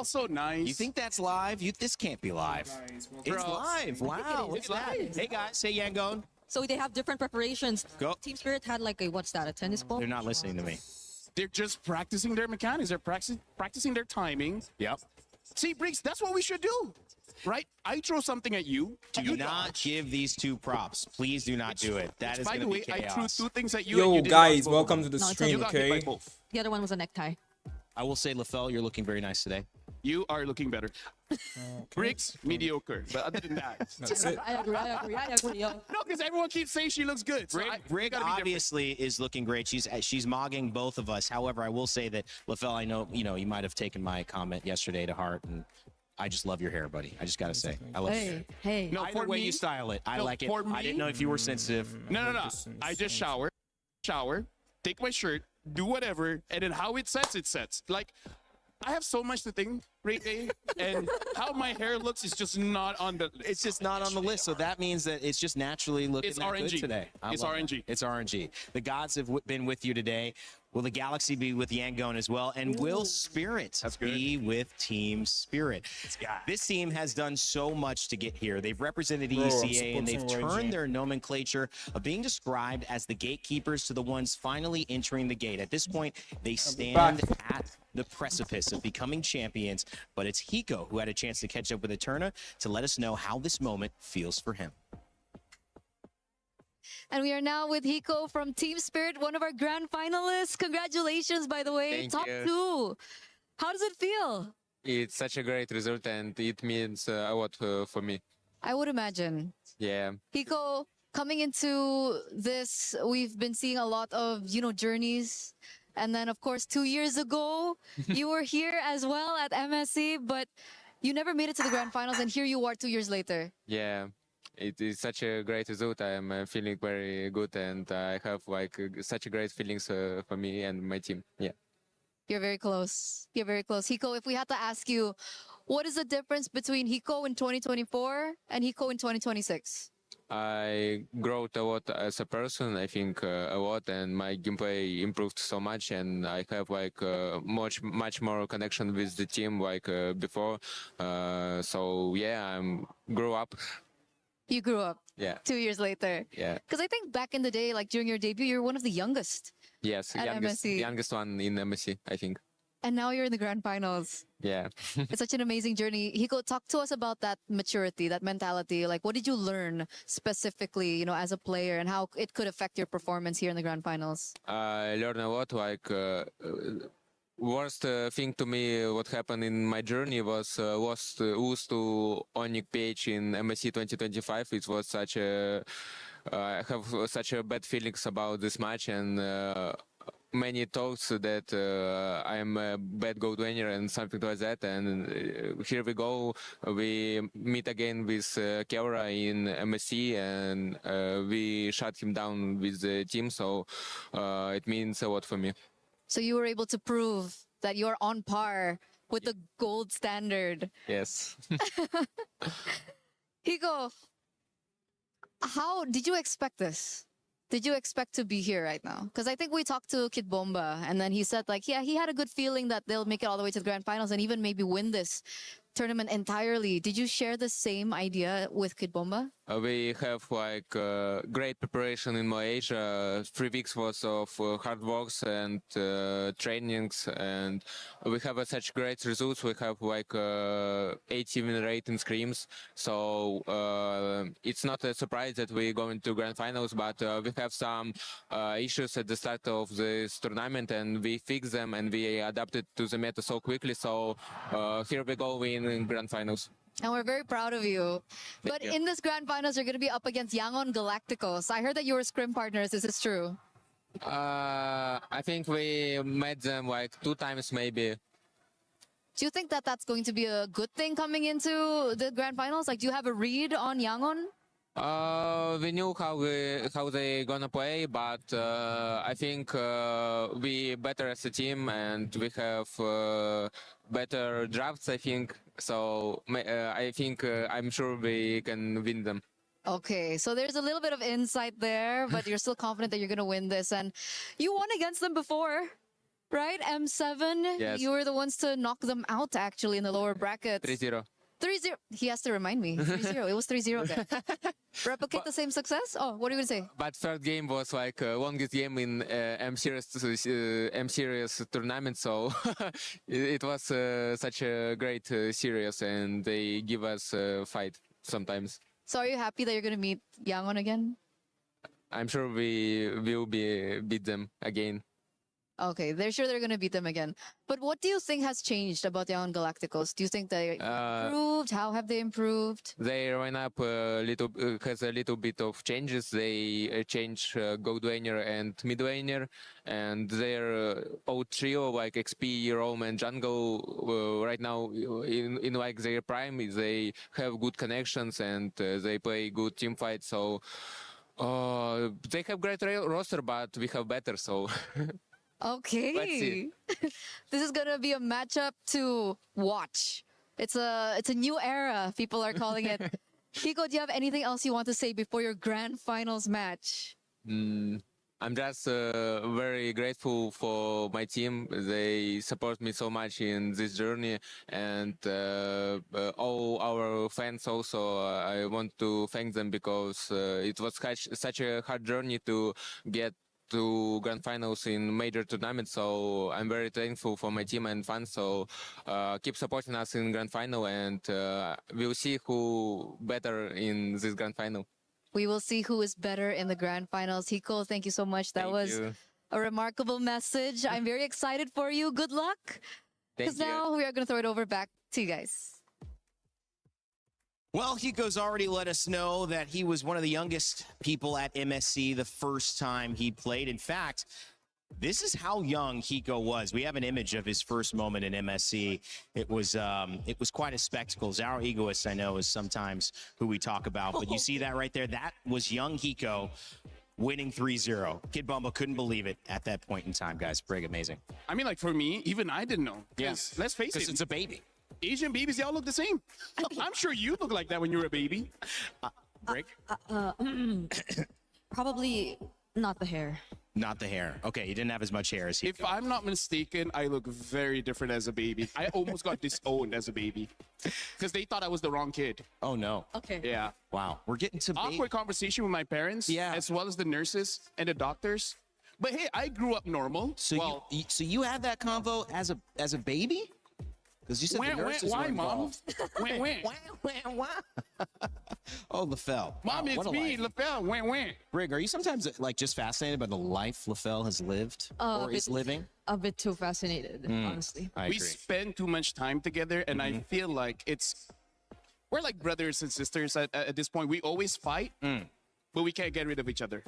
smells so nice. You think that's live? This can't be live. It's live. Wow, look at that. Hey guys, hey Yangon. So they have different preparations. Go. Team Spirit had like a, what's that, a tennis ball? They're not listening to me. They're just practicing their mechanics. They're practicing their timing. Yep. See, Briggs, that's what we should do, right? I throw something at you. Do not give these two props. Please do not do it. That is By going the to way, be chaos. I threw 2 things at you. Yo, and you did guys, not welcome to the No, it's stream, You got hit by okay? both. The other one was a necktie. I will say, LaFell, you're looking very nice today. You are looking better. Briggs, mediocre. But other than that, That's it. I agree, yo. no, because everyone keeps saying she looks good. So Rig gotta be different. obviously is looking great. She's mogging both of us. However, I will say that LaFell, I know you might have taken my comment yesterday to heart, and I just love your hair, buddy. I just gotta say, I love your hair. Hey. No, Either for way me, you style it, I no, like it. for I didn't me- know if you were sensitive. No. I just shower, take my shirt, do whatever, and then how it sets, it sets. Like, I have so much to think, Ray, and how my hair looks is just not on the. It's just not on the list, so that means that it's just naturally looking It's that good RNG. today. It's love it. RNG. It's RNG. The gods have been with you today. Will the Galaxy be with Yangon as well? And will Spirit be with Team Spirit? This team has done so much to get here. They've represented Bro, I'm ECA, and they've supporting turned YG. their nomenclature of being described as the gatekeepers to the ones finally entering the gate. At this point, they stand at the precipice of becoming champions, but it's Hiko who had a chance to catch up with Eterna to let us know how this moment feels for him. And we are now with Hiko from Team Spirit, one of our grand finalists. Congratulations, by the way. Thank Top you. 2. How does it feel? It's such a great result, and it means a lot for me. I would imagine. Yeah. Hiko, coming into this, we've been seeing a lot of, journeys. And then, of course, 2 years ago, you were here as well at MSC, but you never made it to the grand finals, and here you are 2 years later. Yeah. It is such a great result. I am feeling very good, and I have such a great feelings for me and my team. Yeah. You're very close. You're very close. Hiko, if we had to ask you, what is the difference between Hiko in 2024 and Hiko in 2026? I grew a lot as a person, I think a lot, and my gameplay improved so much, and I have much more connection with the team before. So yeah, grew up. You grew up. Yeah. 2 years later. Yeah. Because I think back in the day, like during your debut, you were one of the youngest. Yes, At MSC. youngest one in MSC, I think. And now you're in the grand finals. Yeah. It's such an amazing journey. Hiko, talk to us about that maturity, that mentality. Like, what did you learn specifically, as a player, and how it could affect your performance here in the grand finals? I learned a lot. Worst thing to me, what happened in my journey was lose to ONIC page in MSC 2025. It was such a I have such a bad feelings about this match, and many talks that I am a bad gold winner and something like that. And here we go. We meet again with Kevra in MSC, and we shut him down with the team. So it means a lot for me. So you were able to prove that you're on par with the gold standard. Yes. Hiko, how did you expect this? Did you expect to be here right now? Because I think we talked to Kid Bomba, and then he said, yeah, he had a good feeling that they'll make it all the way to the grand finals and even maybe win this tournament entirely. Did you share the same idea with Kid Bomba? We have great preparation in Malaysia, 3 weeks worth of hard works and trainings, and we have such great results. We have 80 win rate in scrims, so it's not a surprise that we go into grand finals, but we have some issues at the start of this tournament, and we fix them and we adapted to the meta so quickly. So here we go in grand finals. And we're very proud of you. But you. in this grand finals, you're going to be up against YANGON Galacticos. I heard that you were scrim partners. Is this true? I think we met them 2 times maybe. Do you think that that's going to be a good thing coming into the grand finals? Like, do you have a read on YANGON? We knew how they gonna play, but I think we better as a team, and we have better drafts, I think. So I think I'm sure we can win them. Okay, so there's a little bit of insight there, but you're still confident that you're going to win this. And you won against them before, right? M7, Yes. you were the ones to knock them out actually in the lower brackets. 3-0. 3-0. He has to remind me. 3-0. It was 3-0, guys. Replicate the same success? Oh, what are you going to say? But third game was like longest game in M series tournament, so it was such a great series, and they give us a fight sometimes. So are you happy that you're going to meet Yangon again? I'm sure we will beat them again. Okay, they're sure they're going to beat them again. But what do you think has changed about Yangon Galacticos? Do you think they improved? How have they improved? They ran up has a little bit of changes. They changed gold laner and mid laner, and their old trio like XP, Rome, and Jungle right now in like their prime. They have good connections and they play good team fights. So they have great roster, but we have better. So. Okay. Let's see. This is going to be a matchup to watch. It's a new era, people are calling it. Kiko, do you have anything else you want to say before your grand finals match? I'm just very grateful for my team. They support me so much in this journey, and all our fans also. I want to thank them because it was such a hard journey to get to grand finals in major tournaments. So I'm very thankful for my team and fans. So keep supporting us in grand final, and we'll see who better in this grand final. We will see who is better in the grand finals. Hiko, thank you so much. That Thank was you. a remarkable message. I'm very excited for you. Good luck. Thank Because you. now we are going to throw it over back to you guys. Well, Hiko's already let us know that he was one of the youngest people at MSC the first time he played. In fact, this is how young Hiko was. We have an image of his first moment in MSC. It was quite a spectacle. Zericxnn, I know, is sometimes who we talk about, but you see that right there? That was young Hiko winning 3-0. Kid Bumble couldn't believe it at that point in time, guys. Pretty amazing. I mean, like for me, even I didn't know. Yes. Let's face Because it. it's a baby. Asian babies, they all look the same. I'm sure you look like that when you were a baby. Break? Probably not the hair. Not the hair. Okay, you didn't have as much hair as Hiko. If I'm not mistaken, I look very different as a baby. I almost got disowned as a baby because they thought I was the wrong kid. Oh, no. Okay. Yeah. Wow. We're getting to Awkward conversation with my parents, Yeah. as well as the nurses and the doctors. But hey, I grew up normal. So well, so you had that convo as a baby? Because you said the nurses why, were mom? involved. Wah. Oh, LaFell. Mom, Wow, it's what a me, life. LaFell. Wah. Brig, are you sometimes like just fascinated by the life LaFell has lived or is living? A bit too fascinated, honestly. I We agree. spend too much time together, and I feel like we're like brothers and sisters at this point. We always fight, but we can't get rid of each other.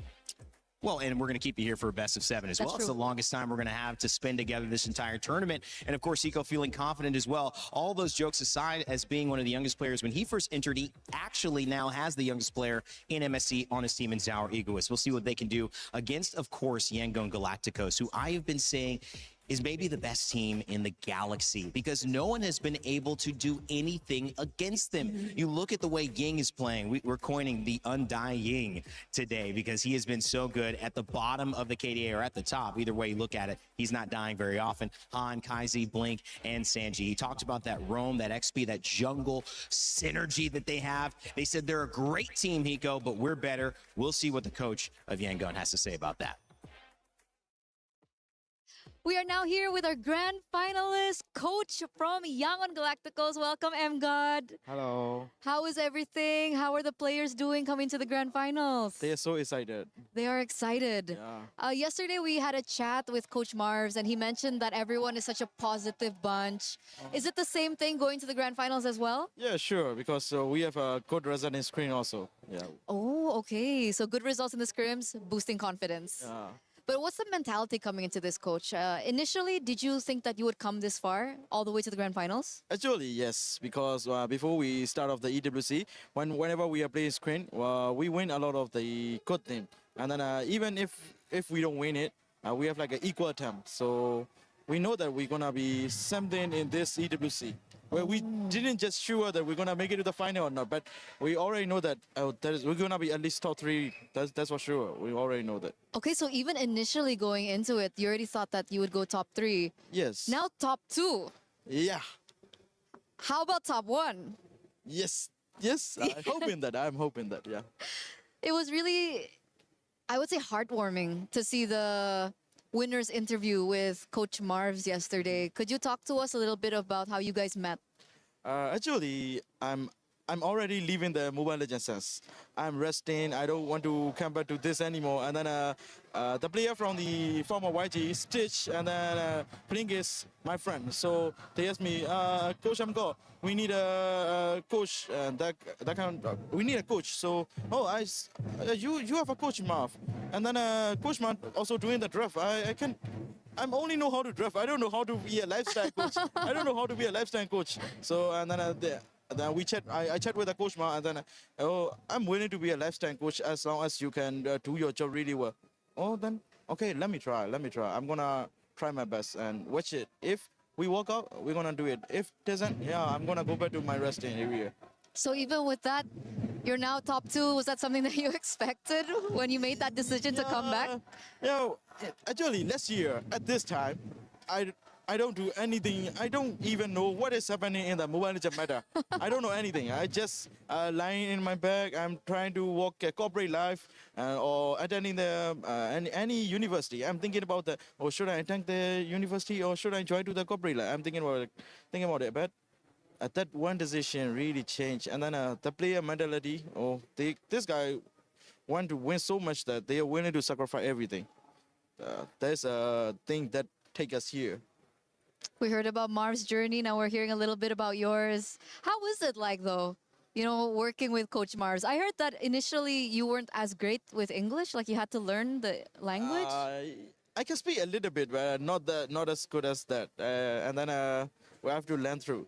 Well, and we're going to keep you here for a best of 7 as That's well. It's the true. longest time we're going to have to spend together this entire tournament. And of course, Hiko feeling confident as well. All those jokes aside, as being one of the youngest players, when he first entered, he actually now has the youngest player in MSC on his team in Zericxnn. We'll see what they can do against, of course, YANGON Galacticos, who I have been saying is maybe the best team in the galaxy because no one has been able to do anything against them. You look at the way Ying is playing. We're coining the undying today because he has been so good at the bottom of the KDA or at the top. Either way you look at it, he's not dying very often. Han, Kaizi, Blink, and Sanji. He talked about that roam, that XP, that jungle synergy that they have. They said they're a great team, Hiko, but we're better. We'll see what the coach of YANGON has to say about that. We are now here with our grand finalist, coach from Yangon Galacticos. Welcome, M-God. Hello. How is everything? How are the players doing coming to the grand finals? They are so excited. They are excited. Yeah. Yesterday, we had a chat with Coach Marvs, and he mentioned that everyone is such a positive bunch. Is it the same thing going to the grand finals as well? Yeah, sure, because we have a good result in screen also. Yeah. Oh, okay. So good results in the scrims, boosting confidence. Yeah. But what's the mentality coming into this, coach? Initially, did you think that you would come this far, all the way to the grand finals? Actually, yes, because before we start off the EWC, whenever we are playing screen, we win a lot of the good team. And then even if we don't win it, we have like an equal attempt. So we know that we're going to be something in this EWC. where we didn't just sure that we're gonna make it to the final or not, but we already know that we're gonna be at least top 3. That's for sure. We already know that. Okay, so even initially going into it, you already thought that you would go top 3. Yes. Now top 2. Yeah. How about top 1? Yes. Yes. I'm hoping that. I'm hoping that. Yeah. It was really, I would say, heartwarming to see the winner's interview with Coach Marvs yesterday. Could you talk to us a little bit about how you guys met? Actually, I'm already leaving the Mobile Legends sense. I'm resting. I don't want to come back to this anymore. And then the player from the former YG, Stitch, and then Blink is my friend. So they asked me, Coach Amgo, we need a coach. That kind of, we need a coach. So you have a coach, Marv. And then Coach Marv also doing the draft. I'm only know how to draft. I don't know how to be a lifestyle coach. I don't know how to be a lifestyle coach. So and then we chat. I chat with the coach Ma, and then I'm willing to be a lifestyle coach as long as you can do your job really well. Oh, then okay, let me try. I'm gonna try my best and watch it. If we work out, we're gonna do it. If doesn't, yeah, I'm gonna go back to my resting area. So even with that, you're now top 2. Was that something that you expected when you made that decision to come back? Yeah, actually, last year at this time, I don't do anything. I don't even know what is happening in the Mobile Legends meta. I don't know anything. I just lying in my bed. I'm trying to work a corporate life or attending the any university. I'm thinking about should I attend the university or should I join to the corporate life? I'm thinking about it. But that one decision really changed. And then the player mentality. This guy want to win so much that they are willing to sacrifice everything. That's a thing that take us here. We heard about Marv's journey. Now we're hearing a little bit about yours. How is it like, though, working with Coach Marvs? I heard that initially you weren't as great with English, like you had to learn the language. I can speak a little bit, but not as good as that. And then we have to learn through.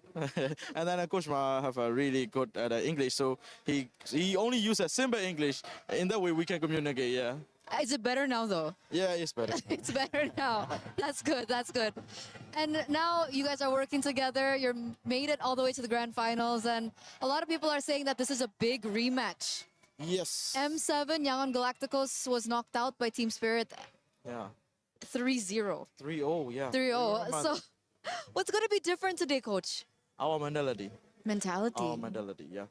And then Coach Ma have a really good English, so he only uses simple English. In that way, we can communicate. Yeah. Is it better now, though? Yeah, it's better. It's better now. That's good. That's good. And now you guys are working together. You're made it all the way to the grand finals, and a lot of people are saying that this is a big rematch. Yes. M7 YANGON Galacticos was knocked out by Team Spirit. Yeah. 3-0. 3-0. Yeah. 3-0. So, what's going to be different today, Coach? Our mentality. Mentality. Our mentality. Yeah.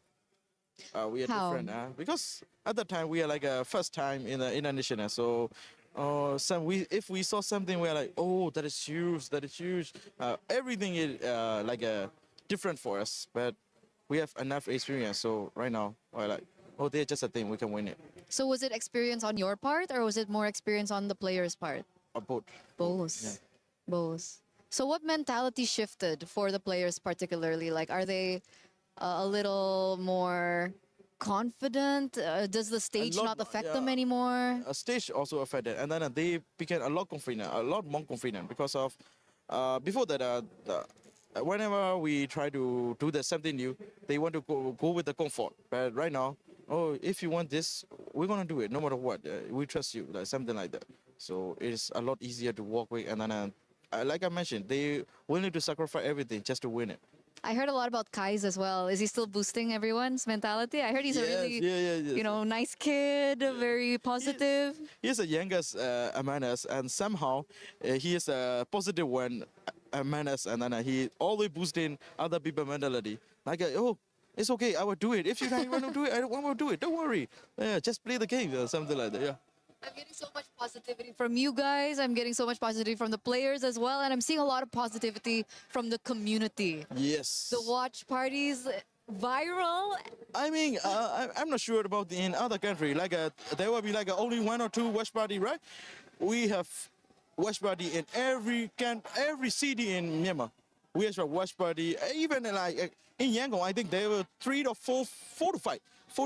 We are How? different because at that time we are like a first time in the international. So if we saw something, we are like, oh, that is huge, that is huge. Everything is different for us, but we have enough experience. So right now we're like, oh, they're just a thing, we can win it. So was it experience on your part, or was it more experience on the player's part? Both. Both. Yeah. Both. So what mentality shifted for the players particularly? Like, are they a little more confident? Does the stage not affect them anymore? A stage also affected, and then they became a lot more confident because of before that. Whenever we try to do something new, they want to go with the comfort. But right now, if you want this, we're gonna do it no matter what. We trust you, like something like that. So it's a lot easier to work with, and then like I mentioned, they willing to sacrifice everything just to win it. I heard a lot about Kai's as well. Is he still boosting everyone's mentality? I heard he's a really, nice kid, very positive. He's the youngest among us, and somehow he is a positive one among us, and then he always boosting other people's mentality. Like, it's okay, I will do it. If you don't want to do it, I don't want to do it. Don't worry. Just play the game or something like that. Yeah. I'm getting so much positivity from you guys. I'm getting so much positivity from the players as well. And I'm seeing a lot of positivity from the community. Yes. The watch parties, viral. I mean, I'm not sure about in other country. Like, there will be like only 1 or 2 watch party, right? We have watch party in every city in Myanmar. We have a watch party. Even like in Yangon, I think there were 3 or 4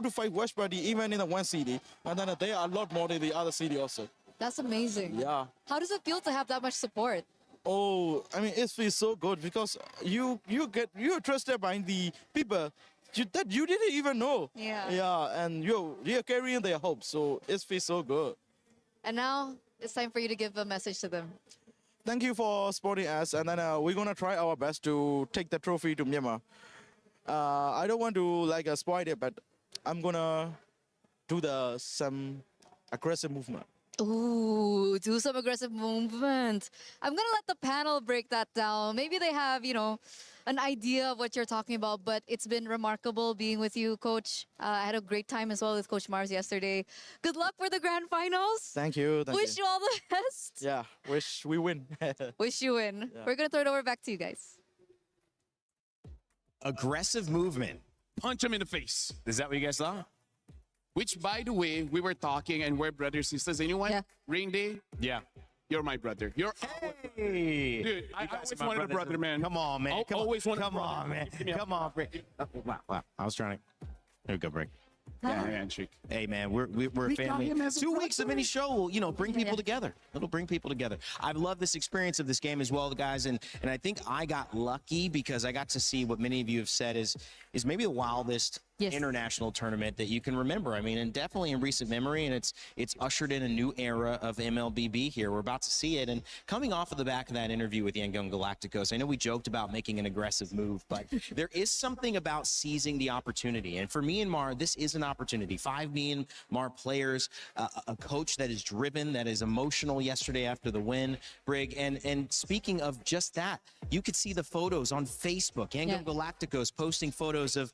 to 5 watch party even in the one city, and then there are a lot more in the other city also. That's amazing. Yeah. How does it feel to have that much support? Oh, I mean, it feels so good because you're trusted by the people that you didn't even know. Yeah. Yeah, and you're carrying their hope, so it feels so good. And now it's time for you to give a message to them. thank you for supporting us, and then we're gonna try our best to take the trophy to Myanmar. I don't want to like spoil it, but I'm gonna do some aggressive movement. Ooh, do some aggressive movement. I'm gonna let the panel break that down. Maybe they have, an idea of what you're talking about, but it's been remarkable being with you, Coach. I had a great time as well with Coach Mars yesterday. Good luck for the grand finals. Thank you. Wish you all the best. Yeah, wish we win. Wish you win. Yeah. We're gonna throw it over back to you guys. Aggressive movement. Punch him in the face. Is that what you guys saw? Which, by the way, we were talking and we're brothers, sisters. Anyone? Yeah. Rain Day, Yeah. you're my brother. You're Hey. dude. I guys always are my wanted a brothers. brother, man. Come on, man. Come Always on. wanted a Come brother. on, man. Give me a- Come on, Brick. Oh, wow. I was trying to. There we go, Brick. Yeah, handshake. Hey, man, we're a We got family. him as a 2 weeks of brother. any show will, bring people Yeah. together. It'll bring people together. I've loved this experience of this game as well, guys, and I think I got lucky because I got to see what many of you have said is maybe the wildest Yes. international tournament that you can remember. I mean, and definitely in recent memory, and it's ushered in a new era of MLBB here. We're about to see it, and coming off of the back of that interview with YANGON Galacticos, I know we joked about making an aggressive move, but there is something about seizing the opportunity, and for Myanmar, this is an opportunity. 5 Myanmar players, a coach that is driven, that is emotional yesterday after the win, Brig, and speaking of just that, you could see the photos on Facebook. YANGON Yeah. Galacticos posting photos of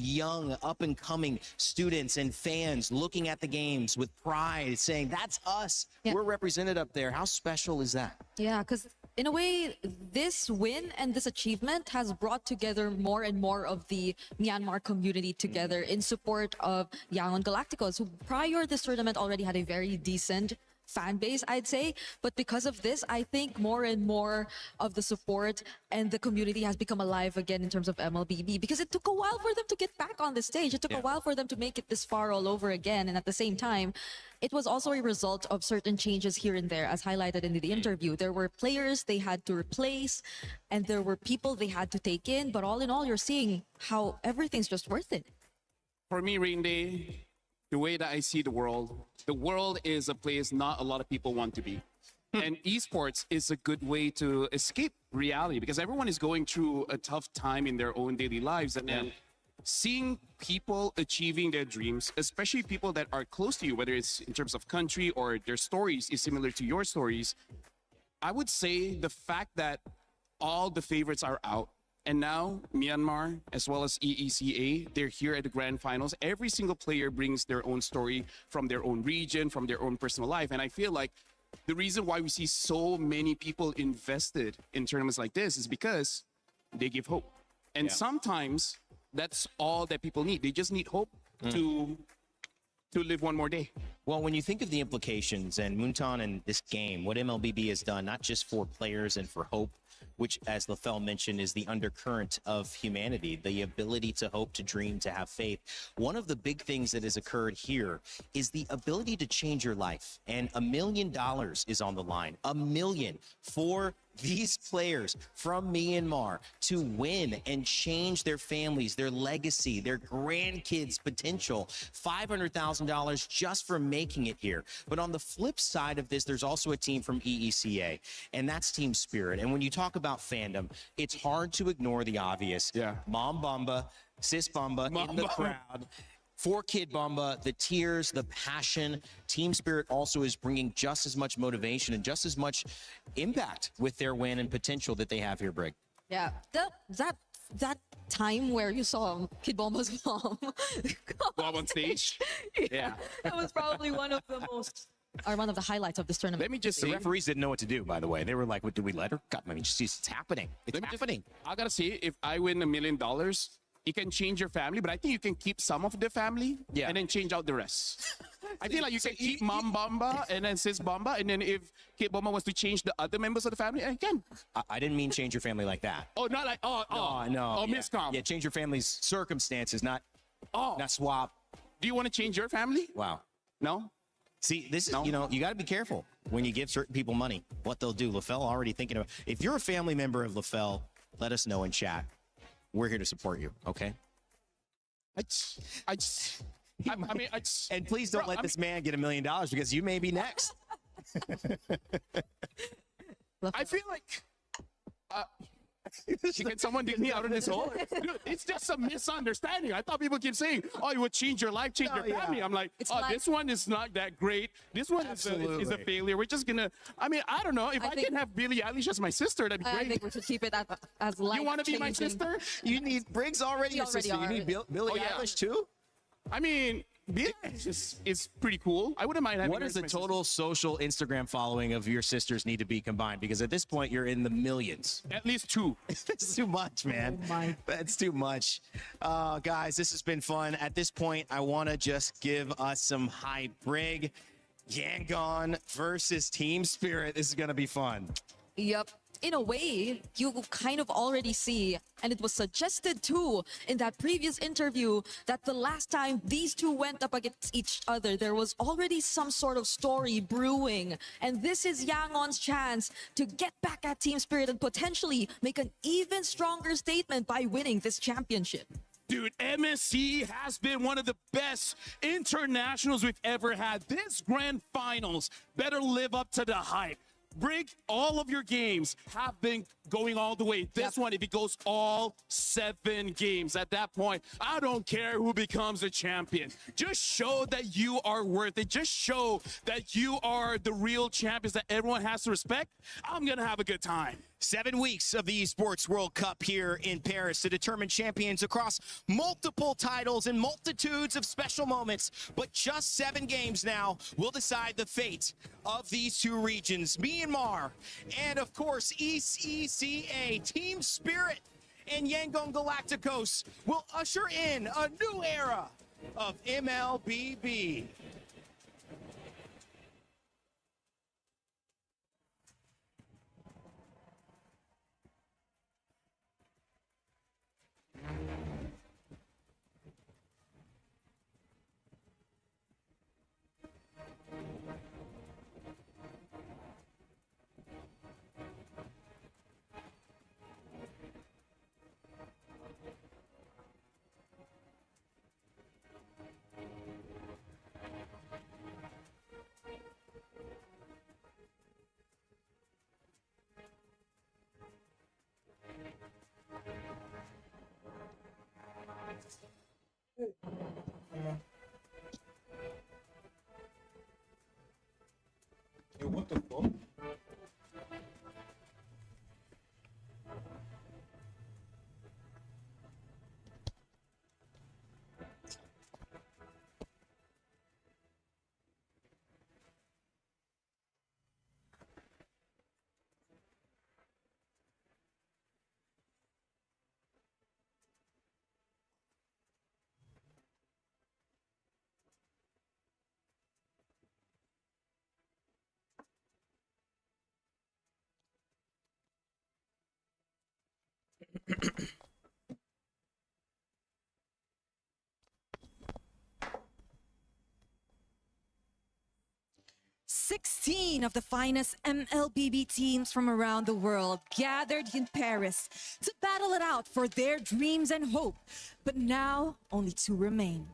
young, up-and-coming students and fans looking at the games with pride, saying, that's us. Yeah. We're represented up there. How special is that? Yeah, because in a way, this win and this achievement has brought together more and more of the Myanmar community together in support of Yangon Galacticos, who prior this tournament already had a very decent fan base, I'd say. But because of this, I think more and more of the support and the community has become alive again in terms of MLBB, because it took a while for them to get back on the stage. It took a while for them to make it this far all over again. And at the same time, it was also a result of certain changes here and there, as highlighted in the interview. There were players they had to replace, and there were people they had to take in. But all in all, you're seeing how everything's just worth it. For me, Rain Day, the way that I see the world is a place not a lot of people want to be. And esports is a good way to escape reality because everyone is going through a tough time in their own daily lives. And then seeing people achieving their dreams, especially people that are close to you, whether it's in terms of country or their stories is similar to your stories, I would say the fact that all the favorites are out. And now Myanmar, as well as EECA, they're here at the grand finals. Every single player brings their own story from their own region, from their own personal life. And I feel like the reason why we see so many people invested in tournaments like this is because they give hope. And sometimes that's all that people need. They just need hope to live one more day. Well, when you think of the implications and Muntan and this game, what MLBB has done, not just for players and for hope, which, as LaFell mentioned, is the undercurrent of humanity, the ability to hope, to dream, to have faith. One of the big things that has occurred here is the ability to change your life. And $1 million is on the line. $1 million for these players from Myanmar to win and change their families, their legacy, their grandkids' potential. $500,000 just for making it here. But on the flip side of this, there's also a team from EECA, and that's Team Spirit. And when you talk about fandom, it's hard to ignore the obvious. Yeah. Mom Bamba, Sis Bamba in the crowd. For Kid Bamba, the tears, the passion. Team Spirit also is bringing just as much motivation and just as much impact with their win and potential that they have here, Brig. Yeah, that time where you saw Kid Bomba's mom Go up on stage. Yeah. that was probably one of the highlights of this tournament. Let me just The say, referees didn't know what to do, by the way. They were like, what, do we let her? God, I mean, just, it's happening. It's let me just- happening. I gotta say, if I win $1 million, you can change your family, but I think you can keep some of the family and then change out the rest. I feel like you can keep Mom Bamba and then Sis Bamba, and then if Kid Bamba wants to change the other members of the family, I can. I didn't mean change your family like that. Oh, not like, No. Oh, yeah. miscom. Yeah, change your family's circumstances, not swap. Do you want to change your family? Wow. No? See, this is, No. you got to be careful when you give certain people money, what they'll do. LaFell already thinking about, if you're a family member of LaFell, let us know in chat. We're here to support you, okay? I mean, And please don't let this man get $1 million because you may be next. I feel like. Can someone dig me out of this hole? Dude, it's just a misunderstanding. I thought people keep saying, "Oh, it would change your life, change your family." I'm like, It's "Oh, like- this one is not that great. This one is a failure. We're just gonna." I mean, I don't know. If I think- can have Billie Eilish as my sister, that'd be I great. think we should keep it as life. You want to be my sister? You need Briggs already. We Your already sister. You are. need Billie Oh, yeah. Eilish too. I mean, Billie Eilish is pretty cool. I wouldn't mind having What her does as the my total social Instagram following of your sisters need to be combined? Because at this point, you're in the millions. sister. At least 2. That's too much, man. Oh my. That's too much. Guys, this has been fun. At this point, I want to just give us some hype. Brig, Yangon versus Team Spirit. This is going to be fun. Yep. In a way, you kind of already see, and it was suggested too in that previous interview, that the last time these two went up against each other, there was already some sort of story brewing. And this is Yangon's chance to get back at Team Spirit and potentially make an even stronger statement by winning this championship. Dude, MSC has been one of the best internationals we've ever had. This grand finals better live up to the hype. Brig, all of your games have been going all the way. This one, if it goes all 7 games, at that point, I don't care who becomes a champion. Just show that you are worth it. Just show that you are the real champions that everyone has to respect. I'm going to have a good time. 7 weeks of the Esports World Cup here in Paris to determine champions across multiple titles and multitudes of special moments. But just 7 games now will decide the fate of these 2 regions, Myanmar and, of course, ECCA. Team Spirit and Yangon Galacticos will usher in a new era of MLBB. What the fuck? Sixteen of the finest MLBB teams from around the world gathered in Paris to battle it out for their dreams and hope. But now, only 2 remain.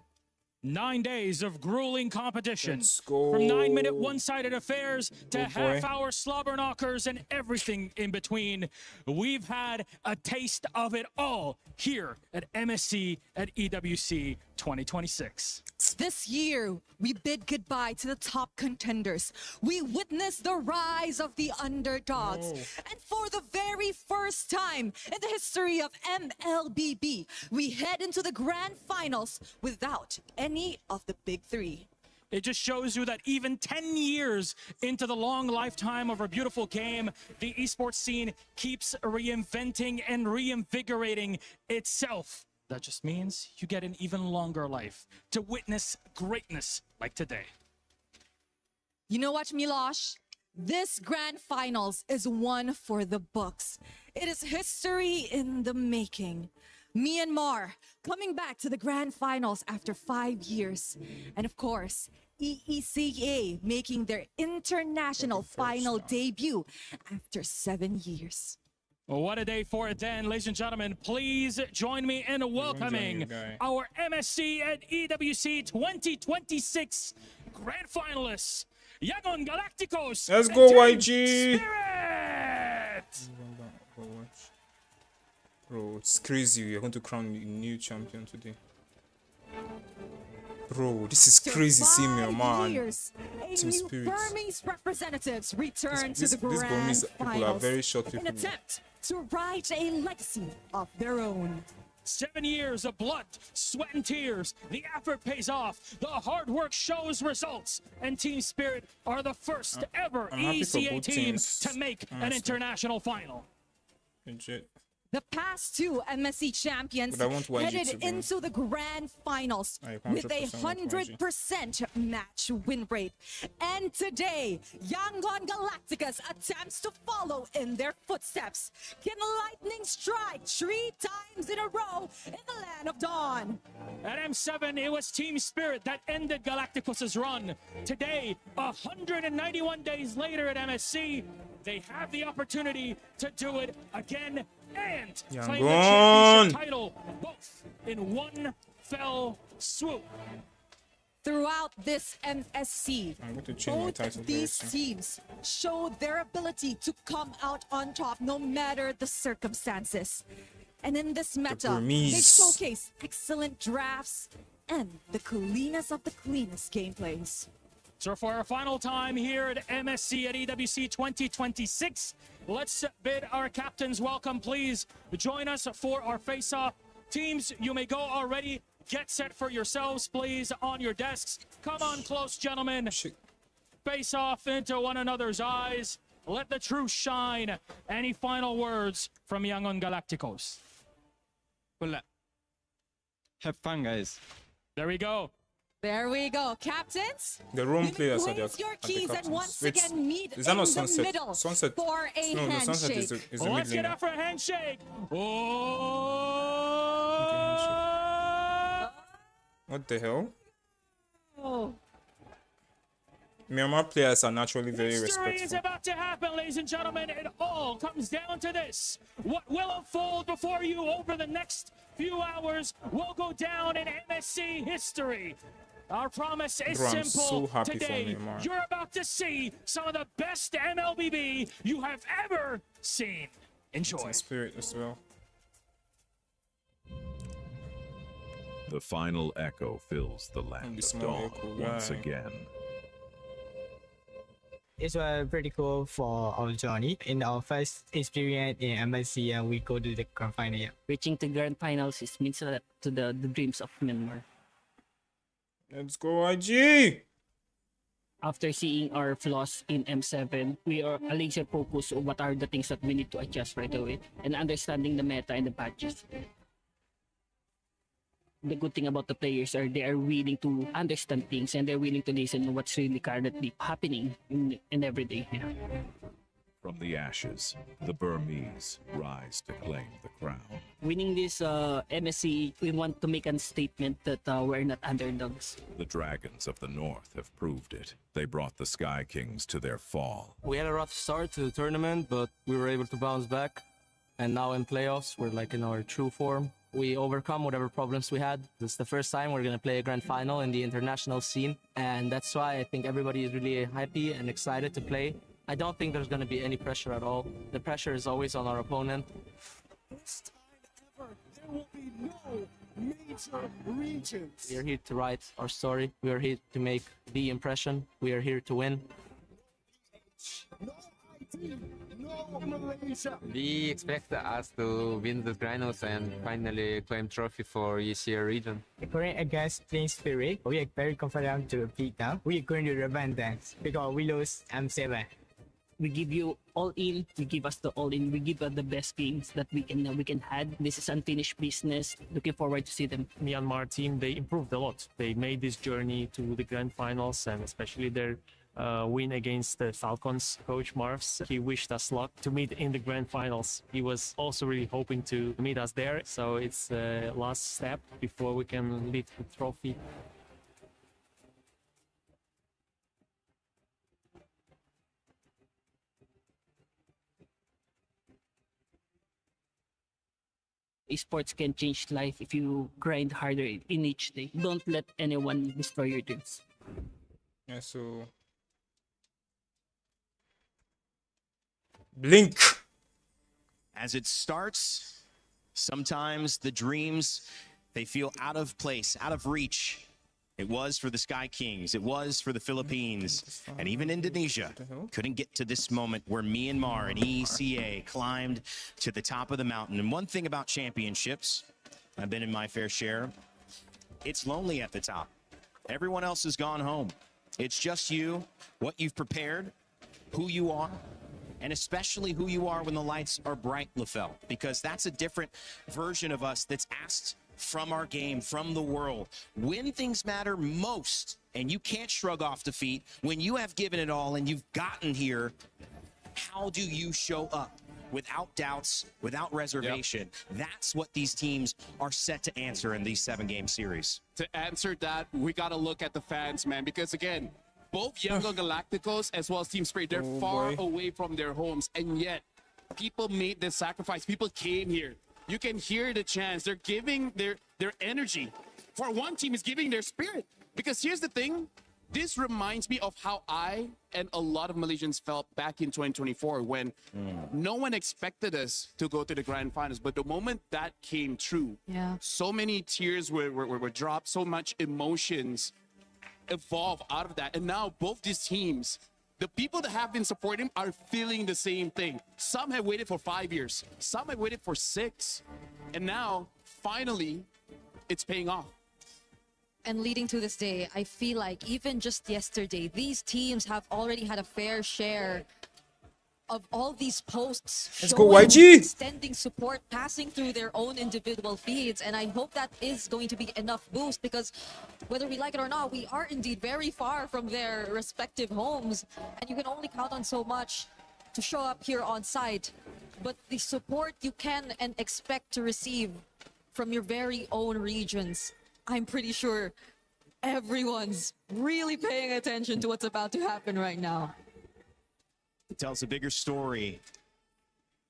9 days of grueling competition. Let's go. From 9-minute one-sided affairs to Go for it. half-hour slobber knockers and everything in between. We've had a taste of it all here at MSC at EWC 2026. This year, we bid goodbye to the top contenders. We witnessed the rise of the underdogs. And for the very first time in the history of MLBB, we head into the grand finals without any of the big 3. It just shows you that even 10 years into the long lifetime of our beautiful game, the esports scene keeps reinventing and reinvigorating itself. That just means you get an even longer life to witness greatness like today. You know what, Milosh? This grand finals is one for the books. It is history in the making. Myanmar coming back to the grand finals after 5 years. And of course, EECA making their international final debut after 7 years. Well, what a day for it then, ladies and gentlemen. Please join me in welcoming our MSC at EWC 2026 grand finalists, Yangon Galacticos. Let's and go, Team YG. Spirit! Bro, it's crazy. We're going to crown a new champion today. Bro, this is crazy seeing me, man. Years, Team new Spirit. Burmese representatives return These to the grand Burmese people are finals very short in people. an attempt to write a legacy of their own. 7 years of blood, sweat, and tears. The effort pays off. The hard work shows results. And Team Spirit are the first ever I'm happy for ECA both team teams, to make an honestly. international final. Legit. The past two MSC champions But I want YG headed to win. into the grand finals I with a 100% want YG. 100% match win rate. And today, YANGON Galacticos attempts to follow in their footsteps. Can lightning strike 3 times in a row in the land of dawn? At M7, it was Team Spirit that ended Galacticos' run. Today, 191 days later at MSC, they have the opportunity to do it again and claim the Yangon! championship title, both in one fell swoop. Throughout this MSC, I'm going to change my both title very these soon. teams show their ability to come out on top no matter the circumstances. And in this meta, they Burmese. showcase excellent drafts and the cleanest of the cleanest gameplays. So for our final time here at MSC at EWC 2026, let's bid our captains welcome. Please join us for our face-off. Teams, you may go already. Get set for yourselves, please, on your desks. Come on close, gentlemen. Shit. Face off into one another's eyes. Let the truth shine. Any final words from YANGON Galacticos? Wala. Have fun, guys. There we go. There we go, captains. The Rome You may players are place the your are the keys and captains. once Wait, again meet is that in not the Sunset? middle Sunset. for a No, the handshake. Sunset is the Let's mid get laner. out for a handshake. What the hell? Oh. Myanmar players are naturally very History is respectful. about to happen, ladies and gentlemen. It all comes down to this. What will unfold before you over the next few hours will go down in MSC history. Our promise is Bro, I'm simple. so happy for Today, Myanmar. you're about to see some of the best MLBB you have ever seen. Enjoy. Team Spirit as well. The final echo fills the land This of small dawn echo once guy. again. It was pretty cool for our journey. In our first experience in MSC, and we go to the grand final. Reaching the grand finals is means a lot to the dreams of Myanmar. Let's go, IG! After seeing our flaws in M7, we are a laser focus on what are the things that we need to adjust right away and understanding the meta and the patches. The good thing about the players are they are willing to understand things and they're willing to listen to what's really currently happening in every day. Yeah. From the ashes, the Burmese rise to claim the crown. Winning this MSC, we want to make a statement that we're not underdogs. The dragons of the north have proved it. They brought the Sky Kings to their fall. We had a rough start to the tournament, but we were able to bounce back. And now in playoffs, we're like in our true form. We overcome whatever problems we had. This is the first time we're going to play a grand final in the international scene. And that's why I think everybody is really happy and excited to play. I don't think there's going to be any pressure at all. The pressure is always on our opponent. This time ever, there will be no major regions. We are here to write our story. We are here to make the impression. We are here to win. No ID, no Malaysia. We expect us to win the finals and finally claim trophy for ECA region. Current against Team Spirit, we are very confident to beat them. We are going to revenge them because we lost M7. We give you all in. You give us the all in. We give us the best games that we can have. This is unfinished business. Looking forward to see them. Myanmar team, they improved a lot. They made this journey to the grand finals, and especially their win against the Falcons. Coach Marvs, he wished us luck to meet in the grand finals. He was also really hoping to meet us there. So it's the last step before we can lift the trophy. Esports can change life if you grind harder in each day. Don't let anyone destroy your dreams. Yeah, so Blink. As it starts, Sometimes the dreams, they feel out of place, out of reach. It was for the Sky Kings. It was for the Philippines. And even Indonesia couldn't get to this moment where Myanmar and ECA climbed to the top of the mountain. And one thing about championships, I've been in my fair share, it's lonely at the top. Everyone else has gone home. It's just you, what you've prepared, who you are, and especially who you are when the lights are bright, LaFell, because that's a different version of us that's asked from our game, from the world. When things matter most, and you can't shrug off defeat, when you have given it all and you've gotten here, how do you show up? Without doubts, without reservation. That's what these teams are set to answer in these 7-game series. To answer that, we got to look at the fans, man, because again, both YANGON Galacticos as well as Team Spirit, they're far away from their homes, and yet people made this sacrifice. People came here. You can hear the chants. They're giving their energy. For one team is giving their spirit. Because here's the thing. This reminds me of how I and a lot of Malaysians felt back in 2024 when no one expected us to go to the grand finals. But the moment that came true, so many tears were dropped, so much emotions evolved out of that. And now both these teams, the people that have been supporting him are feeling the same thing. Some have waited for 5 years. Some have waited for 6. And now, finally, it's paying off. And leading to this day, I feel like even just yesterday, these teams have already had a fair share of all these posts Let's go, YG! Extending support, passing through their own individual feeds. And I hope that is going to be enough boost, because whether we like it or not, we are indeed very far from their respective homes. And you can only count on so much to show up here on site. But the support you can and expect to receive from your very own regions, I'm pretty sure everyone's really paying attention to what's about to happen right now. It tells a bigger story.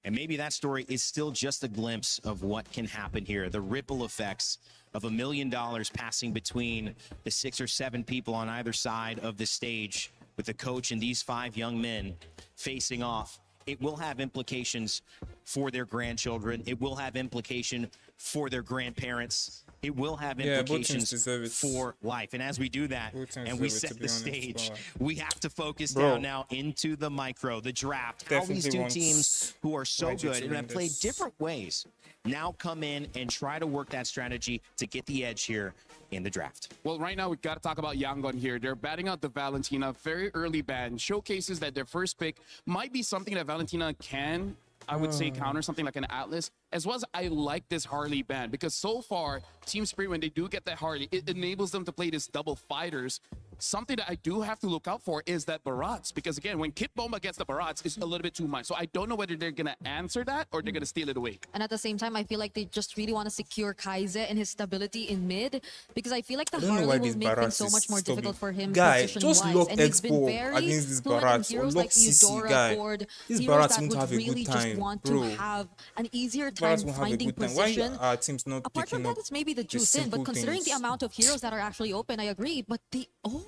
And maybe that story is still just a glimpse of what can happen here. The ripple effects of $1 million passing between the 6 or 7 people on either side of the stage with the coach and these 5 young men facing off. It will have implications for their grandchildren. It will have implication for their grandparents. It will have implications for life. And as we do that and we set the stage, we have to focus down now into the micro, the draft, how these two teams who are so good and have played different ways now come in and try to work that strategy to get the edge here in the draft. Well, right now we've got to talk about YANGON here. They're batting out the Valentina, very early ban, showcases that their first pick might be something that Valentina can, I would say, counter something like an Atlas, as well as I like this Harley ban, because so far, Team Spirit, when they do get that Harley, it enables them to play this double fighters. Something that I do have to look out for is that Barats, because again, when Kit Bomba gets the Barats, it's a little bit too much. So I don't know whether they're going to answer that or they're going to steal it away. And at the same time, I feel like they just really want to secure Kaize and his stability in mid, because I feel like the Harley will make things so much more difficult for him just look and he's been Expo very against this fluent in Barats or heroes look like CC Eudora, guy. Ford, This heroes Barats that won't have would a really good just time, want bro. to have an easier time Barats won't have a finding good time. position. Why are teams not Apart from picking that, up it's maybe the the juice in, but simple considering the things? amount of heroes that are actually open, I agree. But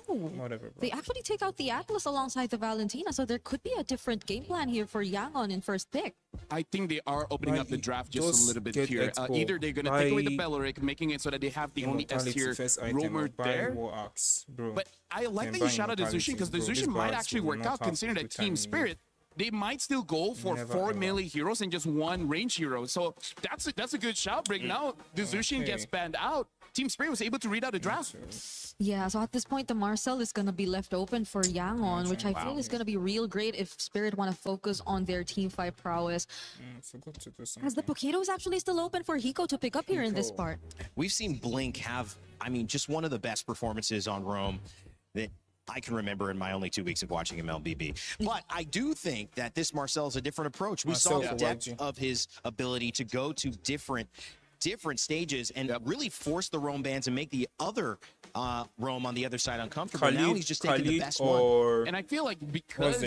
Whatever, bro. they actually take out the Atlas alongside the Valentina, so there could be a different game plan here for YANGON in first pick. I think they are opening up the draft just a little bit here. Either they're going to take away the Belleric, making it so that they have the only S tier roamer there. But I like that you shout out the Zushin, because the Zushin might actually work out, considering that Team Spirit, they might still go for 4 melee heroes and just 1 range hero. So that's a good shout break. Now the Zushin gets banned out. Team Spirit was able to read out the draft. Yeah, so at this point, the Marcel is going to be left open for YANGON, which I feel is going to be real great if Spirit want to focus on their team fight prowess. As the Poketo is actually still open for Hiko to pick up here in this part. We've seen Blink have, I mean, just one of the best performances on Rome that I can remember in my only 2 weeks of watching Mlbb. But I do think that this Marcel is a different approach. We saw the depth of his ability to go to different stages and really force the roam bans and make the other roam on the other side uncomfortable. Now he's just taking the best one. And I feel like because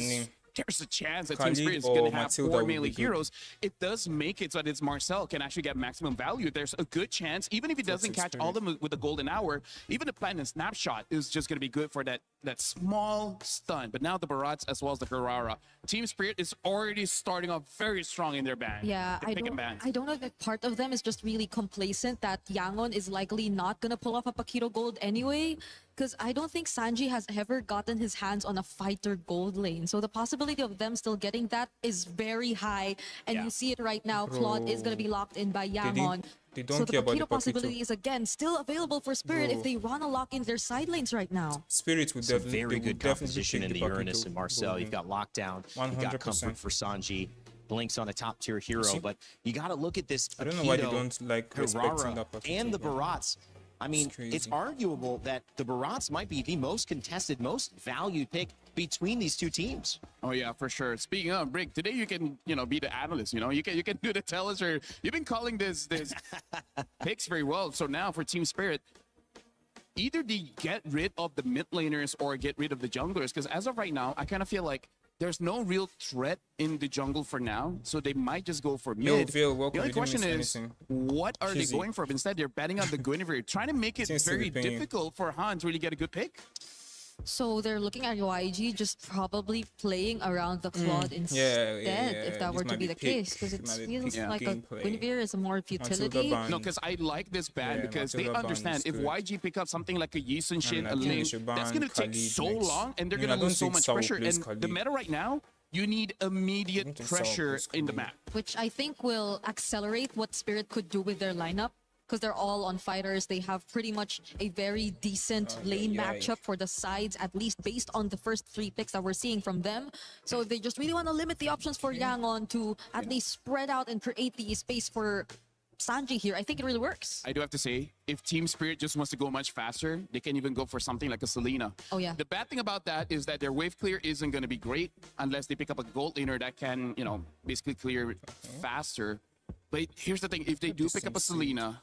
there's a chance that Team Khalid Spirit is or going to have Matilda 4 would be melee good. heroes. It does make it so that it's Marcel can actually get maximum value. There's a good chance, even if he doesn't catch all of them with the golden hour, even the Platinum Snapshot is just going to be good for that small stun. But now the Barats as well as the Herrera. Team Spirit is already starting off very strong in their ban. Yeah, Their pick and ban. I don't know if part of them is just really complacent that Yangon is likely not going to pull off a Paquito Gold anyway. Because I don't think Sanji has ever gotten his hands on a fighter gold lane. So the possibility of them still getting that is very high. And you see it right now. Claude is going to be locked in by Yangon. They don't So the care about the Paquito possibility Paquito. is again still available for Spirit Bro. if they want to lock in their side lanes right now. Spirit would Some definitely, very they would good definitely competition pick in the Paquito Uranus and Marcel. gold You've got lane. Lockdown, you've got 100%. Comfort for Sanji, Blinks on a top tier hero, See? but you got to look at this I don't know why they Paquito, don't like respecting Herrera, that Paquito, and the bro. Barats. I mean, it's arguable that the Barats might be the most contested, most valued pick between these two teams. Oh yeah, for sure. Speaking of Brick, today you can be the analyst. You can do the tell us, or you've been calling this picks very well. So now for Team Spirit, either they get rid of the mid laners or get rid of the junglers. Because as of right now, I kind of feel like there's no real threat in the jungle for now, so they might just go for Yo, mid. Vil, welcome. The only We didn't question miss is, anything. what are they Cheesy. going for? Instead, they're betting on the Guinevere, trying to make it Seems to very be paying. difficult for Han to really get a good pick. So they're looking at YG just probably playing around the Claude instead, if that This were to might be be the pick. case, because it This might be feels pick like a gameplay. Guinevere is a more utility. No, because I like this ban Yeah, because they Matilda ban understand is if good. YG pick up something like a Yisun Shin, And a I think lane, they should that's ban going to take Khalid so next. long and they're I mean, going I to lose don't so think much Saul pressure. plays And Khalid. the meta right now, you need immediate think Saul pressure plays in the map. Which I think will accelerate what Spirit could do with their lineup, because they're all on fighters. They have pretty much a very decent lane matchup for the sides, at least based on the first 3 picks that we're seeing from them. So if they just really want to limit the options for Yangon to at least spread out and create the space for Sanji here, I think it really works. I do have to say, if Team Spirit just wants to go much faster, they can even go for something like a Selena. Oh, yeah. The bad thing about that is that their wave clear isn't going to be great unless they pick up a gold laner that can, basically clear faster. But here's the thing, if they do pick up a Selena,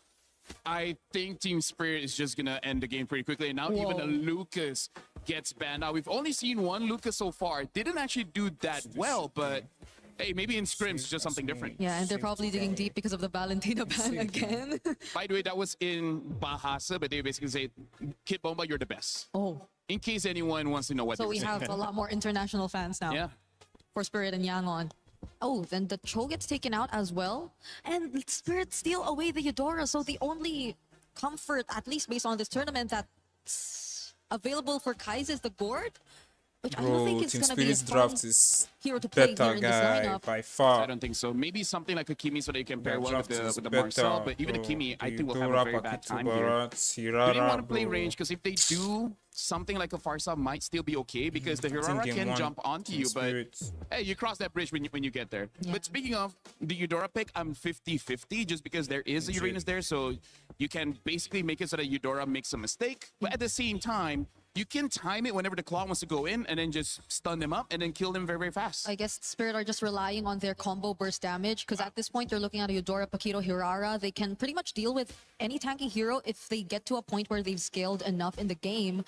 I think Team Spirit is just going to end the game pretty quickly. And now even a Lucas gets banned. Now, we've only seen one Lucas so far. Didn't actually do that well, but hey, maybe in scrims, it's just something different. Yeah, and they're probably digging deep because of the Valentina ban again. By the way, that was in Bahasa, but they basically say, Kid Bomba, you're the best. Oh. In case anyone wants to know what So they we were saying. have a lot more international fans now. Yeah. For Spirit and Yangon. Oh, then the Cho gets taken out as well. And Spirit steal away the Eudora. So the only comfort, at least based on this tournament, that's available for Kai's is the Gourd. Which I don't Bro, think it's Team going to be a Spirit's fun draft is hero to play here better in this guy lineup. by far. I don't think so. Maybe something like a Kimi so they can pair Their well with draft is the better, Marcel. But even a bro. Kimi, I think will have Eudora, a very bad Paquito, time here. Barats, We didn't want to Hirara, play bro. range because if they do, something like a Farsa might still be okay because the Hirara game can one, jump onto Team you. But Spirit. hey, you cross that bridge when you get there. But speaking of the Eudora pick, I'm 50-50 just because there is a Uranus there. So you can basically make it so that Eudora makes a mistake. But at the same time, you can time it whenever the Claw wants to go in and then just stun them up and then kill them very, very fast. I guess Spirit are just relying on their combo burst damage because at this point they're looking at a Eudora, Paquito, Hirara. They can pretty much deal with any tanking hero if they get to a point where they've scaled enough in the game.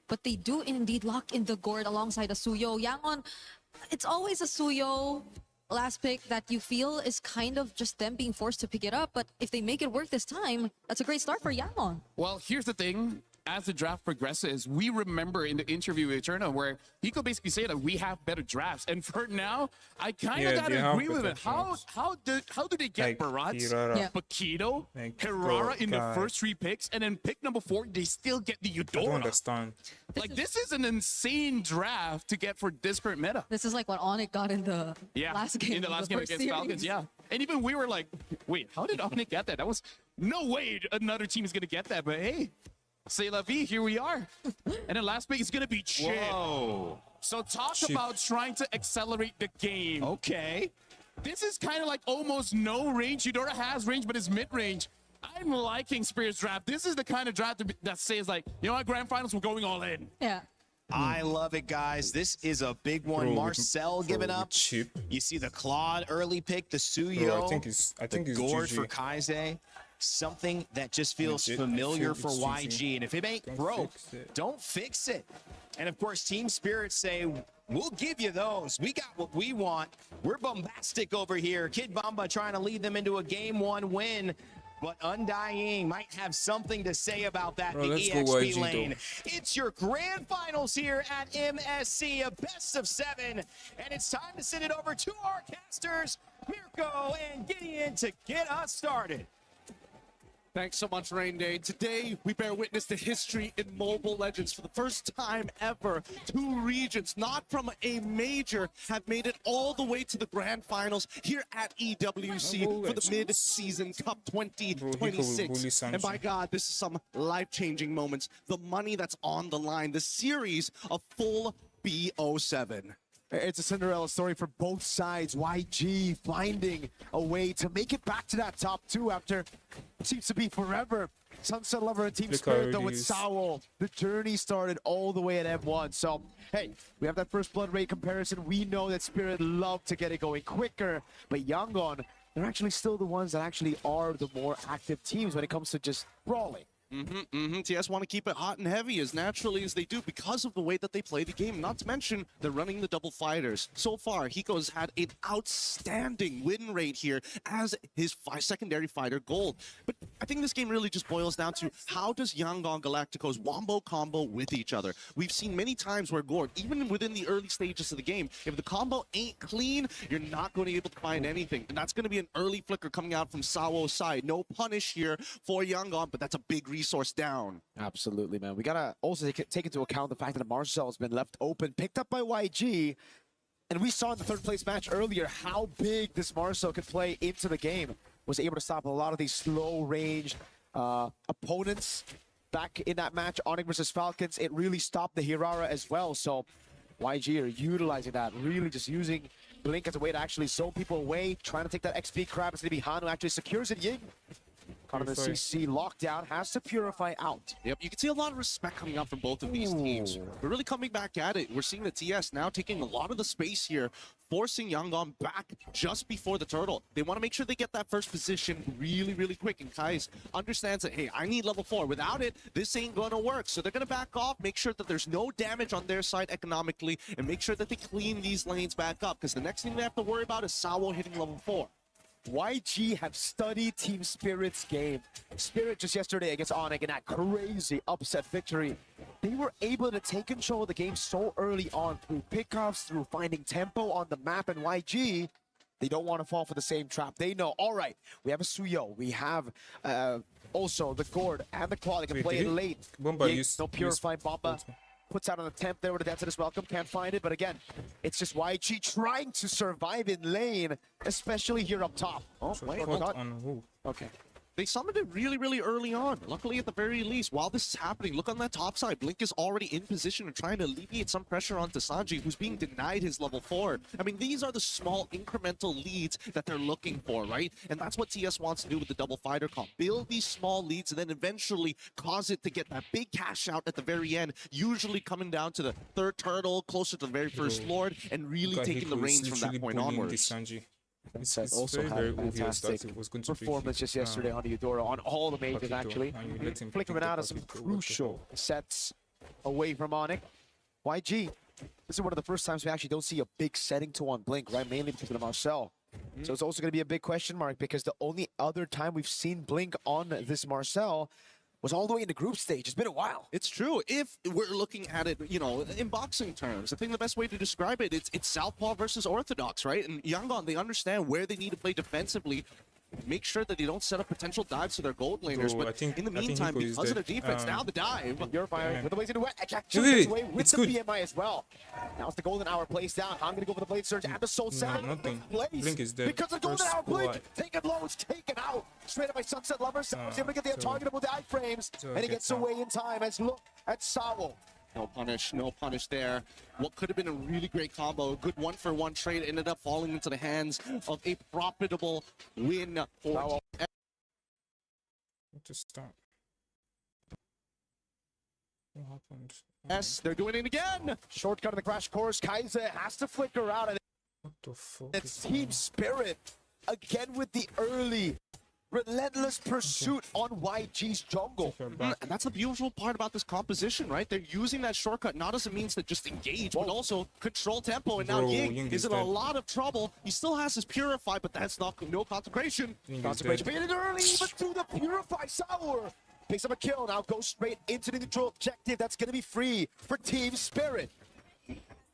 But they do indeed lock in the Gourd alongside a Suyo. Yangon, it's always a Suyo last pick that you feel is kind of just them being forced to pick it up. But if they make it work this time, that's a great start for Yangon. Well, here's the thing. As the draft progresses, we remember in the interview with Eterna where he could basically say that we have better drafts. And for now, I kind of gotta agree with it. How do they get Barats, Paquito, Herrera in the first 3 picks, and then pick number 4, they still get the I don't Eudora? understand. Like, this is an insane draft to get for this current meta. This is like what ONIC got in the last game. In the last game first against Falcons, series. And even we were like, wait, how did ONIC get that? That was no way another team is gonna get that, but hey. C'est la vie, here we are. And then last pick is going to be Chip. Whoa. So talk about trying to accelerate the game. Okay. This is kind of like almost no range. Eudora has range, but it's mid-range. I'm liking Spirit's draft. This is the kind of draft that says like, you know what, Grand Finals, we're going all in. Yeah. I love it, guys. This is a big one. Bro, Marcel giving up. Chip. You see the Claude early pick, the Suyo, Bro, I think it's the Gourd GG. for Kaize. something that just feels familiar for YG. And if it ain't broke, don't fix it. And of course, Team Spirit say, we'll give you those. We got what we want. We're bombastic over here. Kid Bomba trying to lead them into a Game 1 win. But Undying might have something to say about that in the EXP lane. It's your grand finals here at MSC, a best of 7. And it's time to send it over to our casters, Mirko and Gideon, to get us started. Thanks so much, Rain Day. Today, we bear witness to history in Mobile Legends. For the first time ever, 2 regions, not from a major, have made it all the way to the grand finals here at EWC for the Mid-Season Cup 2026. And by God, this is some life-changing moments. The money that's on the line, the series of full BO7. It's a Cinderella story for both sides. YG finding a way to make it back to that top 2 after it seems to be forever. Sunset Lover and Team Spirit, though, with Saul. The journey started all the way at M1. So, hey, we have that first blood rate comparison. We know that Spirit love to get it going quicker, but Yangon, they're actually still the ones that actually are the more active teams when it comes to just brawling. TS want to keep it hot and heavy as naturally as they do because of the way that they play the game. Not to mention, they're running the double fighters. So far, Hiko's had an outstanding win rate here as his secondary fighter gold. But I think this game really just boils down to how does YANGON Galacticos wombo combo with each other. We've seen many times where Gord, even within the early stages of the game, if the combo ain't clean, you're not going to be able to find anything. And that's going to be an early flicker coming out from Sawo's side. No punish here for YANGON, but that's a big resource down. Absolutely, man. We gotta also take into account the fact that Marcel has been left open, picked up by YG, and we saw in the 3rd place match earlier how big this Marcel could play into the game. Was able to stop a lot of these slow range opponents. Back in that match, ONIC versus Falcons, it really stopped the Hirara as well. So YG are utilizing that, really just using Blink as a way to actually zone people away, trying to take that XP crab. It's gonna be Han who actually secures it. Ying caught in the CC lockdown, has to purify out. Yep, you can see a lot of respect coming out from both of these teams. We're really coming back at it. We're seeing the TS now taking a lot of the space here, forcing YANGON back just before the turtle. They want to make sure they get that first position really, really quick. And Kais understands that, hey, I need level 4. Without it, this ain't going to work. So they're going to back off, make sure that there's no damage on their side economically, and make sure that they clean these lanes back up. Because the next thing they have to worry about is Sawo hitting level 4. YG have studied Team Spirit's game. Spirit just yesterday against ONIC in that crazy upset victory. They were able to take control of the game so early on through pickoffs, through finding tempo on the map, and YG, they don't want to fall for the same trap. They know, all right, we have a Suyo, we have also the Gord and the Claw. They can play it late. No Purifying Bomba. Puts out an attempt there with a Dancer's Welcome, can't find it, but again, it's just YG trying to survive in lane, especially here up top. Oh, wait, okay. They summoned it really, really early on. Luckily, at the very least, while this is happening, look on that top side. Blink is already in position and trying to alleviate some pressure onto Sanji, who's being denied his level 4. I mean, these are the small incremental leads that they're looking for, right? And that's what TS wants to do with the double fighter comp. Build these small leads and then eventually cause it to get that big cash out at the very end, usually coming down to the 3rd turtle, closer to the very first Lord, and really taking the reins from that point onwards. It's also very fantastic performance just yesterday on the Eudora, on all the majors actually. Flickering out of some crucial sets away from ONIC. YG, this is one of the first times we actually don't see a big setting to on Blink, right? Mainly because of the Marcel. So it's also going to be a big question mark because the only other time we've seen Blink on this Marcel was all the way in the group stage. It's been a while. It's true. If we're looking at it, you know, in boxing terms, I think the best way to describe it, it's Southpaw versus Orthodox, right? And YANGON, they understand where they need to play defensively, make sure that they don't set up potential dives to their gold laners. But in the meantime, because of the defense, now the dive. You're firing with the ways into it. Actually gets away with the BMI as well. Now it's the golden hour plays down. I'm going to go for the blade surge and the soul sound. Blink is dead. Because the golden hour Blink taken low, it's taken out. Straight up by Sunset Lover. Sawo's able to get the targetable dive frames. And he gets away in time. As look at Sawo. No punish there. What could have been a really great combo, a good one-for-one trade, ended up falling into the hands of a profitable win for to start. What happened? Yes, they're doing it again. Shortcut in the crash course. Kaiser has to flicker out. What the fuck? It's Team Spirit again with the early Relentless pursuit on YG's jungle. And that's the beautiful part about this composition, right? They're using that shortcut not as a means to just engage, but also control tempo. And now Ying is in a lot of trouble. He still has his Purify, but that's not no consecration. Consecration faded early, but to the Purify Sour. Picks up a kill, now goes straight into the neutral objective. That's going to be free for Team Spirit.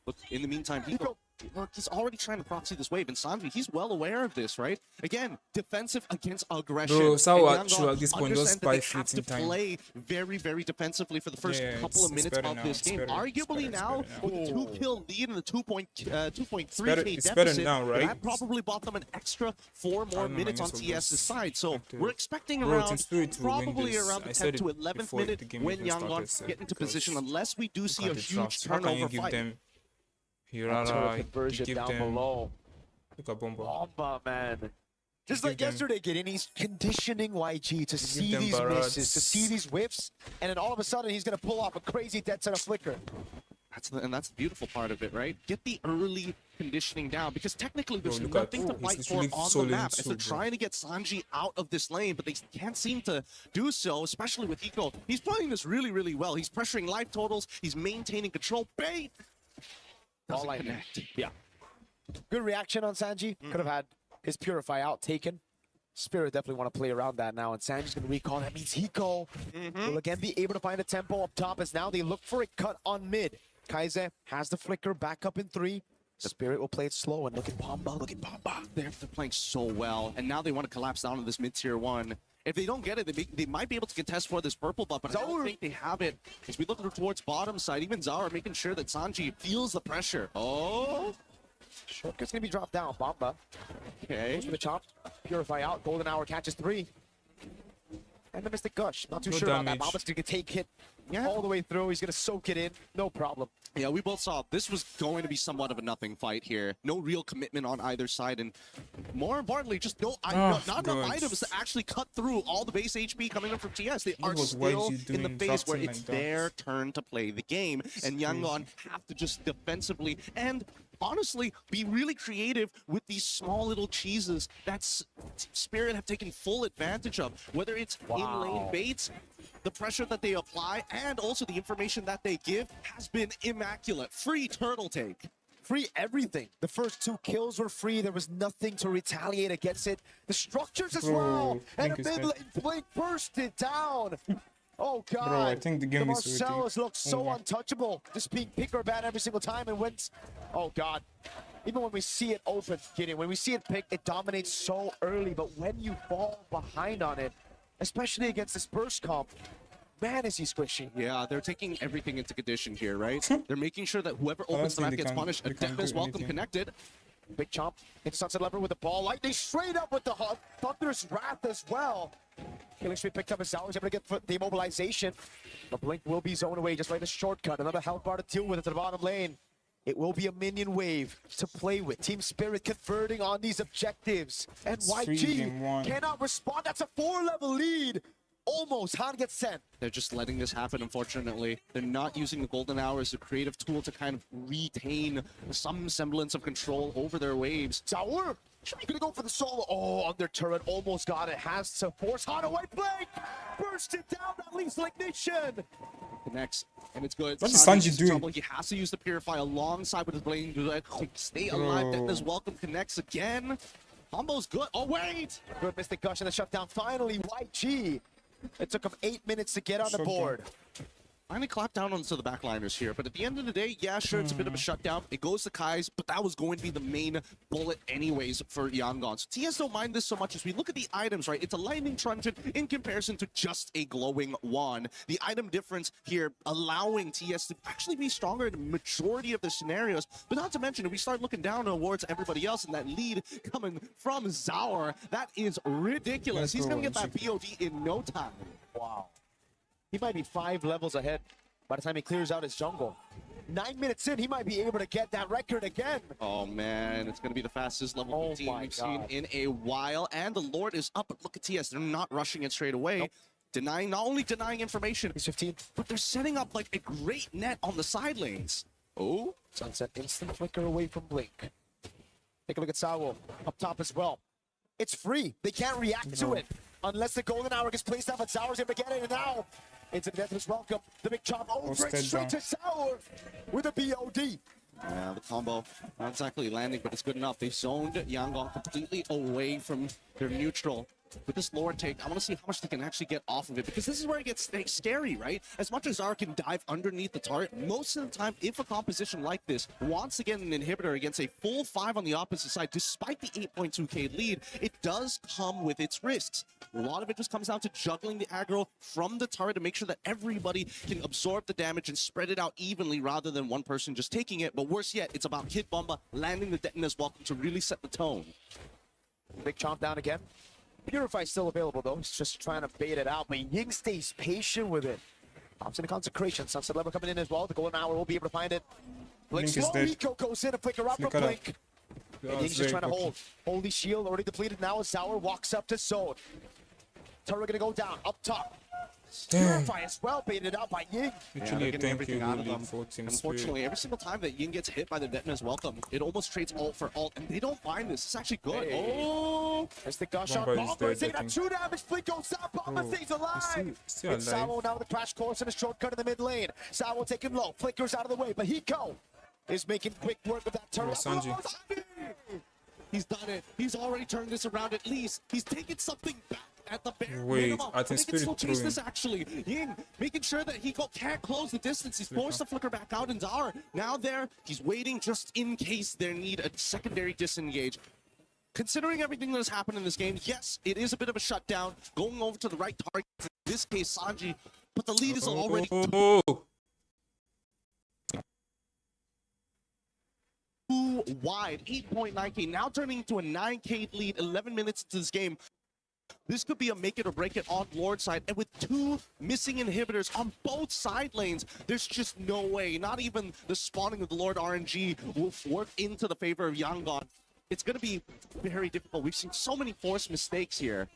Look, in the meantime, he's already trying to proxy this wave, and Sanji, he's well aware of this, right? Again, defensive against aggression. Bro, Sao and actually at this point was they by have to play very, very defensively for the first couple of minutes of this game. Arguably now, with a 2-kill lead and a 2.3k deficit, now, right? that probably bought them an extra 4 more minutes on TS's side. So we're expecting around, probably around the 10th to 11th minute when YANGON get into position, unless we do see a huge turnover fight. Conversion down below. Look at Bomba. Bomba, man. Just like yesterday, Gideon, he's conditioning YG to see these misses, to see these whiffs, and then all of a sudden he's going to pull off a crazy dead center flicker. That's the beautiful part of it, right? Get the early conditioning down, because technically there's nothing to fight for on the map as they're trying to get Sanji out of this lane, but they can't seem to do so, especially with Hiko. He's playing this really, really well. He's pressuring life totals. He's maintaining control. Bait! All I connect. Yeah. Good reaction on Sanji. Could have had his Purify out taken. Spirit definitely want to play around that now, and Sanji's going to recall. That means Hiko will again be able to find a tempo up top as now they look for a cut on mid. Kaize has the flicker back up in 3. Spirit will play it slow, and look at Bomba, look at Bomba. They're playing so well, and now they want to collapse down to this mid-tier 1. If they don't get it, they might be able to contest for this purple buff, but I don't think they have it. As we look towards bottom side, even Zara making sure that Sanji feels the pressure. Oh! Shortcut's going to be dropped down. Bomba. Okay. Goes for the chop. Purify out. Golden Hour catches 3. And the Mystic Gush. Not too sure about that. Bomba's going to take hit all the way through. He's going to soak it in. No problem. Yeah, we both saw this was going to be somewhat of a nothing fight here. No real commitment on either side, and more importantly, just not enough items to actually cut through all the base HP coming in from TS. They are still in the phase where it's their turn to play the game, and YANGON have to just defensively and honestly be really creative with these small little cheeses that Spirit have taken full advantage of, whether it's in-lane baits, the pressure that they apply, and also the information that they give has been immaculate. Free turtle take. Free everything. The first 2 kills were free. There was nothing to retaliate against it. The structures as well. And a mid-lane Blink bursted down. Oh, God. Bro, I think the game is Marcellus looks so untouchable. Just being pick or ban every single time and wins. Oh, God. Even when we see it open, Gideon, when we see it pick, it dominates so early. But when you fall behind on it, especially against this burst comp, man, is he squishy. Yeah, they're taking everything into condition here, right? They're making sure that whoever opens the map gets punished. A death is welcome connected. Big chomp into Sunset Lever with the ball. Lightning straight up with the Thunderous Wrath as well. Killing Street picked up his hours, able to get the immobilization. But Blink will be zoned away, just like the shortcut. Another health bar to deal with at the bottom lane. It will be a minion wave to play with. Team Spirit converting on these objectives. And YG cannot respond. That's a 4-level lead. Almost. Han gets sent. They're just letting this happen, unfortunately. They're not using the Golden Hour as a creative tool to kind of retain some semblance of control over their waves. Sour! Should be gonna go for the solo. Oh, under turret. Almost got it. Has to force Han away. Blink! Burst it down. That leads to ignition. Connects, and it's good. What is Sanji doing? He has to use the Purify alongside with his Blade to stay alive. Then this welcome connects again. Combo's good. Oh, wait! Good Mystic Gush and the shutdown. Finally, YG. It took him 8 minutes to get on the board. Finally clapped down onto the backliners here, but at the end of the day, yeah, sure, it's a bit of a shutdown. It goes to Kai's, but that was going to be the main bullet anyways for YANGON. So TS don't mind this so much as we look at the items, right? It's a lightning truncheon in comparison to just a glowing wand. The item difference here allowing TS to actually be stronger in the majority of the scenarios, but not to mention, if we start looking down towards everybody else and that lead coming from Zaur, that is ridiculous. He's going to get that BOD in no time. Wow. He might be 5 levels ahead by the time he clears out his jungle. 9 minutes in, he might be able to get that record again. Oh, man. It's going to be the fastest level 15 we've seen in a while. And the Lord is up, but look at TS. They're not rushing it straight away. Nope. Not only denying information, he's 15, but they're setting up like a great net on the side lanes. Oh. Sunset instant flicker away from Blink. Take a look at Sawo up top as well. It's free. They can't react to it. unless the golden hour gets placed down, but Sour's able to get it, and now into the Deathless Welcome. The big chop over it straight to Sour with a BOD. Yeah, the combo not exactly landing, but it's good enough. They zoned YANGON completely away from their neutral. With this lower take, I want to see how much they can actually get off of it, because this is where it gets scary, right? As much as Zara can dive underneath the turret, most of the time, if a composition like this wants to get an inhibitor against a full 5 on the opposite side, despite the 8.2k lead, it does come with its risks. A lot of it just comes down to juggling the aggro from the turret to make sure that everybody can absorb the damage and spread it out evenly rather than one person just taking it. But worse yet, it's about Kid Bomba landing the Detonator's Welcome to really set the tone. Big chomp down again. Purify's still available though. He's just trying to bait it out, but Ying stays patient with it. Pops into Consecration. Sunset Level coming in as well. The golden hour will be able to find it. Blink slow. Eco goes in. A flicker up from Blink. And Ying's just trying to hold. Holy shield already depleted now as Sour walks up to Zone. Turret gonna go down. Up top. Purify as well, baited out by Ying. Literally, thank you, Unfortunately, every single time that Ying gets hit by the Detonator's Welcome, it almost trades ult for ult, and they don't find this. It's actually good. Oh! There's the gush on Bomba. Taking out 2 damage. Fleet goes down. Bomba stays alive. It's Sawo now with the crash course and a shortcut in the mid lane. Sawo taking low. Flickers out of the way, but Hiko is making quick work of that turret. He's done it. He's already turned this around at least. He's taken something back. At the bare minimum. I think can still chase this actually. Ying making sure that Hiko can't close the distance. He's forced to flicker back out, and Zara now there. He's waiting just in case they need a secondary disengage. Considering everything that has happened in this game, yes, it is a bit of a shutdown. Going over to the right target, in this case Sanji, but the lead is already too wide. 8.9k, now turning into a 9k lead, 11 minutes into this game. This could be a make it or break it on Lord side, and with 2 missing inhibitors on both side lanes, there's just no way. Not even the spawning of the Lord RNG will work into the favor of YANGON. It's going to be very difficult. We've seen so many forced mistakes here.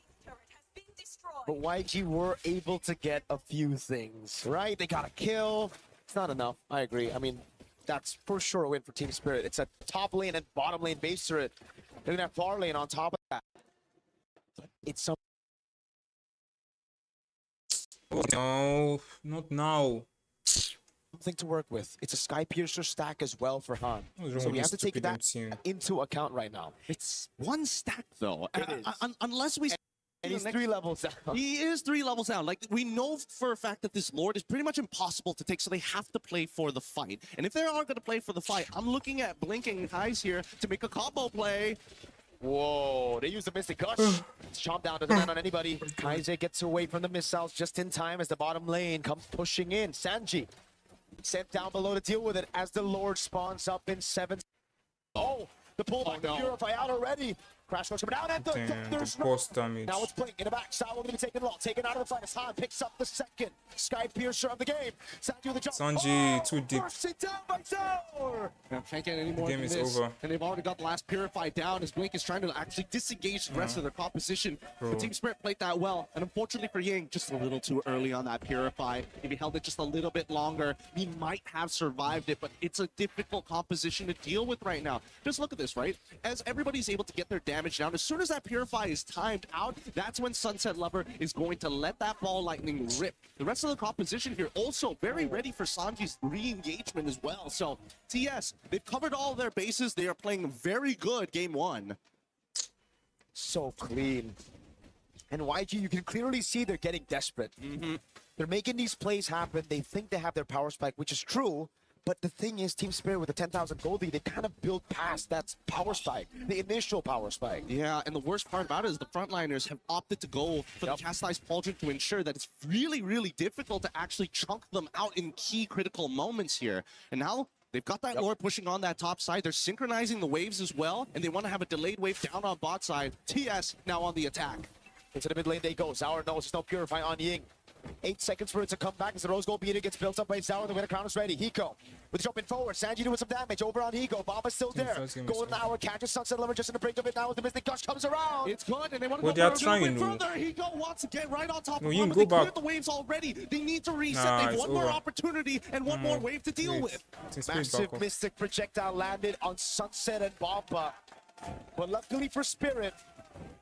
But YG were able to get a few things, right? They got a kill. It's not enough. I agree. I mean, that's for sure a win for Team Spirit. It's a top lane and bottom lane base turret. They're going to have far lane on top of that. It's some. Oh, no, not now. Something to work with. It's a Sky Piercer stack as well for Han. So we have to take that into account right now. It's 1 stack though. Unless we. And he's 3 levels down. He is 3 levels down. Like, we know for a fact that this Lord is pretty much impossible to take, so they have to play for the fight. And if they are going to play for the fight, I'm looking at blinking eyes here to make a combo play. Whoa, they use the Mystic Gush. Chomp down, doesn't land on anybody. Kaize gets away from the missiles just in time as the bottom lane comes pushing in. Sanji sent down below to deal with it as the Lord spawns up in 7. Oh, the pullback, the Purify out already. Crash goes down at the there's post damage. Now it's Blink in the back. Sawo gonna be taken long, taken out of the fight as Han picks up the second Sky Piercer of the game. Sanji with the jump. Sanji too deep. Force it down by Sour. Can't get any more Game is this. over. And they've already got the last Purify down as Blink is trying to actually disengage the rest of their composition. The Team Spirit played that well, and unfortunately for Ying, just a little too early on that Purify. If he held it just a little bit longer, he might have survived it, but it's a difficult composition to deal with right now. Just look at this, right? As everybody's able to get their damage down, as soon as that Purify is timed out, that's when Sunset Lover is going to let that ball lightning rip. The rest of the composition here also very ready for Sanji's re-engagement as well. So TS, they've covered all their bases. They are playing very good game 1. So clean. And YG, you can clearly see they're getting desperate. They're making these plays happen. They think they have their power spike, which is true. But the thing is, Team Spirit with the 10,000 gold lead, they kind of built past that power spike, the initial power spike. Yeah, and the worst part about it is the frontliners have opted to go for the Chastised Pauldron to ensure that it's really, really difficult to actually chunk them out in key critical moments here. And now they've got that Lord pushing on that top side. They're synchronizing the waves as well, and they want to have a delayed wave down on bot side. TS now on the attack. Into the mid lane they go. Sour knows there's no Purify on Ying. 8 seconds for it to come back as the Rose Gold Beater gets built up by Sour. The winner crown is ready. Hiko with jumping forward. Sanji doing some damage over on Hiko. Bomba's still there. Golden Hour catches Sunset Lover just in the brink of it now as the Mystic Gush comes around. It's good, and they want to Well, go they are for a little trying, bit though. further. Hiko wants to get right on top of Ying, Bomba. go They cleared back. the waves already. They need to reset. Nah, They have it's one more over. opportunity and one more wave to deal with. Massive Mystic projectile landed on Sunset and Bomba. But luckily for Spirit,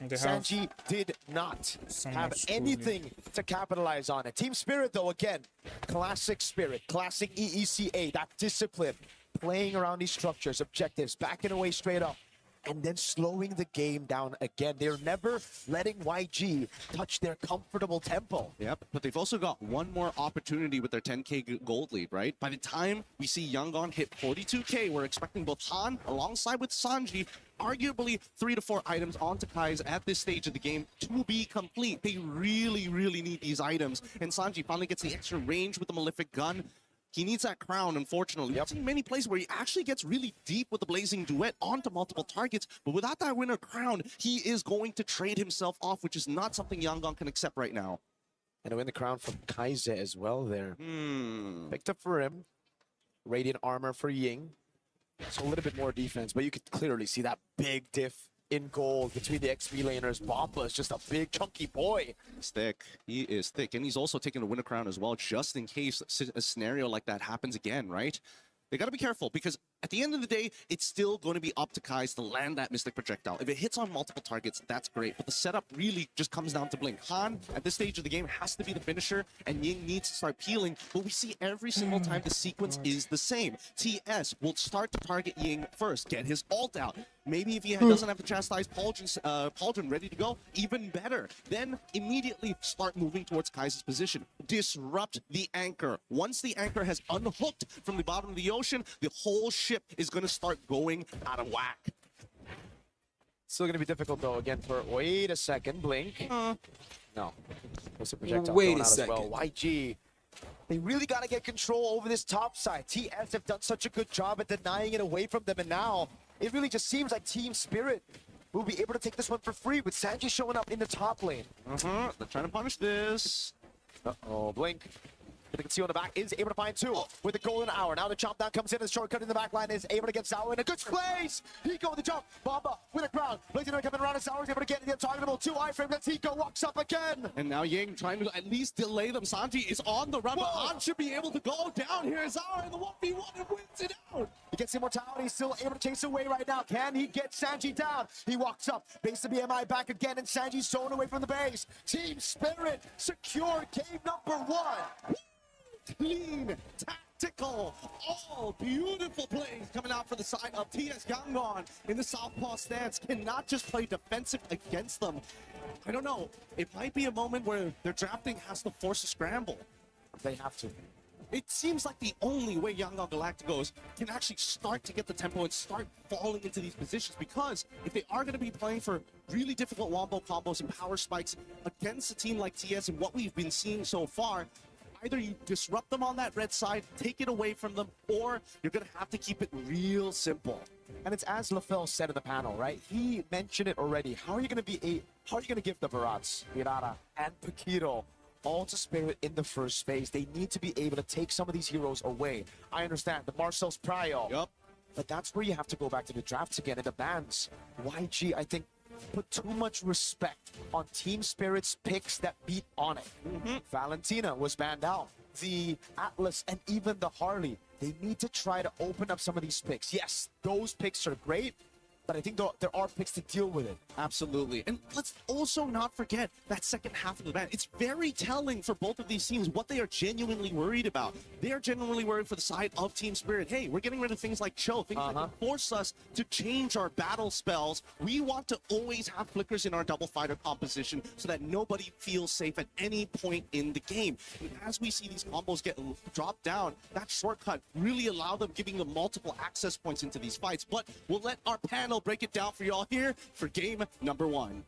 Sanji did not have anything to capitalize on it. Team Spirit, though, again, classic Spirit, classic EECA, that discipline, playing around these structures, objectives, backing away straight up, and then slowing the game down again. They're never letting YG touch their comfortable tempo. Yep, but they've also got one more opportunity with their 10K gold lead, right? By the time we see YANGON hit 42K, we're expecting both Han alongside with Sanji, arguably 3 to 4 items onto Kai's at this stage of the game to be complete. They really, really need these items. And Sanji finally gets the extra range with the Malefic gun. He needs that crown, unfortunately. We've seen many places where he actually gets really deep with the Blazing Duet onto multiple targets, but without that winner crown, he is going to trade himself off, which is not something YANGON can accept right now. And to win the crown from Kaize as well there. Picked up for him. Radiant armor for Ying. So a little bit more defense, but you could clearly see that big diff in gold between the XP laners. Bomba is just a big chunky boy. He's thick. He is thick. And he's also taking a winner crown as well, just in case a scenario like that happens again, right? They got to be careful because at the end of the day, it's still going to be up to Kai's to land that Mystic Projectile. If it hits on multiple targets, that's great. But the setup really just comes down to Blink. Han, at this stage of the game, has to be the finisher, and Ying needs to start peeling. But we see every single time the sequence is the same. TS will start to target Ying first, get his ult out. Maybe if he doesn't have the Chastise Pauldron ready to go, even better. Then immediately start moving towards Kai's position. Disrupt the anchor. Once the anchor has unhooked from the bottom of the ocean, the whole ship is going to start going out of whack. Still going to be difficult, though, again, for... Wait a second, Blink. No. Wait a second. Well. YG, they really got to get control over this top side. TS have done such a good job at denying it away from them, and now it really just seems like Team Spirit will be able to take this one for free with Sanji showing up in the top lane. They're trying to punish this. Uh-oh, Blink. But the conceal in the back is able to find two with the golden hour. Now the chomp down comes in, the shortcut in the back line is able to get Sour in a good place. Hiko with the jump. Bomba with a crown. Blazing coming around, and Sour is able to get the targetable 2 iframe. That's Hiko walks up again. And now Ying trying to at least delay them. Sanji is on the run, but Han should be able to go down here. Sour in the 1v1 and wins it out. He gets immortality, he's still able to chase away right now. Can he get Sanji down? He walks up, base the BMI back again, and Sanji's thrown away from the base. Team Spirit secure game number 1. Clean, tactical, all beautiful plays coming out for the side of TS YANGON in the southpaw stance. Cannot just play defensive against them. I don't know. It might be a moment where their drafting has to force a scramble. They have to. It seems like the only way YANGON Galacticos can actually start to get the tempo and start falling into these positions, because if they are going to be playing for really difficult wombo combos and power spikes against a team like TS and what we've been seeing so far, either you disrupt them on that red side, take it away from them, or you're going to have to keep it real simple. And it's as LaFell said in the panel, right? He mentioned it already. How are you going to give the Barats, Mirara, and Paquito all to Spirit in the first phase? They need to be able to take some of these heroes away. I understand the Marcel's Prio. Yup. But that's where you have to go back to the drafts again and the bans. YG, I think, put too much respect on Team Spirit's picks that beat ONIC. Valentina was banned out. The Atlas and even the Harley, they need to try to open up some of these picks. Yes, those picks are great, but I think there are picks to deal with it. Absolutely. And let's also not forget that second half of the ban. It's very telling for both of these teams what they are genuinely worried about. They are genuinely worried for the side of Team Spirit. Hey, we're getting rid of things like Cho, things that can force us to change our battle spells. We want to always have flickers in our double fighter composition so that nobody feels safe at any point in the game. And as we see these combos get dropped down, that shortcut really allow them, giving them multiple access points into these fights. But we'll let our panel break it down for y'all here for game number 1.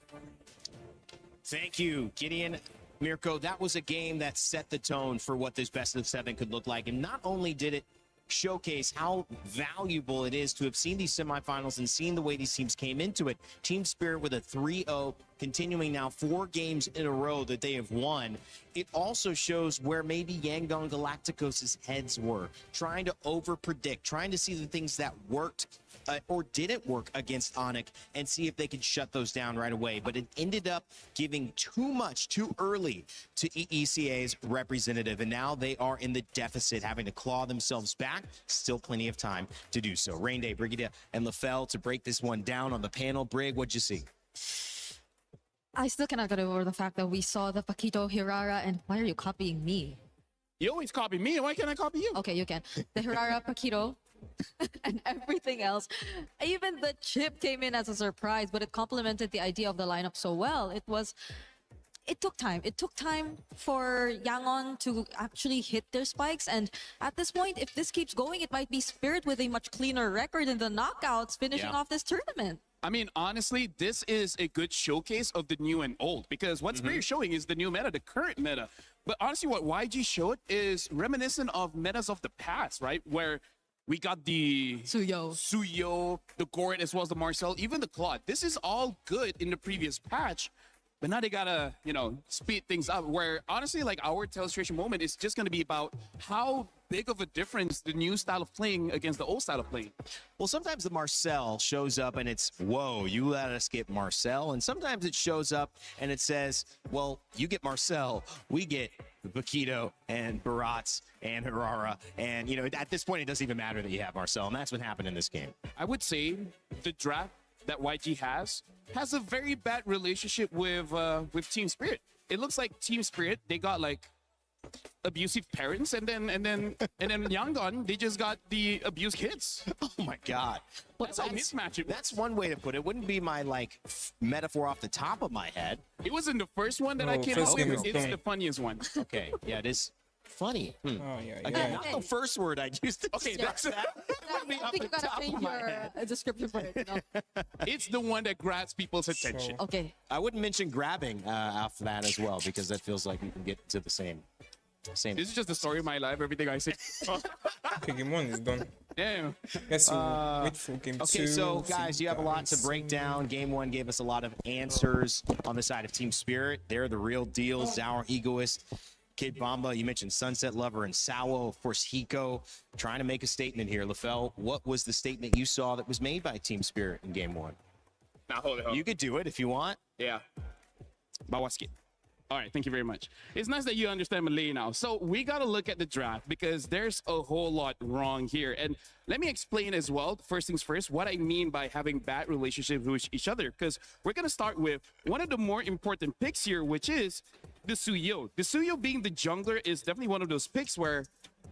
Thank you, Gideon. Mirko, that was a game that set the tone for what this best of 7 could look like. And not only did it showcase how valuable it is to have seen these semifinals and seen the way these teams came into it. Team Spirit with a 3-0, continuing now 4 games in a row that they have won. It also shows where maybe YANGON Galacticos' heads were, trying to over-predict, trying to see the things that worked or didn't work against ONIC and see if they could shut those down right away. But it ended up giving too much too early to EECA's representative, and now they are in the deficit, having to claw themselves back. Still plenty of time to do so. Rain Day, Brigida, and LaFell to break this one down on the panel. Brig, what'd you see? I still cannot get over the fact that we saw the Paquito, Hirara, and why are you copying me? You always copy me. Why can't I copy you? Okay, you can. The Hirara, Paquito, and everything else. Even the chip came in as a surprise, but it complemented the idea of the lineup so well. It took time. It took time for Yangon to actually hit their spikes. And at this point, if this keeps going, it might be Spirit with a much cleaner record in the knockouts finishing off this tournament. I mean, honestly, this is a good showcase of the new and old, because what Spirit is showing is the new meta, the current meta. But honestly, what YG showed is reminiscent of metas of the past, right? Where we got the Suyo, the Gort, as well as the Marcel, even the Claude. This is all good in the previous patch. But now they gotta, you know, speed things up, where honestly, like, our illustration moment is just gonna be about how big of a difference the new style of playing against the old style of playing. Well, sometimes the Marcel shows up and it's, whoa, you let us get Marcel. And sometimes it shows up and it says, well, you get Marcel, we get Paquito and Barats and Hirara. And, you know, at this point, it doesn't even matter that you have Marcel. And that's what happened in this game. I would say the draft that YG has a very bad relationship with Team Spirit. It looks like Team Spirit, they got like abusive parents, and then Yangon, they just got the abused kids. Oh my God. That's how mismatch it was. That's one way to put it. Wouldn't be my like metaphor off the top of my head. It wasn't the first one that I came up with. It's the funniest one. Okay, yeah, it is funny. Oh, yeah, Again, not the first word I used to Okay, say. that's I think you gotta change your description for it. You know? It's the one that grabs people's attention. Okay. I wouldn't mention grabbing off that as well, because that feels like you can get to the same. This is just the story of my life. Everything I say. Okay, game 1 is done. Damn. Let's wait for game 2. Okay, so guys, you have a lot to break down. Game 1 gave us a lot of answers on the side of Team Spirit. They're the real deal. Zauer, Egoist, Kid Bomba, you mentioned Sunset Lover and Sawo, of course, Hiko, trying to make a statement here. LaFell, what was the statement you saw that was made by Team Spirit in Game 1? Now, hold it. You could do it if you want. Yeah. Bawaski. All right, thank you very much. It's nice that you understand Malay now. So we got to look at the draft, because there's a whole lot wrong here. And let me explain as well, first things first, what I mean by having bad relationships with each other. Because we're going to start with one of the more important picks here, which is the Suyo. The Suyo being the jungler is definitely one of those picks where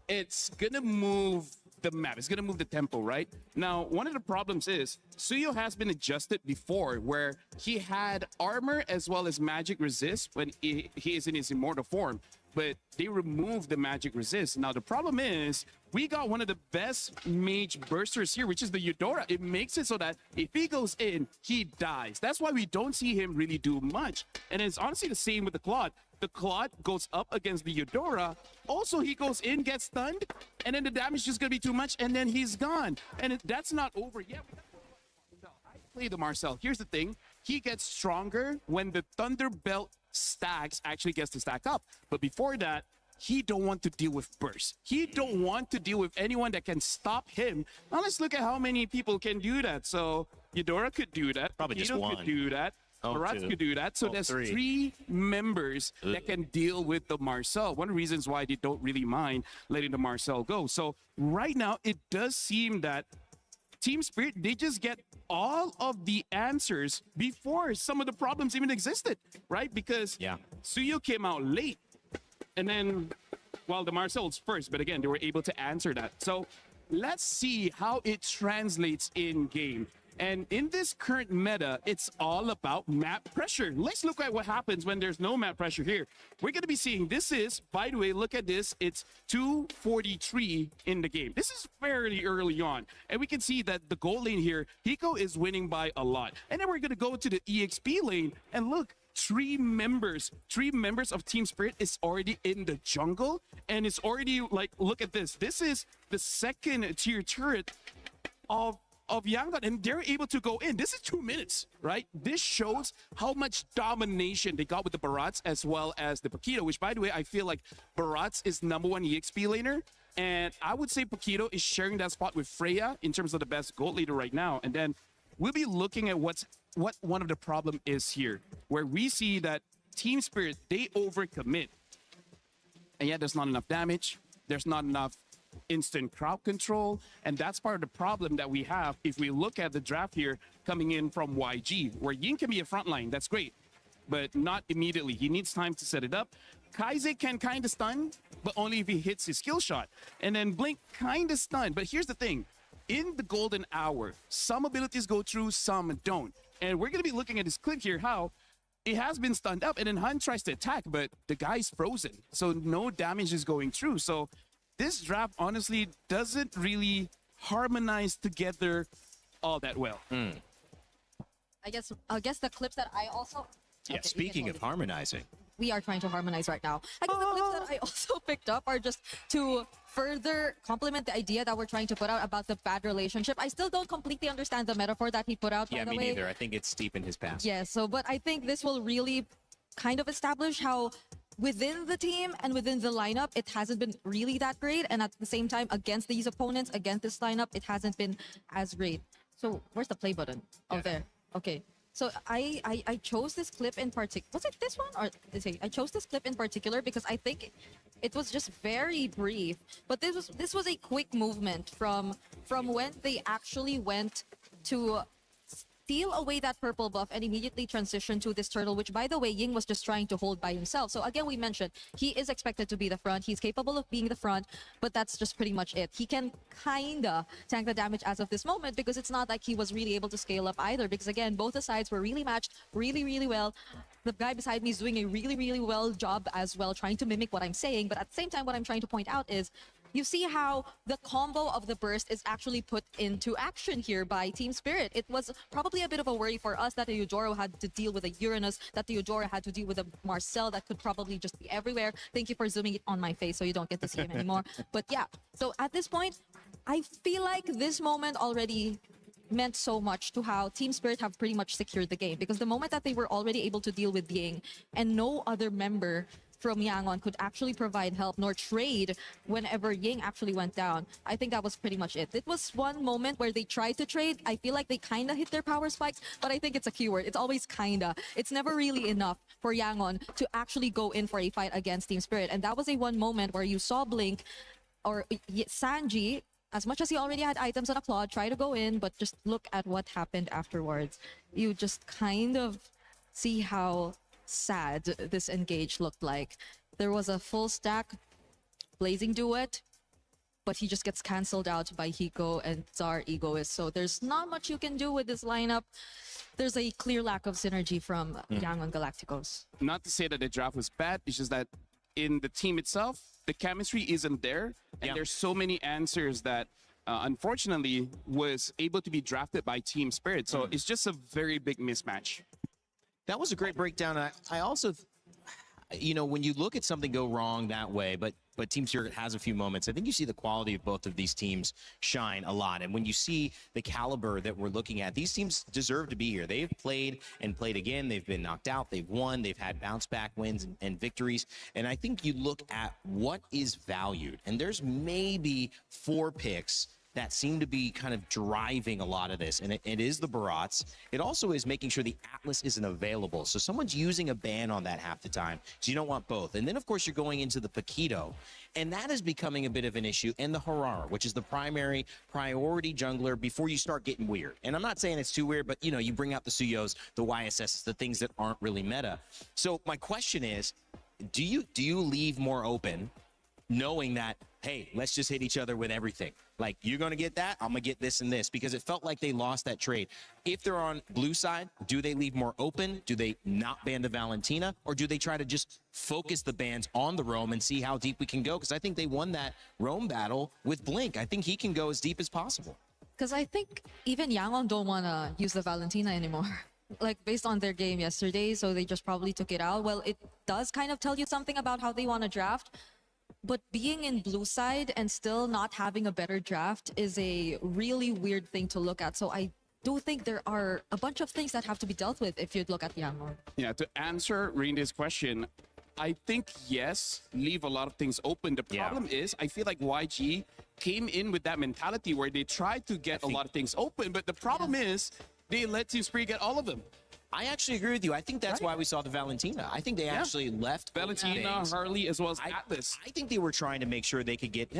it's going to move the map. It's going to move the tempo, right? Now, one of the problems is Suyo has been adjusted before, where he had armor as well as magic resist when he is in his immortal form, but they removed the magic resist. Now, the problem is we got one of the best mage bursters here, which is the Eudora. It makes it so that if he goes in, he dies. That's why we don't see him really do much. And it's honestly the same with the Claude. The Claude goes up against the Eudora. Also, he goes in, gets stunned, and then the damage is just going to be too much, and then he's gone. And that's not over yet. I play the Marcel. Here's the thing. He gets stronger when the Thunderbelt stacks actually gets to stack up. But before that, he don't want to deal with burst. He don't want to deal with anyone that can stop him. Now let's look at how many people can do that. So Eudora could do that. Probably just Paquito one. could do that. Barats two. could do that. So there's three. 3 members that can deal with the Marcel. One of the reasons why they don't really mind letting the Marcel go. So right now, it does seem that Team Spirit, they just get all of the answers before some of the problems even existed, right? Because Suyo came out late, and then, well, the Marcel was first, but again, they were able to answer that. So let's see how it translates in game. And in this current meta, it's all about map pressure. Let's look at what happens when there's no map pressure here. We're going to be seeing, this is, by the way, look at this. It's 2:43 in the game. This is fairly early on. And we can see that the goal lane here, Hiko is winning by a lot. And then we're going to go to the EXP lane, and look, 3 members of Team Spirit is already in the jungle. And it's already like, look at this. This is the 2nd tier turret of Yangon, and they're able to go in. This is 2 minutes, right? This shows how much domination they got with the Barats as well as the Paquito, which, by the way, I feel like Barats is #1 EXP laner, and I would say Paquito is sharing that spot with Freya in terms of the best gold leader right now. And then we'll be looking at what one of the problem is here, where we see that Team Spirit, they overcommit, and yet there's not enough damage. There's not enough instant crowd control, and that's part of the problem that we have if we look at the draft here coming in from YG, where Yin can be a frontline. That's great. but not immediately. He needs time to set it up. Kaise can kind of stun, but only if he hits his skill shot. And then Blink kind of stun. But here's the thing. In the golden hour, some abilities go through, some don't. And we're going to be looking at this clip here, how it has been stunned up, and then Han tries to attack, but the guy's frozen. So no damage is going through. So this draft, honestly, doesn't really harmonize together all that well. I guess the clips that I also... Yeah, speaking of harmonizing. We are trying to harmonize right now. I guess the clips that I also picked up are just to further complement the idea that we're trying to put out about the bad relationship. I still don't completely understand the metaphor that he put out, by the way. Yeah, me neither. I think it's deep in his past. Yeah, but I think this will really kind of establish how within the team and within the lineup, it hasn't been really that great. And at the same time, against these opponents, against this lineup, it hasn't been as great. So where's the play button? Oh, there. Okay. So I chose this clip in particular. Was it this one? Or I chose this clip in particular because I think it was just very brief. But this was a quick movement from when they actually went to steal away that purple buff and immediately transition to this turtle, which, by the way, Ying was just trying to hold by himself. So again, we mentioned he is expected to be the front. He's capable of being the front, but that's just pretty much it. He can kinda tank the damage as of this moment because it's not like he was really able to scale up either, because again, both the sides were really matched really well. The guy beside me is doing a really well job as well, trying to mimic what I'm saying, but at the same time, what I'm trying to point out is you see how the combo of the burst is actually put into action here by Team Spirit. It was probably a bit of a worry for us that the Eudoro had to deal with a Uranus, that the Eudoro had to deal with a Marcel that could probably just be everywhere. Thank you for zooming it on my face so you don't get to see him anymore. But yeah, so at this point, I feel like this moment already meant so much to how Team Spirit have pretty much secured the game, because the moment that they were already able to deal with Ying and no other member from Yangon could actually provide help nor trade whenever Ying actually went down, I think that was pretty much it. It was one moment where they tried to trade. I feel like they kind of hit their power spikes, but I think it's a keyword. It's always kinda. It's never really enough for Yangon to actually go in for a fight against Team Spirit. And that was a one moment where you saw Blink or Sanji, as much as he already had items on a claw, try to go in, but just look at what happened afterwards. You just kind of see how sad this engage looked like. There was a full stack Blazing Duet, but he just gets cancelled out by Hiko and Tsar Egoist. So there's not much you can do with this lineup. There's a clear lack of synergy from Yangon Galacticos. Not to say that the draft was bad, it's just that in the team itself, the chemistry isn't there, and there's so many answers that unfortunately was able to be drafted by Team Spirit. So it's just a very big mismatch. That was a great breakdown. I also, you know, when you look at something go wrong that way, but Team Spirit has a few moments, I think you see the quality of both of these teams shine a lot. And when you see the caliber that we're looking at, these teams deserve to be here. They've played and played again. They've been knocked out. They've won. They've had bounce back wins and victories. And I think you look at what is valued, and there's maybe 4 picks that seem to be kind of driving a lot of this. And it is the Barats. It also is making sure the Atlas isn't available. So someone's using a ban on that half the time. So you don't want both. And then, of course, you're going into the Paquito. And that is becoming a bit of an issue. And the Harara, which is the primary priority jungler before you start getting weird. And I'm not saying it's too weird, but, you know, you bring out the Suyos, the YSSs, the things that aren't really meta. So my question is, do you leave more open knowing that, hey, let's just hit each other with everything? Like, you're going to get that, I'm going to get this and this, because it felt like they lost that trade. If they're on blue side, do they leave more open? Do they not ban the Valentina? Or do they try to just focus the bans on the roam and see how deep we can go? Because I think they won that roam battle with Blink. I think he can go as deep as possible. Because I think even Yangon don't want to use the Valentina anymore. Like, based on their game yesterday, so they just probably took it out. Well, it does kind of tell you something about how they want to draft. But being in blue side and still not having a better draft is a really weird thing to look at. So I do think there are a bunch of things that have to be dealt with if you'd look at Yangon. Yeah, to answer Rinde's question, I think yes, leave a lot of things open. The problem is, I feel like YG came in with that mentality where they tried to get a lot of things open, but the problem is they let Team Spirit get all of them. I actually agree with you. I think that's why we saw the Valentina. I think they actually left Valentina, Harley, as well as Atlas. I think they were trying to make sure they could get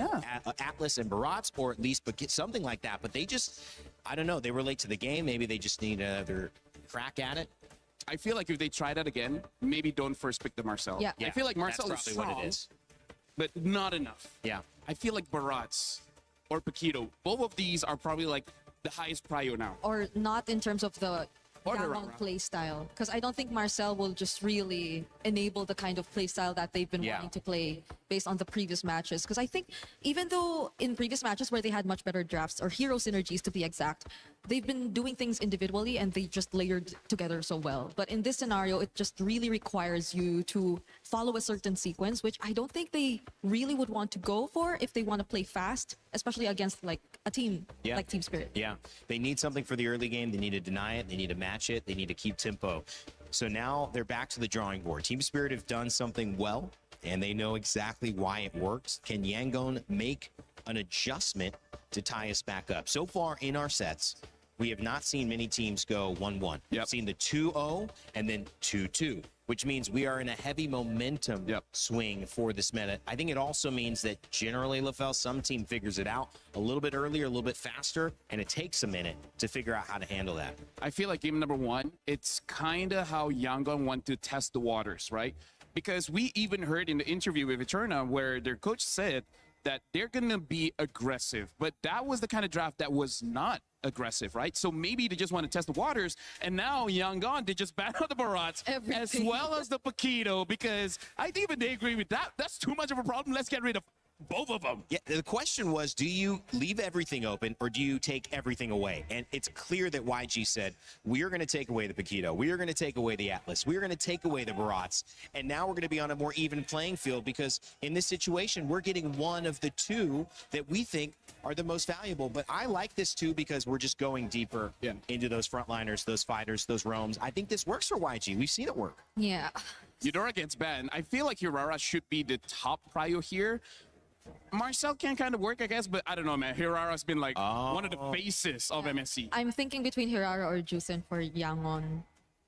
Atlas and Barats, or at least get something like that. But they just, I don't know, they were late to the game. Maybe they just need another crack at it. I feel like if they try that again, maybe don't first pick the Marcel. Yeah. I feel like Marcel that's is probably strong, what it is. but not enough. Yeah. I feel like Barats or Paquito, both of these are probably like the highest prio now. Or not in terms of the Or the YANGON round. play style. Because I don't think Marcel will just really enable the kind of play style that they've been wanting to play based on the previous matches. Because I think even though in previous matches where they had much better drafts or hero synergies to be exact, they've been doing things individually and they just layered together so well. But in this scenario, it just really requires you to follow a certain sequence, which I don't think they really would want to go for if they want to play fast, especially against like a team like Team Spirit. Yeah, they need something for the early game. They need to deny it. They need to match it. They need to keep tempo. So now they're back to the drawing board. Team Spirit have done something well, and they know exactly why it works. Can Yangon make an adjustment to tie us back up? So far in our sets, we have not seen many teams go 1-1. We've seen the 2-0 and then 2-2, which means we are in a heavy momentum swing for this meta. I think it also means that generally, LaFell, some team figures it out a little bit earlier, a little bit faster, and it takes a minute to figure out how to handle that. I feel like game number one, it's kind of how Yangon want to test the waters, right? Because we even heard in the interview with Eterna where their coach said that they're going to be aggressive, but that was the kind of draft that was not aggressive, right? So maybe they just want to test the waters, and now Yangon, they just ban out the Barats as well as the Paquito, because I think even they agree with that. That's too much of a problem. Let's get rid of both of them. Yeah, the question was, do you leave everything open or do you take everything away? And it's clear that YG said, we are going to take away the Paquito. We are going to take away the Atlas. We are going to take away the Barats. And now we're going to be on a more even playing field because in this situation, we're getting one of the two that we think are the most valuable. But I like this too because we're just going deeper into those frontliners, those fighters, those roams. I think this works for YG. We've seen it work. Yeah. Eudora gets banned. I feel like Hirara should be the top prio here. Marcel can kind of work, I guess, but I don't know, man. Hirara's been like one of the faces of MSC. I'm thinking between Hirara or Jusen for Yangon.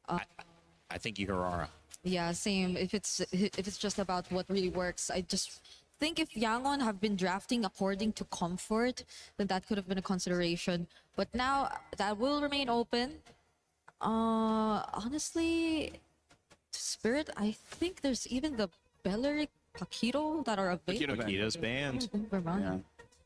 I think Hirara. Yeah, same. If it's just about what really works, I just think if Yangon have been drafting according to comfort, then that could have been a consideration. But now that will remain open. Honestly, Spirit, I think there's even the Belleric Paquito that are available. Paquito's banned.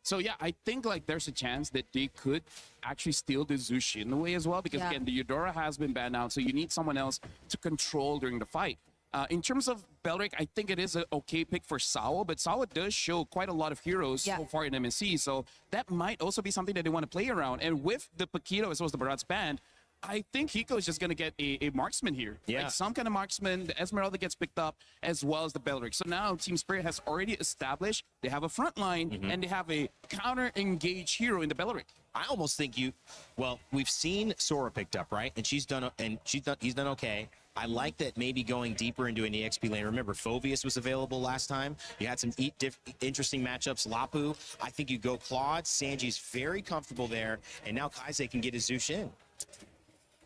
So yeah, I think like there's a chance that they could actually steal the Zushin away as well, because again, the Eudora has been banned out, so you need someone else to control during the fight. In terms of Belleric, I think it is an okay pick for Sao, but Sao does show quite a lot of heroes so far in MSC, so that might also be something that they want to play around. And with the Paquito as well as the Barats banned, I think Hiko is just going to get a marksman here. Like some kind of marksman. The Esmeralda gets picked up as well as the Belleric. So now Team Spirit has already established they have a front line and they have a counter-engaged hero in the Belleric. I almost think well, we've seen Sora picked up, right? And he's done okay. I like that maybe going deeper into an EXP lane. Remember, Phoveus was available last time. You had some interesting matchups. Lapu, I think you go Claude. Sanji's very comfortable there. And now Kaise can get his Zushin.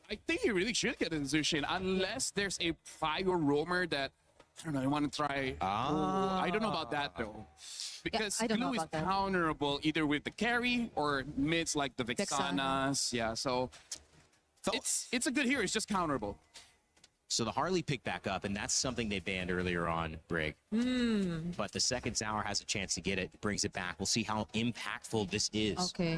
I think he really should get in Zushin, unless there's a prior roamer that, I don't know, I want to try. I don't know about that, though. Because Blue is counterable either with the carry or mids like the Vexanas. Yeah, so it's a good hero. It's just counterable. So the Harley picked back up, and that's something they banned earlier on, Brig. But the second tower has a chance to get it, brings it back. We'll see how impactful this is. Okay.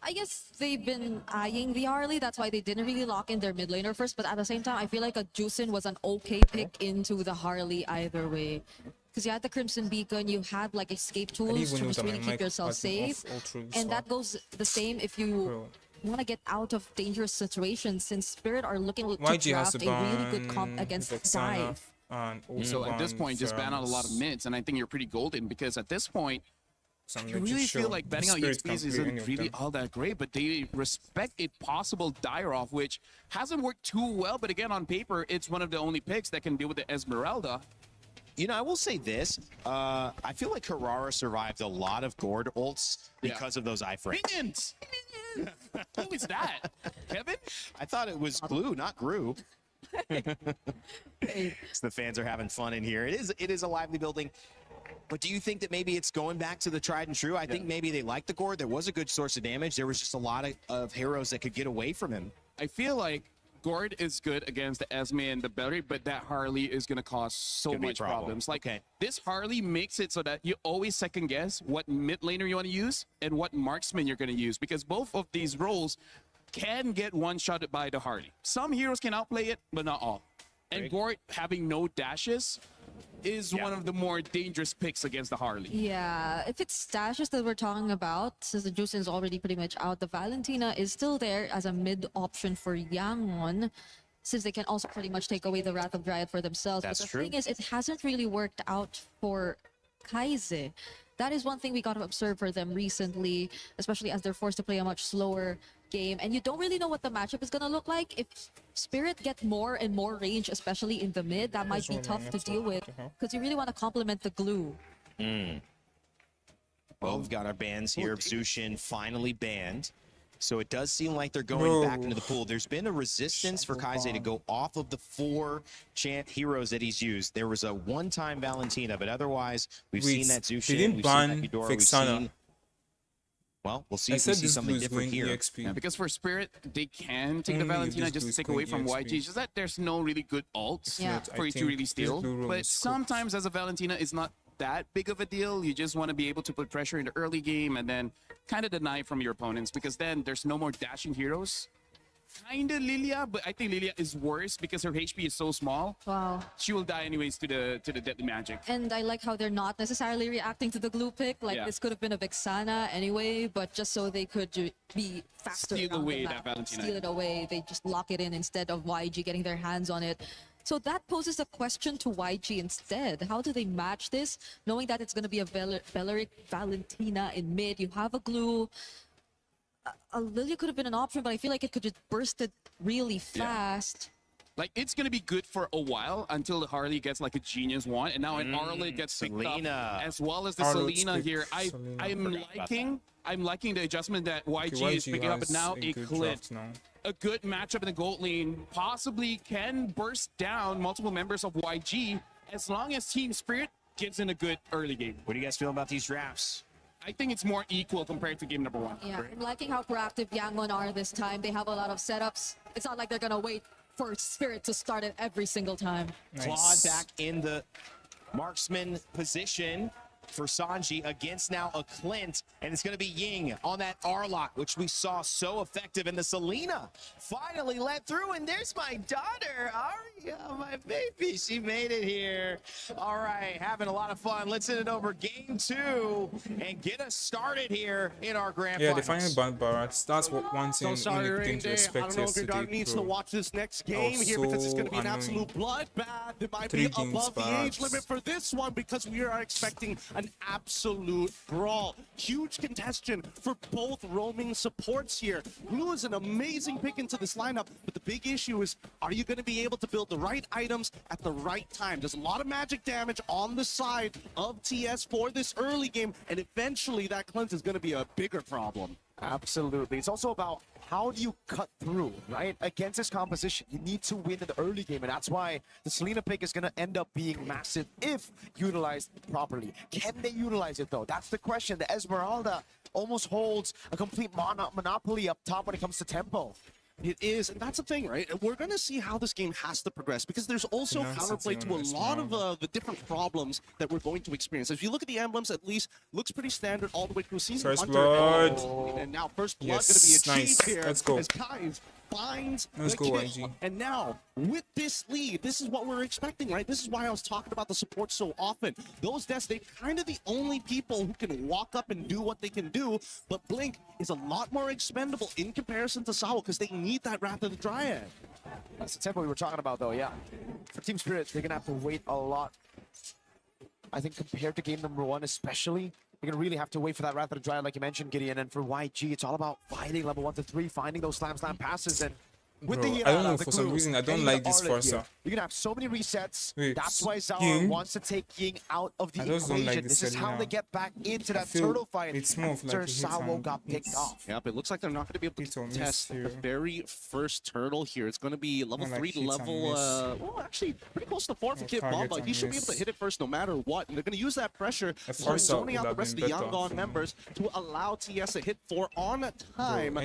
I guess they've been eyeing the Harley. That's why they didn't really lock in their mid laner first. But at the same time, I feel like a Jusin was an okay pick into the Harley either way. Because you had the Crimson Beacon, you had like escape tools to just really keep yourself safe. And that goes the same if you want to get out of dangerous situations, since Spirit are looking to draft a really good comp against Dive. So at this point, just ban out a lot of mids, and I think you're pretty golden, because at this point, I really feel like banning out EXPs isn't really all that great, but they respect a possible die-off, which hasn't worked too well. But again, on paper, it's one of the only picks that can deal with the Esmeralda. You know, I will say this. I feel like Carrara survived a lot of Gord ults because of those iframes. Minions! Who is that? Kevin? I thought it was Glue, not Gru. The fans are having fun in here. It is a lively building. But do you think that maybe it's going back to the tried and true? I think maybe they liked the Gord. There was a good source of damage. There was just a lot of heroes that could get away from him. I feel like Gord is good against the Esme and the Bellery, but that Harley is going to cause so Gonna be a much problem. problems. Like, this Harley makes it so that you always second guess what mid laner you want to use and what marksman you're going to use, because both of these roles can get one-shotted by the Harley. Some heroes can outplay it, but not all. And Gord having no dashes is one of the more dangerous picks against the Harley. Yeah, if it's stashes that we're talking about, since the Juicin is already pretty much out, the Valentina is still there as a mid option for Yangon, since they can also pretty much take away the Wrath of Dryad for themselves. That's but the true. thing is, it hasn't really worked out for Kaize. That is one thing we got to observe for them recently, especially as they're forced to play a much slower game. And you don't really know what the matchup is going to look like. If Spirit get more and more range, especially in the mid, that might be tough to deal with, because you really want to complement the glue. Well, we've got our bans here. Zushin finally banned. So it does seem like they're going back into the pool. There's been a resistance for Kaize to go off of the 4 chant heroes that he's used. There was a one-time Valentina, but otherwise, we've seen that Zushin, we've seen that Ghidorah, we've seen... Well, we'll see if we see something different here. Yeah, because for Spirit, they can take the Valentina just to take away from YG. It's just that there's no really good ults for you to really steal. But sometimes as a Valentina, it's not that big of a deal. You just want to be able to put pressure in the early game and then kind of deny from your opponents, because then there's no more dashing heroes. Kind of Lilia, but I think Lilia is worse because her HP is so small. Wow. She will die anyways to the deadly magic. And I like how they're not necessarily reacting to the glue pick. Like, this could have been a Vixana anyway, but just so they could be faster. Steal around away the that map, Valentina. Steal it away. They just lock it in instead of YG getting their hands on it. So that poses a question to YG instead. How do they match this, knowing that it's going to be a Beleric Valentina in mid? You have a glue. A Lilia could have been an option, but I feel like it could just burst it really fast. Like, it's going to be good for a while until the Harley gets like a genius one, and now an Arlet gets picked up, as well as the Selena here. I'm liking the adjustment that YG is picking up, but now a Clint. A good matchup in the gold lane possibly can burst down multiple members of YG as long as Team Spirit gives in a good early game. What do you guys feel about these drafts? I think it's more equal compared to game number 1. Yeah, I'm liking how proactive Yangon are this time. They have a lot of setups. It's not like they're going to wait for Spirit to start it every single time. Claude back in the marksman position for Sanji against now a Clint, and it's going to be Ying on that R-Lock, which we saw so effective, and the Selena finally let through, and there's my daughter, Aria, my baby. She made it here. All right, having a lot of fun. Let's send it over game 2 and get us started here in our grand finals. They finally banned Barats. That's what one thing ONIC didn't respect I don't know if your yesterday. dog needs to watch this next game here because it's going to be an absolute bloodbath. It might be above the age limit for this one because we are expecting an absolute brawl. Huge contestant for both roaming supports here. Blue is an amazing pick into this lineup, but the big issue is, are you going to be able to build the right items at the right time? There's a lot of magic damage on the side of TS for this early game, and eventually that cleanse is going to be a bigger problem. Absolutely. It's also about how do you cut through, right? Against this composition, you need to win in the early game, and that's why the Selena pick is going to end up being massive if utilized properly. Can they utilize it, though? That's the question. The Esmeralda almost holds a complete monopoly up top when it comes to tempo. It is, and that's the thing, right? We're going to see how this game has to progress because there's also counterplay to a lot of the different problems that we're going to experience. If you look at the emblems, at least looks pretty standard all the way through season. First blood. And now first blood going to be achieved here. Let's go. As Kynes finds Let's the go, kill. YG. And now, with this lead, this is what we're expecting, right? This is why I was talking about the support so often. Those deaths, they're kind of the only people who can walk up and do what they can do, but Blink is a lot more expendable in comparison to Sawa because they need that Wrath of the Dryad. That's the tempo we were talking about, though, yeah. For Team Spirit, they're going to have to wait a lot. I think compared to game number 1 especially, you're going to really have to wait for that Wrath of the Dryad, like you mentioned, Gideon. And for YG, it's all about fighting level 1 to 3, finding those slam passes. And with Bro, the I don't know, for some reason, I don't like this Forza. You're going to have so many resets. Wait, that's why Zawa Ying? wants to take Ying out of the I just don't equation. like This is how they get back into that feel turtle fight it's more of like after a hit Sawo and got picked off. Yep, it looks like they're not going to be able to test the very first turtle here. It's going to be level 3 to level, well, actually, pretty close to 4 for Kid Bomba. He should be able to hit it first no matter what. And they're going to use that pressure, zoning out the rest of the YANGON members to allow TS a hit 4 on time.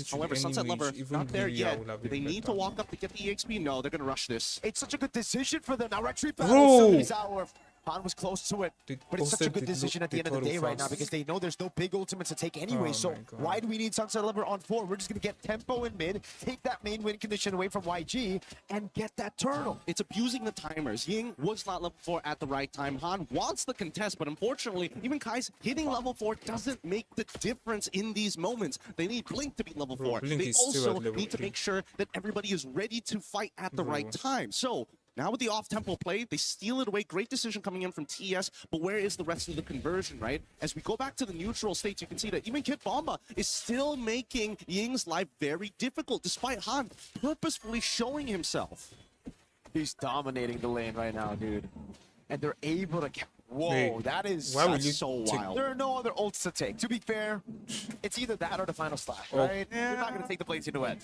However, Sunset Lover not there yet. Do they need to walk up to get the EXP? No, they're going to rush this. It's such a good decision for them. Now, retreat Bro. battle. Han was close to it, but it's such a good decision at the end of the day right now because they know there's no big ultimates to take anyway. So why do we need Sunset Lover on 4? We're just going to get tempo in mid, take that main win condition away from YG, and get that turtle. It's abusing the timers. Ying was not level 4 at the right time. Han wants the contest, but unfortunately, even Kai's hitting level 4 doesn't make the difference in these moments. They need Blink to be level 4. Blink They is still also at level need to 3. make sure that everybody is ready to fight at the right time. So now with the off-tempo play, they steal it away. Great decision coming in from TS, but where is the rest of the conversion, right? As we go back to the neutral states, you can see that even Kid Bomba is still making Ying's life very difficult, despite Han purposefully showing himself. He's dominating the lane right now, dude. And they're able to... Whoa, Wait, that is that's so wild. There are no other ults to take. To be fair, it's either that or the final slash, right? You're not going to take the Blades into it.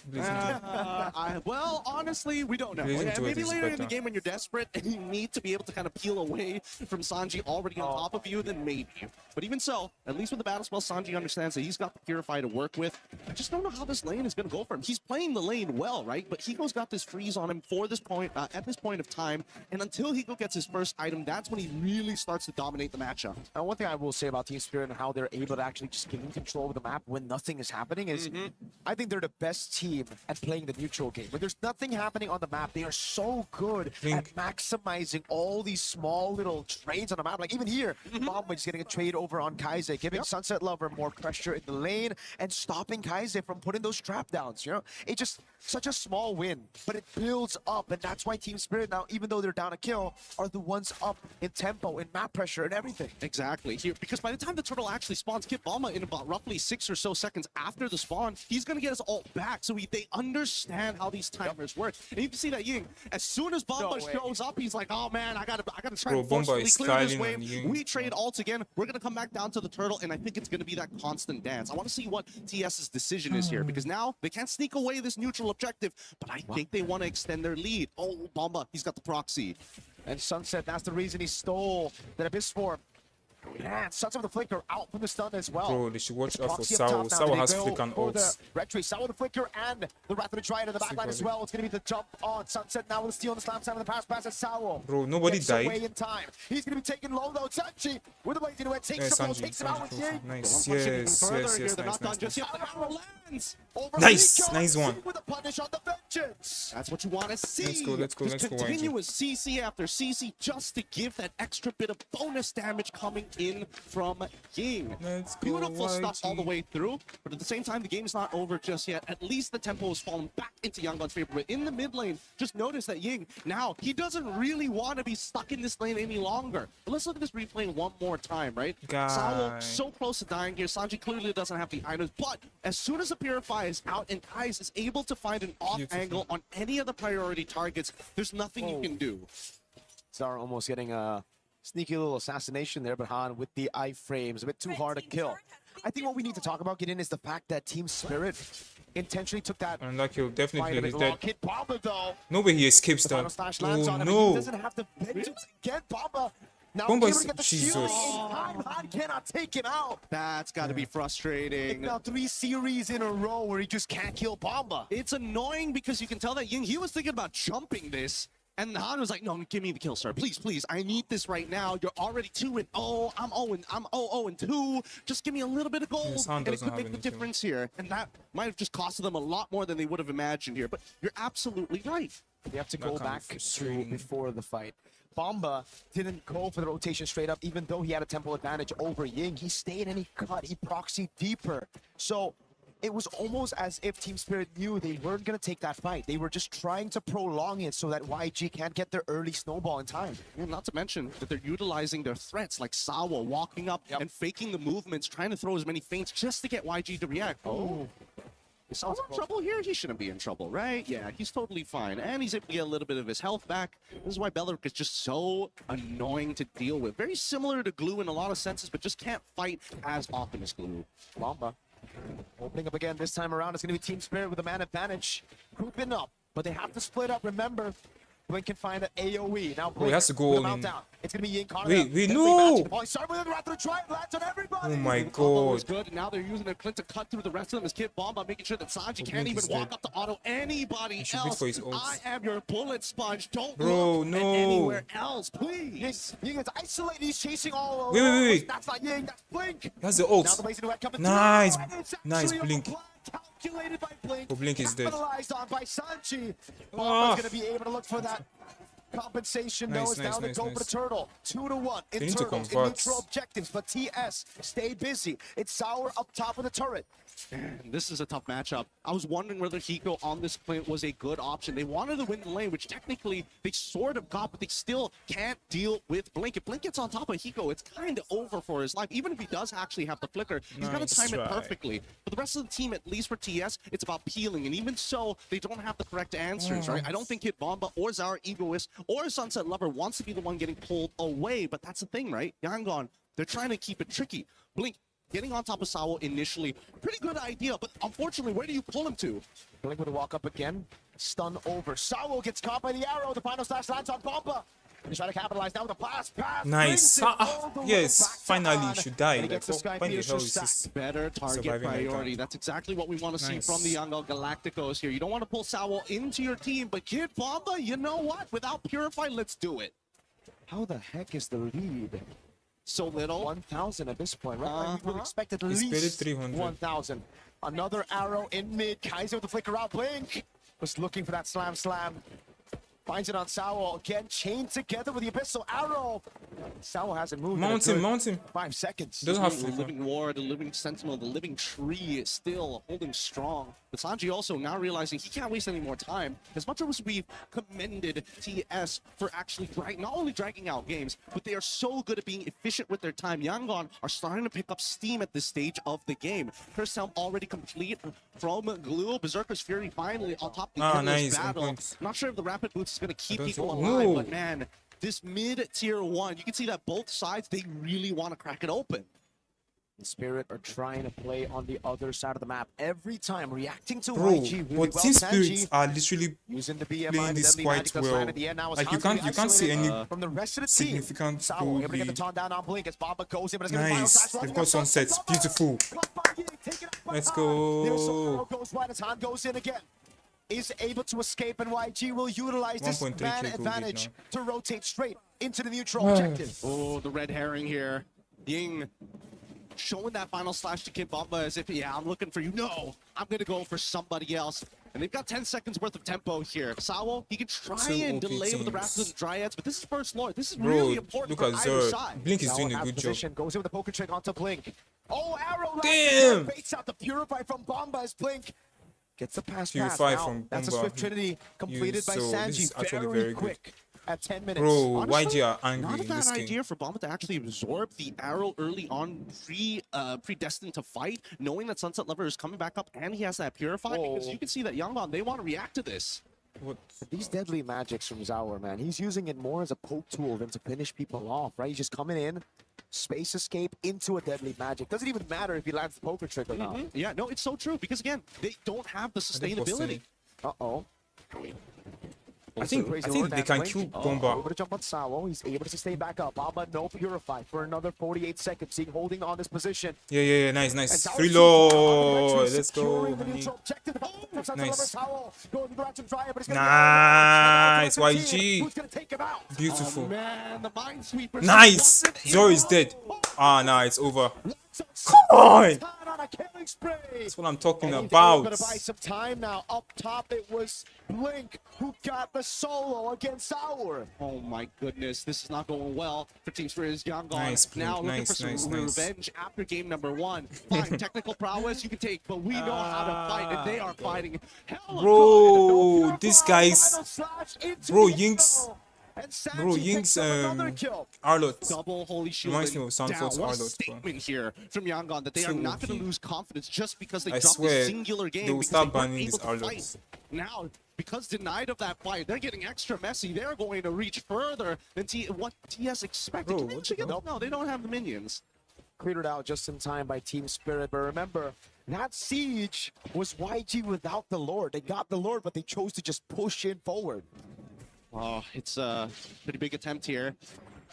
Well, honestly, we don't know. Maybe later in the game when you're desperate and you need to be able to kind of peel away from Sanji already on top of you, then maybe. But even so, at least with the battle spell, Sanji understands that he's got the Purify to work with. I just don't know how this lane is going to go for him. He's playing the lane well, right? But Hiko's got this freeze on him for this point, at this point of time. And until Hiko gets his first item, that's when he really starts to dominate the matchup. And one thing I will say about Team Spirit and how they're able to actually just gain control of the map when nothing is happening is I think they're the best team at playing the neutral game. When there's nothing happening on the map, they are so good at maximizing all these small little trades on the map. Like even here, Bomba is getting a trade over on Kaize, giving Sunset Lover more pressure in the lane and stopping Kaize from putting those trap downs, you know? It's just such a small win, but it builds up, and that's why Team Spirit now, even though they're down a kill, are the ones up in tempo, in map pressure, and everything. Exactly. Here, because by the time the turtle actually spawns, Kid Bomba in about roughly 6 or so seconds after the spawn, he's going to get his ult back. So they understand how these timers work. And you can see that Ying, as soon as Bomba shows up, he's like, oh man, I gotta try to forcefully clear this wave. We trade ults again. We're going to come back down to the turtle, and I think it's going to be that constant dance. I want to see what TS's decision is here, because now they can't sneak away this neutral objective, but I think they want to extend their lead. Oh, Bomba, he's got the proxy. And Sunset, that's the reason he stole that Abyss form. Man, Sunset with the flicker out from the stun as well. Bro, they should watch out for Sao. Sao has flick and ults. Red Tree, Sao with the flicker and the Wrath of the Triad in the backline as well. It's going to be the jump on Sunset now with the steal on the slam side of the pass at Sao. Bro, nobody died. Away in time. He's going to be taken low though. Sanji with the blade into it, takes him, takes him out with Ying. Nice, yes, nice. Nice one. With a punish on the vengeance. That's what you want to see. Let's go, continuous CC after CC just to give that extra bit of bonus damage coming in from Ying. Beautiful stuff all the way through, but at the same time, the game's not over just yet. At least the tempo has fallen back into Yangon's favor. But in the mid lane, just notice that Ying, now, he doesn't really want to be stuck in this lane any longer. But let's look at this replay one more time, right? Sao so close to dying here. Sanji clearly doesn't have the items, but as soon as the Purify is out and Kais is able to find an off angle on any of the priority targets, there's nothing you can do. Zara almost getting a sneaky little assassination there, but Han with the iframes, a bit too hard to kill. I think what we need to talk about, Gideon, is the fact that Team Spirit intentionally took that. And like he'll definitely he's dead. Kid Bomba, though. No way he escapes that. Oh no. He doesn't have the vengeance again, Bomba. Now Bomba able to get the Jesus. shield in time. Han cannot take him out. That's got to be frustrating. It's now 3 series in a row where he just can't kill Bomba. It's annoying because you can tell that Ying, he was thinking about jumping this. And Han was like, no, give me the kill, sir. Please, please. I need this right now. You're already 2-0. I'm 0-2. Just give me a little bit of gold. Yes, and it could make the difference here. And that might have just costed them a lot more than they would have imagined here. But you're absolutely right. They have to go back to before the fight. Bomba didn't go for the rotation straight up, even though he had a tempo advantage over Ying. He stayed and he cut. He proxied deeper. So it was almost as if Team Spirit knew they weren't going to take that fight. They were just trying to prolong it so that YG can't get their early snowball in time. Yeah, not to mention that they're utilizing their threats, like Sawa walking up and faking the movements, trying to throw as many feints just to get YG to react. Oh. Is Sawa in trouble here? He shouldn't be in trouble, right? Yeah, he's totally fine. And he's able to get a little bit of his health back. This is why Beleric is just so annoying to deal with. Very similar to Glue in a lot of senses, but just can't fight as often as Glue. Bomba opening up again this time around. It's going to be Team Spirit with a man advantage. Grouping up, but they have to split up. Remember, Blink can find an AoE. Now Oh, Blink he has to go with a all in. meltdown. It's going to be Yin Connor. Wait, no! Start with it, rather try it, lands on everybody. Oh my Combo was god. good. Now they're using their Clint to cut through the rest of them as Kid Bomba, making sure that Sanji can't Blink even is walk dead. up to auto anybody should wait else. for his ult. I am your bullet sponge. Don't Bro, look no. at anywhere else, please. Ying is isolated. He's chasing all Wait, alone. wait, wait. That's not Ying. That's Blink. That's the Now ult. the Blazing Duet coming Nice. through, and it's Nice actually a Blink. plan calculated by Blink. Oh, Blink is dead. Capitalized on by Sanji. Ah. Bomba's going to be able to look for that compensation. Nice, No, it's nice, down nice, to go for nice. the turtle. 2-1 They in need to turtles in convert. neutral objectives, but TS stay busy. It's Sour up top of the turret. Man, this is a tough matchup. I was wondering whether Hiko on this Clint was a good option. They wanted to win the lane, which technically they sort of got, but they still can't deal with Blink. If Blink gets on top of Hiko, it's kind of over for his life. Even if he does actually have the flicker, he's got to Nice time it try. perfectly. But the rest of the team, at least for TS, it's about peeling. And even so, they don't have the correct answers, right? I don't think Kid Bomba or Zara Egoist or Sunset Lover wants to be the one getting pulled away. But that's the thing, right? Yangon, they're trying to keep it tricky. Blink getting on top of Sawo initially, pretty good idea, but unfortunately, where do you pull him to? Blink with a walk up again. Stun over. Sawo gets caught by the arrow. The final slash lands on Bomba. He's trying to capitalize now with a blast pass. Nice. Yes, finally he should die. And he Like, gets the Sky when the Piercer hell is sack. this? Better target surviving like priority. that? That's exactly what we want to see Nice. from the Yangon Galacticos here. You don't want to pull Sawo into your team, but Kid Bomba, you know what? Without Purify, let's do it. How the heck is the lead? So little. 1,000 at this point, right? We would expect at He's paid it least 300. 1,000. Another arrow in mid. Kaiser with the flicker out. Blink was looking for that slam. Finds it on Sawo. Again, chained together with the Abyssal arrow. Sawo hasn't moved. in a Mount him, good mount him. 5 seconds. Doesn't have The flicker. living ward, the living sentinel, the living tree is still holding strong. But Sanji also now realizing he can't waste any more time. As much as we've commended TS for actually not only dragging out games, but they are so good at being efficient with their time. Yangon are starting to pick up steam at this stage of the game. First helm already complete from Glue. Berserker's Fury finally on top of the endless nice, on battle. point. Not sure if the Rapid Boots is going to keep don't people think- alive, No. but man, this mid-tier 1, you can see that both sides, they really want to crack it open. The Spirit are trying to play on the other side of the map every time, reacting to Bro, YG really but well. Team Sanji Spirits are literally using the BMI, playing the this deadly quite magic that's well. landed at the end. Now it's Like you constantly can't see isolated, any from the rest of the team. significant Sawo goal able to get the lead. taunt down on Blink as Bomba goes in, but it's going to be final Nice. slash. They've got sunsets. Beautiful. Let's go. Goes right as Han goes in again. Is able to escape, and YG will utilize this 1.3K man goal lead advantage now. to rotate straight into the neutral objective. Oh, the red herring here. Ying showing that final slash to Kid Bomba as if, yeah, I'm looking for you. No, I'm going to go for somebody else. And they've got 10 seconds worth of tempo here. Sawo, he can try Two and OP delay with the teams. Raptors and Dryads, but this is first lord. This is Bro, really important look for at either Zer. side. Blink is Sawo doing a has good position, job. goes in with the poker trick onto Blink. Oh, arrow Damn! baits out the Purify from Bomba as Blink gets the pass. Purify now, from that's a Bomba. Swift Trinity completed by So this Sanji. is actually Very very good. quick at 10 minutes. Bro, Honestly, YG are not angry a in this bad game. idea for Bomba to actually absorb the arrow early on, predestined to fight, knowing that Sunset Lover is coming back up and he has that Purify, because you can see that Yangon, they want to react to this. What? These deadly magics from Zaur, man, he's using it more as a poke tool than to finish people off, right? He's just coming in, space escape into a deadly magic. Doesn't even matter if he lands the poker trick or not. Yeah, no, it's so true, because again, they don't have the sustainability. Uh-oh. I think they can kill Bomba. Able to jump on Sawo. He's able to stay back up. Bomba no Purify for another 48 seconds. He's holding on this position. Yeah, nice. And Zaur's Reload. Let's securing go. the neutral objective. Nice. Nice, Nice, YG. Who's gonna take him out? Beautiful. Oh, man, the Minesweeper. Nice. Zoro is dead. Ah, nah, it's over. Come on. That's what I'm talking And he's about. able to buy some time now. Up top, it was Blink who got the solo against Sour. Oh my goodness, this is not going well for Team Spirit's Yangon. Nice, now Blink. looking for Nice, some nice. revenge after game number 1. Fine, technical prowess you can take, but we know how to fight, and they are fighting hella Bro, good. this guy's... Bro, Ying's... Bro, Ying's Arlot. Double holy shield Reminds me of down. Sanford's What a Arlot. statement here from Yangon that they are So not going OP. to lose confidence just because they I dropped a swear, singular game they will because start they weren't banning able these to fight. Arlots. Now, because denied of that fight, they're getting extra messy. They're going to reach further than what TS expected. Bro, Can they what actually the get hell? No, they don't have the minions. Cleared out just in time by Team Spirit. But remember, that siege was YG without the Lord. They got the Lord, but they chose to just push in forward. Oh, it's a pretty big attempt here.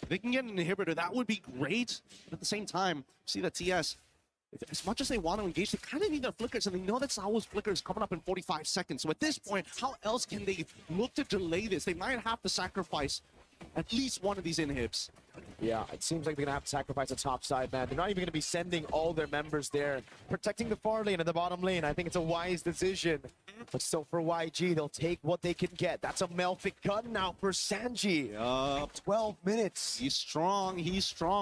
If they can get an inhibitor, that would be great. But at the same time, see that TS, as much as they want to engage, they kind of need their flickers, and they know that Sao's flicker is coming up in 45 seconds. So at this point, how else can they look to delay this? They might have to sacrifice at least one of these inhibs. Yeah, it seems like they're gonna have to sacrifice the top side, man. They're not even gonna be sending all their members there. Protecting the far lane and the bottom lane, I think it's a wise decision. But still, for YG, they'll take what they can get. That's a Mlbb gun now for Sanji. 12 minutes. He's strong,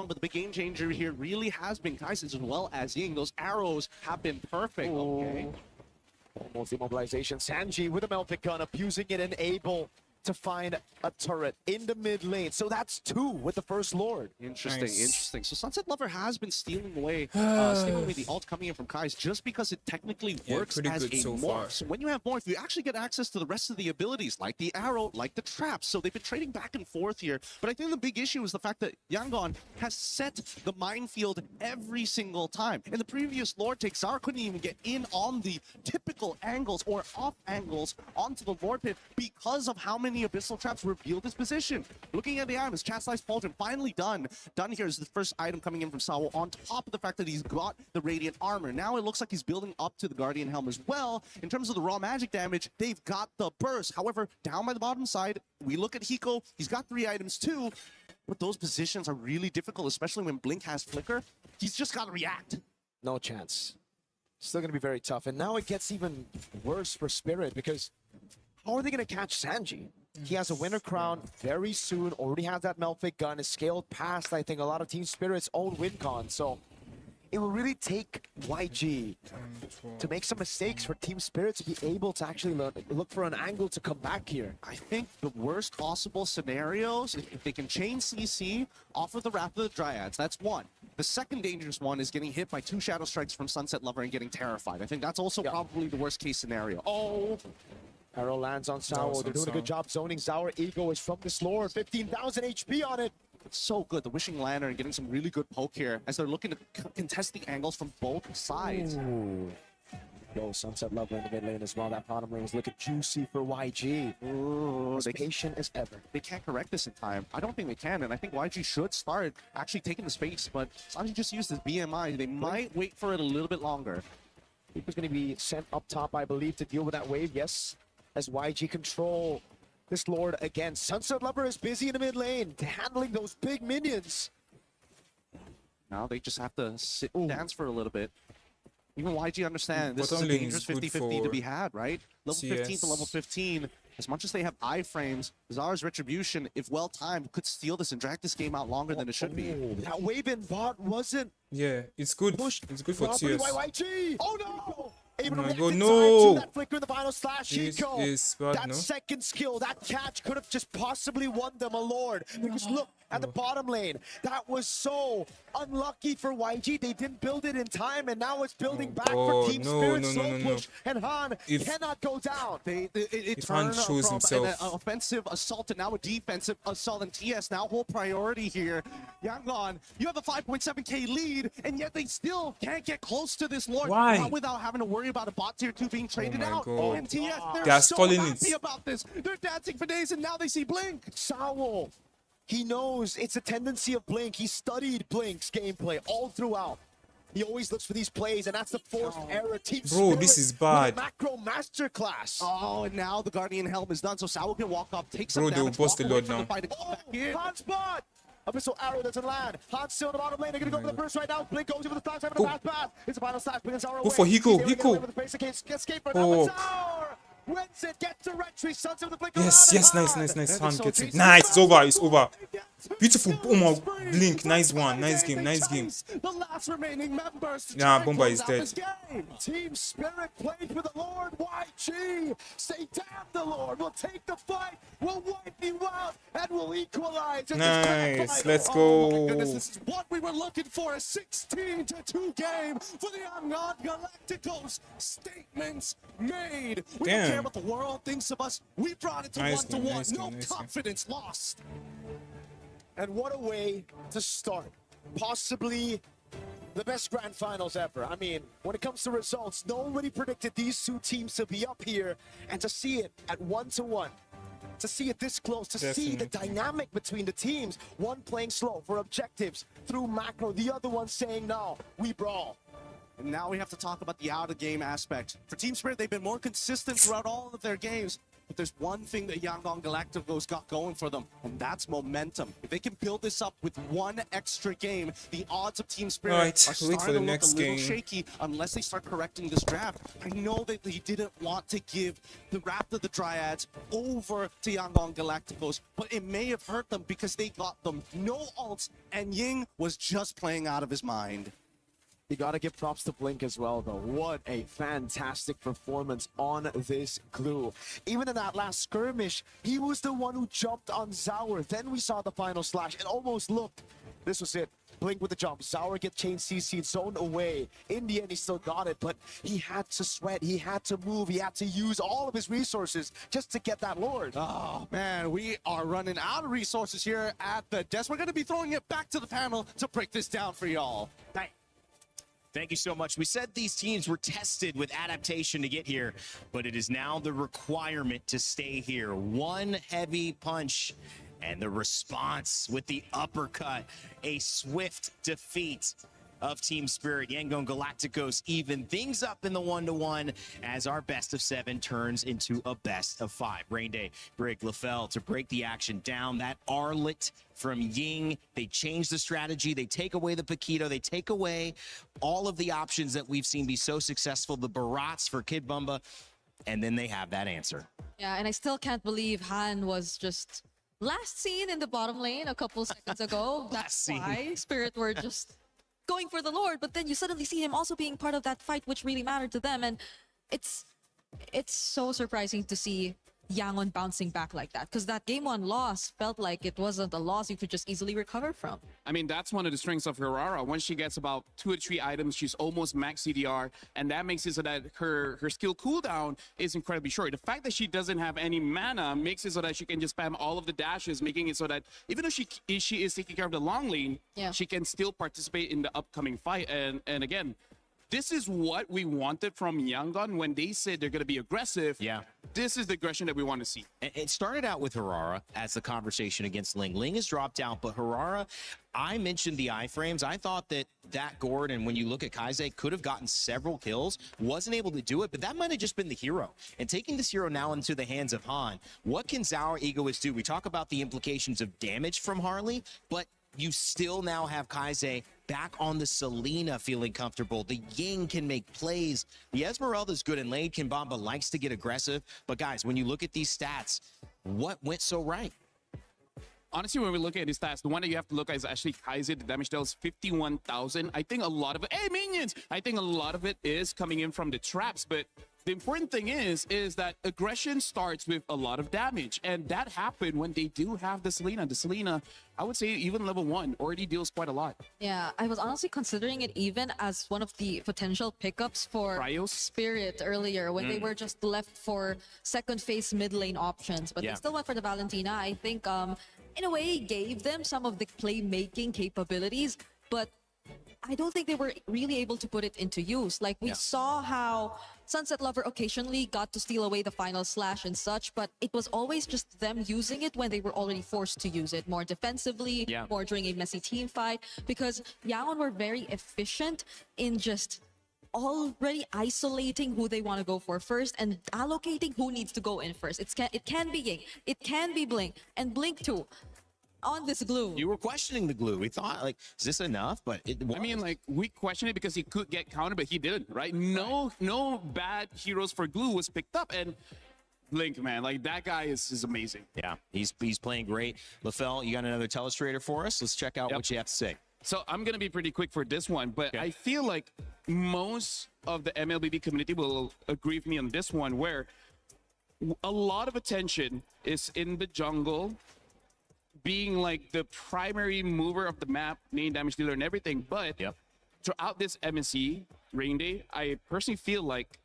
but the big game changer here really has been Tyson as well as Ying. Those arrows have been perfect. Okay. Almost immobilization. Sanji with a Mlbb gun, abusing it and able to find a turret in the mid lane. So that's 2 with the first Lord. Interesting, interesting. So Sunset Lover has been stealing away the ult coming in from Kai's just because it technically works as a morph. So when you have morph, you actually get access to the rest of the abilities, like the arrow, like the trap. So they've been trading back and forth here. But I think the big issue is the fact that Yangon has set the minefield every single time. In the previous Lord take, Zara couldn't even get in on the typical angles or off angles onto the Lord pit because of how many abyssal traps revealed his position. Looking at the items, Chastised Pauldron finally done. Done here is the first item coming in from Sao, on top of the fact that he's got the Radiant Armor. Now it looks like he's building up to the Guardian Helm as well. In terms of the raw magic damage, they've got the burst. However, down by the bottom side, we look at Hiko. He's got 3 items too, but those positions are really difficult, especially when Blink has Flicker. He's just got to react. No chance. Still going to be very tough. And now it gets even worse for Spirit, because how are they going to catch Sanji? He has a winner crown very soon, already has that Mlbb gun, is scaled past, I think, a lot of Team Spirit's own win con. So it will really take YG to make some mistakes for Team Spirit to be able to actually look for an angle to come back here. I think the worst possible scenarios, if they can chain CC off of the Wrath of the Dryads, that's one. The second dangerous one is getting hit by 2 Shadow Strikes from Sunset Lover and getting terrified. I think that's also probably the worst case scenario. Oh! Arrow lands on Sao. They're doing a good job zoning. Sour Ego is from this Lord. 15,000 HP on it. It's so good. The Wishing Lantern getting some really good poke here as they're looking to contest the angles from both sides. Ooh. Yo, Sunset Lover in the mid lane as well. That bottom lane is looking juicy for YG. Ooh, as patient as ever. They can't correct this in time. I don't think they can, and I think YG should start actually taking the space, but Sanji just used his BMI. They might wait for it a little bit longer. He's going to be sent up top, I believe, to deal with that wave. Yes, as YG control this Lord again. Sunset Lover is busy in the mid lane, handling those big minions. Now they just have to sit and dance for a little bit. Even YG understand this is a dangerous 50-50 to be had, right? Level 15 to level 15. As much as they have iframes, Zara's Retribution, if well timed, could steal this and drag this game out longer than it should be. That wave in bot wasn't. Yeah, it's good. It's good for TS. YG. Oh no! Oh my god, no! That flicker in the final slash, Hiko. That second skill, that catch could have just possibly won them a Lord. Because look at the bottom lane. That was so unlucky for YG. They didn't build it in time, and now it's building back for Team Spirit. Slow push, and Han cannot go down. It turned from an offensive assault to now a defensive assault, and TS now whole priority here. Yangon, you have a 5.7k lead, and yet they still can't get close to this Lord. Why? Not without having to worry about a bot tier 2 being traded out. God. And TS, they're so happy about this. They're dancing for days, and now they see Blink. Sao, he knows it's a tendency of Blink. He studied Blink's gameplay all throughout. He always looks for these plays, and that's the forced error. Team Bro, this is bad. Macro masterclass. Oh, and now the Guardian Helm is done, so Sao can walk up, take some Bro, damage. they'll bust the Lord now. Han spot! Abyssal arrow doesn't land. Han still in the bottom lane. They're going to go for the first right now. Blink goes over the flash, having a fast pass. It's a final slash. Blink and Zara away. Go for Hiko. Escape for now. Zara wins it. Gets the retry. Suns of the Blink. Yes, nice. Han gets it. Nice, it's over. Beautiful. Oh my, Blink. Nice one. Nice game. The last remaining members. Yeah, Bomba is dead. Team Spirit played for the Lord. YG, say damn the Lord. We'll take the fight. We'll wipe you out, and we'll equalize. Nice. Let's go. Oh my goodness, this is what we were looking for. A 16-2 game for the YANGON Galacticos. Statements made. We don't care what the world thinks of us. We brought it to 1-1. No confidence lost. And what a way to start. Possibly the best grand finals ever. I mean, when it comes to results, nobody predicted these two teams to be up here and to see it at 1-1. to see it this close, to see the dynamic between the teams. One playing slow for objectives through macro, the other one saying, no, we brawl. And now we have to talk about the out-of-game aspect. For Team Spirit, they've been more consistent throughout all of their games. But there's one thing that YANGON Galacticos got going for them, and that's momentum. If they can build this up with one extra game, the odds of Team Spirit are starting to look a little shaky unless they start correcting this draft. I know that they didn't want to give the Wrath of the Dryads over to YANGON Galacticos, but it may have hurt them because they got them no ults, and Ying was just playing out of his mind. You gotta give props to Blink as well, though. What a fantastic performance on this glue. Even in that last skirmish, he was the one who jumped on Zaur. Then we saw the final slash. It almost looked, this was it. Blink with the jump. Zaur get chain CC'd, zoned away. In the end, he still got it, but he had to sweat. He had to move. He had to use all of his resources just to get that Lord. Oh, man, we are running out of resources here at the desk. We're going to be throwing it back to the panel to break this down for y'all. Thank you so much. We said these teams were tested with adaptation to get here, but it is now the requirement to stay here. One heavy punch and the response with the uppercut. A swift defeat of Team Spirit. YANGON Galacticos even things up in the 1-to-1 as our best of 7 turns into a best of 5. Rainday, Brig, LaFell to break the action down. That Arlet from Ying. They change the strategy. They take away the Paquito. They take away all of the options that we've seen be so successful. The Barats for Kid Bumba. And then they have that answer. Yeah, and I still can't believe Han was just last seen in the bottom lane a couple seconds ago. That's why Spirit were just going for the Lord, but then you suddenly see him also being part of that fight which really mattered to them, and it's so surprising to see YANGON bouncing back like that, because that game 1 loss felt like it wasn't a loss you could just easily recover from. I mean, that's one of the strengths of Herrera. Once she gets about 2 or 3 items, she's almost max CDR, and that makes it so that her skill cooldown is incredibly short. The fact that she doesn't have any mana makes it so that she can just spam all of the dashes, making it so that even though she is taking care of the long lane, she can still participate in the upcoming fight. And again, this is what we wanted from YANGON when they said they're going to be aggressive. Yeah. This is the aggression that we want to see. It started out with Herrera as the conversation against Ling. Ling has dropped out, but Herrera, I mentioned the iframes. I thought that Gord, and when you look at Kaise, could have gotten several kills, wasn't able to do it, but that might have just been the hero. And taking this hero now into the hands of Han, what can Zaur Egoist do? We talk about the implications of damage from Harley, but you still now have Kaise back on the Selena feeling comfortable. The Ying can make plays. The Esmeralda's good in lane. Kimbamba likes to get aggressive. But guys, when you look at these stats, what went so right? Honestly, when we look at his stats, the one that you have to look at is actually Kaise. The damage dealt is 51,000. I think a lot of it, hey, minions! I think a lot of it is coming in from the traps, but the important thing is that aggression starts with a lot of damage, and that happened when they do have the Selena. The Selena, I would say even level 1, already deals quite a lot. Yeah, I was honestly considering it even as one of the potential pickups for Spirit earlier when they were just left for second phase mid lane options, but they still went for the Valentina. I think in a way gave them some of the playmaking capabilities, but I don't think they were really able to put it into use. Like we saw how Sunset Lover occasionally got to steal away the final slash and such, but it was always just them using it when they were already forced to use it more defensively, more during a messy team fight, because YANGON were very efficient in just already isolating who they want to go for first and allocating who needs to go in first. It can be Ying, it can be Blink, and Blink too. On this glue. You were questioning the glue. We thought, like, is this enough? But I mean, like, we questioned it because he could get countered, but he didn't, right? No bad heroes for glue was picked up, and Blink, man, like, that guy is amazing. Yeah, he's playing great. LaFell, you got another Telestrator for us? Let's check out what you have to say. So I'm going to be pretty quick for this one, but I feel like most of the Mlbb community will agree with me on this one, where a lot of attention is in the jungle, being like the primary mover of the map, main damage dealer and everything. But throughout this MSC Rain Day, I personally feel like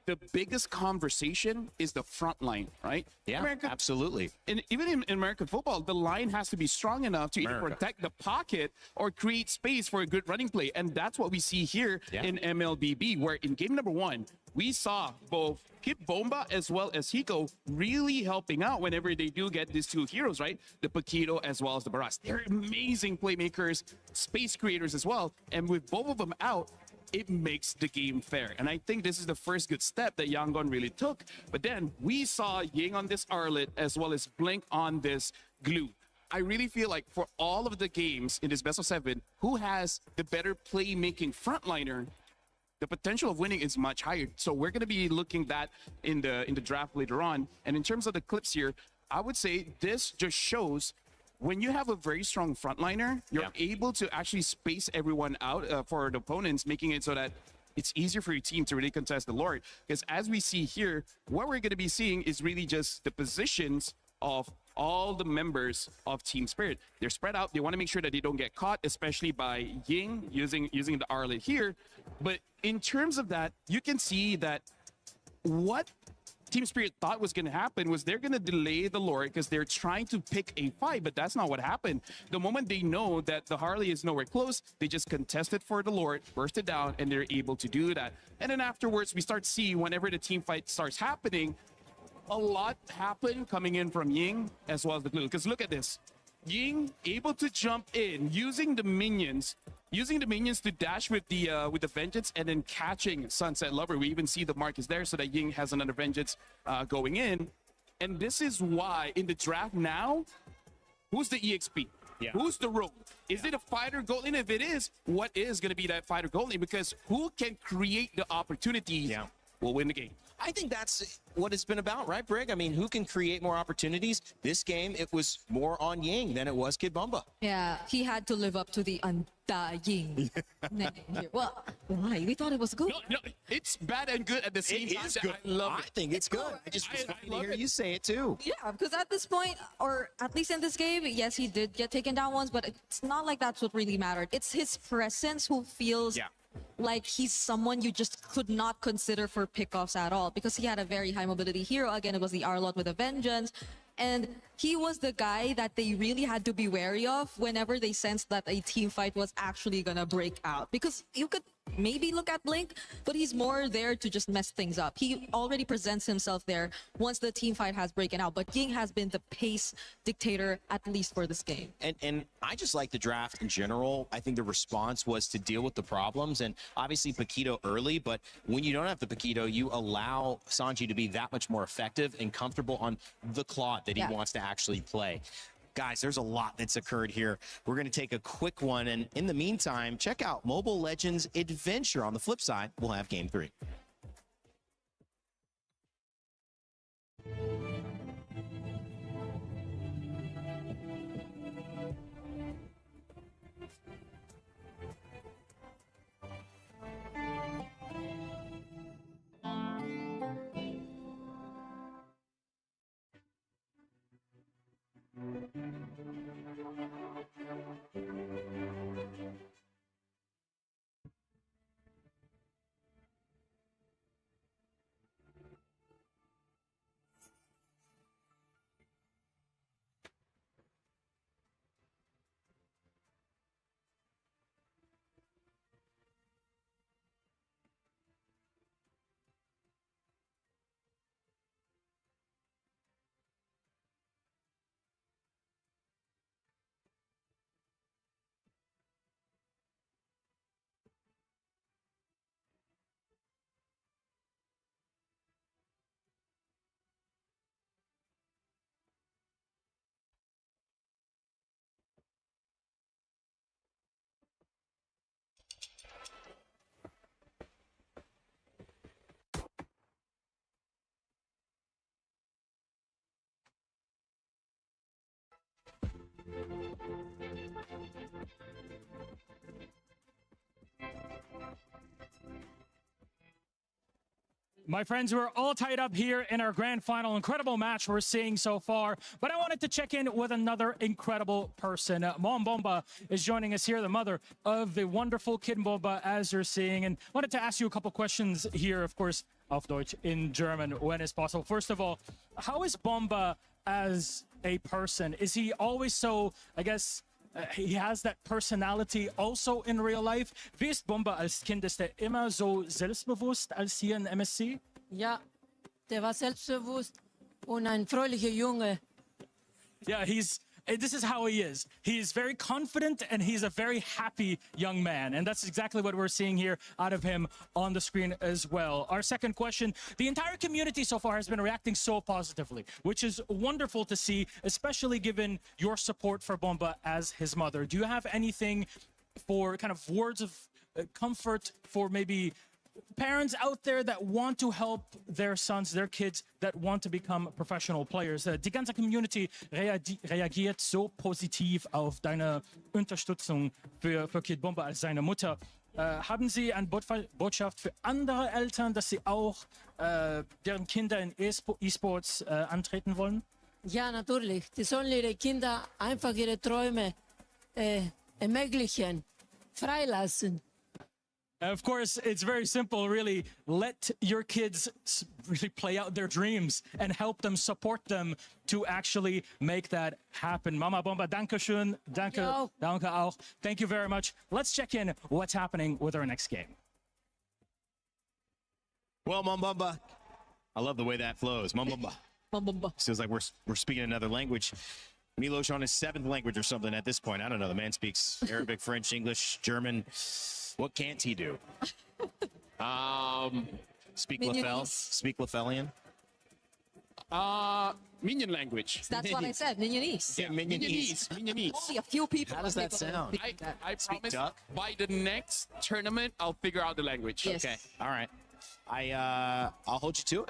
the biggest conversation is the front line, right? Yeah, absolutely. And even in American football, the line has to be strong enough to either protect the pocket or create space for a good running play. And that's what we see here in MLBB, where in game number 1, we saw both Kid Bomba as well as Hiko really helping out whenever they do get these two heroes, right? The Paquito as well as the Baras. They're amazing playmakers, space creators as well. And with both of them out, it makes the game fair. And I think this is the first good step that Yangon really took. But then we saw Ying on this Arlet as well as Blink on this Glue. I really feel like for all of the games in this best of 7, who has the better playmaking frontliner, the potential of winning is much higher. So we're going to be looking that in the draft later on. And in terms of the clips here, I would say this just shows when you have a very strong frontliner, you're able to actually space everyone out for the opponents, making it so that it's easier for your team to really contest the Lord. Because as we see here, what we're going to be seeing is really just the positions of all the members of Team Spirit. They're spread out. They want to make sure that they don't get caught, especially by Ying using the Arlet here. But in terms of that, you can see that what Team Spirit thought was going to happen was they're going to delay the Lord because they're trying to pick a fight, but that's not what happened. The moment they know that the Harley is nowhere close, they just contested for the Lord, burst it down, and they're able to do that. And then afterwards, we start to see whenever the team fight starts happening, a lot happen coming in from Ying as well as the Glue. Because look at this. Ying able to jump in using the minions to dash with the Vengeance and then catching Sunset Lover. We even see the mark is there so that Ying has another Vengeance going in. And this is why in the draft now, who's the EXP? Yeah. Who's the rogue? Is it a fighter gold lane? If it is, what is going to be that fighter gold lane? Because who can create the opportunities will win the game. I think that's what it's been about, right, Brig? I mean, who can create more opportunities? This game, it was more on Ying than it was Kid Bomba. Yeah, he had to live up to the undying name here. Well, why? We thought it was good. No, it's bad and good at the same time. It is good. I love it. I think it's good. I just was happy to hear you say it too. Yeah, because at this point, or at least in this game, yes, he did get taken down once, but it's not like that's what really mattered. It's his presence who feels like he's someone you just could not consider for pickoffs at all, because he had a very high mobility hero. Again, it was the Arlot with a Vengeance. And he was the guy that they really had to be wary of whenever they sensed that a team fight was actually gonna break out. Because you could maybe look at Blink, but he's more there to just mess things up. He already presents himself there once the team fight has broken out. But Ying has been the pace dictator, at least for this game. And I just like the draft in general. I think the response was to deal with the problems. And obviously Paquito early, but when you don't have the Paquito, you allow Sanji to be that much more effective and comfortable on the Claude that he wants to actually play. Guys, there's a lot that's occurred here. We're going to take a quick one, and in the meantime, check out Mobile Legends Adventure. On the flip side, we'll have Game 3. My friends, we're all tied up here in our grand final. Incredible match we're seeing so far. But I wanted to check in with another incredible person. Mom Bomba is joining us here, the mother of the wonderful Kid Bomba, as you're seeing. And wanted to ask you a couple questions here, of course, auf Deutsch, in German, when it's possible. First of all, how is Bomba as a person? Is he always so, I guess, He has that personality also in real life. Wie ist Bomba als Kind? Ist er immer so selbstbewusst als hier in MSC? Ja, der war selbstbewusst und ein fröhlicher Junge. Yeah, this is how he is. He is very confident and he's a very happy young man. And that's exactly what we're seeing here out of him on the screen as well. Our second question, the entire community so far has been reacting so positively, which is wonderful to see, especially given your support for Bomba as his mother. Do you have anything for kind of words of comfort for maybe parents out there that want to help their sons, their kids that want to become professional players? Die ganze Community reagiert so positiv auf deine Unterstützung für Kid Bomba als seine Mutter. Haben Sie eine Botschaft für andere Eltern, dass sie auch deren Kinder in E-Sports antreten wollen? Ja, natürlich. Die sollen ihre Kinder einfach ihre Träume ermöglichen, freilassen. Of course, it's very simple, really. Let your kids really play out their dreams and help them, support them to actually make that happen. Mama Bomba, danke schön. Danke auch. Thank you very much. Let's check in what's happening with our next game. Well, Mlbb, I love the way that flows. Mlbb. Feels like we're speaking another language. Milosh on his 7th language or something at this point. I don't know. The man speaks Arabic, French, English, German. What can't he do? Speak Lefelian? Minion language. That's what I said, Minionese. Yeah, Minionese. Only a few people. How does that sound? I promise by the next tournament, I'll figure out the language. Yes. Okay, all right. I'll hold you to it.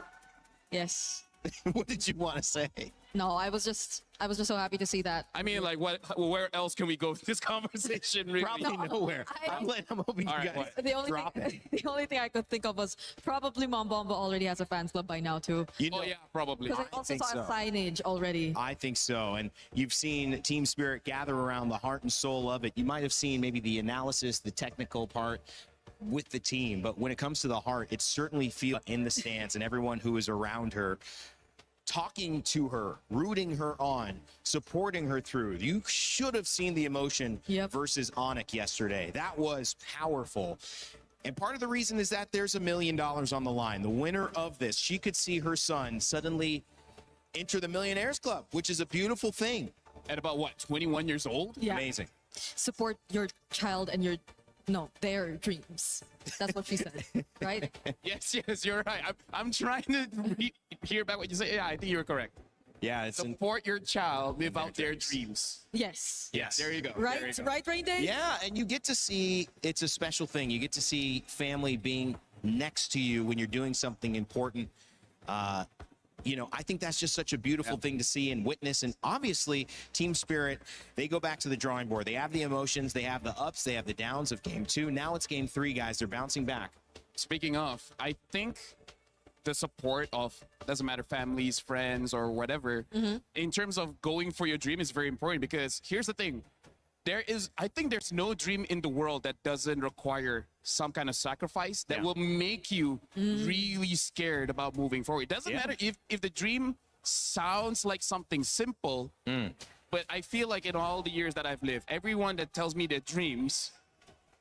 Yes. What did you want to say? No, I was just so happy to see that. I mean, like, where else can we go with this conversation? Really? Probably nowhere. I'm hoping you guys drop it. The only thing I could think of was probably Mlbb already has a fans club by now too. Oh yeah, probably. Because I also saw a signage already. I think so. And you've seen Team Spirit gather around the heart and soul of it. You might have seen maybe the analysis, the technical part with the team. But when it comes to the heart, it certainly feels in the stands and everyone who is around her, talking to her, rooting her on, supporting her through. You should have seen the emotion versus ONIC yesterday. That was powerful. And part of the reason is that there's $1 million on the line. The winner of this, she could see her son suddenly enter the Millionaires Club, which is a beautiful thing. At about what, 21 years old? Yeah. Amazing. Support your child and their dreams. That's what she said, right? Yes, you're right. I'm trying to hear back what you say. Yeah, I think you're correct. Yeah, it's support your child, live out their dreams. Yes. Yes. There you go. Right, there you go. right, Rain Day? Yeah, and you get to see, it's a special thing. You get to see family being next to you when you're doing something important. You know, I think that's just such a beautiful thing to see and witness. And obviously, Team Spirit, they go back to the drawing board. They have the emotions, they have the ups, they have the downs of Game 2. Now it's Game 3, guys. They're bouncing back. Speaking of, I think the support of, doesn't matter, families, friends, or whatever, in terms of going for your dream is very important, because here's the thing. I think there's no dream in the world that doesn't require some kind of sacrifice that will make you really scared about moving forward. It doesn't matter if the dream sounds like something simple, but I feel like in all the years that I've lived, everyone that tells me their dreams,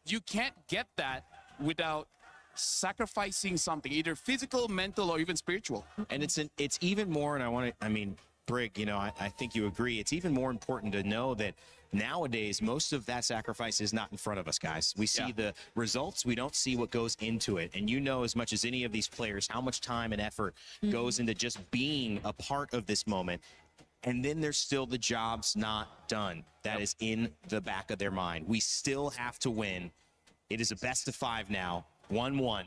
you can't get that without sacrificing something, either physical, mental, or even spiritual. And it's even more, and I mean, Brig, you know, I think you agree, it's even more important to know that nowadays, most of that sacrifice is not in front of us, guys. We see the results. We don't see what goes into it. And you know as much as any of these players how much time and effort goes into just being a part of this moment. And then there's still the jobs not done. That is in the back of their mind. We still have to win. It is a best of 5 now, 1-1,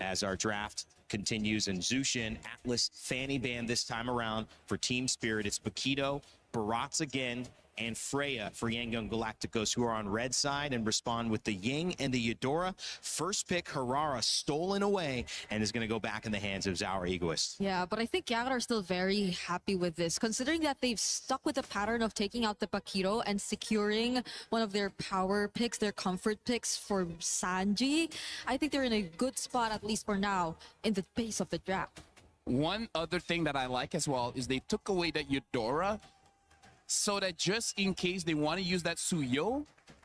as our draft continues. And Zushin, Atlas, Fanny Band this time around for Team Spirit. It's Paquito, Barats again, and Freya for YANGON Galacticos, who are on red side and respond with the Ying and the Eudora. First pick, Harara, stolen away and is going to go back in the hands of Zauer Egoist. Yeah, but I think YANGON are still very happy with this, considering that they've stuck with the pattern of taking out the Paquito and securing one of their power picks, their comfort picks for Sanji. I think they're in a good spot, at least for now, in the pace of the draft. One other thing that I like as well is they took away that Eudora. so that just in case they want to use that Suyo,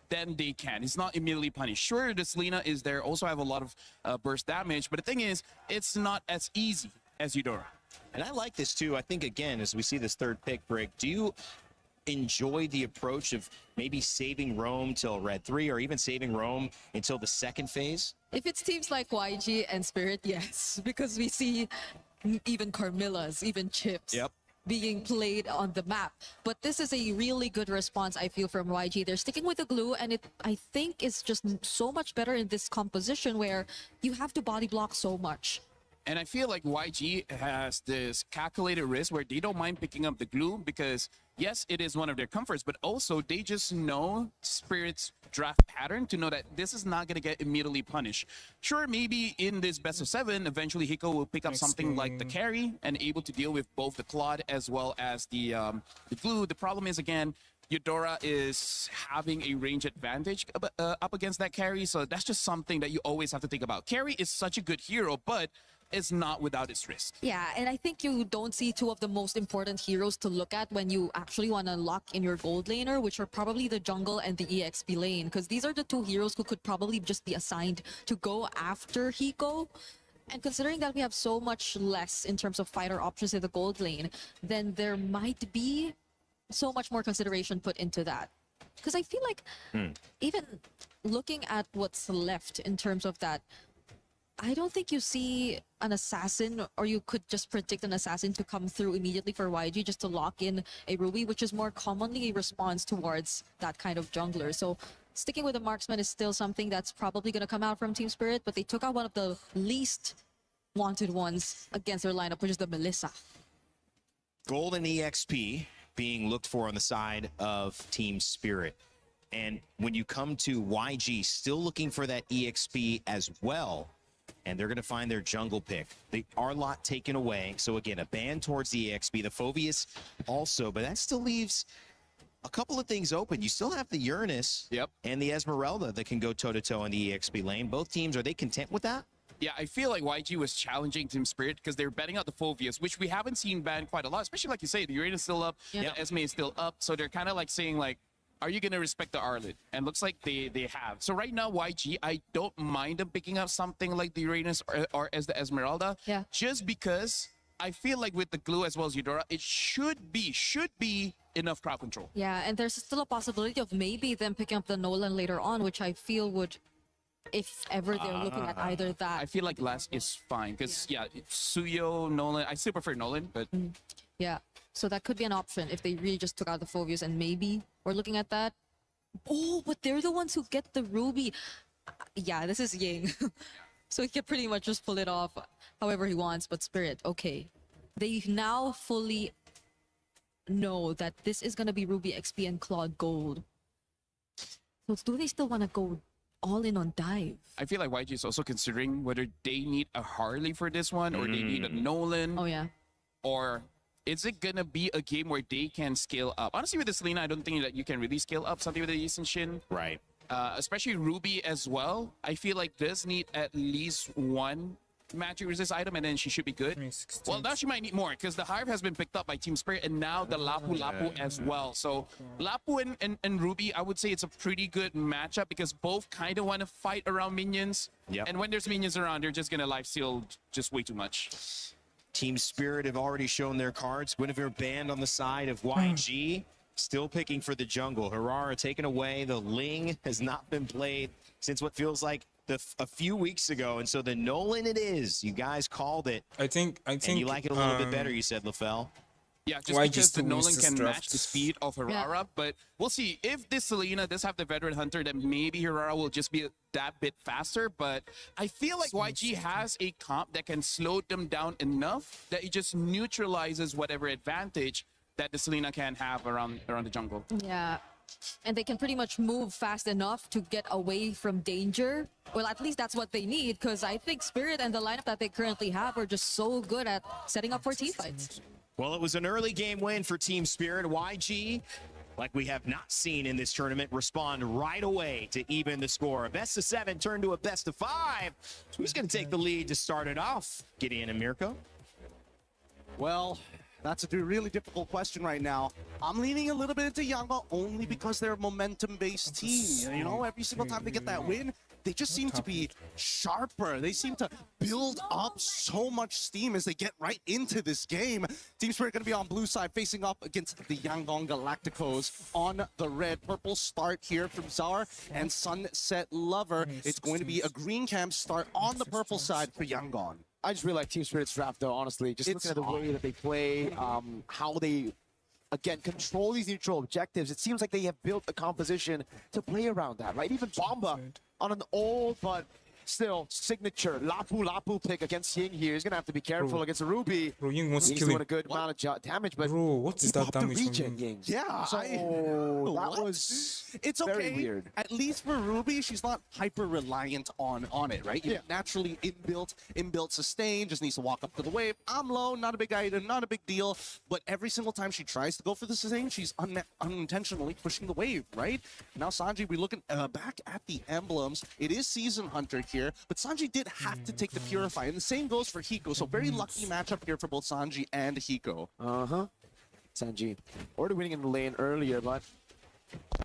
then they can. It's not immediately punished. Sure, the Selena is there, also have a lot of burst damage, but the thing is, it's not as easy as Eudora. And I like this too. I think, again, as we see this third pick, Brick, do you enjoy the approach of maybe saving Rome till Red 3 or even saving Rome until the second phase? If it's teams like YG and Spirit, yes, because we see even Carmilla's, even Chips being played on the map. But this is a really good response, I feel, from YG. They're sticking with the glue, and it, I think, is just so much better in this composition where you have to body block so much. And I feel like YG has this calculated risk where they don't mind picking up the glue because, yes, it is one of their comforts, but also they just know Spirit's draft pattern to know that this is not going to get immediately punished. Sure, maybe in this best of 7, eventually Hiko will pick up something like the carry and able to deal with both the Claude as well as the glue. The problem is, again, Eudora is having a range advantage up against that carry, so that's just something that you always have to think about. Carry is such a good hero, but it's not without its risk. Yeah, and I think you don't see two of the most important heroes to look at when you actually want to lock in your gold laner, which are probably the jungle and the EXP lane, because these are the two heroes who could probably just be assigned to go after Hiko. And considering that we have so much less in terms of fighter options in the gold lane, then there might be so much more consideration put into that. Because I feel like even looking at what's left in terms of that, I don't think you see an assassin, or you could just predict an assassin to come through immediately for YG just to lock in a Ruby, which is more commonly a response towards that kind of jungler. So sticking with the marksman is still something that's probably going to come out from Team Spirit, but they took out one of the least wanted ones against their lineup, which is the Melissa. Gold and EXP being looked for on the side of Team Spirit. And when you come to YG, still looking for that EXP as well, and they're going to find their jungle pick. The Arlott taken away. So again, a ban towards the EXP. The Phobius also, but that still leaves a couple of things open. You still have the Uranus and the Esmeralda that can go toe-to-toe in the EXP lane. Both teams, are they content with that? Yeah, I feel like YG was challenging Team Spirit because they're betting out the Phobius, which we haven't seen ban quite a lot, especially like you say, the Uranus is still up, the Esme is still up. So they're kind of like saying like, are you going to respect the Arlott? And looks like they have. So right now, YG, I don't mind them picking up something like the Uranus or as the Esmeralda. Just because I feel like with the glue as well as Eudora, it should be enough crowd control. Yeah, and there's still a possibility of maybe them picking up the Nolan later on, which I feel would, if ever they're looking at either that. I feel like last is fine because, Suyo, Nolan, I still prefer Nolan, but... Yeah, so that could be an option if they really just took out the Phobius, and maybe we're looking at that. Oh, but they're the ones who get the Ruby. Yeah, this is Ying. So he can pretty much just pull it off however he wants, but Spirit, okay. They now fully know that this is going to be Ruby XP and Claude Gold. So do they still want to go all in on dive? I feel like YG is also considering whether they need a Harley for this one or they need a Nolan. Oh, yeah. Or is it going to be a game where they can scale up? Honestly, with the Selena, I don't think that you can really scale up something with the Eastern Shin. Right. Especially Ruby as well. I feel like this need at least one magic resist item and then she should be good. Well, now she might need more because the Hive has been picked up by Team Spirit and now the Lapu as well. So Lapu and Ruby, I would say it's a pretty good matchup because both kind of want to fight around minions. And when there's minions around, they're just going to lifesteal just way too much. Team Spirit have already shown their cards. Guinevere banned on the side of YG. Still picking for the jungle. Harara taken away. The Ling has not been played since what feels like a few weeks ago. And so the Nolan it is. You guys called it. I think and you like it a little bit better, you said, LaFell. Yeah, just because the Nolan can match the speed of Harara, but we'll see. If this Selena does have the Veteran Hunter, then maybe Harara will just be that bit faster, but I feel like YG has a comp that can slow them down enough that it just neutralizes whatever advantage that the Selena can have around the jungle. Yeah. And they can pretty much move fast enough to get away from danger. Well, at least that's what they need, because I think Spirit and the lineup that they currently have are just so good at setting up for team fights. Well, it was an early game win for Team Spirit. YG, like we have not seen in this tournament, respond right away to even the score. A best of 7 turned to a best of 5. So who's going to take the lead to start it off? Gideon and Mirko? Well, That's a really difficult question right now. I'm leaning a little bit into YANGON only because they're a momentum-based team. You know, every single time they get that win, they just seem to be sharper. They seem to build up so much steam as they get right into this game. Team Spirit going to be on blue side, facing up against the YANGON Galacticos on the red. Purple start here from Zar and Sunset Lover. It's going to be a green camp start on the purple side for YANGON. I just really like Team Spirit's draft, though, honestly. Just looking at the way that they play, how they, again, control these neutral objectives. It seems like they have built a composition to play around that, right? Even Bomba on an old, but still signature Lapu pick against Ying here. He's going to have to be careful against a Ruby. Bro, Ying wants to He's kill doing him. a good amount of damage, but bro, what is that damage from regen, Ying? Yeah, so that was it's okay. very weird. At least for Ruby, she's not hyper reliant on it, right? You naturally inbuilt sustain, just needs to walk up to the wave. I'm low, not a big item, not a big deal. But every single time she tries to go for the sustain, she's unintentionally pushing the wave, right? Now Sanji, we're looking back at the emblems. It is Season Hunter here, but Sanji did have to take the Purify, and the same goes for Hiko. So very lucky matchup here for both Sanji and Hiko. Sanji already winning in the lane earlier, but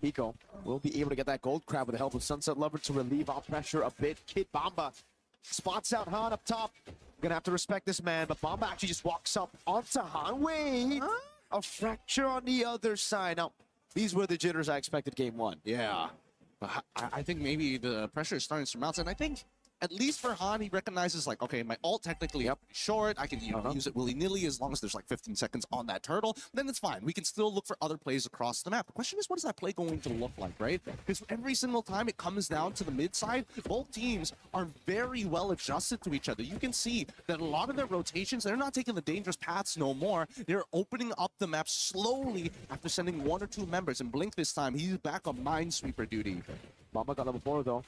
Hiko will be able to get that gold crab with the help of Sunset Lover to relieve off pressure a bit. Kid Bomba spots out Han up top. Gonna have to respect this man, but Bomba actually just walks up onto Han. Wait, a fracture on the other side. Now, these were the jitters I expected game one. Yeah, I think maybe the pressure is starting to mount, and I think at least for Han, he recognizes like, okay, my ult technically short. I can use it willy-nilly as long as there's like 15 seconds on that turtle. Then it's fine. We can still look for other plays across the map. The question is, what is that play going to look like, right? Because every single time it comes down to the mid side, both teams are very well adjusted to each other. You can see that a lot of their rotations, they're not taking the dangerous paths no more. They're opening up the map slowly after sending 1 or 2 members. And Blink this time, he's back on Minesweeper duty. Bomba got level 4 though.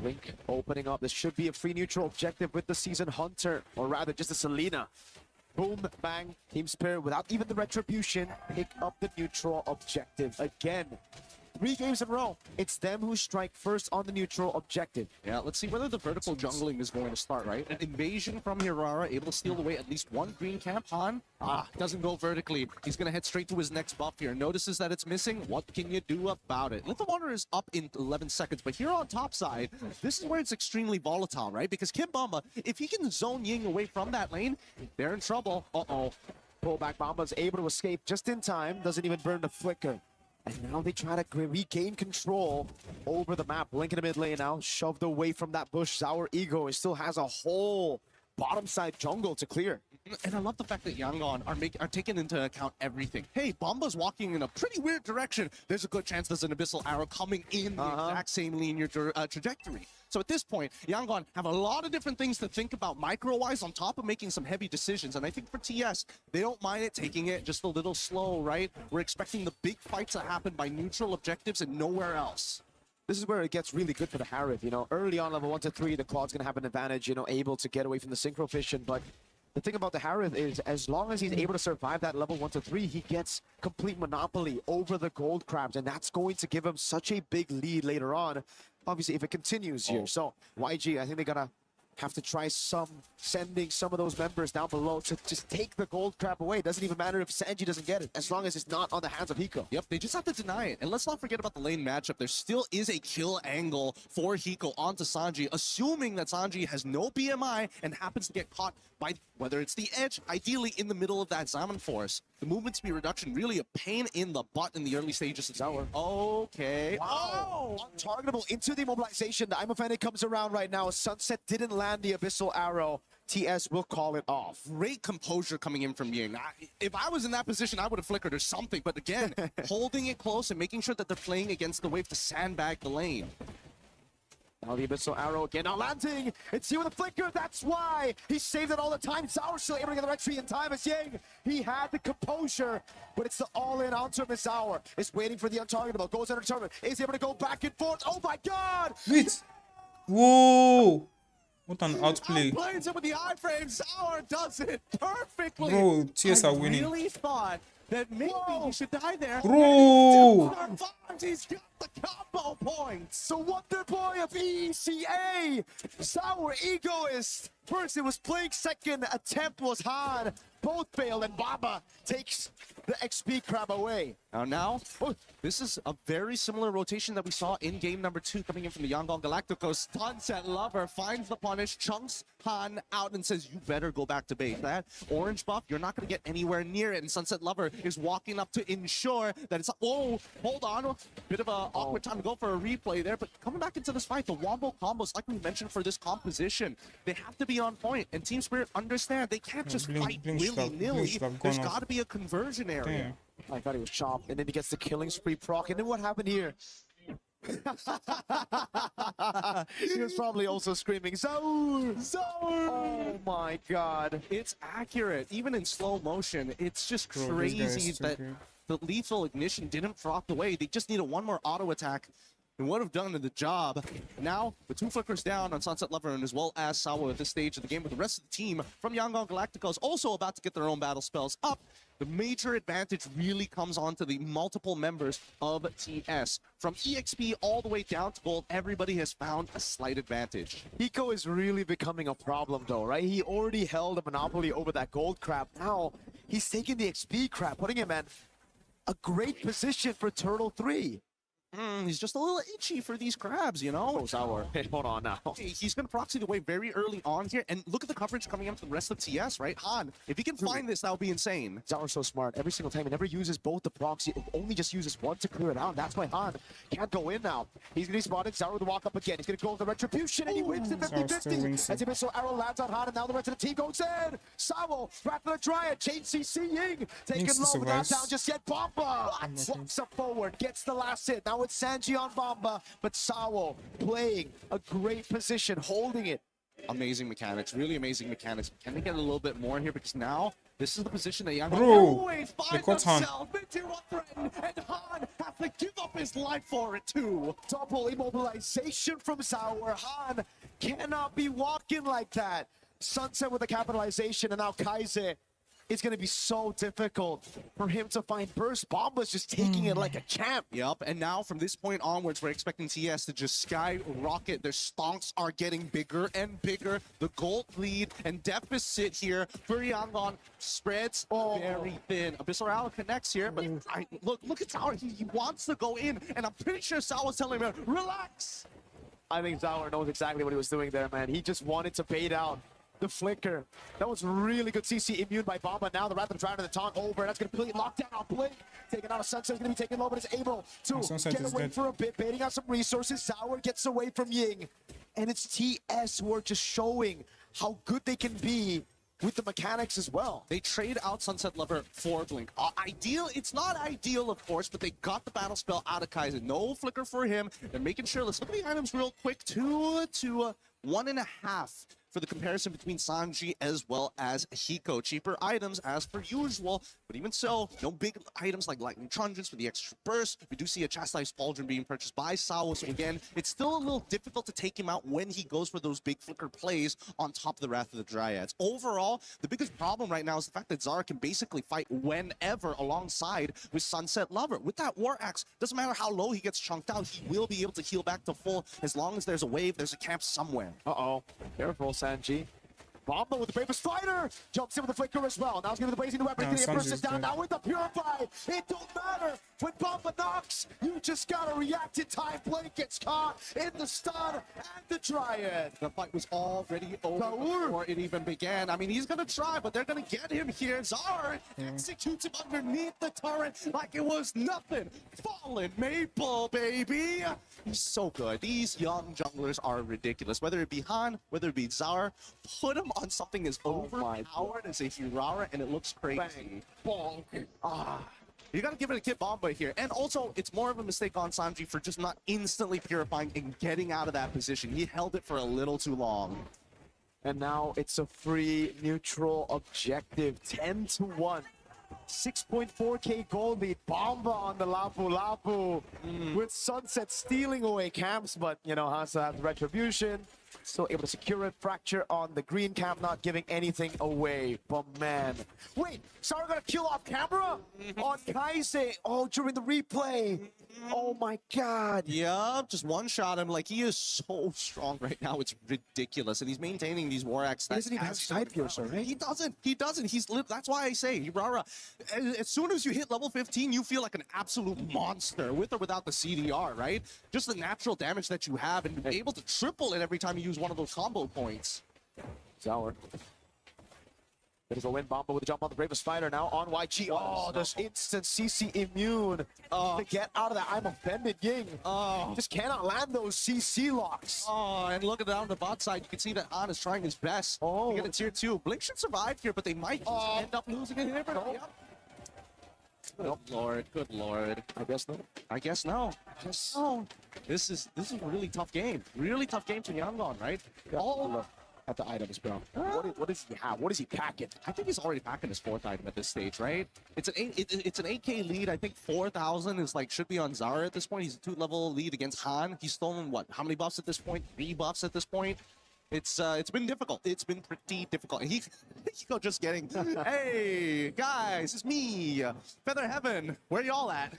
Blink opening up. This should be a free neutral objective with the Season Hunter, or rather just a Selena. Boom, bang, Team Spirit without even the retribution, pick up the neutral objective again. 3 games in a row. It's them who strike first on the neutral objective. Yeah, let's see whether the vertical jungling is going to start, right? An invasion from Hirara, able to steal away at least 1 green camp. Han, doesn't go vertically. He's going to head straight to his next buff here. Notices that it's missing. What can you do about it? Little Water is up in 11 seconds, but here on top side, this is where it's extremely volatile, right? Because Kid Bomba, if he can zone Ying away from that lane, they're in trouble. Pullback Bomba's able to escape just in time. Doesn't even burn the flicker. And now they try to regain control over the map. Blink in the mid lane now, shoved away from that bush. Sour Ego still has a whole bottom side jungle to clear. And I love the fact that YANGON are taking into account everything. Hey, Bomba's walking in a pretty weird direction. There's a good chance there's an Abyssal Arrow coming in the exact same linear trajectory. So at this point, YANGON have a lot of different things to think about micro-wise on top of making some heavy decisions. And I think for TS, they don't mind it, taking it just a little slow, right? We're expecting the big fights to happen by neutral objectives and nowhere else. This is where it gets really good for the Harith, you know. Early on, level 1 to 3, the Claw's gonna have an advantage, you know, able to get away from the Synchro Fission, but the thing about the Harith is, as long as he's able to survive that level 1 to 3, he gets complete monopoly over the gold crabs, and that's going to give him such a big lead later on, obviously, if it continues here. So, YG, I think they gotta have to try sending some of those members down below to just take the gold crab away. It doesn't even matter if Sanji doesn't get it, as long as it's not on the hands of Hiko. Yep, they just have to deny it. And let's not forget about the lane matchup. There still is a kill angle for Hiko onto Sanji, assuming that Sanji has no BMI and happens to get caught by, whether it's the edge, ideally in the middle of that Zaman Force. The movement speed reduction, really a pain in the butt in the early stages of Tower. Okay. Wow! Untargetable into the immobilization. The Imofanic comes around right now. Sunset didn't land the Abyssal Arrow. TS will call it off. Great composure coming in from Ying. If I was in that position, I would have flickered or something. But again, holding it close and making sure that they're playing against the wave to sandbag the lane. Now the Abyssal Arrow again, now landing. It's here with a flicker, that's why he saved it all the time. Sour still able to get the retreat in time as Ying. He had the composure, but it's the all-in onto Miss Sour. Is waiting for the untargetable, goes under tournament, is able to go back and forth. Oh my god! Wait! Whoa! What an outplay. Outplays him with the iframe. Sour does it perfectly. Bro, TS are winning. I really thought that maybe he should die there. Bro! He's got the combo points. The wonder boy of ECA, Sour Egoist. First it was Plague, second attempt was Han. Both failed, and Baba takes the XP crab away. Now, this is a very similar rotation that we saw in game number 2 coming in from the YANGON Galacticos. Sunset Lover finds the punish, chunks Han out and says, you better go back to base. That orange buff, you're not going to get anywhere near it. And Sunset Lover is walking up to ensure that it's... Oh, hold on. Bit of a awkward time to go for a replay there. But coming back into this fight, the wombo combos, like we mentioned for this composition, they have to be on point. And Team Spirit understand they can't just fight willy-nilly. There's got to be a conversion area. I thought he was chopped, and then he gets the killing spree proc. And then what happened here? He was probably also screaming, Zaur! Zaur! Oh my god. It's accurate, even in slow motion. It's just crazy that the lethal ignition didn't proc away. They just needed one more auto attack. It would have done the job. Now, the 2 flickers down on Sunset Lover and as well as Sawa at this stage of the game, but the rest of the team from YANGON Galacticos also about to get their own battle spells up. The major advantage really comes on to the multiple members of TS. From EXP all the way down to gold, everybody has found a slight advantage. Hiko is really becoming a problem though, right? He already held a monopoly over that gold crab. Now, he's taking the XP crab, putting him in a great position for Turtle 3. He's just a little itchy for these crabs, you know? Oh, Sour. Hey, hold on now. He's going to proxy the way very early on here. And look at the coverage coming up to the rest of TS, right? Han, if he can find this, that would be insane. Sour's so smart. Every single time, he never uses both the proxy. It only just uses one to clear it out. That's why Han can't go in now. He's going to be spotted. Sour with the walk up again. He's going to go with the retribution, and he wins the 50-50. As he missile arrow lands on Han, and now the rest of the team goes in. Sour, Rattler Dryad, Chain CCing. Taking low, but not down just yet. Bomba walks up forward, gets the last hit. Now it's Sanji on Bomba, but Sawo playing a great position, holding it. Amazing mechanics, really amazing mechanics. Can they get a little bit more here? Because now, this is the position that YANGON always finds himself into a threaten, and Han has to give up his life for it too. Double immobilization from Sour. Han cannot be walking like that. Sunset with the capitalization, and now Kaiser. It's going to be so difficult for him to find burst. Bomba's just taking it like a champ. Yep, and now from this point onwards, we're expecting TS to just skyrocket. Their stonks are getting bigger and bigger. The gold lead and deficit here for YANGON spreads very thin. Abyssal Arrow connects here, but look at Sour. He wants to go in, and I'm pretty sure Sour's telling him, relax. I think Sour knows exactly what he was doing there, man. He just wanted to bait out the flicker. That was really good CC immune by Bomba. Now the Wrath of Drown and the taunt over. That's going to completely lock down on Blink. Taking out a Sunset is going to be taken low, but is able to get away for a bit, baiting out some resources. Sour gets away from Ying. And it's TS who are just showing how good they can be with the mechanics as well. They trade out Sunset Lover for Blink. It's not ideal, of course, but they got the battle spell out of Kaiser. No flicker for him. They're making sure. Let's look at the items real quick. 2 to 1.5 for the comparison between Sanji as well as Hiko. Cheaper items as per usual, but even so, no big items like Lightning Truncheons for the extra burst. We do see a Chastised Pauldron being purchased by Sawa, so again, it's still a little difficult to take him out when he goes for those big flicker plays on top of the Wrath of the Dryads. Overall, the biggest problem right now is the fact that Zara can basically fight whenever alongside with Sunset Lover. With that War Axe, doesn't matter how low he gets chunked out, he will be able to heal back to full as long as there's a wave, there's a camp somewhere. Uh-oh. Careful, Sanji. Bomba with the Bravest Fighter jumps in with the flicker as well. Now he's giving the blazing weapon. The Empress is down. Now with the Purify. It don't matter. When Bomba knocks, you just gotta react in time. Blake gets caught in the stun and the Dryad. The fight was already over before it even began. I mean, he's gonna try, but they're gonna get him here. Zara executes him underneath the turret like it was nothing. Fallen Maple, baby. He's so good. These young junglers are ridiculous. Whether it be Han, whether it be Zara, put him on something as overpowered as a Hirara, and it looks crazy. Bang. Bonk. You gotta give it a Kit Bomba here. And also, it's more of a mistake on Sanji for just not instantly purifying and getting out of that position. He held it for a little too long. And now it's a free neutral objective. 10-1. 6.4k gold lead. Bomba on the Lapu Lapu with Sunset stealing away camps, but you know, HAUSA has retribution. Still able to secure it. Fracture on the green camp, not giving anything away. But man, wait, Sauer got a kill off camera on Kaise. Oh, during the replay. Oh my God. Yeah, just one shot him. Like, he is so strong right now. It's ridiculous. And he's maintaining these war X. He doesn't even have side piercer, right? He doesn't. He doesn't. That's why I say, Rara, as soon as you hit level 15, you feel like an absolute monster with or without the CDR, right? Just the natural damage that you have and be able to triple it every time you use one of those combo points. Sauer. There's a win. Bomba with a jump on the Bravest Fighter now on YG. Oh, this instant CC immune to get out of that. I'm offended, Ying. Just cannot land those CC locks. Oh, and look at down the bot side. You can see that Han is trying his best to get a tier 2. Blink should survive here, but they might just end up losing it here. Yep. Good lord, good lord. I guess no. I guess no. Just no. This is a really tough game. Really tough game to Yangon, right? All at the items, bro. What does he have? What is he packing? I think he's already packing his 4th item at this stage, right? It's an 8K lead. I think 4,000 is like should be on Zara at this point. He's a 2-level lead against Han. He's stolen what? How many buffs at this point? 3 buffs at this point. It's been difficult. It's been pretty difficult. And Hiko just getting, hey guys, it's me, Feather Heaven. Where y'all at?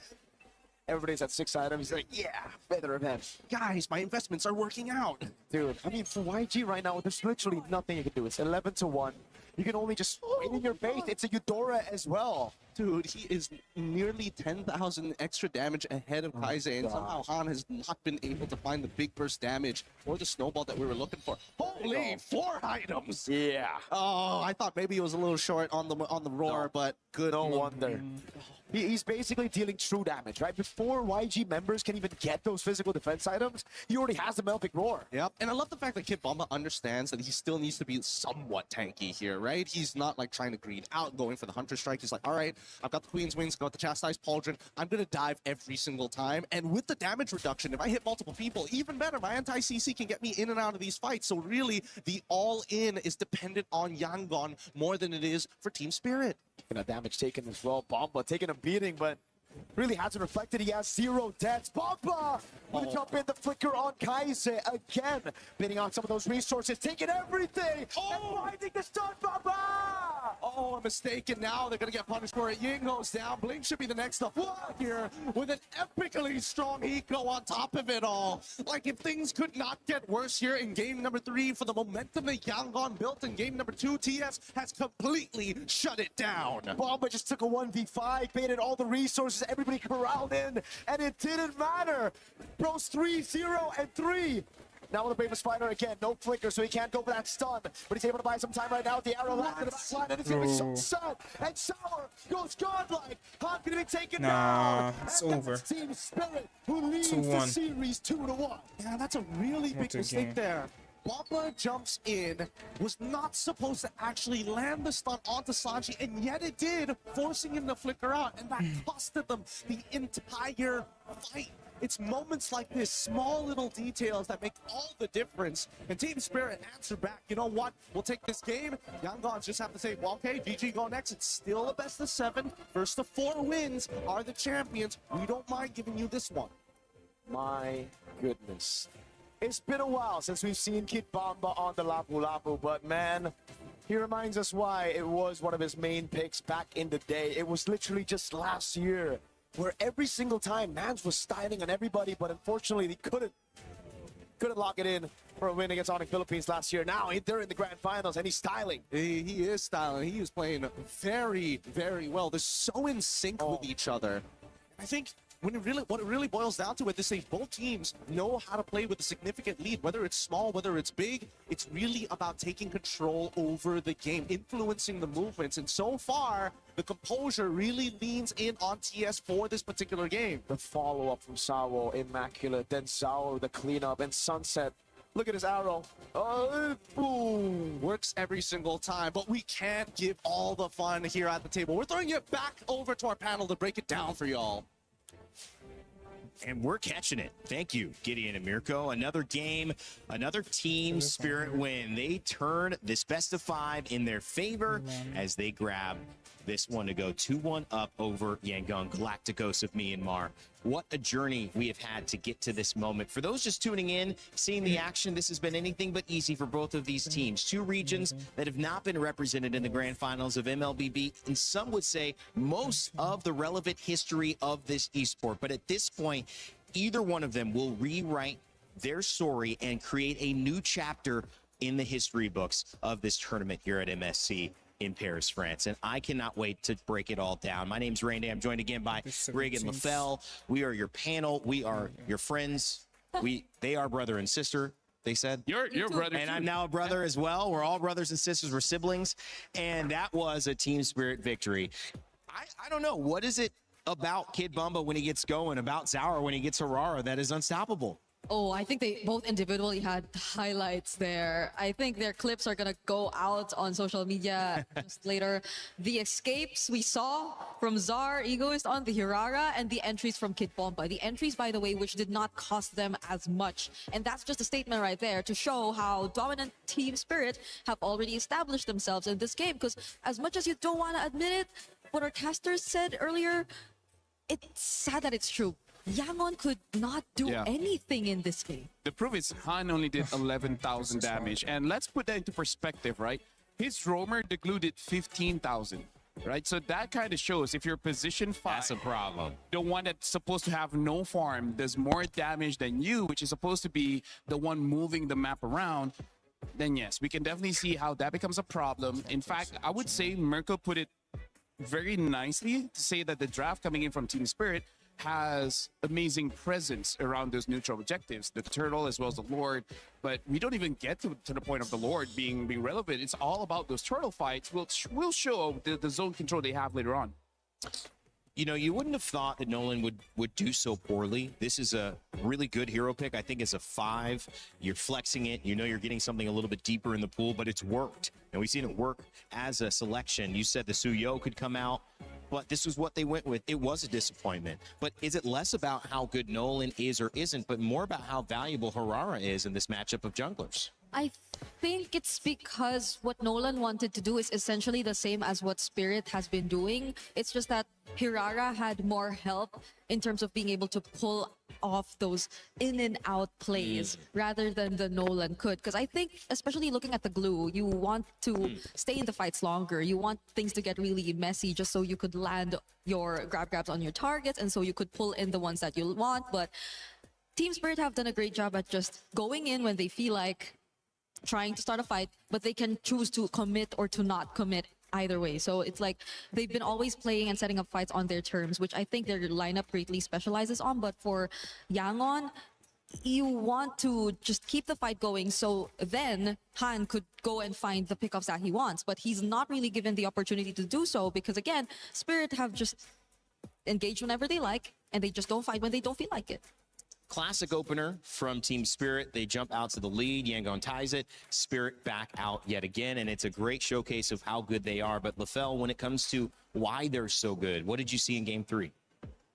Everybody's at 6 items. He's like, yeah, Feather event. Guys, my investments are working out. Dude, I mean, for YG right now, there's literally nothing you can do. It's 11-1. You can only just win in your base. It's a Eudora as well. Dude, he is nearly 10,000 extra damage ahead of Kaise, and somehow Han has not been able to find the big burst damage or the snowball that we were looking for. Holy, 4 items! Yeah. Oh, I thought maybe it was a little short on the roar, but good. No wonder. He's basically dealing true damage, right? Before YG members can even get those physical defense items, he already has the Melvic Roar. Yep, and I love the fact that Kid Bomba understands that he still needs to be somewhat tanky here, right? He's not like trying to greed out, going for the Hunter Strike. He's like, all right, I've got the Queen's Wings, got the Chastised Pauldron. I'm going to dive every single time. And with the damage reduction, if I hit multiple people, even better, my anti-CC can get me in and out of these fights. So really, the all-in is dependent on Yangon more than it is for Team Spirit. And a damage taken as well. Bomba taking a beating, but really hasn't reflected. He has 0 deaths. Bomba with a jump in the flicker on Kaise again. Bidding on some of those resources, taking everything. And finding the stun, Bomba! Oh, a mistake, and now they're going to get punished for it. Ying goes down. Blink should be the next up here with an epically strong Hiko on top of it all. Like, if things could not get worse here in game number 3 for the momentum that Yangon built in game number 2, TS has completely shut it down. Bomba just took a 1v5, baited all the resources, everybody corralled in, and it didn't matter. Bros 3-0-3. Now with the Bravest Fighter again, no flicker, so he can't go for that stun. But he's able to buy some time right now with the arrow left in the back line, and it's going to be sunset. And Sauer goes godlike. Han going to be taken down. It's and over. that's Team Spirit, who leads the series 2-1. Yeah, that's a really big mistake there. Bomba jumps in, was not supposed to actually land the stun onto Sanji, and yet it did, forcing him to flicker out, and that costed them the entire fight. It's moments like this, small little details that make all the difference. And Team Spirit answer back, you know what, we'll take this game. Yangons just have to say, well, okay, GG go next. It's still a best of 7. First of 4 wins are the champions. We don't mind giving you this one. My goodness. It's been a while since we've seen Kid Bomba on the Lapu Lapu, but man, he reminds us why it was one of his main picks back in the day. It was literally just last year, where every single time Mans was styling on everybody, but unfortunately they couldn't lock it in for a win against ONIC Philippines last year. Now they're in the grand finals and he's styling. He is styling. He is playing very, very well. They're so in sync with each other. I think what it really boils down to at this stage, both teams know how to play with a significant lead, whether it's small, whether it's big. It's really about taking control over the game, influencing the movements. And so far, the composure really leans in on TS for this particular game. The follow-up from Sawo, immaculate, then Sawo, the cleanup, and Sunset. Look at his arrow. Boom. Works every single time, but we can't give all the fun here at the table. We're throwing it back over to our panel to break it down for y'all. And we're catching it. Thank you, Gideon and Mirko. Another game, another Team Spirit win. They turn this best of 5 in their favor as they grab this one to go 2-1 up over Yangon Galacticos of Myanmar. what a journey we have had to get to this moment. For those just tuning in, seeing the action, this has been anything but easy for both of these teams. Two regions that have not been represented in the grand finals of MLBB, and some would say most of the relevant history of this esport. But at this point, either one of them will rewrite their story and create a new chapter in the history books of this tournament here at MSC in Paris, France. And I cannot wait to break it all down. My name's Randy. I'm joined again by Rig and LaFell. We are your panel. We are your friends. They are brother and sister, they said. You're brother and too. I'm now a brother as well. We're all brothers and sisters. We're siblings. And that was a team spirit victory. I don't know. What is it about Kid Bumba when he gets going, about Zaur when he gets Aurora, that is unstoppable? Oh, I think they both individually had highlights there. I think their clips are gonna go out on social media just later. The escapes we saw from Zaur, Egoist on the Hirara, and the entries from Kid Bomba. The entries, by the way, which did not cost them as much. And that's just a statement right there to show how dominant Team Spirit have already established themselves in this game. Because as much as you don't want to admit it, what our casters said earlier, it's sad that it's true. YANGON could not do anything in this game. The proof is Han only did 11,000 damage. And let's put that into perspective, right? His roamer, the glue, did 15,000, right? So that kind of shows if you're position 5, that's a problem. The one that's supposed to have no farm does more damage than you, which is supposed to be the one moving the map around, then yes, we can definitely see how that becomes a problem. In fact, I would say Mirko put it very nicely to say that the draft coming in from Team Spirit has amazing presence around those neutral objectives, the turtle as well as the lord, but we don't even get to the point of the lord being relevant. It's all about those turtle fights. We'll show the zone control they have later on. You know, you wouldn't have thought that Nolan would do so poorly. This is a really good hero pick. I think it's a 5. You're flexing it. You know you're getting something a little bit deeper in the pool, but it's worked. And we've seen it work as a selection. You said the Suyo could come out, but this is what they went with. It was a disappointment. But is it less about how good Nolan is or isn't, but more about how valuable Hirara is in this matchup of junglers? I think it's because what Nolan wanted to do is essentially the same as what Spirit has been doing. It's just that Hirara had more help in terms of being able to pull off those in and out plays rather than the Nolan could. Because I think, especially looking at the glue, you want to stay in the fights longer. You want things to get really messy just so you could land your grabs on your targets and so you could pull in the ones that you want. But Team Spirit have done a great job at just going in when they feel like trying to start a fight, but they can choose to commit or to not commit either way. So it's like they've been always playing and setting up fights on their terms, which I think their lineup greatly specializes on. But for YANGON, you want to just keep the fight going so then Han could go and find the pickups that he wants. But he's not really given the opportunity to do so because, again, Spirit have just engaged whenever they like and they just don't fight when they don't feel like it. Classic opener from Team Spirit. They jump out to the lead. YANGON ties it. Spirit back out yet again. And it's a great showcase of how good they are. But LaFell, when it comes to why they're so good, what did you see in Game 3?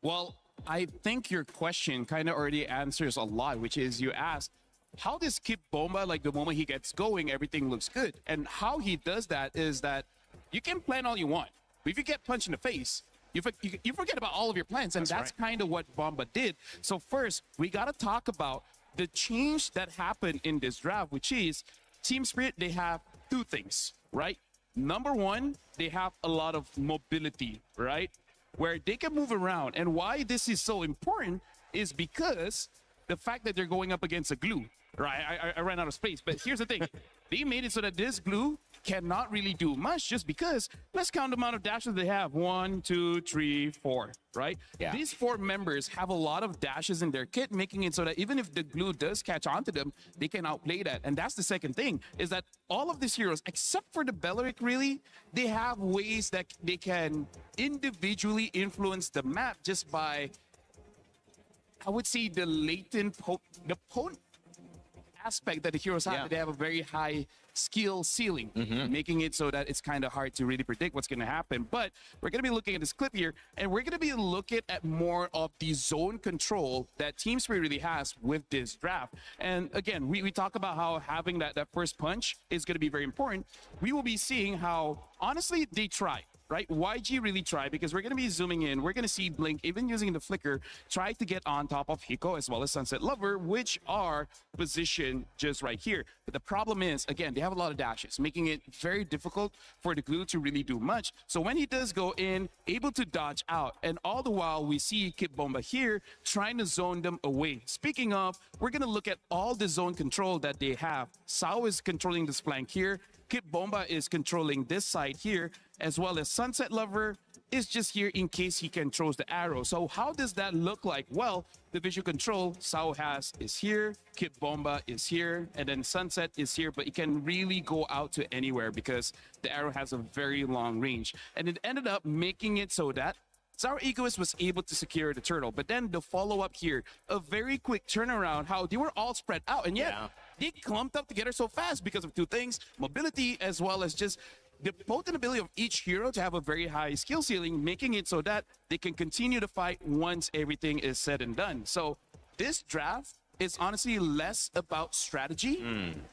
Well, I think your question kind of already answers a lot, which is you asked, how does Kid Bomba, like the moment he gets going, everything looks good? And how he does that is that you can plan all you want. But if you get punched in the face, you forget about all of your plans, and that's kind of what Bomba did. So first, we got to talk about the change that happened in this draft, which is Team Spirit, they have 2 things, right? Number 1, they have a lot of mobility, right? Where they can move around. And why this is so important is because the fact that they're going up against a glue, right? I ran out of space, but here's the thing. They made it so that this glue cannot really do much just because let's count the amount of dashes they have. 1, 2, 3, 4, right? Yeah. These 4 members have a lot of dashes in their kit, making it so that even if the glue does catch onto them, they can outplay that. And that's the second thing, is that all of these heroes, except for the Belleric, really, they have ways that they can individually influence the map just by, I would say, the latent, the potent aspect that the heroes have. They have a very high skill ceiling, making it so that it's kind of hard to really predict what's going to happen. But we're going to be looking at this clip here, and we're going to be looking at more of the zone control that Team Spirit really has with this draft. And again, we talk about how having that first punch is going to be very important. We will be seeing how, honestly, they try. right? YG really tried, because we're going to be zooming in. We're going to see Blink, even using the flicker, try to get on top of Hiko as well as Sunset Lover, which are positioned just right here. But the problem is, again, they have a lot of dashes, making it very difficult for the glue to really do much. So when he does go in, able to dodge out, and all the while we see Kid Bomba here trying to zone them away. Speaking of, we're going to look at all the zone control that they have. Sao is controlling this flank here. Kid Bomba is controlling this side here, as well as Sunset Lover is just here in case he controls the arrow. So how does that look like? Well, the visual control Sao has is here, Kid Bomba is here, and then Sunset is here, but it can really go out to anywhere because the arrow has a very long range. And it ended up making it so that Zericxnn was able to secure the turtle, but then the follow-up here, a very quick turnaround, how they were all spread out, and yet they clumped up together so fast because of two things, mobility as well as just the potent ability of each hero to have a very high skill ceiling, making it so that they can continue to fight once everything is said and done. So this draft is honestly less about strategy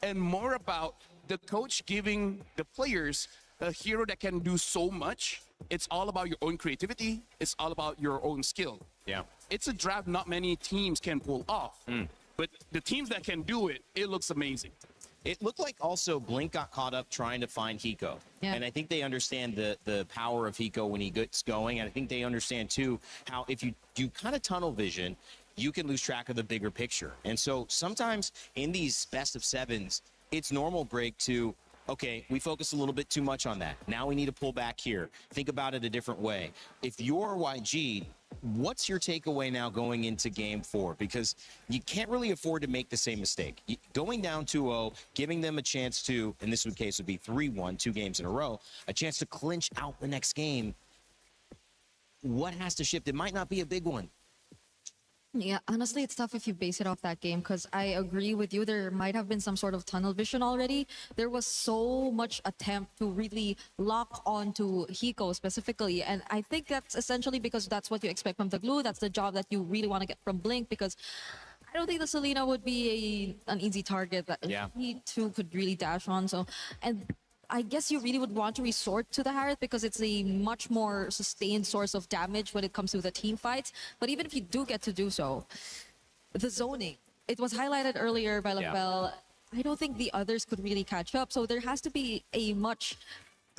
and more about the coach giving the players a hero that can do so much. It's all about your own creativity. It's all about your own skill. Yeah. It's a draft not many teams can pull off. But the teams that can do it, it looks amazing. It looked like also Blink got caught up trying to find Hiko. And I think they understand the power of Hiko when he gets going. And I think they understand, too, how if you do kind of tunnel vision, you can lose track of the bigger picture. And so sometimes in these best of sevens, it's normal, Break, to okay, we focus a little bit too much on that. Now we need to pull back here. Think about it a different way. If you're YG, what's your takeaway now going into game 4? Because you can't really afford to make the same mistake. Going down 2-0, giving them a chance to, in this case would be 3-1, 2 games in a row, a chance to clinch out the next game. What has to shift? It might not be a big one. Yeah, honestly, it's tough if you base it off that game, because I agree with you. There might have been some sort of tunnel vision already. There was so much attempt to really lock onto Hiko specifically. And I think that's essentially because that's what you expect from the glue. That's the job that you really want to get from Blink, because I don't think the Selena would be an easy target that he too could really dash on. So, and I guess you really would want to resort to the Harriet because it's a much more sustained source of damage when it comes to the team fights. But even if you do get to do so, the zoning, it was highlighted earlier by Lapel. I don't think the others could really catch up. So there has to be a much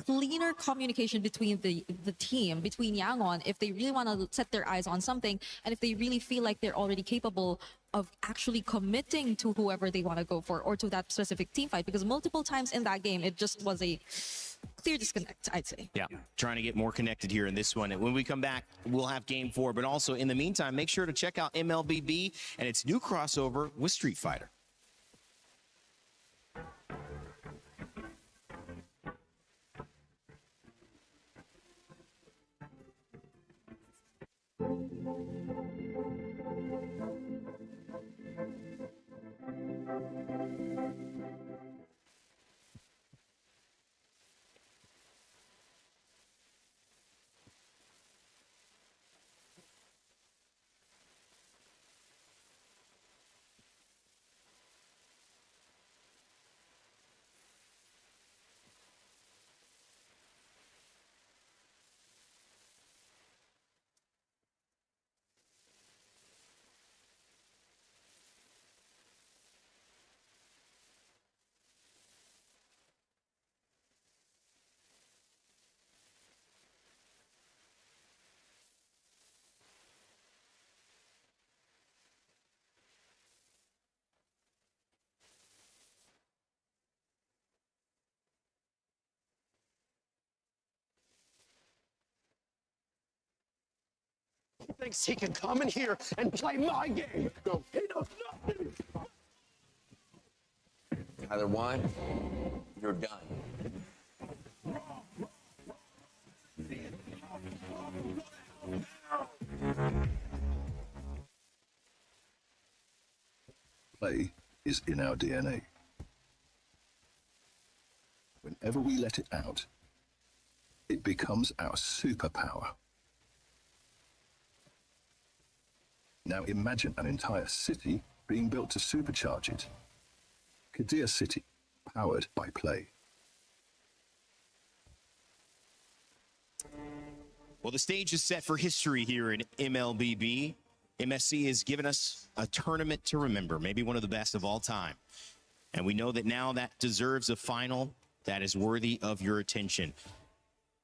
cleaner communication between the team, between Yangon, if they really want to set their eyes on something, and if they really feel like they're already capable of actually committing to whoever they want to go for or to that specific team fight. Because multiple times in that game, it just was a clear disconnect, I'd say. Yeah, trying to get more connected here in this one. And when we come back, we'll have game 4. But also, in the meantime, make sure to check out Mlbb and its new crossover with Street Fighter. He thinks he can come in here and play my game. No, he knows nothing. Either one, you're done. Play is in our DNA. Whenever we let it out, it becomes our superpower. Now imagine an entire city being built to supercharge it. Kadir City, powered by play. Well, the stage is set for history here in MLBB. MSC has given us a tournament to remember, maybe one of the best of all time. And we know that now that deserves a final that is worthy of your attention.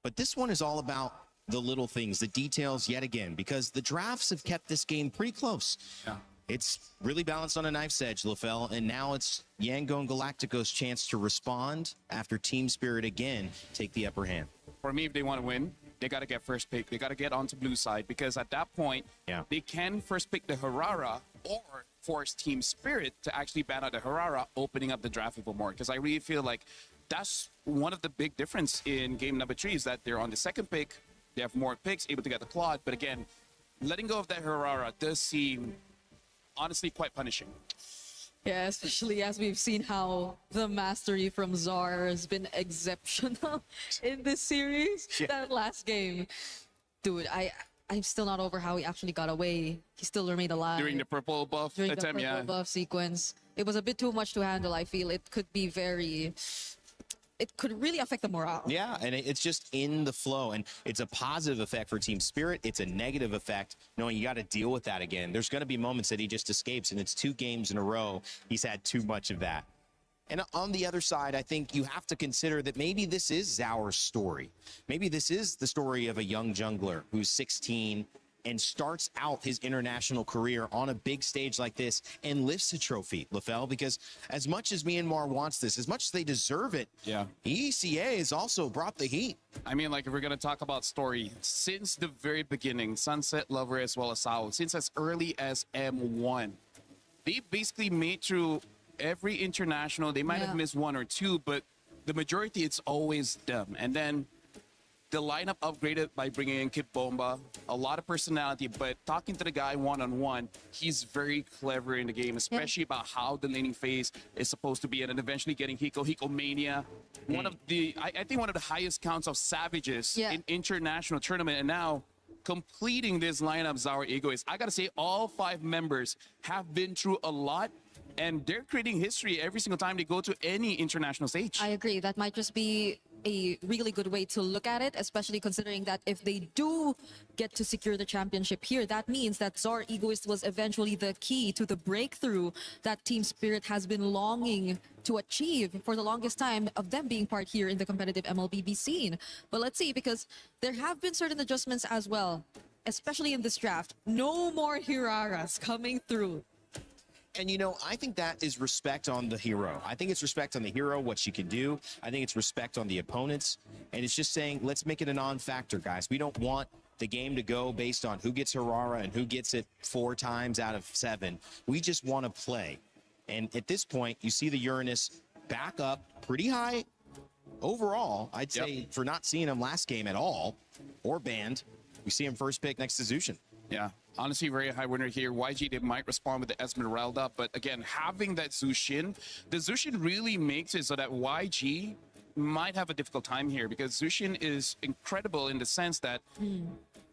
But this one is all about the little things, the details yet again, because the drafts have kept this game pretty close. Yeah. It's really balanced on a knife's edge, LaFell, and now it's YANGON Galacticos' chance to respond after Team Spirit again take the upper hand. For me, if they want to win, they got to get first pick. They got to get onto blue side, because at that point, they can first pick the Harara or force Team Spirit to actually ban out the Harara, opening up the draft even more. Because I really feel like that's one of the big difference in game number 3 is that they're on the second pick. They have more picks, able to get the Claude. But again, letting go of that Harara does seem honestly quite punishing. Yeah, especially as we've seen how the mastery from Zar has been exceptional in this series. That last game, dude, I'm still not over how he actually got away. He still remained alive. During the purple buff During attempt, the purple buff sequence. It was a bit too much to handle, I feel. It could be very... It could really affect the morale. Yeah, and it's just in the flow, and it's a positive effect for Team Spirit. It's a negative effect knowing you got to deal with that again. There's going to be moments that he just escapes, and it's 2 games in a row he's had too much of that. And on the other side, I think you have to consider that maybe this is Zaur's story. Maybe this is the story of a young jungler who's 16 and starts out his international career on a big stage like this and lifts a trophy, LaFell, because as much as Myanmar wants this, as much as they deserve it, ECA has also brought the heat. I mean, like, if we're going to talk about story, since the very beginning, Sunset Lover as well as Sao, since as early as M1, they basically made through every international. They might have missed 1 or 2, but the majority, it's always them. And then the lineup upgraded by bringing in Kid Bomba, a lot of personality, but talking to the guy one-on-one, he's very clever in the game, especially about how the laning phase is supposed to be, and then eventually getting Hiko Mania, one of the, I think one of the highest counts of Savages in international tournament, and now completing this lineup, Zaur Egoist. I gotta say, all 5 members have been through a lot, and they're creating history every single time they go to any international stage. I agree. That might just be a really good way to look at it, especially considering that if they do get to secure the championship here, that means that Zaur Egoist was eventually the key to the breakthrough that Team Spirit has been longing to achieve for the longest time of them being part here in the competitive MLBB scene. But let's see, because there have been certain adjustments as well, especially in this draft. No more Hiraras coming through. And, you know, I think that is respect on the hero. I think it's respect on the hero, what she can do. I think it's respect on the opponents. And it's just saying, let's make it a non-factor, guys. We don't want the game to go based on who gets Harara and who gets it 4 times out of 7. We just want to play. And at this point, you see the Uranus back up pretty high overall. I'd say for not seeing him last game at all, or banned, we see him first pick next to Zushin. Yeah, honestly, very high winner here. YG, they might respond with the Esmeralda, but again, having that Zushin, the Zushin really makes it so that YG might have a difficult time here, because Zushin is incredible in the sense that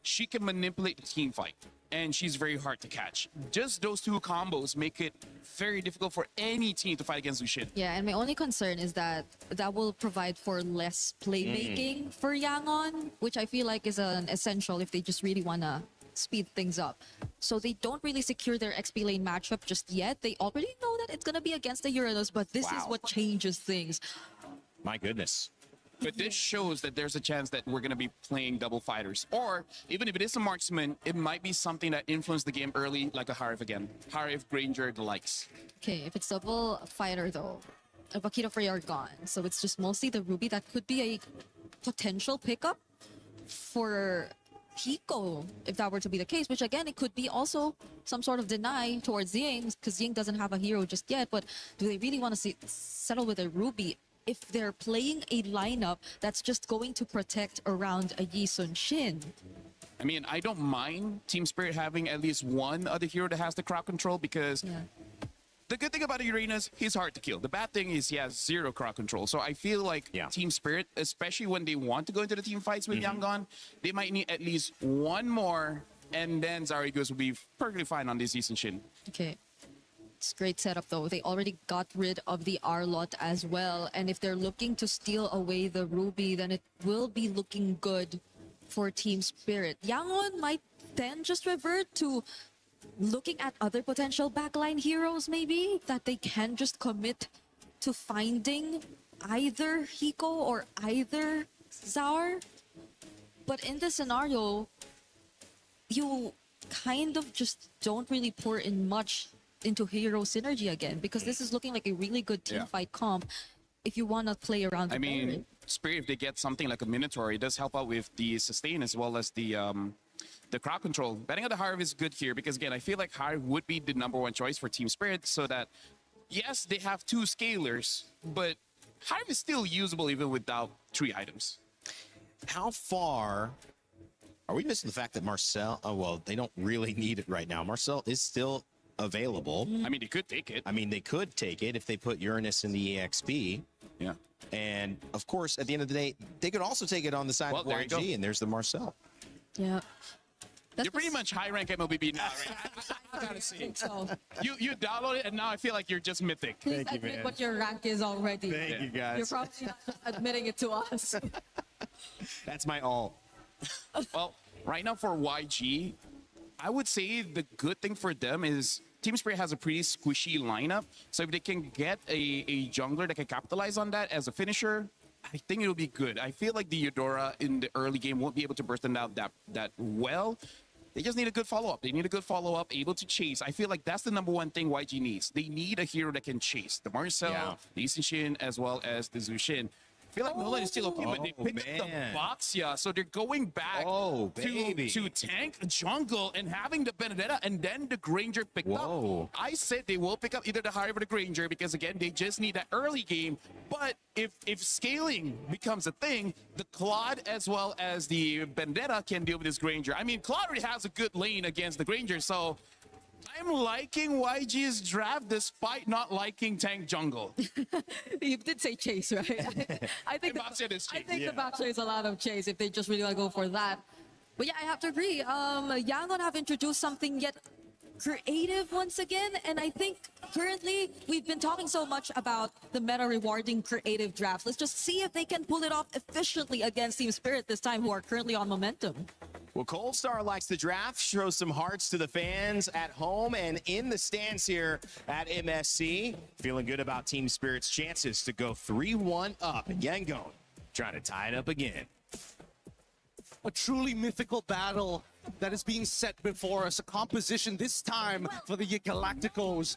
she can manipulate the team fight, and she's very hard to catch. Just those 2 combos make it very difficult for any team to fight against Zushin. Yeah, and my only concern is that that will provide for less playmaking for Yangon, which I feel like is an essential if they just really want to speed things up. So they don't really secure their XP lane matchup just yet. They already know that it's going to be against the Uranus, but this is what changes things. My goodness. But this shows that there's a chance that we're going to be playing double fighters. Or even if it is a marksman, it might be something that influenced the game early, like a Harif again. Harif, Granger, the likes. Okay, if it's double fighter though, Bakito Frey are gone. So it's just mostly the Ruby that could be a potential pickup for Hiko, if that were to be the case, which again, it could be also some sort of deny towards Ying, because Ying doesn't have a hero just yet. But do they really want to settle with a Ruby if they're playing a lineup that's just going to protect around a Yi Sun Shin? I mean, I don't mind Team Spirit having at least one other hero that has the crowd control, because the good thing about Uranus, he's hard to kill. The bad thing is he has 0 crowd control. So I feel like Team Spirit, especially when they want to go into the team fights with Yangon, they might need at least 1 more, and then Zaur Egoist will be perfectly fine on this season Shin. Okay. It's great setup though. They already got rid of the R-Lot as well. And if they're looking to steal away the Ruby, then it will be looking good for Team Spirit. Yangon might then just revert to looking at other potential backline heroes maybe that they can just commit to finding either Hiko or either Zaur. But in this scenario, you kind of just don't really pour in much into hero synergy again, because this is looking like a really good team fight comp if you want to play around the board. Spirit, if they get something like a Minotaur, it does help out with the sustain as well as the crowd control. Betting on the Hive is good here because, again, I feel like Hive would be the #1 choice for Team Spirit, so that, yes, they have 2 scalers, but Hive is still usable even without 3 items. How far are we missing the fact that Marcel, oh, well, they don't really need it right now. Marcel is still available. I mean, they could take it. I mean, they could take it if they put Uranus in the EXP. Yeah. And, of course, at the end of the day, they could also take it on the side of YG, and there's the Marcel. Yeah. You're pretty much high rank Mlbb now, right? I gotta see. So. You download it, and now I feel like you're just mythic. Please admit what your rank is already. Thank you, guys. You're probably not admitting it to us. That's my all. Well, right now for YG, I would say the good thing for them is Team Spirit has a pretty squishy lineup. So if they can get a jungler that can capitalize on that as a finisher, I think it'll be good. I feel like the Eudora in the early game won't be able to burst them out that well. They just need a good follow-up. They need a good follow-up, able to chase. I feel like that's the #1 thing YG needs. They need a hero that can chase. The Marcel, the Ishin, as well as the Zushin. I feel like Nolan is still okay, but they picked up the Boxia, so they're going back to tank jungle and having the Benedetta, and then the Granger picked up. I said they will pick up either the Hive or the Granger because, again, they just need that early game. But if scaling becomes a thing, the Claude as well as the Benedetta can deal with this Granger. I mean, Claude already has a good lane against the Granger, so I'm liking YG's draft despite not liking tank jungle. You did say chase, right? I think the Boxer is a lot of chase if they just really want to go for that. But yeah, I have to agree. Yangon have introduced something yet creative once again, and I think currently we've been talking so much about the meta rewarding creative drafts. Let's just see if they can pull it off efficiently against Team Spirit this time, who are currently on momentum. Well, Coldstar likes the draft, shows some hearts to the fans at home and in the stands here at MSC. Feeling good about Team Spirit's chances to go 3-1 up. Yangon trying to tie it up again. A truly mythical battle that is being set before us. A composition this time for the Galacticos.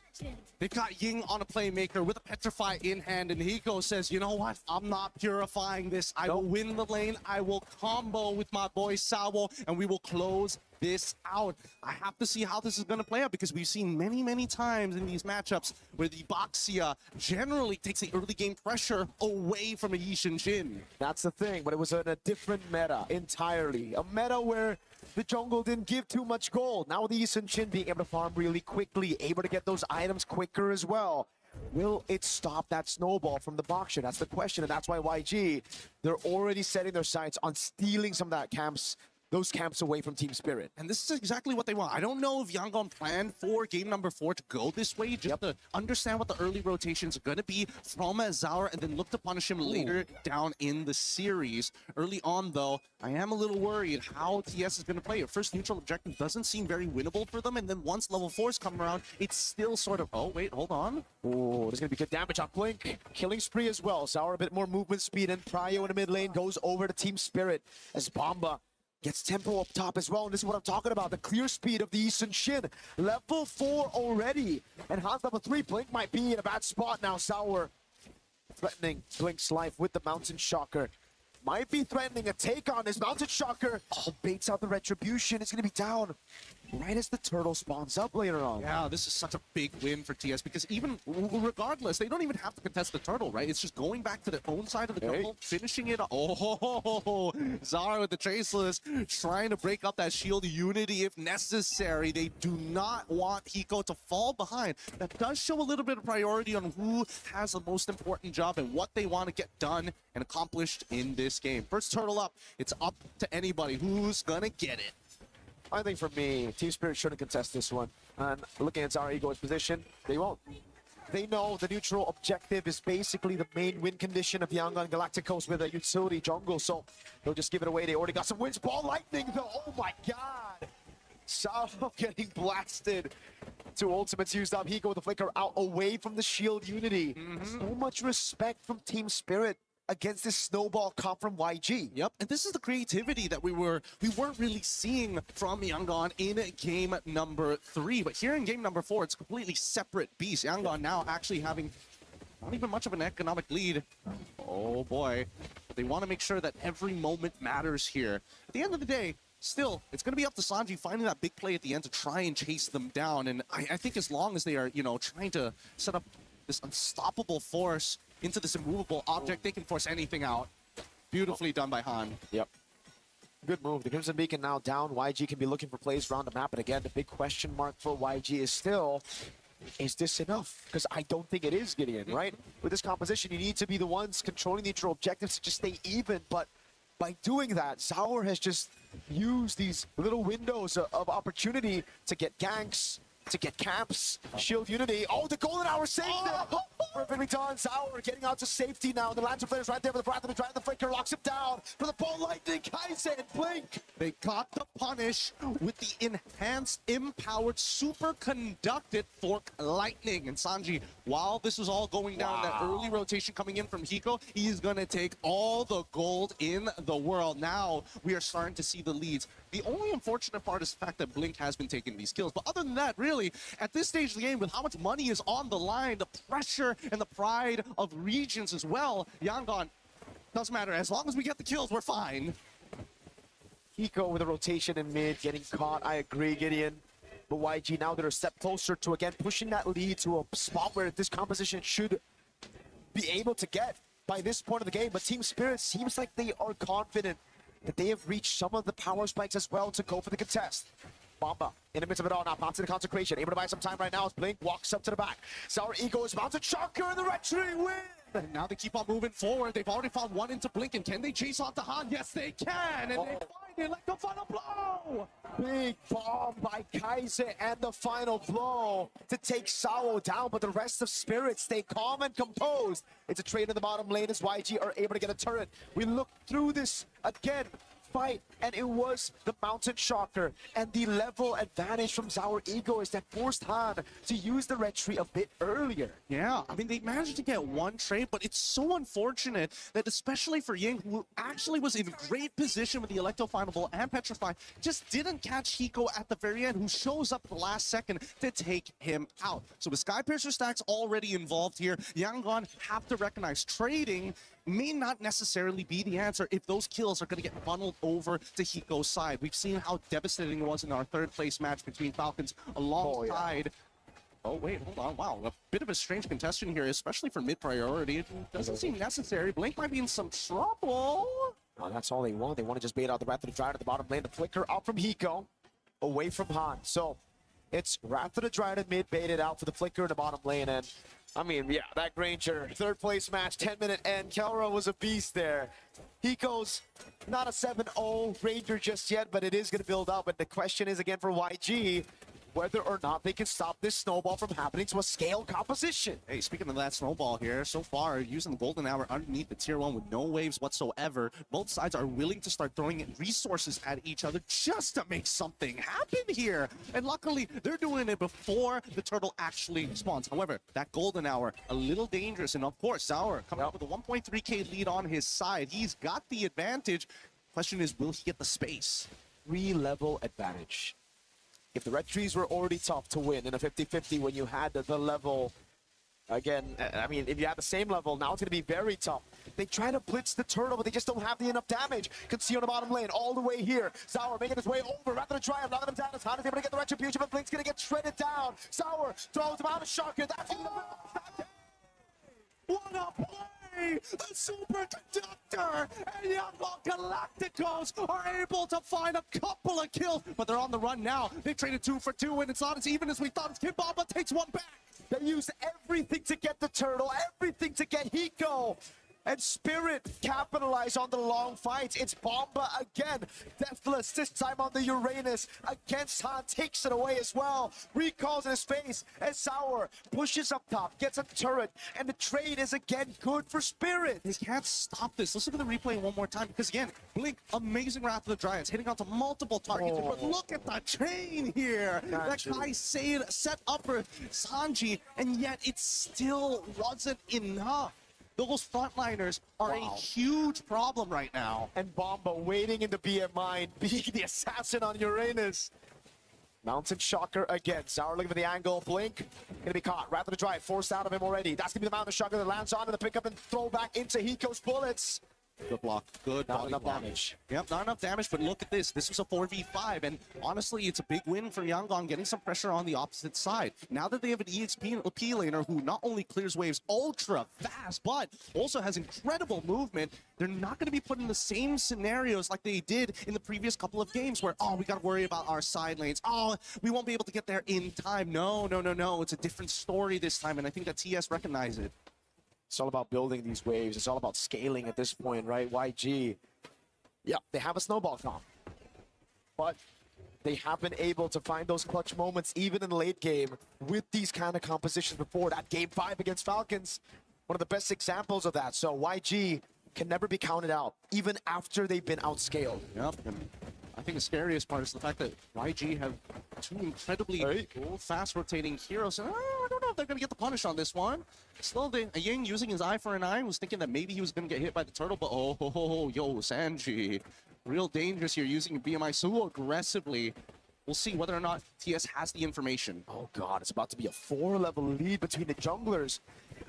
They've got Ying on a playmaker with a Petrify in hand, and Hiko says, you know what? I'm not purifying this. I will win the lane. I will combo with my boy Sawo, and we will close this out. I have to see how this is going to play out because we've seen many times in these matchups where the Boxia generally takes the early game pressure away from a Yishin Jin. That's the thing, but it was in a different meta entirely. A meta where the jungle didn't give too much gold. Now with the Yishin Jin being able to farm really quickly, able to get those items quicker as well. Will it stop that snowball from the Boxer? That's the question, and that's why YG, they're already setting their sights on stealing some of that those camps away from Team Spirit. And this is exactly what they want. I don't know if Yangon planned for game #4 to go this way, just to understand what the early rotations are going to be from Zaur and then look to punish him later down in the series. Early on, though, I am a little worried how TS is going to play. Your first neutral objective doesn't seem very winnable for them, and then once level 4s come around, it's still sort of, oh, wait, hold on. Oh, there's going to be good damage on Blink. Killing spree as well. Zaur a bit more movement speed, and Prio in the mid lane goes over to Team Spirit as Bomba gets tempo up top as well, and this is what I'm talking about. The clear speed of the Yishin Jin. Level 4 already. And Hans level 3. Blink might be in a bad spot now. Zaur threatening Blink's life with the Mountain Shocker. Might be threatening a take on his Mountain Shocker. Oh, baits out the Retribution. It's going to be down right as the turtle spawns up later on. Yeah, this is such a big win for TS because even regardless, they don't even have to contest the turtle, right? It's just going back to their own side of the jungle, finishing it. Oh, Zaur with the Traceless trying to break up that shield unity if necessary. They do not want Hiko to fall behind. That does show a little bit of priority on who has the most important job and what they want to get done and accomplished in this game. First turtle up, it's up to anybody who's gonna get it. I think for me, Team Spirit shouldn't contest this one. And looking at Zaur Ego's position, they won't. They know the neutral objective is basically the main win condition of YANGON Galacticos with a utility jungle, so they'll just give it away. They already got some wins. Ball lightning though, oh my god! Sao getting blasted. 2 ultimates used up. Hiko with the flicker out away from the shield unity. So much respect from Team Spirit against this snowball comp from YG. Yep, and this is the creativity that we weren't really seeing from YANGON in game number 3. But here in game number 4, it's a completely separate beast. YANGON now actually having not even much of an economic lead. Oh boy. They want to make sure that every moment matters here. At the end of the day, still, it's going to be up to Sanji finding that big play at the end to try and chase them down. And I think as long as they are, trying to set up this unstoppable force into this immovable object, they can force anything out. Beautifully done by Han. Yep. Good move. The Crimson Beacon now down. YG can be looking for plays around the map. And again, the big question mark for YG is still, is this enough? Because I don't think it is, Gideon, right? With this composition, you need to be the ones controlling the neutral objectives to just stay even. But by doing that, Zaur has just used these little windows of opportunity to get ganks, to get camps, shield unity. Oh, the golden hour saved it! Perfectly done. Zaur getting out to safety now. The Lantern Player's right there with the Wrath of the Dragon. The Flicker locks him down for the Ball Lightning. Kaizen and Blink. They got the punish with the enhanced, empowered, super conducted Fork Lightning. And Sanji, while this is all going down, that early rotation coming in from Hiko, he's going to take all the gold in the world. Now we are starting to see the leads. The only unfortunate part is the fact that Blink has been taking these kills. But other than that, really, at this stage of the game, with how much money is on the line, the pressure and the pride of regions as well, YANGON, doesn't matter. As long as we get the kills, we're fine. Hiko with a rotation in mid, getting caught. I agree, Gideon. But YG now they're a step closer to, again, pushing that lead to a spot where this composition should be able to get by this point of the game. But Team Spirit seems like they are confident that they have reached some of the power spikes as well to go for the contest. Bomba in the midst of it all now, bounce to the consecration, able to buy some time right now as Blink walks up to the back. Sour Ego is mounted, Shocker, and the Red Tree win! And now they keep on moving forward. They've already found one into Blink, and can they chase on to Han? Yes, they can, and they find it like the final blow! Big bomb by Kaiser and the final blow to take Sao down, but the rest of Spirit stay calm and composed. It's a trade in the bottom lane as YG are able to get a turret. We look through this again. Fight, and it was the Mountain Shocker and the level advantage from Zaur Ego is that forced Han to use the Red Tree a bit earlier. Yeah, I mean, they managed to get one trade, but it's so unfortunate that especially for Ying, who actually was in great position with the Electro Final Ball and Petrify, just didn't catch Hiko at the very end, who shows up at the last second to take him out. So with Skypiercer stacks already involved here, YANGON have to recognize trading may not necessarily be the answer if those kills are going to get funneled over to Hiko's side. We've seen how devastating it was in our third place match between Falcons alongside... Oh, wait, hold on. Wow, a bit of a strange contestant here, especially for mid-priority. It doesn't seem necessary. Blink might be in some trouble. No, that's all they want. They want to just bait out the Wrath of the Dryad at the bottom lane. The flicker out from Hiko, away from Han. So it's Wrath of the Dryad at mid, baited out for the flicker in the bottom lane. And I mean, yeah, that Granger, third place match, 10-minute end. Kelra was a beast there. Hiko's not a 7-0 Ranger just yet, but it is going to build up. And the question is, again, for YG, whether or not they can stop this snowball from happening to a scale composition. Hey, speaking of that snowball here, so far, using the golden hour underneath the tier 1 with no waves whatsoever, both sides are willing to start throwing in resources at each other just to make something happen here. And luckily, they're doing it before the turtle actually spawns. However, that golden hour, a little dangerous. And of course, Zaur coming up with a 1.3k lead on his side. He's got the advantage. Question is, will he get the space? 3-level advantage. If the red trees were already tough to win in a 50-50 when you had the level, again, I mean, if you had the same level, now it's going to be very tough. They try to blitz the turtle, but they just don't have the enough damage. Can see on the bottom lane all the way here. Zaur making his way over, rather than try and knock him down. As Han is able to get the retribution, but Blink's going to get shredded down. Zaur throws him out of Shocker. That's what a play! The superconductor and YANGON Galacticos are able to find a couple of kills, but they're on the run now. They traded 2 for 2, and it's not as even as we thought. Kid Bomba takes one back. They used everything to get the turtle, everything to get Hiko. And Spirit capitalize on the long fights. It's Bomba again. Deathless, this time on the Uranus. Against Han, takes it away as well. Recalls in his face as Sour pushes up top, gets a turret, and the trade is again good for Spirit. They can't stop this. Let's look at the replay one more time, because again, Blink, amazing Wrath of the Dryads, hitting onto multiple targets. But look at the chain here. That guy set up for Sanji, and yet it still wasn't enough. Those frontliners are a huge problem right now. And Bomba waiting in the BMI, being the assassin on Uranus. Mountain Shocker again. Sour looking for the angle. Blink gonna be caught. Wrath of the Drive forced out of him already. That's gonna be the Mountain Shocker that lands on and the pickup and throw back into Hiko's bullets. Good block. Good Not enough block. damage. Yep, not enough damage, but look at this. This was a 4v5, and honestly, it's a big win for YANGON, getting some pressure on the opposite side. Now that they have an EXP laner who not only clears waves ultra fast, but also has incredible movement, they're not going to be put in the same scenarios like they did in the previous couple of games where, oh, we got to worry about our side lanes. Oh, we won't be able to get there in time. No. It's a different story this time, and I think that TS recognized it. It's all about building these waves. It's all about scaling at this point, right? YG, yeah, they have a snowball comp, but they have been able to find those clutch moments even in the late game with these kind of compositions before. That game 5 against Falcons, one of the best examples of that. So YG can never be counted out, even after they've been outscaled. Yep. I think the scariest part is the fact that YG have two incredibly fast rotating heroes. And I don't know if they're going to get the punish on this one. Still, Ying using his eye for an eye was thinking that maybe he was going to get hit by the turtle, but yo, Sanji. Real dangerous here using BMI so aggressively. We'll see whether or not TS has the information. Oh god, it's about to be a 4-level lead between the junglers.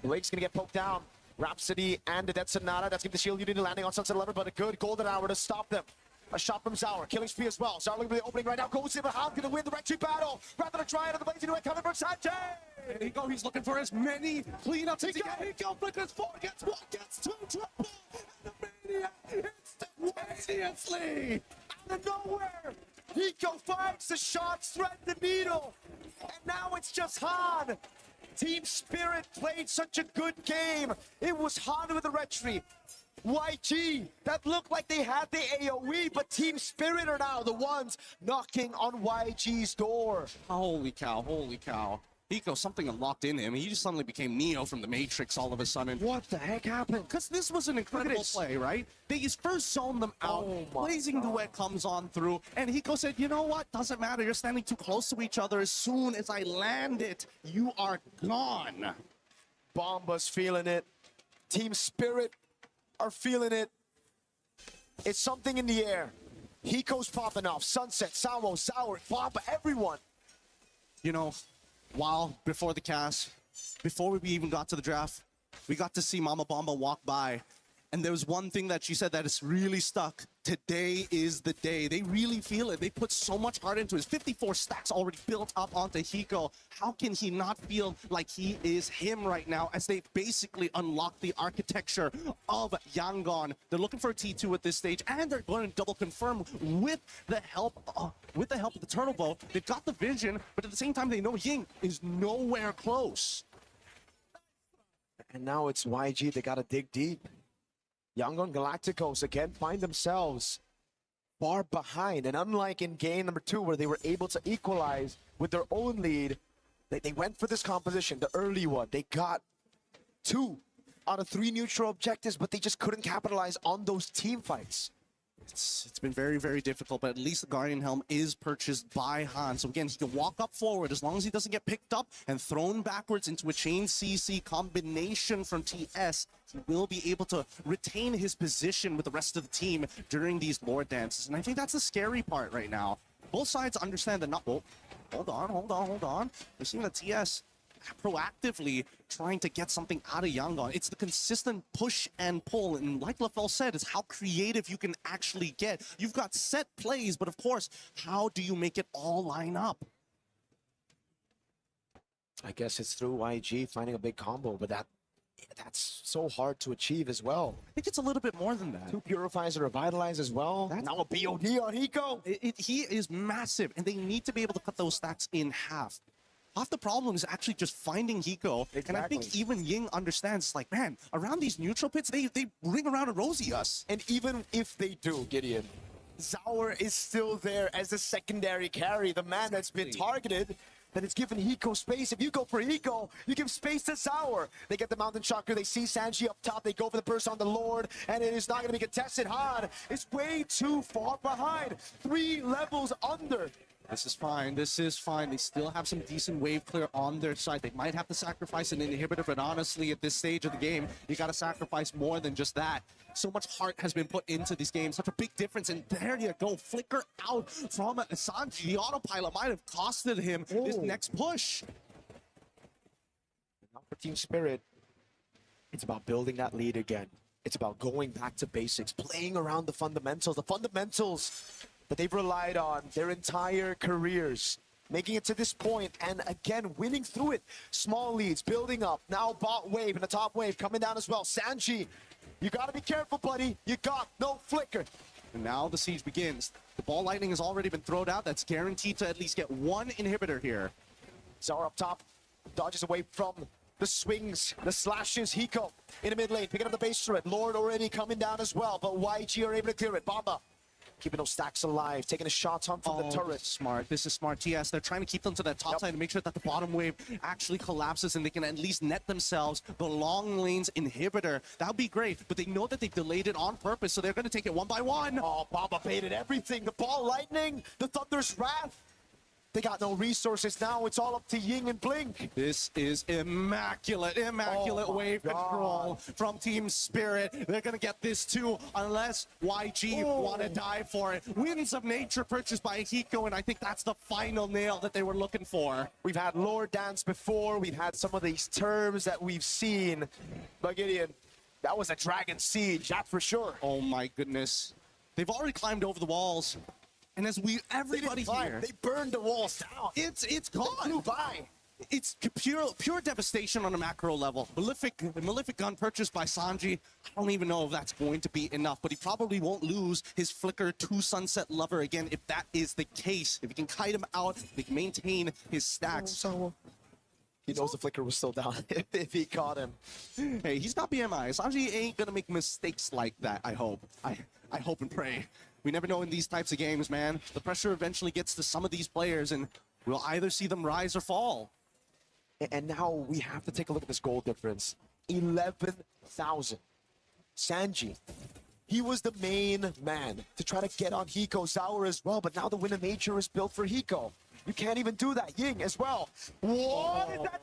Blake's going to get poked down. Rhapsody and the Dead Sonata. That's going to be the shield unit landing on Sunset 11, but a good golden hour to stop them. A shot from Sour, killing spree as well. Sour looking for the opening right now. Goes in, but Ham's gonna win the retreat battle. Rather than try it on the blazing away coming from Sanjay. There you go. He's looking for as many cleanups as he can. He go flickers 4 gets 1 gets 2 triple. And the Mania instantaneously out of nowhere. Hiko finds the shots, thread the needle, and now it's just Han. Team Spirit played such a good game. It was Han with the retreat. YG, that looked like they had the AoE, but Team Spirit are now the ones knocking on YG's door. Holy cow. Hiko, something unlocked in him. He just suddenly became Neo from the Matrix all of a sudden. What the heck happened? Because this was an incredible play, right? They just first zoned them out. Blazing Duet comes on through, and Hiko said, you know what? Doesn't matter. You're standing too close to each other. As soon as I land it, you are gone. Bomba's feeling it. Team Spirit are feeling it. It's something in the air. Hiko's popping off. Sunset, Samo, Sour, Bomba, everyone. You know, before the cast, before we even got to the draft, we got to see Mama Bomba walk by. And there was one thing that she said that is really stuck. Today is the day. They really feel it. They put so much heart into it. 54 stacks already built up onto Hiko. How can he not feel like he is him right now as they basically unlock the architecture of Yangon? They're looking for a T2 at this stage, and they're going to double confirm with the help of the turtle bow. They've got the vision, but at the same time, they know Ying is nowhere close. And now it's YG. They got to dig deep. YANGON Galacticos again find themselves far behind. And unlike in game number 2, where they were able to equalize with their own lead, they went for this composition, the early one. They got 2 out of 3 neutral objectives, but they just couldn't capitalize on those team fights. It's been very, very difficult, but at least the Guardian Helm is purchased by Han. So again, he can walk up forward as long as he doesn't get picked up and thrown backwards into a chain CC combination from TS. He will be able to retain his position with the rest of the team during these Lord dances. And I think that's the scary part right now. Both sides understand that not... Oh, hold on. We're seeing the TS proactively trying to get something out of Yangon. It's the consistent push and pull, and like LaFell said, it's how creative you can actually get. You've got set plays, but of course, how do you make it all line up? I guess it's through YG finding a big combo, but that's so hard to achieve as well. I think it's a little bit more than that. 2 Purifies and Revitalize as well. Now a BOD on Hiko. He is massive, and they need to be able to cut those stacks in half. half the problem is actually just finding Hiko. And I think even Ying understands, like, man, around these neutral pits, they ring around and rosy us. And even if they do, Gideon, Zauer is still there as a secondary carry, the man that's been targeted, that it's given Hiko space. If you go for Hiko, you give space to Zauer. They get the Mountain Shocker, they see Sanji up top, they go for the burst on the Lord, and it is not going to be contested. Han is way too far behind, 3 levels under. This is fine. This is fine. They still have some decent wave clear on their side. They might have to sacrifice an inhibitor, but honestly, at this stage of the game, you got to sacrifice more than just that. So much heart has been put into this game. Such a big difference. And there you go. Flicker out from Sanji. The autopilot might have costed him this next push. Now for Team Spirit, it's about building that lead again. It's about going back to basics, playing around the fundamentals that they've relied on their entire careers, making it to this point, and again, winning through it. Small leads, building up, now bot wave and the top wave coming down as well. Sanji, you gotta be careful, buddy. You got no flicker. And now the siege begins. The ball lightning has already been thrown out. That's guaranteed to at least get 1 inhibitor here. Zauer up top, dodges away from the swings, the slashes. Hiko in the mid lane, picking up the base turret. Lord already coming down as well, but YG are able to clear it. Bamba keeping those stacks alive, taking a shot on from the turret. Smart. This is smart. TS, they're trying to keep them to that top side to make sure that the bottom wave actually collapses and they can at least net themselves the long lanes inhibitor. That would be great, but they know that they delayed it on purpose, so they're going to take it 1 by 1. Oh, Baba baited everything. The ball lightning, the Thunder's Wrath. They got no resources now. It's all up to Ying and Blink. This is immaculate wave control from Team Spirit. They're going to get this too, unless YG want to die for it. Winds of Nature purchased by Hiko, and I think that's the final nail that they were looking for. We've had Lord Dance before. We've had some of these terms that we've seen. But Gideon, that was a Dragon Siege, that's for sure. Oh my goodness. They've already climbed over the walls. And as everybody here, they burned the walls down. It's gone. They flew by. It's pure devastation on a macro level. Malefic gun purchased by Sanji. I don't even know if that's going to be enough, but he probably won't lose his Flicker to Sunset Lover again if that is the case. If he can kite him out, if he can maintain his stacks. He knows the Flicker was still down if he caught him. Hey, he's got BMI. Sanji ain't gonna make mistakes like that, I hope. I hope and pray. We never know in these types of games, man. The pressure eventually gets to some of these players, and we'll either see them rise or fall. And now we have to take a look at this goal difference. 11,000. Sanji, he was the main man to try to get on Hiko. Zauer as well, but now the Wind of Nature is built for Hiko. You can't even do that. Ying as well. What is that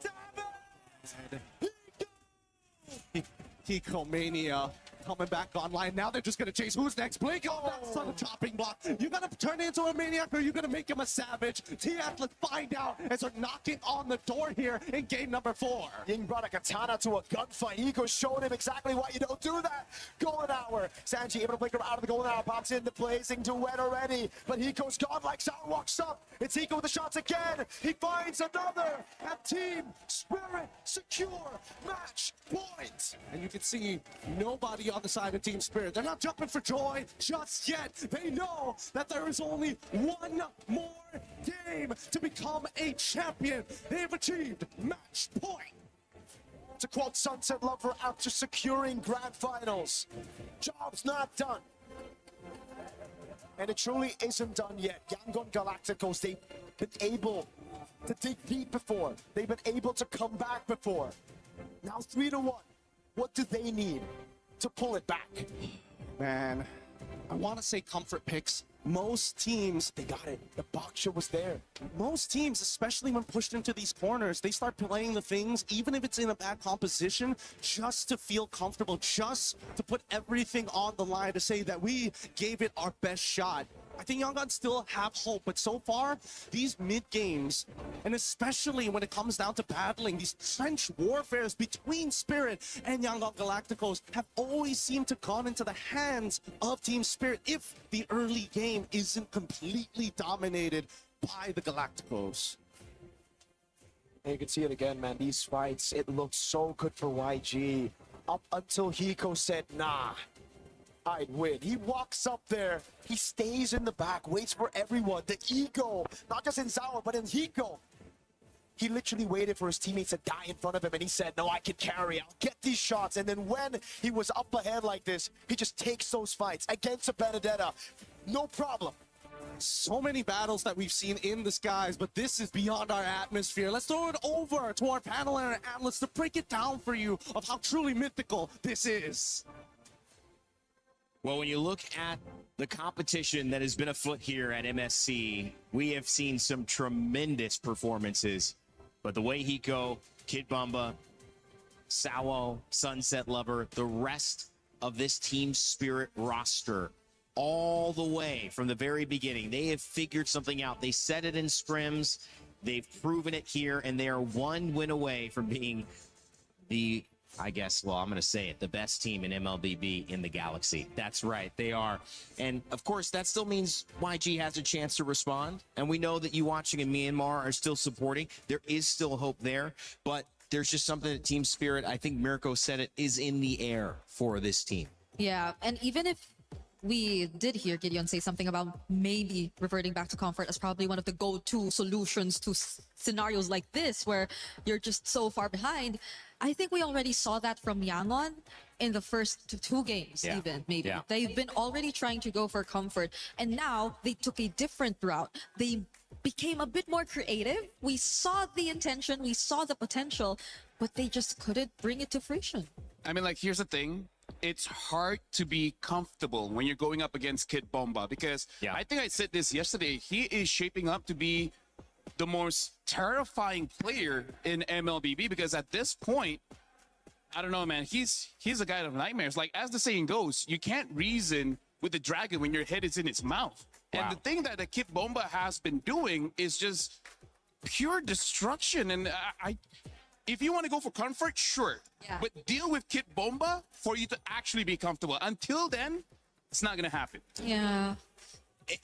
to Hiko Mania coming back online. Now they're just going to chase. Who's next? Blink. Oh, that's on the chopping block. You going to turn into a maniac or you going to make him a savage? TF, let's find out as they're knocking on the door here in game number 4. Ying brought a katana to a gunfight. Hiko showed him exactly why you don't do that. Golden Hour. Sanji able to break her out of the Golden Hour. Pops into blazing duet already. But Hiko's gone like Zauer walks up. It's Hiko with the shots again. He finds another. And Team Spirit secure match point. And you can see nobody on the side of Team Spirit. They're not jumping for joy just yet. They know that there is only one more game to become a champion. They have achieved match point. To quote Sunset Lover after securing grand finals, job's not done. And it truly isn't done yet. Yangon Galacticos, they've been able to dig deep before. They've been able to come back before. Now 3-1. What do they need to pull it back? Man, I want to say comfort picks. Most teams, they got it. The boxer was there. Most teams, especially when pushed into these corners, they start playing the things, even if it's in a bad composition, just to feel comfortable, just to put everything on the line to say that we gave it our best shot. I think Yangon still have hope, but so far, these mid-games, and especially when it comes down to battling, these trench warfares between Spirit and Yangon Galacticos have always seemed to gone into the hands of Team Spirit if the early game isn't completely dominated by the Galacticos. And you can see it again, man. These fights, it looks so good for YG. Up until Hiko said, nah, I'd win. He walks up there, he stays in the back, waits for everyone. The ego, not just in Zauer, but in Hiko. he literally waited for his teammates to die in front of him, and he said, no, I can carry, I'll get these shots. And then when he was up ahead like this, he just takes those fights against a Benedetta. No problem. So many battles that we've seen in the skies, but this is beyond our atmosphere. Let's throw it over to our panel and our analysts to break it down for you of how truly mythical this is. Well, when you look at the competition that has been afoot here at MSC, we have seen some tremendous performances. But the way Hiko, Kid Bumba, Sawo, Sunset Lover, the rest of this Team Spirit roster, all the way from the very beginning, they have figured something out. They said it in scrims, they've proven it here, and they are one win away from being the, I guess, well, I'm going to say it, the best team in MLBB in the Galaxy. That's right, they are. And of course, that still means YG has a chance to respond. And we know that you watching in Myanmar are still supporting. There is still hope there, but there's just something that Team Spirit, I think Mirko said it, is in the air for this team. Yeah, and even if we did hear Gideon say something about maybe reverting back to comfort as probably one of the go-to solutions to scenarios like this where you're just so far behind. I think we already saw that from Yangon in the first two games, even, maybe. Yeah. They've been already trying to go for comfort, and now they took a different route. They became a bit more creative. We saw the intention, we saw the potential, but they just couldn't bring it to fruition. I mean, like, here's the thing. It's hard to be comfortable when you're going up against Kid Bomba because I think I said this yesterday. He is shaping up to be the most terrifying player in MLBB because at this point, I don't know, man, he's a guy of nightmares. Like, as the saying goes, you can't reason with the dragon when your head is in its mouth. Wow. And the thing that the Kid Bomba has been doing is just pure destruction. And if you want to go for comfort, sure. Yeah. But deal with Kid Bomba for you to actually be comfortable. Until then, it's not going to happen. Yeah.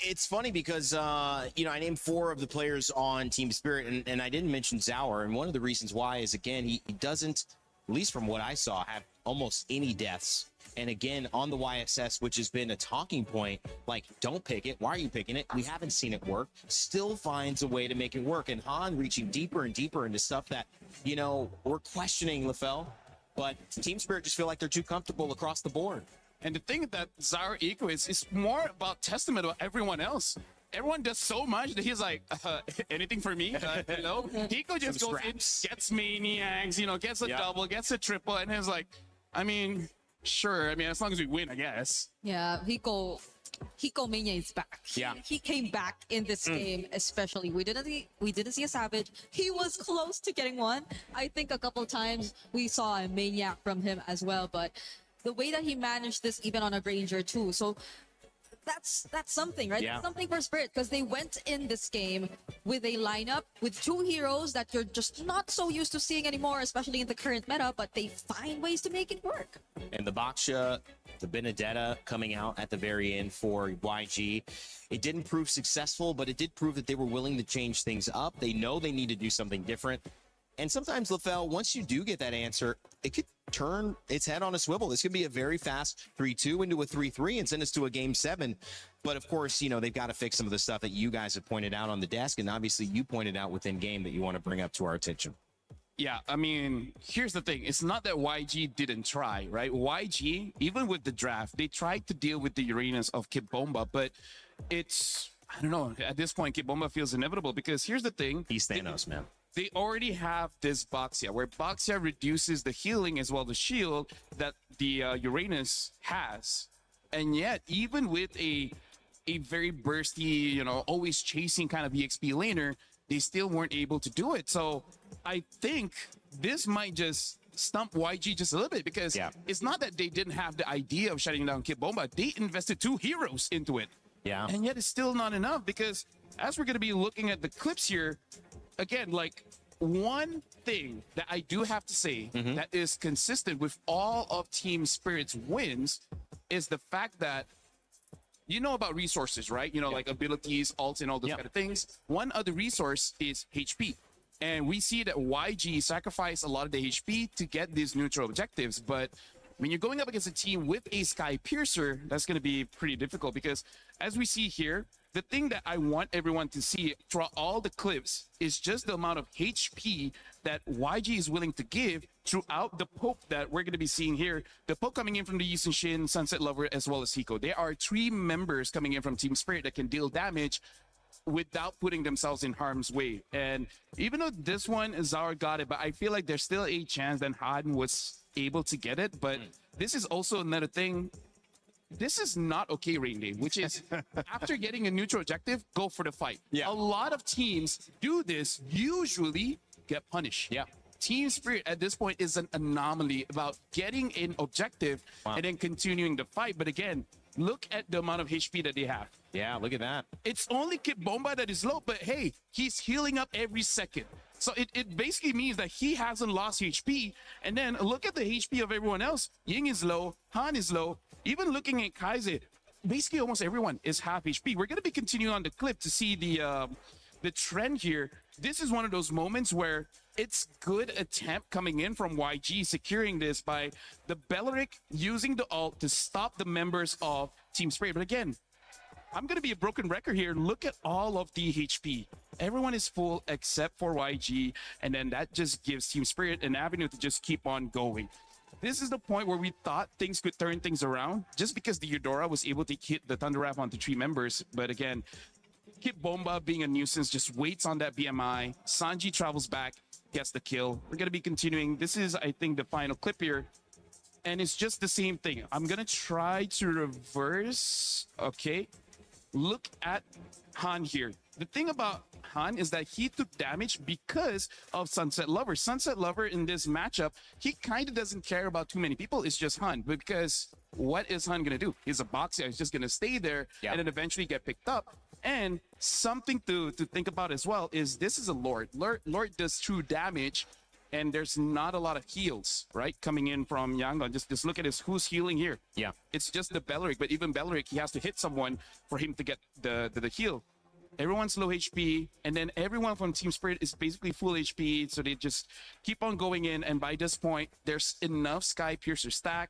It's funny because, you know, I named 4 of the players on Team Spirit, and I didn't mention Zauer. And one of the reasons why is, again, he doesn't, at least from what I saw, have almost any deaths. And again, on the YSS, which has been a talking point, like, don't pick it. Why are you picking it? We haven't seen it work. Still finds a way to make it work. And Han reaching deeper and deeper into stuff that, you know, we're questioning, LaFell. But Team Spirit just feel like they're too comfortable across the board. And the thing that Zericxnn is more about testament of everyone else. Everyone does so much that he's like, anything for me? You know? Hiko just goes in, gets maniacs, you know, gets a double, gets a triple, and he's like, I mean, sure. I mean, as long as we win, I guess. Yeah, Hiko Mania is back. Yeah. He came back in this game, especially. We didn't see a Savage. He was close to getting one. I think a couple times we saw a Maniac from him as well, but the way that he managed this even on a Granger too. So that's something, right? Yeah. That's something for Spirit because they went in this game with a lineup with 2 heroes that you're just not so used to seeing anymore, especially in the current meta, but they find ways to make it work. And the Baksha, the Benedetta coming out at the very end for YG, it didn't prove successful, but it did prove that they were willing to change things up. They know they need to do something different. And sometimes, LaFell, once you do get that answer, it could turn its head on a swivel. This could be a very fast 3-2 into a 3-3 and send us to a Game 7. But of course, you know, they've got to fix some of the stuff that you guys have pointed out on the desk. And obviously you pointed out within game that you want to bring up to our attention. Yeah, I mean, here's the thing. It's not that YG didn't try, right? YG, even with the draft, they tried to deal with the Uranus of Kid Bomba, but it's, I don't know, at this point, Kid Bomba feels inevitable because here's the thing. He's Thanos, man. They already have this Baxia, where Baxia reduces the healing as well the shield that the Uranus has. And yet, even with a very bursty, you know, always chasing kind of EXP laner, they still weren't able to do it. So I think this might just stump YG just a little bit because it's not that they didn't have the idea of shutting down Kid Bomba. They invested 2 heroes into it. Yeah. And yet it's still not enough because as we're going to be looking at the clips here, again, like, one thing that I do have to say that is consistent with all of Team Spirit's wins is the fact that you know about resources, right? You know, like abilities, ults, and all those kind of things. One other resource is HP. And we see that YG sacrificed a lot of the HP to get these neutral objectives. But when you're going up against a team with a Sky Piercer, that's going to be pretty difficult because as we see here, the thing that I want everyone to see throughout all the clips is just the amount of HP that YG is willing to give throughout the poke that we're going to be seeing here. The poke coming in from the Yisun Shin, Sunset Lover, as well as Hiko. There are 3 members coming in from Team Spirit that can deal damage without putting themselves in harm's way. And even though this one, Zara got it, but I feel like there's still a chance that Han was able to get it. But this is also another thing. This is not okay, Rain Day, which is after getting a neutral objective, go for the fight. Yeah. A lot of teams do this, usually get punished. Yeah. Team Spirit at this point is an anomaly about getting an objective and then continuing the fight. But again, look at the amount of HP that they have. Yeah, look at that. It's only Kid Bomba that is low, but hey, he's healing up every second. So it basically means that he hasn't lost HP. And then look at the HP of everyone else. Ying is low, Han is low. Even looking at Kaiser, basically almost everyone is half HP. We're going to be continuing on the clip to see the trend here. This is one of those moments where it's good attempt coming in from YG, securing this by the Belleric using the ult to stop the members of Team Spirit. But again, I'm going to be a broken record here. Look at all of the HP. Everyone is full except for YG, and then that just gives Team Spirit an avenue to just keep on going. This is the point where we thought things could turn things around just because the Eudora was able to hit the Thunder Wrap onto 3 members. But again, Kid Bomba being a nuisance just waits on that BMI. Sanji travels back, gets the kill. We're going to be continuing. This is, I think, the final clip here. And it's just the same thing. I'm going to try to reverse. Okay. Look at Han here. The thing about Han is that he took damage because of Sunset Lover. Sunset Lover in this matchup, he kind of doesn't care about too many people. It's just Han. Because what is Han going to do? He's a boxer. He's just going to stay there and then eventually get picked up. And something to think about as well is this is a Lord. Lord does true damage, and there's not a lot of heals, right, coming in from Yangon. Just look at who's healing here. Yeah. It's just the Belleric, but even Belleric, he has to hit someone for him to get the heal. Everyone's low HP, and then everyone from Team Spirit is basically full HP, so they just keep on going in, and by this point, there's enough Sky Piercer stack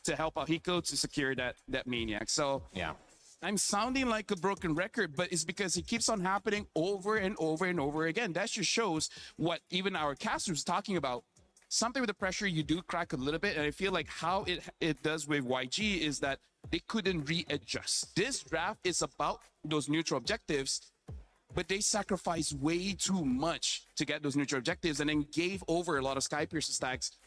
to help out Hiko to secure that Maniac. So yeah, I'm sounding like a broken record, but it's because it keeps on happening over and over and over again. That just shows what even our casters was talking about. Something with the pressure, you do crack a little bit, and I feel like how it does with YG is that they couldn't readjust. This draft is about those neutral objectives, but they sacrificed way too much to get those neutral objectives and then gave over a lot of Sky Piercer stacks.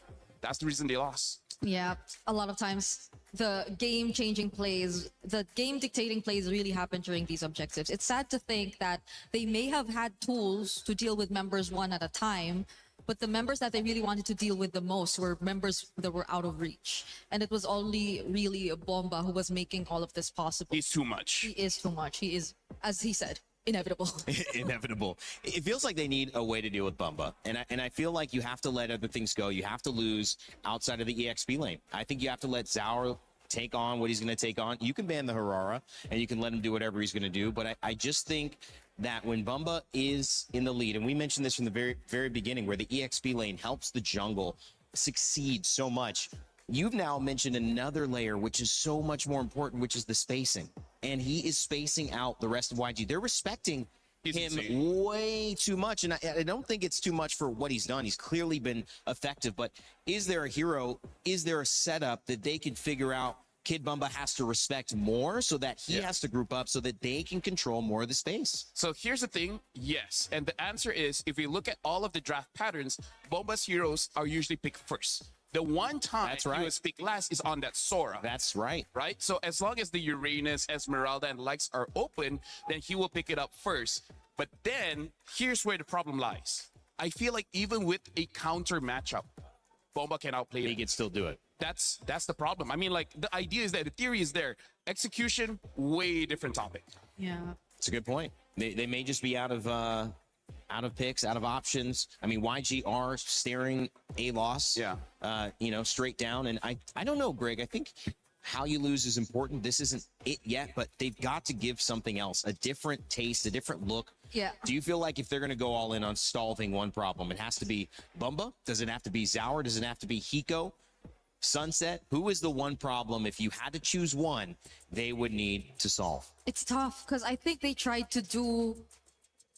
That's the reason they lost. Yeah, a lot of times the game-changing plays, the game-dictating plays really happen during these objectives. It's sad to think that they may have had tools to deal with members one at a time, but the members that they really wanted to deal with the most were members that were out of reach. And it was only really Bomba who was making all of this possible. He's too much. He is too much. He is, as he said, inevitable. Inevitable. It feels like they need a way to deal with Bumba. And I feel like you have to let other things go. You have to lose outside of the EXP lane. I think you have to let Zaur take on what he's going to take on. You can ban the Harara, and you can let him do whatever he's going to do. But I just think that when Bumba is in the lead, and we mentioned this from the very beginning, where the EXP lane helps the jungle succeed so much, you've now mentioned another layer which is so much more important, which is the spacing. And he is spacing out the rest of YG. They're respecting him way too much, and I don't think it's too much for what he's done. He's clearly been effective, but is there a hero, is there a setup that they can figure out Kid Bumba has to respect more, so that he has to group up so that they can control more of the space? So here's the thing, yes. And the answer is, if we look at all of the draft patterns, Bomba's heroes are usually picked first. The one time he was picked last is on that Sora. That's right. Right? So as long as the Uranus, Esmeralda, and likes are open, then he will pick it up first. But then, here's where the problem lies. I feel like even with a counter matchup, Bomba can outplay it. He can still do it. That's the problem. I mean, like, the idea is there, the theory is there. Execution, way different topic. Yeah. It's a good point. They may just be out of picks, out of options. I mean, YG are staring a loss, straight down. And I don't know, Greg. I think how you lose is important. This isn't it yet, but they've got to give something else, a different taste, a different look. Yeah. Do you feel like if they're going to go all in on solving one problem, it has to be Bumba? Does it have to be Zaur? Does it have to be Hiko? Sunset, who is the one problem, if you had to choose one, they would need to solve? It's tough because I think they tried to do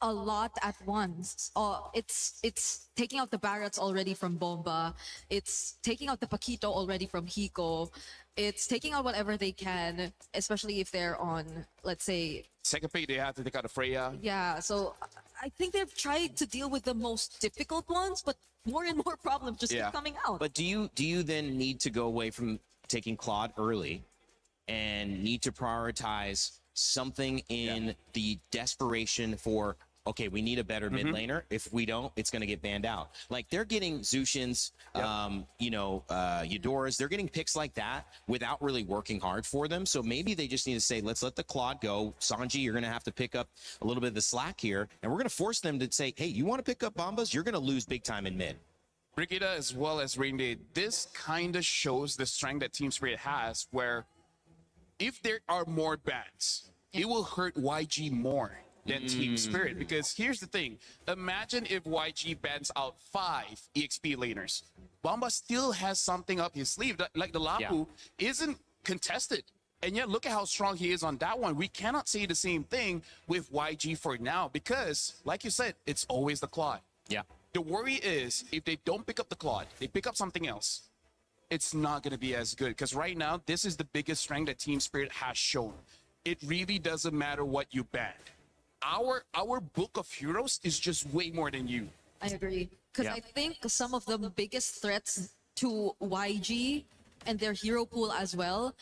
a lot at once. It's taking out the Barretts already from Bomba. It's taking out the Paquito already from Hiko. It's taking out whatever they can, especially if they're on, let's say... Second pick, they have to take out the Freya. Yeah, so I think they've tried to deal with the most difficult ones, but more and more problems just keep coming out. But do you then need to go away from taking Claude early and need to prioritize something in the desperation for, okay, we need a better mid laner. If we don't, it's going to get banned out. Like, they're getting Zushins, Eudoras. They're getting picks like that without really working hard for them. So maybe they just need to say, let's let the Claude go. Sanji, you're going to have to pick up a little bit of the slack here. And we're going to force them to say, hey, you want to pick up Bombas? You're going to lose big time in mid. Brigida as well as Rain Day, this kind of shows the strength that Team Spirit has, where if there are more bans, it will hurt YG more than Team Spirit. Because here's the thing, imagine if YG bans out 5 EXP laners. Bomba still has something up his sleeve, that, like the Lapu isn't contested. And yet look at how strong he is on that one. We cannot say the same thing with YG for now, because like you said, it's always the Claude. Yeah. The worry is if they don't pick up the Claude, they pick up something else, it's not going to be as good. Because right now, this is the biggest strength that Team Spirit has shown. It really doesn't matter what you ban. Our book of heroes is just way more than you. I agree. Because I think some of the biggest threats to YG and their hero pool as well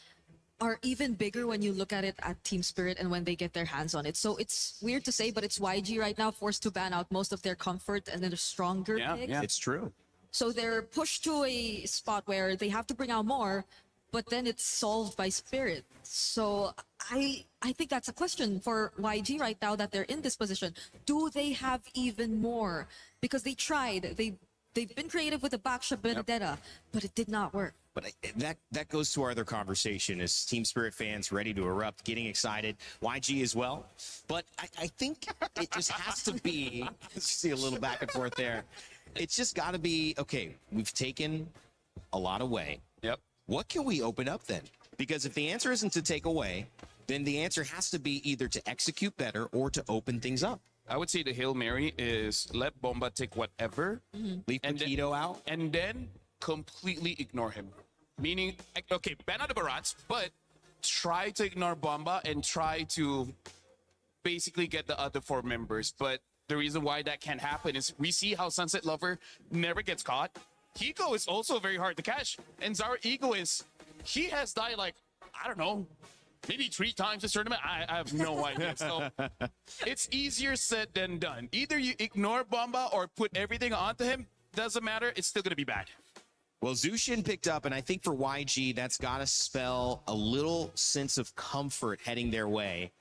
are even bigger when you look at it at Team Spirit and when they get their hands on it. So it's weird to say, but it's YG right now forced to ban out most of their comfort and their stronger picks. Yeah, it's true. So they're pushed to a spot where they have to bring out more, but then it's solved by Spirit. So I think that's a question for YG right now that they're in this position. Do they have even more? Because they tried. They've been creative with the Baksha Benedetta, but it did not work. But that goes to our other conversation, is Team Spirit fans ready to erupt, getting excited, YG as well. But I think it just has to be, see a little back and forth there. It's just got to be, okay, we've taken a lot away. Yep. What can we open up then? Because if the answer isn't to take away, then the answer has to be either to execute better or to open things up. I would say the Hail Mary is let Bomba take whatever, leave Paquito out, and then completely ignore him. Meaning, okay, ban out the Barats, but try to ignore Bomba and try to basically get the other 4 members. But the reason why that can't happen is we see how Sunset Lover never gets caught. Hiko is also very hard to catch. And Zericxnn, he has died like, I don't know, maybe 3 times this tournament. I have no idea. So it's easier said than done. Either you ignore Bomba or put everything onto him. Doesn't matter. It's still going to be bad. Well, Zushin picked up, and I think for YG, that's got to spell a little sense of comfort heading their way,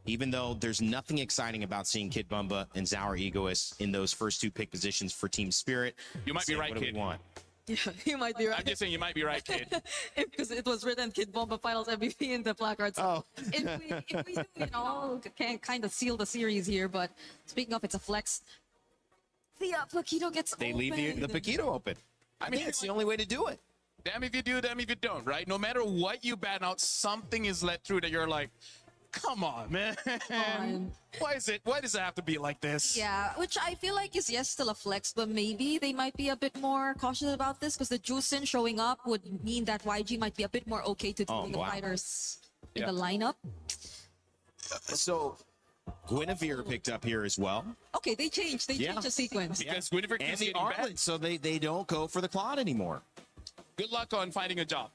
even though there's nothing exciting about seeing Kid Bumba and Zericxnn in those first 2 pick positions for Team Spirit. You might be right, Kid. Kid. Yeah, you might be right. I'm just saying you might be right, Kid. Because it was written Kid Bomba Finals MVP in the placards. Oh. if we do, can kind of seal the series here, but speaking of, it's a flex. The Paquito gets They leave the Paquito open. I mean, it's the only way to do it. Damn if you do, damn if you don't, right? No matter what you ban out, something is let through that you're like, come on, man. Why does it have to be like this? Yeah, which I feel like is, yes, still a flex, but maybe they might be a bit more cautious about this because the Juicin showing up would mean that YG might be a bit more okay to deal with the fighters in the lineup. So Guinevere picked up here as well. Okay, they changed. They changed the sequence. Because Guinevere and keeps the getting Arlet, banned. so they don't go for the Claude anymore. Good luck on finding a job.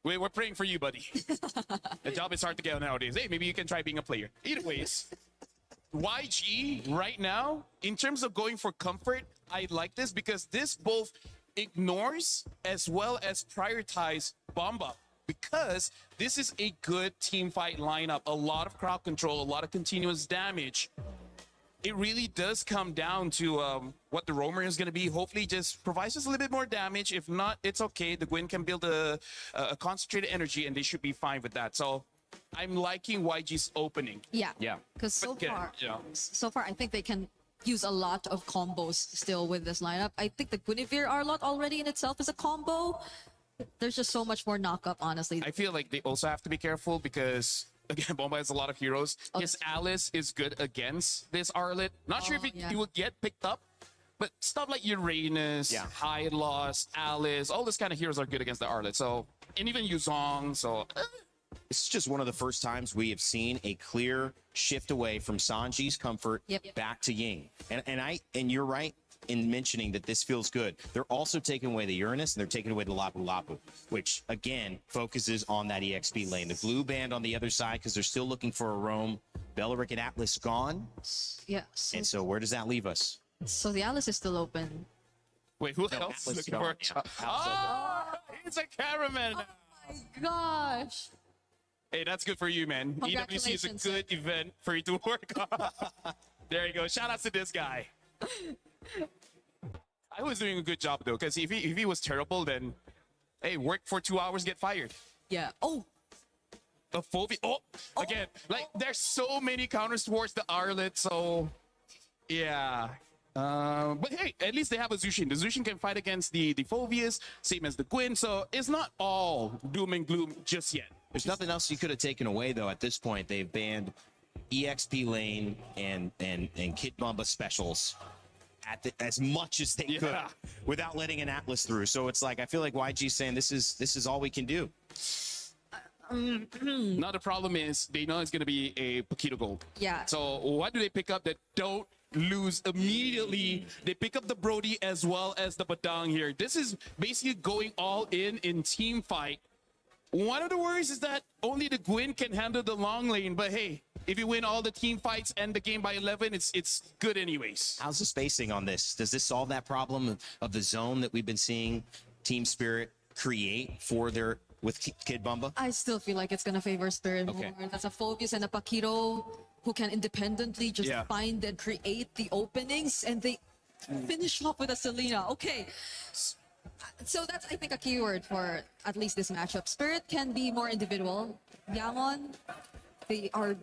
We're praying for you, buddy. The job is hard to get nowadays. Hey, maybe you can try being a player. Either ways, YG right now, in terms of going for comfort, I like this because this both ignores as well as prioritize Bomba, because this is a good team fight lineup. A lot of crowd control, a lot of continuous damage. It really does come down to what the roamer is going to be. Hopefully just provides us a little bit more damage. If not, it's okay. The Gwyn can build a concentrated energy and they should be fine with that. So I'm liking YG's opening. Yeah. Yeah. Because so far, I think they can use a lot of combos still with this lineup. I think the Guinevere Arlot already in itself is a combo. there's just so much more knock-up, honestly. I feel like they also have to be careful because, again, Bomba has a lot of heroes. His Alice is good against this Arlet. Not sure if he will get picked up, but stuff like Uranus, High Loss, Alice, all these kind of heroes are good against the Arlet. So, and even Yuzong, so... This is just one of the first times we have seen a clear shift away from Sanji's comfort back to Ying. And you're right in mentioning that this feels good. They're also taking away the Uranus and they're taking away the Lapu Lapu, which again focuses on that EXP lane. The blue band on the other side because they're still looking for a roam. Beleric and Atlas gone. Yeah. And so where does that leave us? So the Alice is still open. Wait, who else is looking for it? Oh, it's a Caraman. Oh my gosh. Hey, that's good for you, man. EWC is a good event for you to work on. There you go. Shout out to this guy. I was doing a good job, though, because if he was terrible, then, hey, work for 2 hours, get fired. Yeah. Oh. The Phoebe. Oh, again, like, there's so many counters towards the Arlet, so, yeah. But hey, at least they have a Zushin. The Zushin can fight against the Phobius, same as the Gwyn, so it's not all doom and gloom just yet. There's nothing else you could have taken away, though, at this point. They've banned EXP lane and Kid Bomba specials as much as they could without letting an Atlas through. So it's like, I feel like YG's saying this is all we can do. Now the problem is they know it's going to be a Paquito Gold. Yeah. So what do they pick up that don't lose immediately? They pick up the Brody as well as the Badang here. This is basically going all in team fight. One of the worries is that only the Gwyn can handle the long lane, but hey, if you win all the team fights and the game by 11, it's good anyways. How's the spacing on this? Does this solve that problem of the zone that we've been seeing Team Spirit create for their with Kid Bomba? I still feel like it's gonna favor Spirit more. That's a Phobius and a Paquito who can independently just find and create the openings, and they finish off with a Selena. Okay. So that's, I think, a keyword for at least this matchup. Spirit can be more individual. Yangon, they are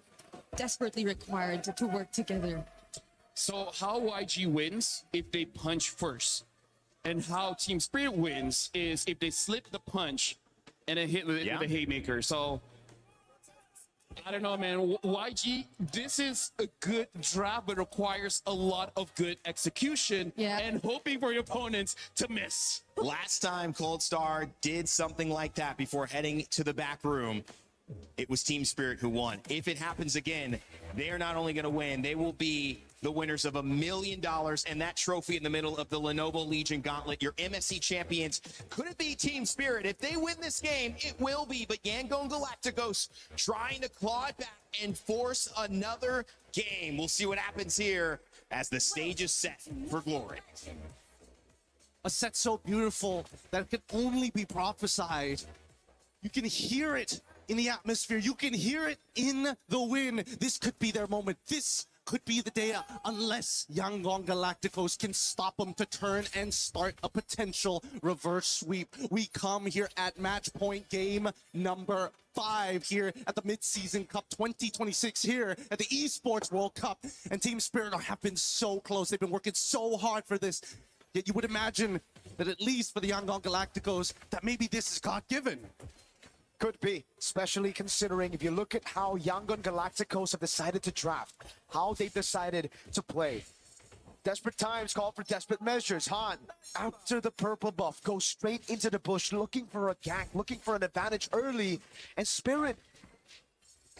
desperately required to work together. So how YG wins if they punch first, and how Team Spirit wins is if they slip the punch and then hit with the haymaker. So I don't know, man. YG, this is a good draft, but requires a lot of good execution and hoping for your opponents to miss. Last time Cold Star did something like that before heading to the back room, it was Team Spirit who won. If it happens again, they are not only going to win, they will be the winners of $1 million and that trophy in the middle of the Lenovo Legion Gauntlet. Your MSC champions. Could it be Team Spirit? If they win this game, it will be. But Yangon Galacticos trying to claw it back and force another game. We'll see what happens here as the stage is set for glory. A set so beautiful that it can only be prophesied. You can hear it in the atmosphere. You can hear it in the wind. This could be their moment. This could be the day, unless Yangon Galacticos can stop them to turn and start a potential reverse sweep. We come here at match point game number 5 here at the Mid-Season Cup 2026 here at the Esports World Cup. And Team Spirit have been so close. They've been working so hard for this. Yet you would imagine that at least for the Yangon Galacticos, that maybe this is God-given. Could be, especially considering if you look at how Yangon Galacticos have decided to draft, how they've decided to play. Desperate times call for desperate measures. Han, after the purple buff, goes straight into the bush, looking for a gank, looking for an advantage early. And Spirit,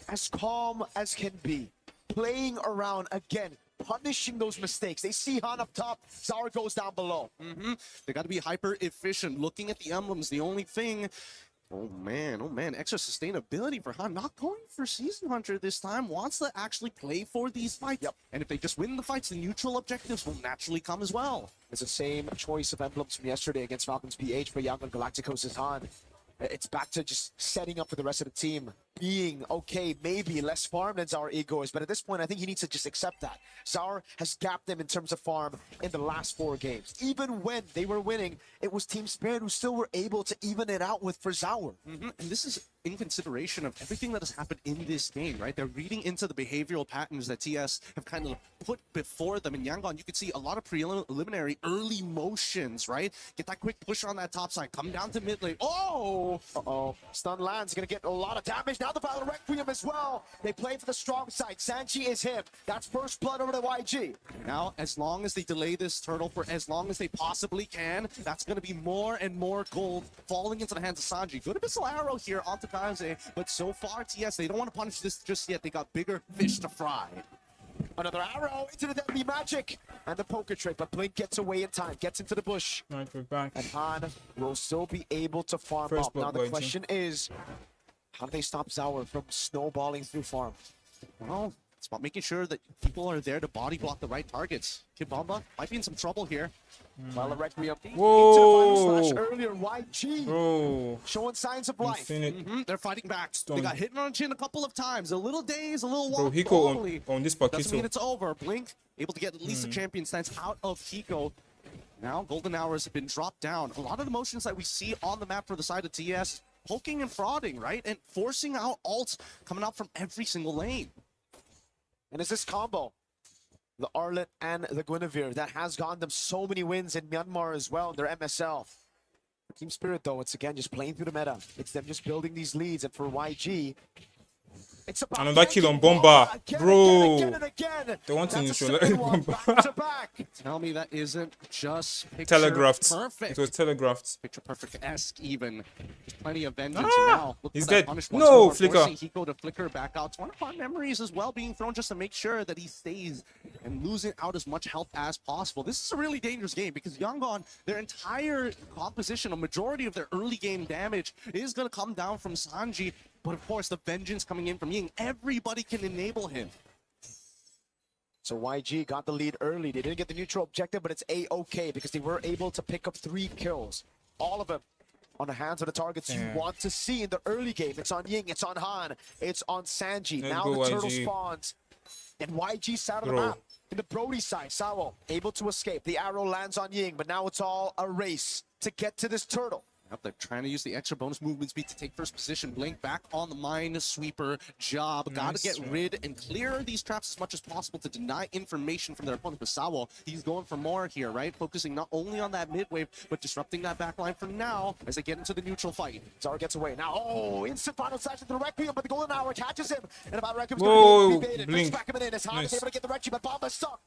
as calm as can be, playing around again, punishing those mistakes. They see Han up top, Zara goes down below. They got to be hyper efficient. Looking at the emblems, the only thing... Oh man, extra sustainability for Han. Not going for Season Hunter this time. Wants to actually play for these fights. And if they just win the fights, the neutral objectives will naturally come as well. It's the same choice of emblems from yesterday against Falcons PH for Yangon Galacticos' Han. It's back to just setting up for the rest of the team. being, okay, maybe less farm than Zar Ego is, but at this point, I think he needs to just accept that. Zar has gapped them in terms of farm in the last 4 games. Even when they were winning, it was Team Spirit who still were able to even it out with for Zauer. And this is in consideration of everything that has happened in this game, right? They're reading into the behavioral patterns that TS have kind of put before them. In Yangon, you can see a lot of preliminary early motions, right? Get that quick push on that top side, come down to mid lane. Oh! Uh-oh. Stun lands, gonna get a lot of damage. Now the Battle Requiem as well. They play for the strong side. Sanji is him. That's first blood over to YG. Now, as long as they delay this turtle for as long as they possibly can, that's going to be more and more gold falling into the hands of Sanji. Good missile arrow here onto Kaze, but so far, TS, they don't want to punish this just yet. They got bigger fish to fry. Another arrow into the deadly magic and the poker trick, but Blink gets away in time, gets into the bush. Right, we're back. And Han will still be able to farm First up. Now blood the by question is, how do they stop Zauer from snowballing through farm? Well, it's about making sure that people are there to body block the right targets. Kid Bomba might be in some trouble here. While the Requiem into the Whoa! final slash earlier, YG Bro. showing signs of life. They're fighting back. They got hit on the chin a couple of times. A little daze, a little Bro, walk. Hiko on this Doesn't mean Pakito. it's over. Blink able to get at least a champion stance out of Hiko. Now golden hours have been dropped down. A lot of the motions that we see on the map for the side of TS, poking and frauding, right? And forcing out ults coming out from every single lane. And it's this combo, the Arlet and the Guinevere, that has gotten them so many wins in Myanmar as well in their MSL. For Team Spirit, though, it's again just playing through the meta. It's them just building these leads, and for YG, it's about Another kill on Bomba. Bro. again. They want to That's a neutralize second one, Bomba. back to back. Tell me that isn't just picture Telegraphed. perfect. It was telegraphed. Picture perfect-esque even. There's plenty of vengeance Ah, now. Look he's for that dead. punish No, once more, Flicker. forcing Hiko to flicker back out. It's one of our memories as well being thrown just to make sure that he stays and losing out as much health as possible. This is a really dangerous game because Yangon, their entire composition, a majority of their early game damage is going to come down from Sanji. But of course, the vengeance coming in from Ying, everybody can enable him. So YG got the lead early. They didn't get the neutral objective, but it's A-okay because they were able to pick up 3 kills. All of them on the hands of the targets you want to see in the early game. It's on Ying, it's on Han, it's on Sanji. Let's now go, the turtle YG. spawns. And YG side of the Bro. map. In the Brody side, Sawo able to escape. The arrow lands on Ying, but now it's all a race to get to this turtle. Yep, they're trying to use the extra bonus movement speed to take first position. Blink back on the mine sweeper job. Gotta get rid and clear these traps as much as possible to deny information from their opponent. But Sawo, he's going for more here, right? Focusing not only on that mid wave, but disrupting that backline for now as they get into the neutral fight. Zara gets away. Now, instant final slash into the Requiem, but the golden hour catches him. And about Requiem's Whoa, going to be baited. Blink. Back him in. It's hard Nice. able to get the Requiem, but Bomba's stuck.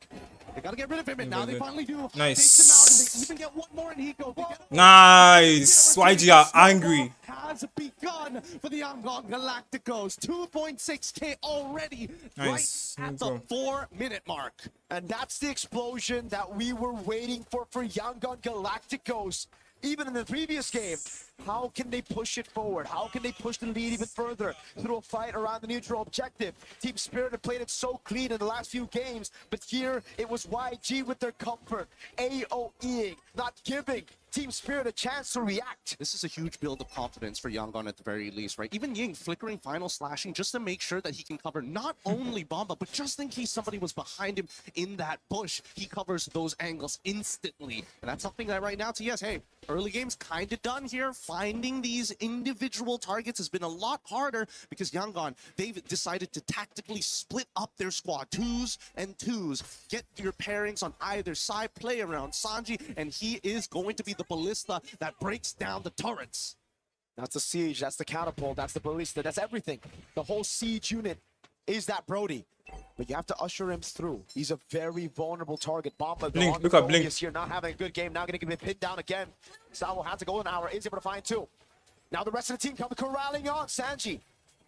They gotta get rid of him, and now they finally do. Nice. Takes him out, and they even get one more in Hiko. They get Nice. YG are angry. has begun for the Yangon Galacticos. 2.6k already, Nice. right at the 4-minute mark. And that's the explosion that we were waiting for Yangon Galacticos. Even in the previous game, how can they push it forward? How can they push the lead even further through a fight around the neutral objective? Team Spirit have played it so clean in the last few games, but here it was YG with their comfort, AOEing, not giving Team Spirit a chance to react. This is a huge build of confidence for Yangon at the very least, right? Even Ying flickering final slashing just to make sure that he can cover not only Bomba, but just in case somebody was behind him in that bush, he covers those angles instantly. And that's something that right now, TS, hey, early game's kind of done here. Finding these individual targets has been a lot harder because Yangon, they've decided to tactically split up their squad. 2s and 2s. Get your pairings on either side, play around Sanji, and he is going to be the ballista that breaks down the turrets. That's the siege, that's the catapult, that's the ballista, that's everything. The whole siege unit is that Brody. But you have to usher him through. He's a very vulnerable target. Bomba, Blink, look at Blink. Here, not having a good game, now going to get pinned down again. Sawo has to go an hour, is able to find 2. Now the rest of the team come corralling on Sanji.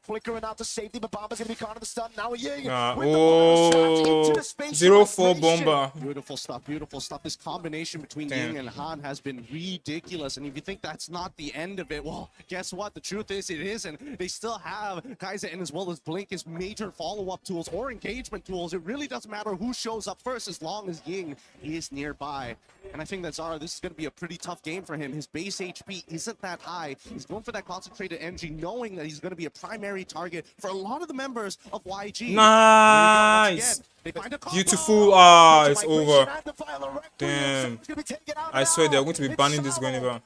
Flickering out to safety, but Bomba's gonna be caught in the stun. Now Ying with the bonus slash into the space. 0-4 Bomba. Beautiful stuff, beautiful stuff. This combination between Ying and Han has been ridiculous. And if you think that's not the end of it, well, guess what? The truth is it is. And they still have Kaiser and as well as Blink as major follow-up tools or engagement tools. It really doesn't matter who shows up first as long as Ying is nearby. And I think that Zara, this is going to be a pretty tough game for him. His base HP isn't that high. He's going for that concentrated energy, knowing that he's going to be a primary primary target for a lot of the members of YG. Nice. Beautiful. Ah, it's over. Damn. I swear they're going to be banning this going around.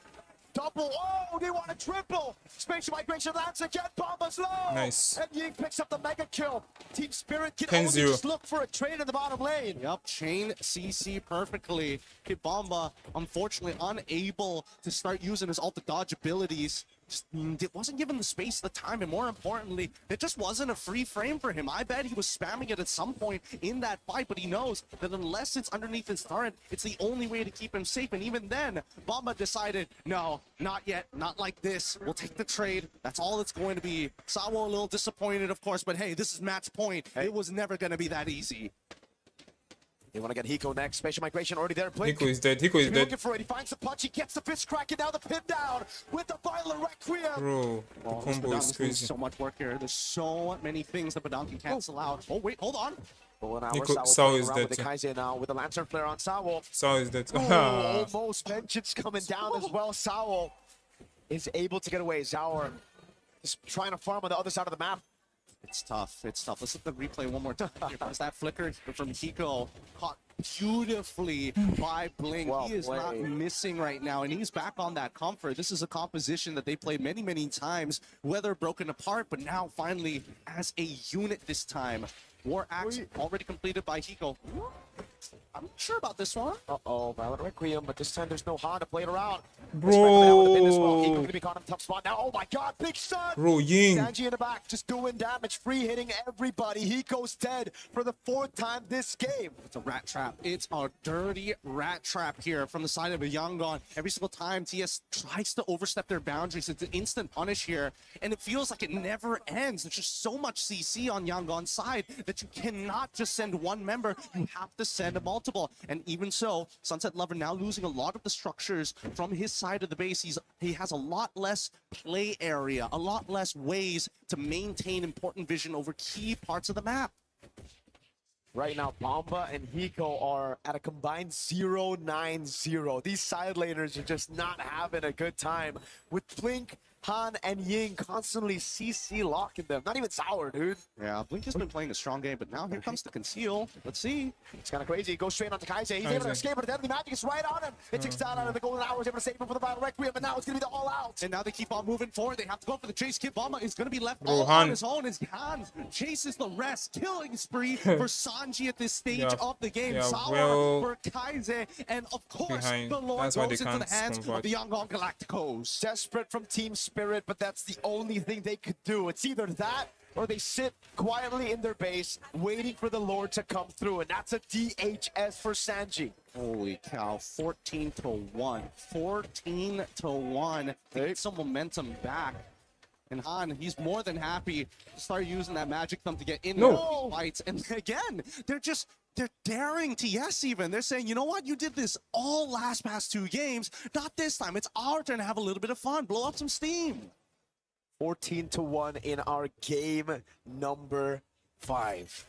Double. Oh, they want a triple. Spatial migration lands again. Bomba's low. Nice. And Ying picks up the mega kill. Team Spirit can 10-0. only just look for a trade in the bottom lane. Yep, chain CC perfectly. Kid Bomba, unfortunately, unable to start using his ult to dodge abilities. It wasn't given the space, the time, and more importantly, it just wasn't a free frame for him. I bet he was spamming it at some point in that fight, but he knows that unless it's underneath his turret, it's the only way to keep him safe. And even then, Bomba decided, no, not yet, not like this. We'll take the trade. That's all it's going to be. Sawo a little disappointed, of course, but hey, this is Matt's point. It was never going to be that easy. They want to get Hiko next. Spatial migration already there. Blink. Hiko is dead. Hiko is dead. Looking for it. He finds the punch. He gets the fist crack, and now the pin down with the violent Requiem. Bro, the combo is crazy. So much work here. There's so many things that Badon can cancel out. Oh, wait, hold on. Sao is dead. With the Kaiser now, with the Lantern Flare on Sao. Sao is dead. Oh, almost vengeance coming down as well. Sao is able to get away. Zauer is trying to farm on the other side of the map. It's tough. It's tough. Let's look at the replay one more time. There's that flicker from Hiko, caught beautifully by Blink. Well he is not missing right now, and he's back on that comfort. This is a composition that they played many, many times, whether broken apart, but now finally as a unit this time. War Axe already completed by Hiko. I'm not sure about this one. Uh-oh, Violent Requiem, but this time there's no Han to play it around. Bro. Hiko going to be caught in a tough spot now. Oh my god, big stun! Bro, Ying. Sanji in the back, just doing damage, free hitting everybody. Hiko's dead for the 4th time this game. It's a rat trap. It's a dirty rat trap here from the side of a Yangon. Every single time TS tries to overstep their boundaries, it's an instant punish here, and it feels like it never ends. There's just so much CC on Yangon's side that you cannot just send one member. You have to send a multiple. And even so, Sunset Lover now losing a lot of the structures from his side of the base. He has a lot less play area, a lot less ways to maintain important vision over key parts of the map. Right now, Bomba and Hiko are at a combined 0-9-0. These side laners are just not having a good time. With Blink, Han, and Ying constantly CC locking them. Not even Sour, dude. Yeah, Blink has been playing a strong game, but now here comes the conceal. Let's see. It's kind of crazy. He goes straight onto Kaiser. He's able to escape, but Deadly Magic is right on him. It takes down out of the Golden Hour. He's able to save him for the Battle Requiem, but now it's going to be the all-out. And now they keep on moving forward. They have to go for the chase. Kid Bomba is going to be left Bro, all Han. on his own as Han chases the rest. Killing spree for Sanji at this stage of the game. Sour for Kaiser. And of course, the Lord goes into the hands of the Yangon Galacticos. Desperate from Team Spirit, but that's the only thing they could do. It's either that or they sit quietly in their base waiting for the Lord to come through, and that's a DHS for Sanji. Holy cow, 14-1. 14-1. Take some momentum back. And Han, he's more than happy to start using that magic thumb to get in the fights. And again, they're daring TS even. They're saying, you know what? You did this all past 2 games. Not this time. It's our turn to have a little bit of fun. Blow up some steam. 14-1 in our game number 5.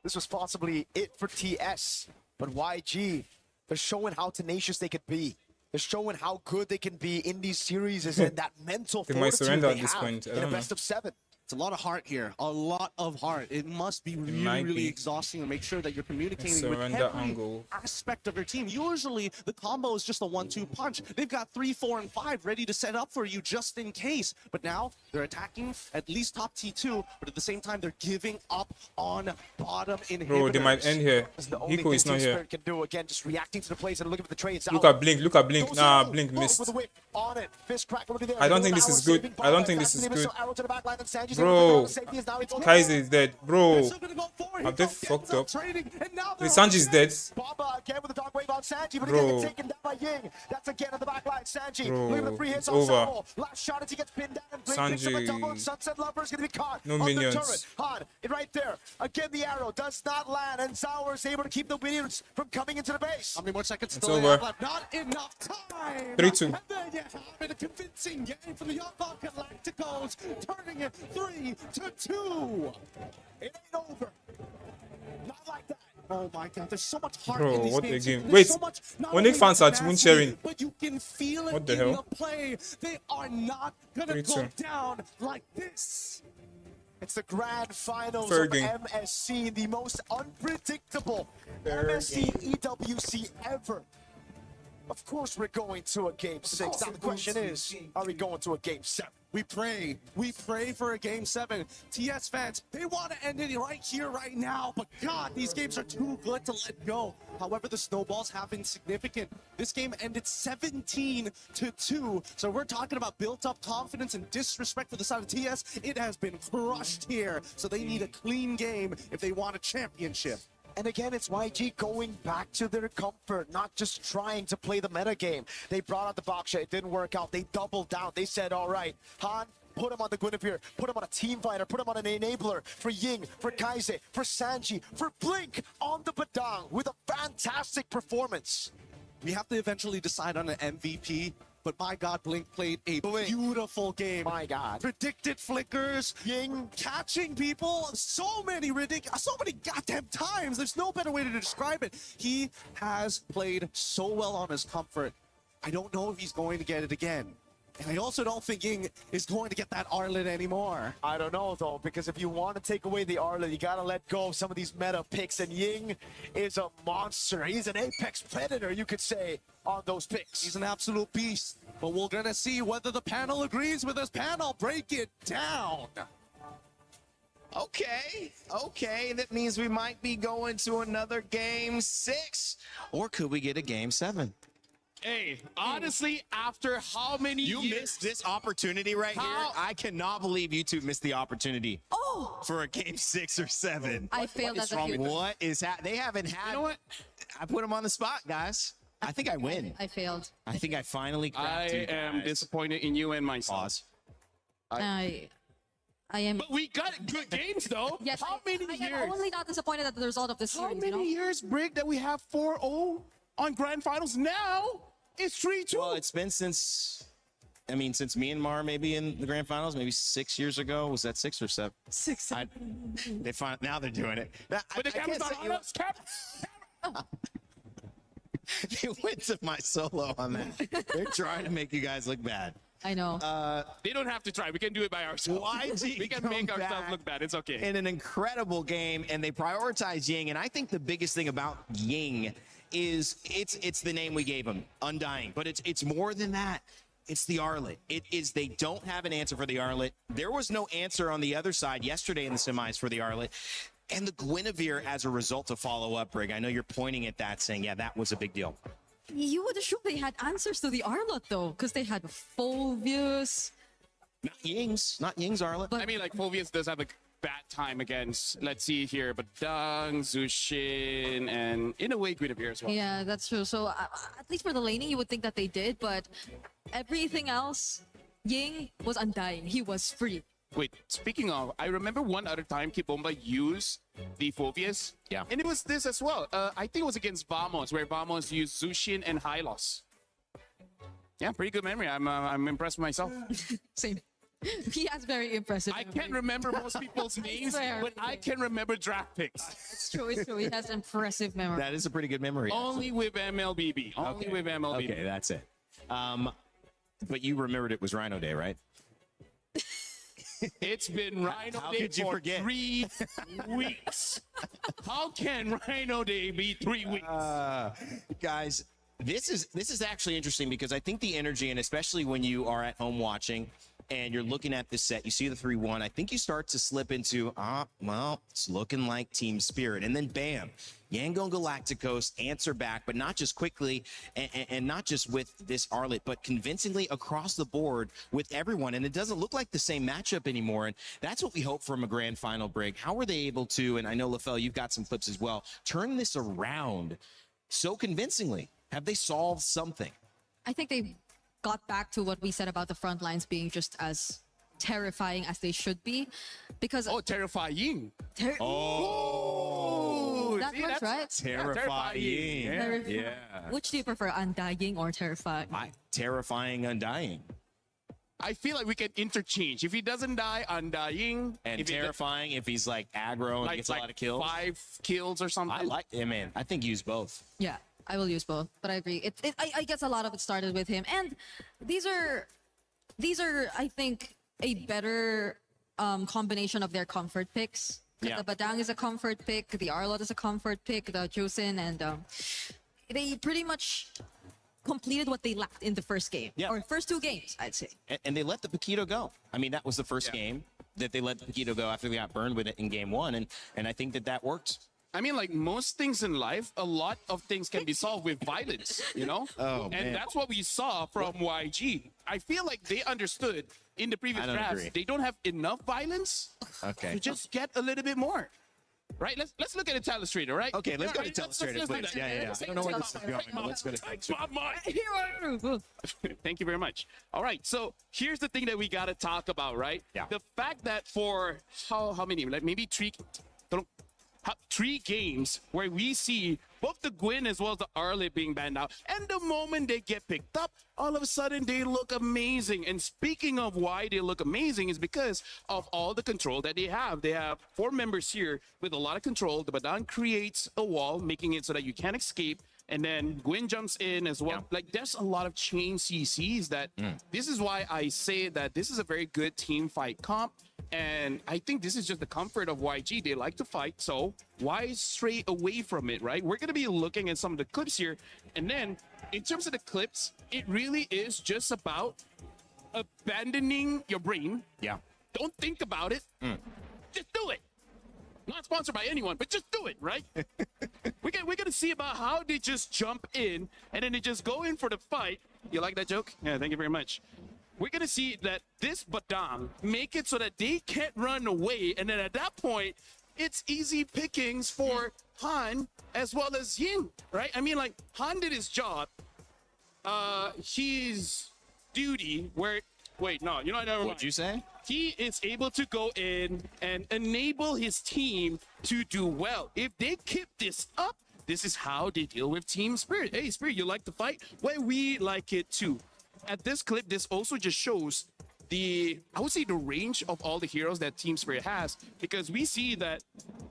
This was possibly it for TS, but YG, they're showing how tenacious they could be. They're showing how good they can be in these series and that mental They might fortitude surrender they at this have point. I in a don't know. best of 7. It's a lot of heart here. A lot of heart. It must be really exhausting to make sure that you're communicating with every aspect of your team. Usually, the combo is just a 1-2 punch. They've got 3, 4, and 5 ready to set up for you just in case. But now, they're attacking at least top T2, but at the same time, they're giving up on bottom inhibitors. Bro, they might end here. Hiko is not here. Spirit can do, again, just reacting to the plays and looking for the trades. Look at Blink. Look at Blink. Nah, Blink missed. On it. Fist crack already there. I don't think this is good. I don't think this is good. Bro, Kaiser is dead. Bro, have they fucked up? Wait, Sanji's dead. Bomba again with the dog wave on Sanji, but Bro. again taken down by Ying. That's again on the back line. Sanji, Bro, look at the free hits it's on over. Saul. Last shot as he gets pinned down and Blink picks up a double, and Sanji. Sunset Lover is going to be caught No on minions. the turret. Han, right there. Again, the arrow does not land, and Sauer is able to keep the minions from coming into the base. How many more seconds It's still over. left? Not enough time. 3-2. And then you have a convincing game for the Yangon Galacticos, turning it 3-2. It ain't over. Not like that. Oh my god, there's so much heart Bro, in these what a games. game. There's Wait, so much, not ONIC only fans are tenacity, cheering. but you can feel it What the in hell? the play. They are not gonna go 3-2. down like this. It's the grand finals Fergie. of MSC, the most unpredictable Fergie. MSC EWC ever. Of course we're going to a game 6. Now the question is, are we going to a game 7? We pray for a game 7. TS fans, they want to end it right here, right now, but God, these games are too good to let go. However, the snowballs have been significant. This game ended 17-2, so we're talking about built-up confidence and disrespect for the side of TS. It has been crushed here, so they need a clean game if they want a championship. And again, it's YG going back to their comfort, not just trying to play the meta game. They brought out the Baksha, it didn't work out. They doubled down. They said, all right, Han, put him on the Guinevere, put him on a team fighter, put him on an enabler for Ying, for Kaise, for Sanji, for Blink on the Badang with a fantastic performance. We have to eventually decide on an MVP. But my God, Blink played a beautiful game. My God. Predicted flickers, Ying catching people, so many goddamn times. There's no better way to describe it. He has played so well on his comfort. I don't know if he's going to get it again. And I also don't think Ying is going to get that Arlet anymore. I don't know, though, because if you want to take away the Arlet, you got to let go of some of these meta picks, and Ying is a monster. He's an apex predator, you could say, on those picks. He's an absolute beast, but we're going to see whether the panel agrees with us. Panel, break it down. Okay, that means we might be going to another game 6, or could we get a game 7? Hey, honestly, after how many You years? missed this opportunity right here. I cannot believe you two missed the opportunity for a game 6 or 7. I failed as a human. What is that? They haven't had. You know what? I put them on the spot, guys. I think I win. I failed. I think I finally I cracked you am guys. disappointed in you and myself. Pause. I am. But we got good games, though. Yes. How many I years? am only not disappointed at the result of this How series. many years, Brig, that we have 4-0 on grand finals? Now it's 3-2. Well, it's been since Myanmar maybe in the grand finals, maybe 6 years ago. Was that 6 or 7? 6. Now they're doing it. But the camera's not on us. They went to my solo on that. They're trying to make you guys look bad. I know. They don't have to try. We can do it by ourselves. YG we can make ourselves look bad. It's okay. In an incredible game, and they prioritize Ying. And I think the biggest thing about Ying is it's the name we gave him, Undying. But it's more than that. It's the Arlet. It is they don't have an answer for the Arlet. There was no answer on the other side yesterday in the semis for the Arlet. And the Guinevere as a result to follow up, Brig. I know you're pointing at that saying, yeah, that was a big deal. You would assume they had answers to the Arlet, though, because they had Phoveus. Not Ying's Arlet. I mean, like, Phoveus does have a bad time against, let's see here, but Badang, Zushin, and in a way, Guinevere as well. Yeah, that's true. So at least for the laning, you would think that they did, but everything else, Ying was Undying. He was free. Wait, speaking of, I remember one other time Kibomba used the Phoveus. Yeah. And it was this as well. I think it was against Vamos, where Vamos used Zushin and Hylos. Yeah, pretty good memory. I'm impressed with myself. Same. He has very impressive I can't remember most people's names, but I can remember draft picks. It's true, it's true. He has impressive memory. That is a pretty good memory. Only with MLBB. Only with MLBB. Okay, that's it. But you remembered it was Rhino Day, right? It's been Rhino How Day could you for forget? 3 weeks. How can Rhino Day be 3 weeks? Guys, this is actually interesting because I think the energy, and especially when you are at home watching and you're looking at this set, you see the 3-1, I think you start to slip into, well, it's looking like Team Spirit. And then bam, YANGON Galacticos answer back, but not just quickly and not just with this Arlet, but convincingly across the board with everyone. And it doesn't look like the same matchup anymore. And that's what we hope from a grand final, Brig. How were they able to, and I know, LaFell, you've got some clips as well, turn this around so convincingly? Have they solved something? I think they got back to what we said about the front lines being just as terrifying as they should be, because terrifying. That works, right? Terrifying. Yeah. Which do you prefer, Undying or Terrifying? Terrifying Undying. I feel like we can interchange. If he doesn't die, Undying. And if terrifying if he's like aggro and gets a lot of kills. 5 kills or something. I like him, man. I think use both. Yeah, I will use both, but I agree. I guess a lot of it started with him, and these are I think a better combination of their comfort picks. Yeah. The Badang is a comfort pick, the Arlott is a comfort pick, the Joseon, and they pretty much completed what they lacked in the first game, or first 2 games, I'd say. And they let the Paquito go. I mean, that was the first game that they let the Paquito go after they got burned with it in game 1, and I think that worked. I mean, like most things in life, a lot of things can be solved with violence, you know? Oh, and that's what we saw from YG. I feel like they understood in the previous drafts, agree. they don't have enough violence Okay. to just get a little bit more. Right? Let's look at Telestrator, right? Okay, let's go to Right, Telestrator, please. do Yeah. that. I don't know where this is going, but let's go to Thank you very much. All right, so here's the thing that we got to talk about, right? Yeah. The fact that for how many, like maybe 3 games where we see both the Gwyn as well as the Arlott being banned out, and the moment they get picked up, all of a sudden they look amazing. And speaking of why they look amazing is because of all the control that they have. They have 4 members here with a lot of control. The Badang creates a wall, making it so that you can't escape. And then Gwyn jumps in as well. Like, there's a lot of chain CCs that this is why I say that this is a very good team fight comp. And I think this is just the comfort of YG. They like to fight, so why stray away from it, right? We're going to be looking at some of the clips here. And then, in terms of the clips, it really is just about abandoning your brain. Yeah. Don't think about it. Just do it. Not sponsored by anyone, but just do it, right? We're going to see about how they just jump in, and then they just go in for the fight. You like that joke? Yeah, thank you very much. We're going to see that this Badang make it so that they can't run away. And then at that point, it's easy pickings for Han as well as Ying, right? I mean, like, Han did his job. His duty where... Wait, no, you know what? What'd you say? He is able to go in and enable his team to do well. If they keep this up, this is how they deal with Team Spirit. Hey, Spirit, you like to fight? Well, we like it too. At this clip, this also just shows I would say the range of all the heroes that Team Spirit has, because we see that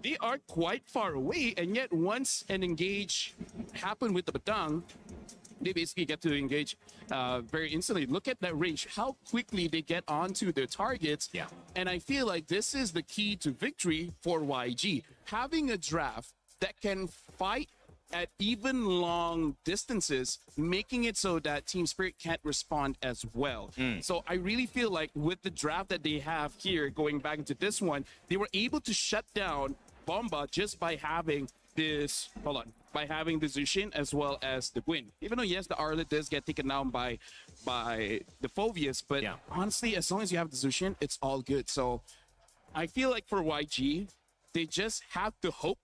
they are quite far away, and yet once an engage happened with the Badang, they basically get to engage very instantly. Look at that range, how quickly they get onto their targets. Yeah. And I feel like this is the key to victory for YG. Having a draft that can fight at even long distances, making it so that Team Spirit can't respond as well. So I really feel like with the draft that they have here, going back into this one, they were able to shut down Bomba just by having this, by having the Zushin as well as the Gwyn. Even though, yes, the Arlott does get taken down by the Phoveus, but honestly, as long as you have the Zushin, it's all good. So I feel like for YG, they just have to hope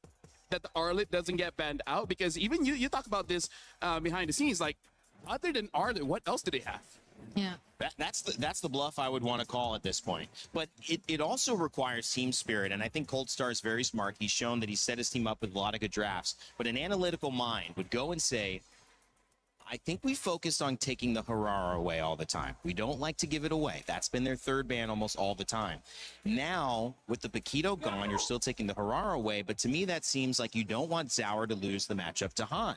that the Arlott doesn't get banned out, because even you talk about this behind the scenes, like, other than Arlott, what else do they have? Yeah. That's the bluff I would want to call at this point. But it also requires team spirit, and I think Coldstar is very smart. He's shown that he set his team up with a lot of good drafts. But an analytical mind would go and say, I think we focused on taking the Harara away all the time. We don't like to give it away. That's been their third ban almost all the time. Now, with the Paquito gone, you're still taking the Harara away, but to me that seems like you don't want Zauer to lose the matchup to Han.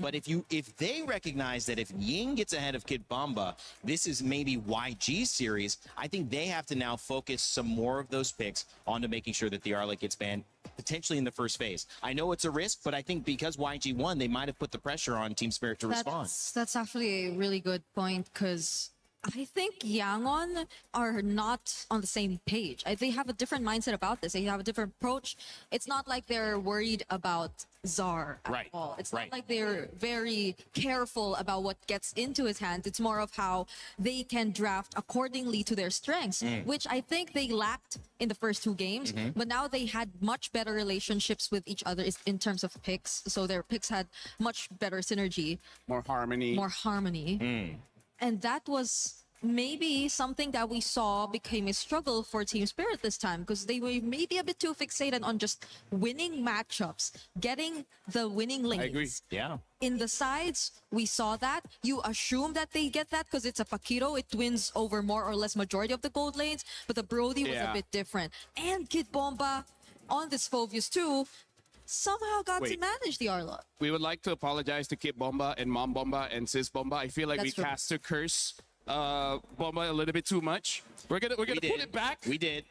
But if they recognize that if Ying gets ahead of Kid Bomba, this is maybe YG's series, I think they have to now focus some more of those picks onto making sure that the Arlott gets banned, potentially in the first phase. I know it's a risk, but I think because YG won, they might have put the pressure on Team Spirit to respond. That's actually a really good point, because I think Yangon are not on the same page. They have a different mindset about this. They have a different approach. It's not like they're worried about Zar at all. It's not like they're very careful about what gets into his hands. It's more of how they can draft accordingly to their strengths, which I think they lacked in the first 2 games. But now they had much better relationships with each other in terms of picks. So their picks had much better synergy. More harmony. And that was maybe something that we saw became a struggle for Team Spirit this time because they were maybe a bit too fixated on just winning matchups, getting the winning lanes. I agree. Yeah. In the sides, we saw that. You assume that they get that because it's a Paquito. It wins over more or less majority of the gold lanes, but the Brody was a bit different. And Kid Bomba on this Phobius too somehow got to manage the Arlot. We would like to apologize to Kid Bomba and Mom Bomba and Sis Bomba. I feel like That's we true. cast a curse Bomba a little bit too much. We're gonna pull it back. We did.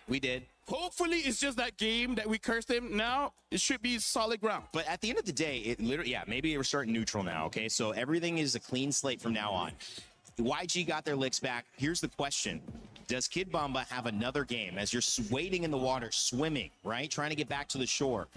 Hopefully it's just that game that we cursed him. Now it should be solid ground. But at the end of the day, it literally, maybe we're starting neutral now, okay? So everything is a clean slate from now on. YG got their licks back. Here's the question. Does Kid Bomba have another game as you're wading in the water, swimming, right? Trying to get back to the shore.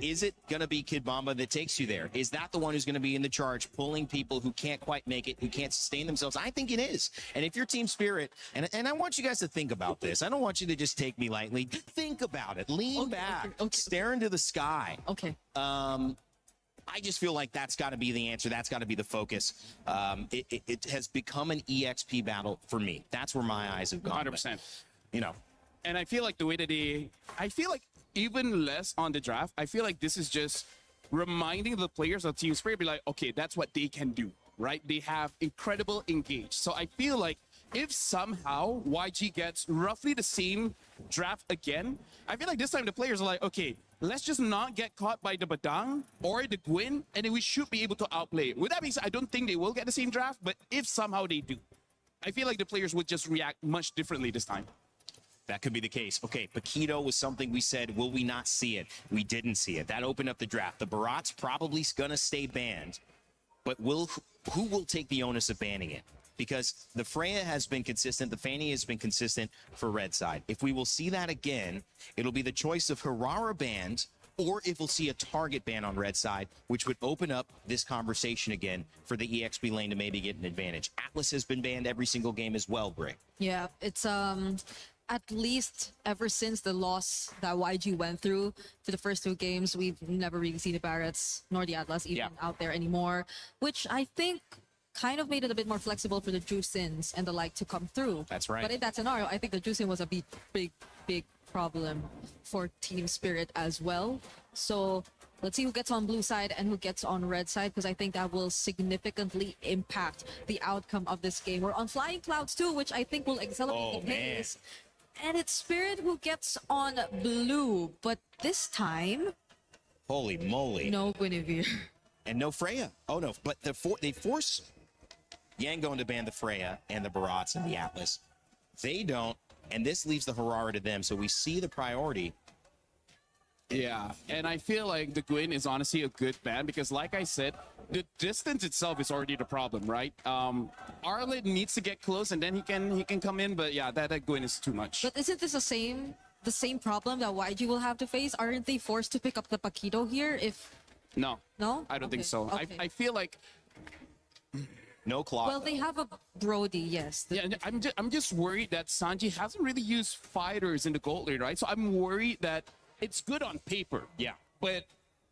Is it going to be Kid Bomba that takes you there? Is that the one who's going to be in the charge, pulling people who can't quite make it, who can't sustain themselves? I think it is. And if you're Team Spirit, and I want you guys to think about this. I don't want you to just take me lightly. Think about it. Lean back. Stare into the sky. Okay. I just feel like that's got to be the answer. That's got to be the focus. It has become an EXP battle for me. That's where my eyes have gone. 100%. You know. And I feel like the way that I feel like even less on the draft, I feel like this is just reminding the players of Team Spirit, be like, okay, that's what they can do, right? They have incredible engage. So I feel like if somehow YG gets roughly the same draft again, I feel like this time the players are like, okay, let's just not get caught by the Badang or the Gwyn, and then we should be able to outplay it. With that being said, I don't think they will get the same draft, but if somehow they do, I feel like the players would just react much differently this time. That could be the case. Okay, Paquito was something we said, will we not see it? We didn't see it. That opened up the draft. The Barat's probably going to stay banned, but who will take the onus of banning it? Because the Freya has been consistent, the Fanny has been consistent for red side. If we will see that again, it'll be the choice of Harara banned, or if we'll see a target ban on red side, which would open up this conversation again for the EXP lane to maybe get an advantage. Atlas has been banned every single game as well, Bray. Yeah, it's at least ever since the loss that YG went through for the first two games, we've never really seen the Barretts nor the Atlas even out there anymore, which I think kind of made it a bit more flexible for the Juicins and the like to come through. That's right. But in that scenario, I think the Juicin was a big problem for Team Spirit as well. So let's see who gets on blue side and who gets on red side, because I think that will significantly impact the outcome of this game. We're on Flying Clouds too, which I think will accelerate the pace. And it's Spirit who gets on blue, but this time, holy moly, no Guinevere. And no Freya. Oh no, but they force Yangon to ban the Freya and the Barats and the Atlas. They don't, and this leaves the Harara to them, so we see the priority. Yeah, and I feel like the Gwyn is honestly a good ban because, like I said, the distance itself is already the problem, right? Arlen needs to get close, and then he can come in. But yeah, that Gwyn is too much. But isn't this the same problem that YG will have to face? Aren't they forced to pick up the Paquito here? No, I don't think so. Okay. I feel like no claw. Well, they have a Brody, yes. Yeah, I'm just worried that Sanji hasn't really used fighters in the gold lane, right? So I'm worried that it's good on paper. Yeah. But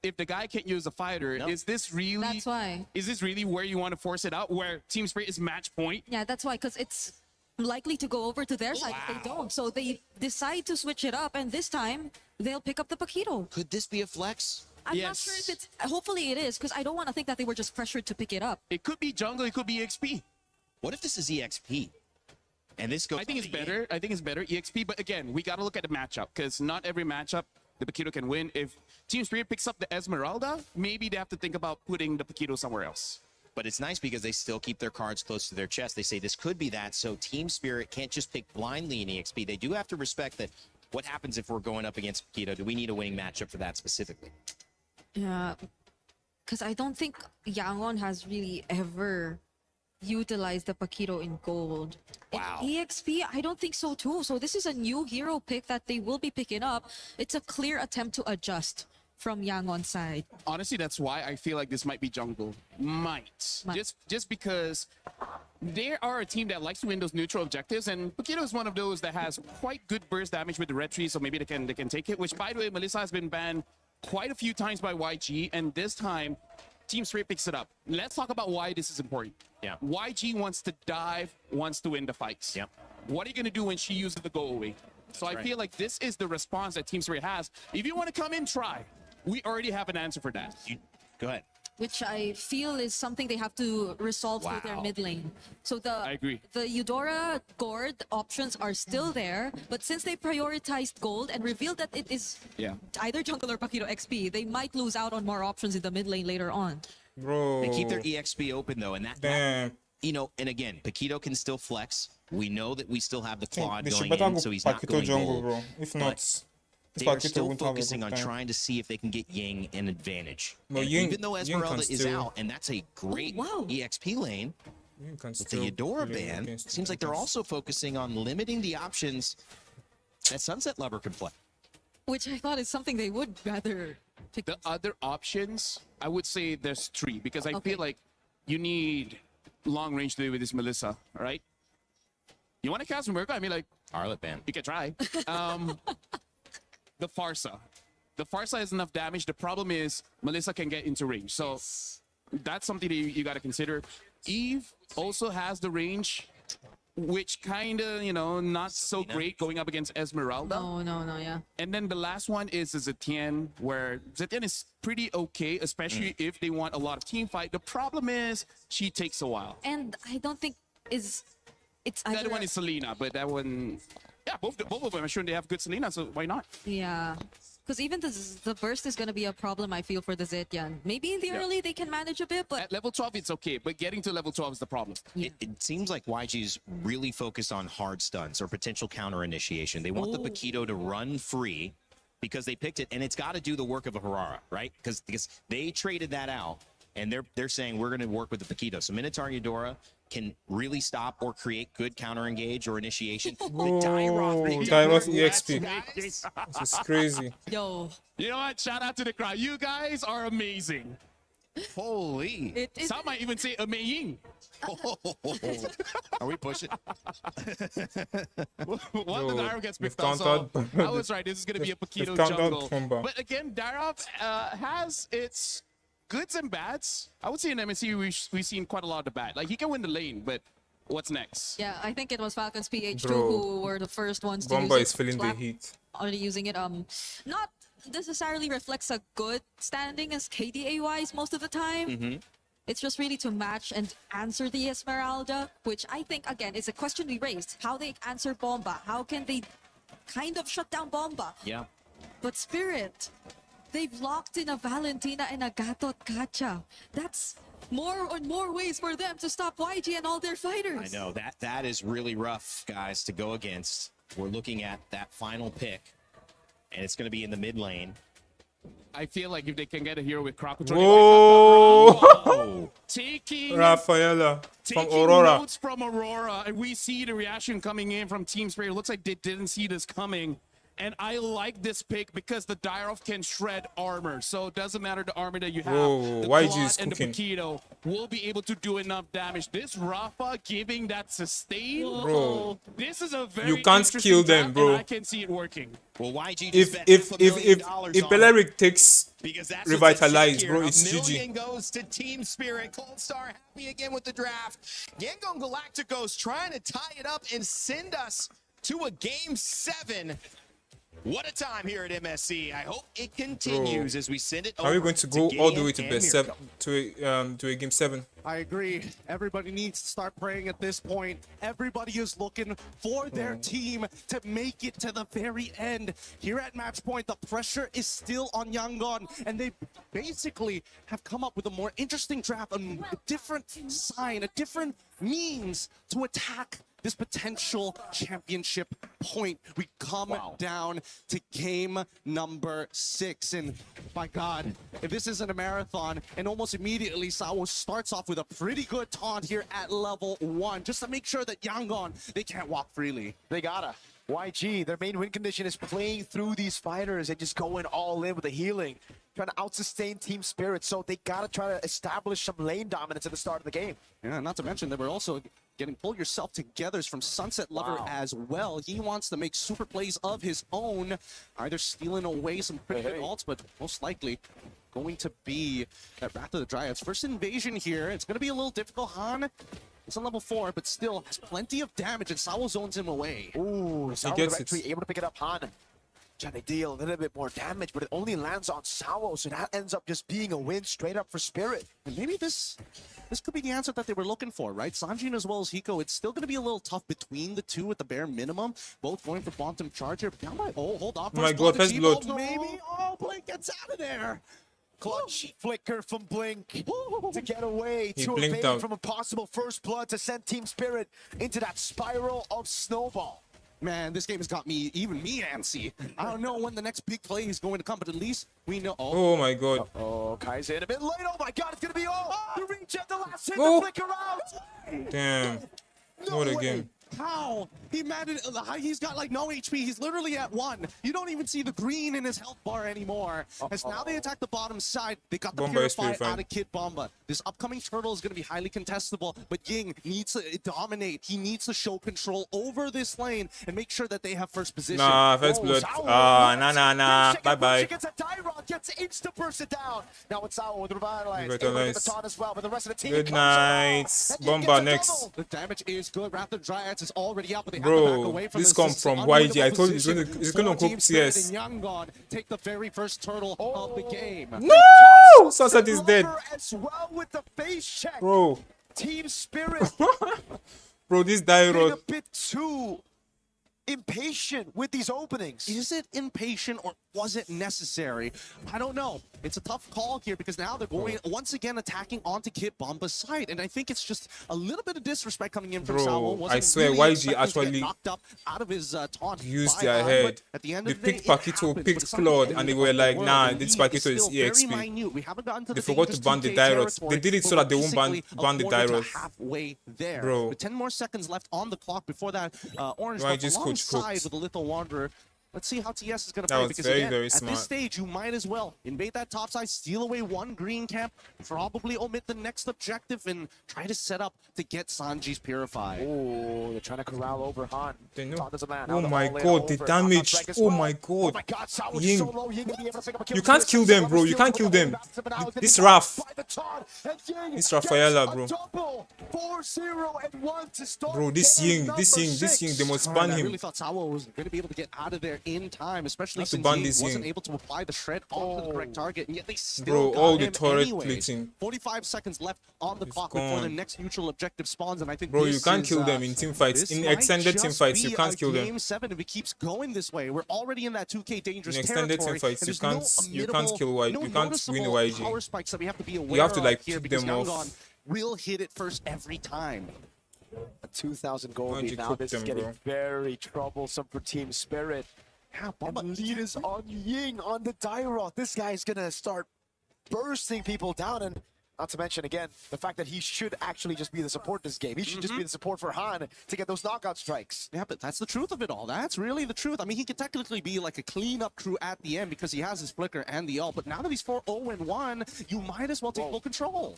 if the guy can't use a fighter, is this really... That's why. Is this really where you want to force it out, where Team Spirit is match point? Yeah, that's why, because it's likely to go over to their side if they don't. So they decide to switch it up, and this time, they'll pick up the Paquito. Could this be a flex? I'm not sure if it's... Hopefully it is, because I don't want to think that they were just pressured to pick it up. It could be jungle, it could be EXP. What if this is EXP? And this goes... I think it's better. I think it's better EXP, but again, we got to look at the matchup, because not every matchup the Paquito can win. If Team Spirit picks up the Esmeralda, maybe they have to think about putting the Paquito somewhere else. But it's nice because they still keep their cards close to their chest. They say this could be that, so Team Spirit can't just pick blindly in EXP. They do have to respect that. What happens if we're going up against Paquito? Do we need a winning matchup for that specifically? Yeah, because I don't think Yangon has really ever utilized the Paquito in gold. Wow. In EXP, I don't think so too. So this is a new hero pick that they will be picking up. It's a clear attempt to adjust from Yangon's side. Honestly, that's why I feel like this might be jungle. Might. Just because they are a team that likes to win those neutral objectives, and Paquito is one of those that has quite good burst damage with the red tree, so maybe they can take it, which, by the way, Melissa has been banned quite a few times by YG, and this time Team Spirit picks it up. Let's talk about why this is important. Yeah. YG wants to dive, wants to win the fights. Yep. What are you going to do when she uses the go away? So I feel like this is the response that Team Spirit has. If you want to come in, try. We already have an answer for that. Go ahead. Which I feel is something they have to resolve through their mid lane. So I agree. The Eudora Gord options are still there, but since they prioritized gold and revealed that it is either jungle or Paquito XP, they might lose out on more options in the mid lane later on. They keep their EXP open though, and that you know, and again, Paquito can still flex. We know that we still have the Claude going in, so he's not going jungle, gold. bro. If not, they are still focusing on trying to see if they can get Ying an advantage. No, even though Esmeralda is out, and that's a great EXP lane, with the Eudora ban, seems like they're also focusing on limiting the options that Sunset Lover can play. Which I thought is something they would rather pick. The other options, I would say there's 3, because I feel like you need long range to do with this Melissa, all right? You want to cast Murka? I mean, like, Arlet ban. You can try. The Farsa. The Farsa has enough damage. The problem is Melissa can get into range. So that's something that you got to consider. Eve also has the range, which kind of, you know, not so great going up against Esmeralda. No, yeah. And then the last one is Zetienne, where Zetienne is pretty okay, especially if they want a lot of team fight. The problem is she takes a while. And I don't think it's That either... one is Selena, but that one... Yeah, both of them. I'm sure they have good Selena, so why not? Yeah. Because even the burst is going to be a problem, I feel, for the Zetian. Maybe in the early they can manage a bit, but... At level 12, it's okay, but getting to level 12 is the problem. It seems like YG's really focused on hard stuns or potential counter initiation. They want the Paquito to run free because they picked it, and it's got to do the work of a Harara, right? Because they traded that out, and they're saying we're going to work with the Paquito. So Minotaur and Eudora can really stop or create good counter engage or initiation. Dairoth EXP. This is crazy. Yo. You know what? Shout out to the crowd. You guys are amazing. Holy. Some might even say amazing. Are we pushing? One the Dairo gets picked up, so I was right. This is going to be a Paquito jungle. But again, Dairo has its goods and bads. I would say in MSC we've seen quite a lot of the bad. Like, he can win the lane, but what's next? Yeah, I think it was Falcons PH2 Bro, who were the first ones to Bomba use is feeling the heat. Already using it. Not necessarily reflects a good standing as KDA-wise most of the time. It's just really to match and answer the Esmeralda, which I think, again, is a question we raised. How they answer Bomba. How can they kind of shut down Bomba? Yeah. But Spirit, they've locked in a Valentina and a Gatot Kacha. That's more and more ways for them to stop YG and all their fighters. I know, that is really rough, guys, to go against. We're looking at that final pick, and it's going to be in the mid lane. I feel like if they can get a hero with Crocodile, taking Rafaela from Aurora. Notes from Aurora, and we see the reaction coming in from Team Spirit. It looks like they didn't see this coming. And I like this pick because the Dairov can shred armor. So it doesn't matter the armor that you have. Whoa, the YG Claude is and the cooking. Paquito will be able to do enough damage. This Rafa giving that sustain. Bro, this is a very you can't interesting kill them, draft, bro. and I can see it working. Well, YG If Beleric takes Revitalize, bro, it's $1 GG. million goes to Team Spirit. Coldstar happy again with the draft. Yangon Galacticos trying to tie it up and send us to a Game 7. What a time here at MSC. I hope it continues as we send it over. Are we going to go all the way to Gideon best and 7 to a Game 7? I agree. Everybody needs to start praying at this point. Everybody is looking for their team to make it to the very end. Here at match point, the pressure is still on Yangon, and they basically have come up with a more interesting draft, a different sign, a different means to attack this potential championship point. We come down to game number 6, and my God, if this isn't a marathon, and almost immediately Sawo starts off with a pretty good taunt here at level 1, just to make sure that Yangon, they can't walk freely. They gotta. YG, their main win condition is playing through these fighters and just going all in with the healing, trying to out-sustain Team Spirit, so they gotta try to establish some lane dominance at the start of the game. Yeah, not to mention that we're also getting Pull Yourself Togethers from Sunset Lover as well. He wants to make super plays of his own, either stealing away some pretty good ults, but most likely going to be at Wrath of the Dryads. First invasion here. It's going to be a little difficult. Han is on level 4, but still has plenty of damage, and Sawo zones him away. Ooh, Sawo gets actually able to pick it up. Han trying to deal a little bit more damage, but it only lands on Sawo, so that ends up just being a win straight up for Spirit. And maybe this could be the answer that they were looking for, right? Sanjin as well as Hiko. It's still going to be a little tough between the two at the bare minimum. Both going for bottom charger. Now hold on. Oh my god, first blood. Maybe. Oh, Blink gets out of there. Clutch flicker from Blink to get away, He to blinked evade out. from a possible first blood to send Team Spirit into that spiral of snowball. Man, this game has got even me antsy. I don't know when the next big play is going to come, but at least we know. Oh my god. Oh, Kaiser in a bit late. Oh my god, it's gonna be all the reach at the last hit, Oh. the flicker out. Damn. Not again. How? He managed, he's got like no HP. He's literally at 1. You don't even see the green in his health bar anymore. As now they attack the bottom side, they got the Bomba is Purify purified. out of Kid Bomba. This upcoming turtle is going to be highly contestable, but Ying needs to dominate. He needs to show control over this lane and make sure that they have first position. Nah, first blood. Nah. Bye-bye. Gets a Tyrant, gets insta bursted down. Now it's Sawo with the revitalize. Revitalize. The taunt as well, but the rest of the team Good comes night. around. And Ying Bomba gets a next. double. The damage is good. Wrath of Dryads is already out, but they have to back Bro, away from this this. comes This is from an YG. I unwinnable told you it's position gonna for cook Team Spirit, CS. and YANGON take the very first turtle of the game. No! Sunset is dead. As well with the face check. Bro. Team Spirit Bro, this getting Dairot. a bit too impatient with these openings. Is it impatient or was it necessary? I don't know. It's a tough call here because now they're going once again attacking onto Kid Bomba's side, and I think it's just a little bit of disrespect coming in from Bro, Sawo. I Wasn't swear really YG expecting to get actually knocked up out of his taunt used by their Han, head. but at the end They of the day, picked it Paquito, happens, picked but it's not the Claude, end and they of were the like, world. nah, The this lead Paquito is still very EXP. minute. We haven't gotten to They the forgot to dangerous ban the 2K Dairots. territory, They did it but so that they we're won't basically ban the a quarter to Dairots. halfway there. Bro. With 10 more seconds left on the clock before that orange Why buff just coach alongside cooked? with the Lethal Wanderer. Let's see how TS is going to That play, was because very, again, very at smart. this stage, you might as well invade that top side, steal away one green camp, probably omit the next objective, and try to set up to get Sanji's Purify. Oh, they're trying to corral over Han. Taunt doesn't land. Oh Now my they're all in god, the over. damage. Knockback as Oh well. my god. Oh my god, Sawo is Ying. so low. Ying gonna be able to pick up a kill. You can't kill them, bro. You can't kill them. This Raf. This Rafaela, bro. 4-0 and 1 to start. Bro, this Ying, they must ban I him. really thought Sawo was going to be able to get out of there in time, especially Have to since ban he this wasn't Ying. able to apply the shred onto the correct target, and yet they still Bro, got all the him turret anyways. plating. 45 seconds left on the clock before the gone. next neutral objective spawns, and I think Bro, you this can't is, kill them in team fights. this In might extended team just fights, you be can't a kill them. Game 7 if it keeps going this way. We're already in that 2K dangerous In extended territory. team fights, and you there's can't- no you can't immutable- kill Y- no you can't win noticeable YG. power spikes that we have to be aware You have to, like, of here, keep because them off. YANGON will hit it first every time. A 2,000 goal Why'd lead you now. cook This them, is getting bro? very troublesome for Team Spirit. And the lead is on Ying on the Dairoth. This guy's gonna start bursting people down, and not to mention, again, the fact that he should actually just be the support this game. He should just be the support for Han to get those knockout strikes. Yeah, but that's the truth of it all. That's really the truth. I mean, he could technically be like a cleanup crew at the end because he has his flicker and the ult, but now that he's 4-0-1, you might as well take full control.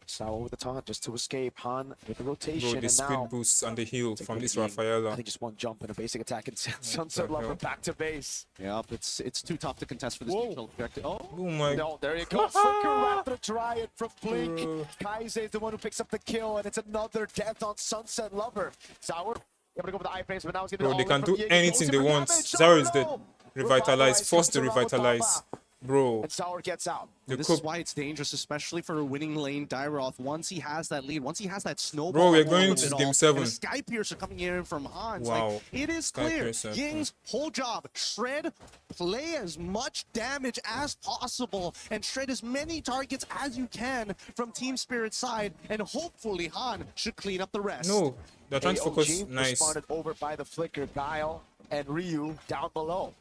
Sawo with the taunt just to escape. Han with the rotation, Bro, the and speed now boost and the heal from this I Rafaela. think just one jump and a basic attack and Sunset Lover back to base. Yep, it's too tough to contest for this neutral objective. Oh my. No, there you go. Flicker Raptor Dryad from Blink. Kaise is the one who picks up the kill, and it's another death on Sunset Lover. Sour able to go for the eye face, but now he's Bro, getting they can do anything they want. Zero is dead. Revitalize, force to revitalize. Bro, And Sour gets out. This is why it's dangerous, especially for a winning lane Dairoth. Once he has that lead, once he has that snowball. Bro, we're all going of to it game all, 7. And a Sky Piercer coming in from Hans. Wow. Like, it is Sky clear. Piercer, Ying's whole job, shred, play as much damage as possible, and shred as many targets as you can from Team Spirit's side, and hopefully Han should clean up the rest. no, they're trying to focus. AOG Nice. responded over by the Flicker, Guile, and Ryu down below.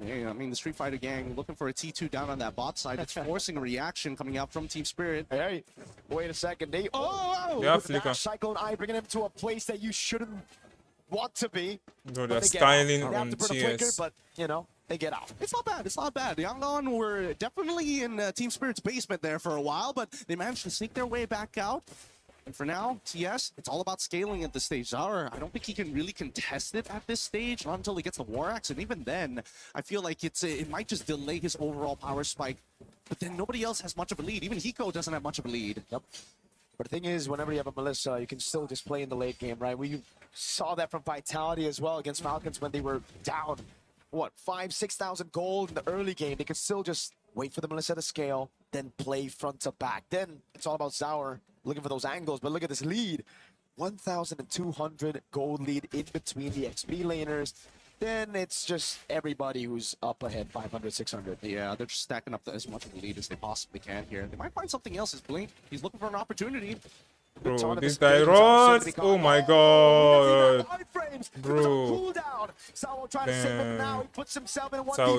Yeah, I mean, the Street Fighter gang looking for a T2 down on that bot side. It's forcing a reaction coming out from Team Spirit. Hey, wait a second. They Yeah, with the Flicker. dash, Cyclone Eye bringing him to a place that you shouldn't want to be. Bro, But they're they get styling out. They have on to burn a Flicker, TS. but you know they get out. It's not bad. It's not bad. YANGON were definitely in Team Spirit's basement there for a while, but they managed to sneak their way back out. And for now, TS, it's all about scaling at this stage. Zara, I don't think he can really contest it at this stage, not until he gets the War Axe. And even then, I feel like it might just delay his overall power spike but then nobody else has much of a lead. Even Hiko doesn't have much of a lead. Yep. But the thing is, whenever you have a Melissa, you can still just play in the late game, right? We saw that from Vitality as well against Falcons when they were down, what, 5,000-6,000 gold in the early game. They could still just wait for the Melissa to scale, then play front to back. Then it's all about Zaur looking for those angles. But look at this lead. 1,200 gold lead in between the XP laners. Then it's just everybody who's up ahead, 500, 600. Yeah, they're just stacking up as much of the lead as they possibly can here. They might find something else. Is Blink. He's looking for an opportunity. Bro, this guy runs. Oh my god. Bro. Damn. Zaur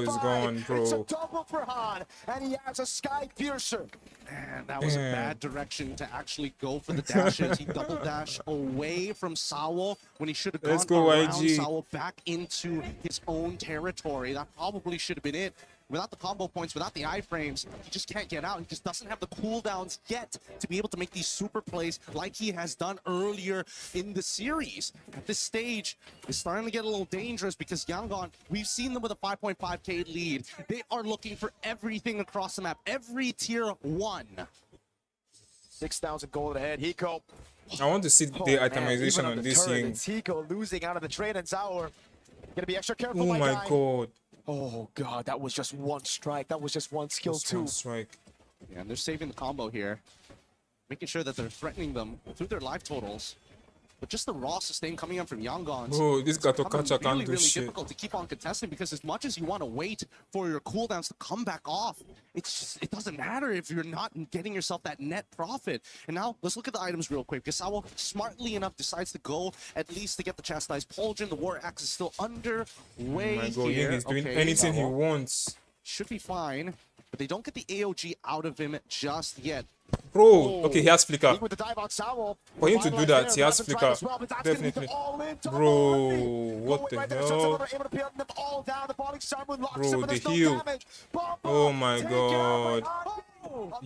is gone, bro. It's a double for Han, and he has a Sky Piercer. Man, that was a bad direction to actually go for the dashes. He double dash away from Sawo when he should have gone around Sawo back into his own territory. That probably should have been it. Without the combo points, without the iframes, he just can't get out. He just doesn't have the cooldowns yet to be able to make these super plays like he has done earlier in the series. At this stage, it's starting to get a little dangerous because Yangon, we've seen them with a 5.5k lead. They are looking for everything across the map, every tier 1. 6,000 gold ahead. Hiko. I want to see the itemization on this thing. It's Hiko losing out of the trade, and Zaur gonna be extra careful. Oh my god. Oh god, that was just one strike. That was just one skill too. One strike. Yeah, and they're saving the combo here, making sure that they're threatening them through their life totals. But just the raw sustain coming in from Yangon. Oh, this Gato Kacha can't do really shit. difficult to keep on contesting because as much as you want to wait for your cooldowns to come back off, it's just, it doesn't matter if you're not getting yourself that net profit. And now let's look at the items real quick. Gasawa smartly enough decides to go at least to get the chastised Pauldron. The war axe is still underway. Oh my god, here. He's doing anything he wants. Should be fine, but they don't get the AOG out of him just yet. Bro, okay, he has flicker. With the dive on Sawo. For him to do that, he has flicker. Definitely. Bro, what the hell? Bro, the heal. Oh my god.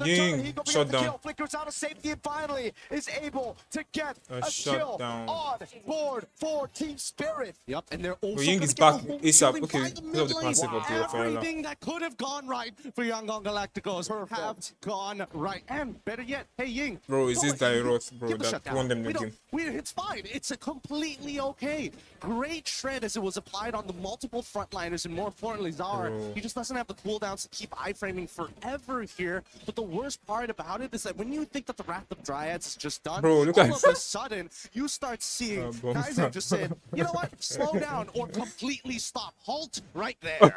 Ying, shut down. Flickers out of safety and finally is able to get a shut kill down. on board for Team Spirit. Yep, and they're also Ying is back ASAP. Okay, because of the passive of the Rafaela. Everything that could have gone right for YANGON Galacticos have gone right. And better yet, hey Ying. Bro, is this Dairoth, bro, that won them the game? It's fine. It's a completely okay. Great shred as it was applied on the multiple frontliners, and more importantly, Zaur. He just doesn't have the cooldowns to keep iframing forever here. But the worst part about it is that when you think that the Wrath of Dryads is just done, bro, look all of a sudden you start seeing guys have just said, you know what, slow down or completely stop, halt right there.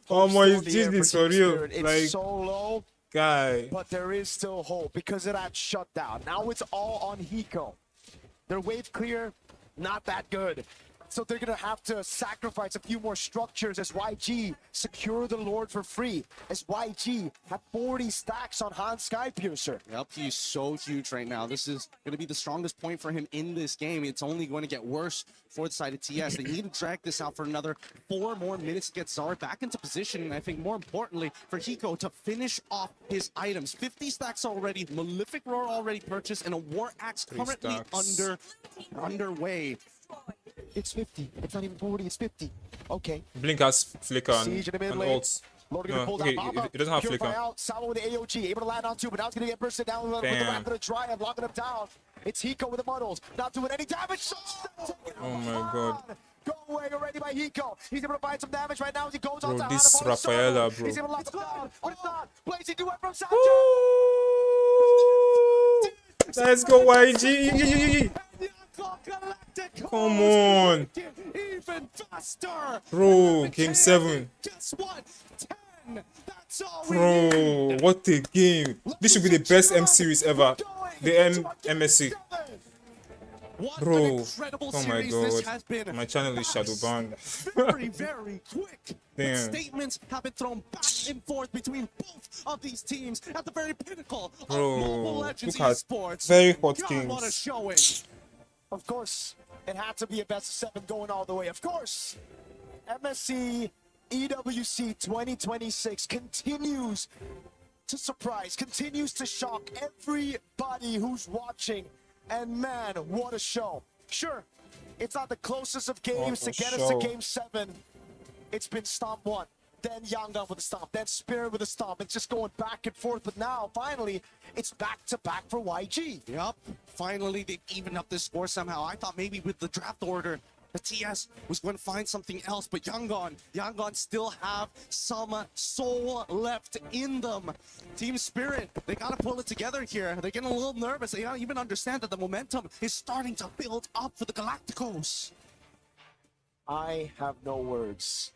Oh my, is this for real? It's Like, so low. guy. But there is still hope because of that shutdown. Now it's all on Hiko. Their wave clear, not that good. So they're going to have to sacrifice a few more structures as YG secure the Lord for free. As YG have 40 stacks on Han's Skypiercer. Yep, he's so huge right now. This is going to be the strongest point for him in this game. It's only going to get worse for the side of TS. They need to drag this out for another 4 more minutes to get Zaur back into position. And I think more importantly for Hiko to finish off his items. 50 stacks already, Malefic Roar already purchased, and a War Axe currently underway. It's 50. It's not even 40. It's 50. Okay. Blink has flicker and ults. Lord No, okay, it doesn't have flicker. Out. Sawo with the AOG, able to land on 2, but now it's going to get bursted down with the Wrath of the Dryad, locking him down. It's Hiko with the muddles, not doing any damage. Oh my god. Go away already by Hiko. He's able to find some damage right now as he goes on to this Rafaela, bro. He's able to lock him down. But it's not. Blazing duet from Sancho. Let's go, YG. Come on. Even faster. Bro, game 7. Guess what? 10. That's all Bro, what a game. This should be the best M series ever. The MSC. Bro, oh my god. My channel is shadow banned. Very, very quick. Damn. Statements have been thrown back and forth between both of these teams at the very pinnacle of Bro, Mobile Legends look at esports. very hot God, games. what a showing. Of course, it had to be a best of 7 going all the way. Of course, MSC EWC 2026 continues to surprise, continues to shock everybody who's watching. And man, what a show. Sure, it's not the closest of games to get us to game 7. It's been Stomp 1. then YANGON with a stomp, then Spirit with a stomp. It's just going back and forth, but now, finally, it's back-to-back for YG. Yep, finally they evened up this score somehow. I thought maybe with the draft order, the TS was going to find something else, but YANGON still have some soul left in them. Team Spirit, they got to pull it together here. They're getting a little nervous. They don't even understand that the momentum is starting to build up for the Galacticos. I have no words.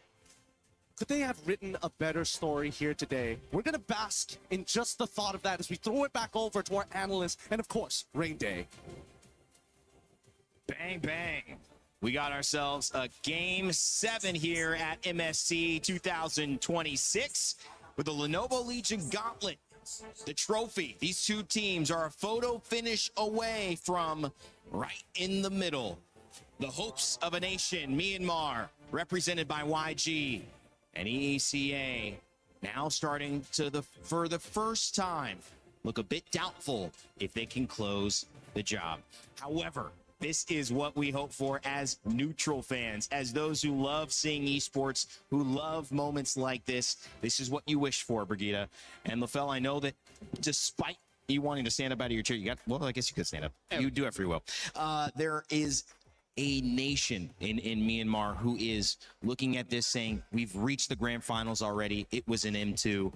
Could they have written a better story here today? We're going to bask in just the thought of that as we throw it back over to our analysts and, of course, Rain Day. Bang, bang. We got ourselves a Game 7 here at MSC 2026 with the Lenovo Legion Gauntlet, the trophy. These two teams are a photo finish away from right in the middle. The hopes of a nation, Myanmar, represented by YG, and EECA now starting to, for the first time, look a bit doubtful if they can close the job. However, this is what we hope for as neutral fans, as those who love seeing esports, who love moments like this. This is what you wish for, Brigitte. And LaFell, I know that despite you wanting to stand up out of your chair, you got, well, I guess you could stand up. You do it pretty well. There is a nation in Myanmar who is looking at this saying, we've reached the grand finals already. It was an M2.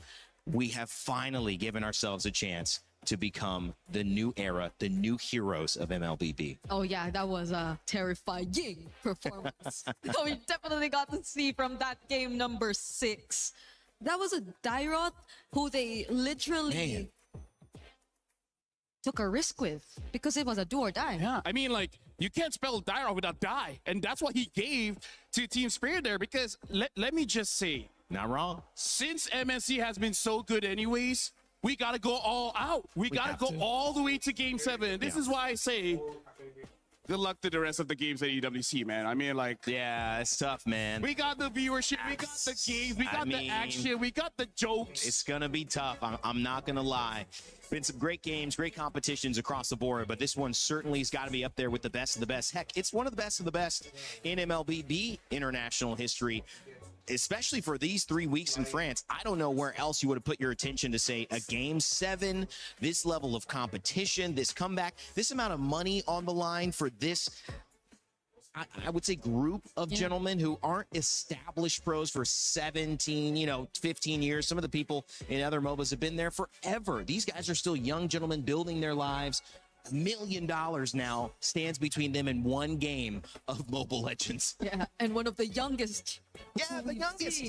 We have finally given ourselves a chance to become the new era, the new heroes of MLBB. Oh yeah, that was a terrifying performance. We definitely got to see from that game number 6. That was a Dairoth who they literally took a risk with because it was a do or die. Yeah, I mean, like, you can't spell Dairoth without die, and that's what he gave to Team Spirit there, because let me just say, not wrong. Since MSC has been so good anyways, we got to go all out. We got to go all the way to Game 7. This is why I say good luck to the rest of the games at EWC, man. I mean, like... Yeah, it's tough, man. We got the viewership, we got the games, we got the action, we got the jokes. It's going to be tough. I'm not going to lie. Been some great games, great competitions across the board, but this one certainly has got to be up there with the best of the best. Heck, it's one of the best in MLBB international history. Especially for these 3 weeks in France. I don't know where else you would have put your attention to say a Game 7, this level of competition, this comeback, this amount of money on the line for this, I would say, group of gentlemen who aren't established pros for 17, 15 years. Some of the people in other MOBAs have been there forever. These guys are still young gentlemen building their lives. $1 million now stands between them and one game of Mobile Legends. Yeah, and one of the youngest. Yeah, the youngest.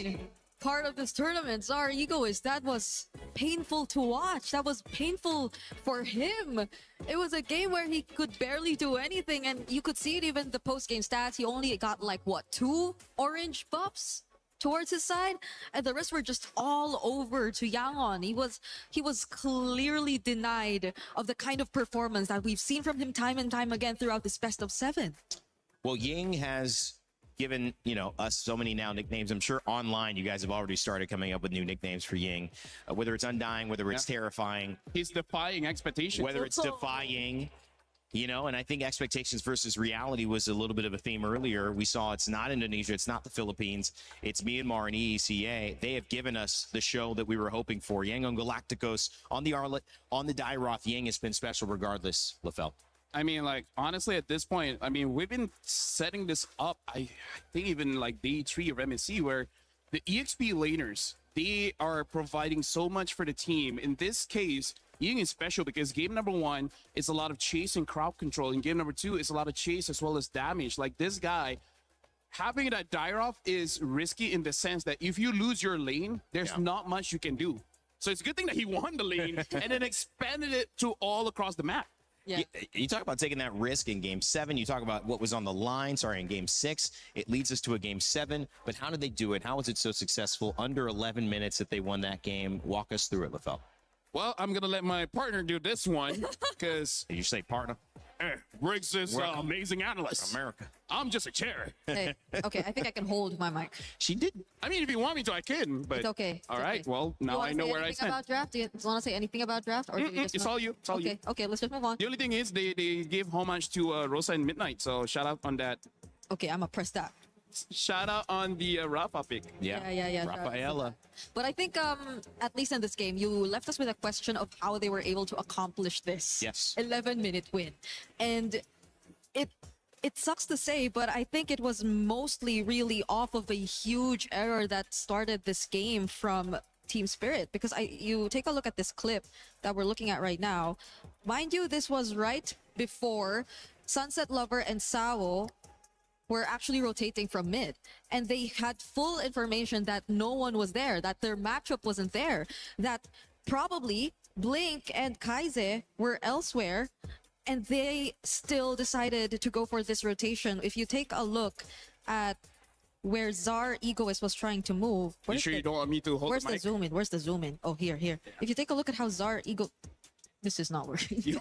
Part of this tournament, Zericxnn, that was painful to watch. That was painful for him. It was a game where he could barely do anything, and you could see it even the post-game stats. He only got like, what, 2 orange buffs towards his side, and the rest were just all over to YANGON. He was clearly denied of the kind of performance that we've seen from him time and time again throughout this best of 7. Well, Ying has given us so many now nicknames. I'm sure online you guys have already started coming up with new nicknames for Ying, whether it's Undying, whether it's Terrifying. He's defying expectations. Whether it's defying. And I think expectations versus reality was a little bit of a theme earlier. We saw it's not Indonesia, it's not the Philippines, it's Myanmar and EECA. They have given us the show that we were hoping for. YANGON Galacticos on the Arlet, on the Dairoth. Ying has been special regardless, LaFell. I mean, like, honestly, at this point, I mean, we've been setting this up, I think even like day 3 of MSC, where the EXP laners, they are providing so much for the team. In this case, Ying is special because game number 1 is a lot of chase and crowd control, and game number 2 is a lot of chase as well as damage. Like, this guy, having that Dairoth is risky in the sense that if you lose your lane, there's not much you can do. So it's a good thing that he won the lane and then expanded it to all across the map. Yeah. You talk about taking that risk in Game 7. You talk about what was on the line, in Game 6. It leads us to a Game 7. But how did they do it? How was it so successful? Under 11 minutes that they won that game. Walk us through it, LaFell. Well, I'm going to let my partner do this one because... Did you say partner? Riggs is amazing analyst. America. I'm just a chair. Hey, okay, I think I can hold my mic. She did. I mean, if you want me to, I can. But it's okay. All right. Well, now I know where I stand. About draft? Do you want to say anything about draft? Or it's all you. It's all you. Okay, let's just move on. The only thing is they give homage to Rosa and Midnight. So shout out on that. Okay, I'm going to press that. shout out on the Rafa pick. Yeah. Rafaela. But I think, at least in this game, you left us with a question of how they were able to accomplish this. Yes. 11-minute win. And it sucks to say, but I think it was mostly really off of a huge error that started this game from Team Spirit. Because you take a look at this clip that we're looking at right now. Mind you, this was right before Sunset Lover and Sao were actually rotating from mid, and they had full information that no one was there, that their matchup wasn't there, that probably Blink and Kaize were elsewhere, and they still decided to go for this rotation. If you take a look at where Zericxnn was trying to move, You sure you don't want me to hold where's the the mic? zoom in? Where's the zoom in? Oh, here. If you take a look at how Zericxnn, this is not working. She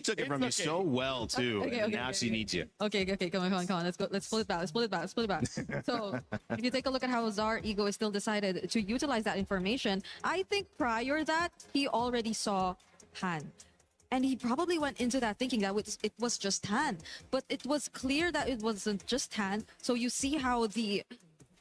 took it from you so well too. Okay, and now she needs you. Okay, come on. Let's go. Let's split it back. So if you take a look at how Zericxnn is still decided to utilize that information, I think prior that he already saw Han. And he probably went into that thinking that it was just Han. But it was clear that it wasn't just Han. So you see how the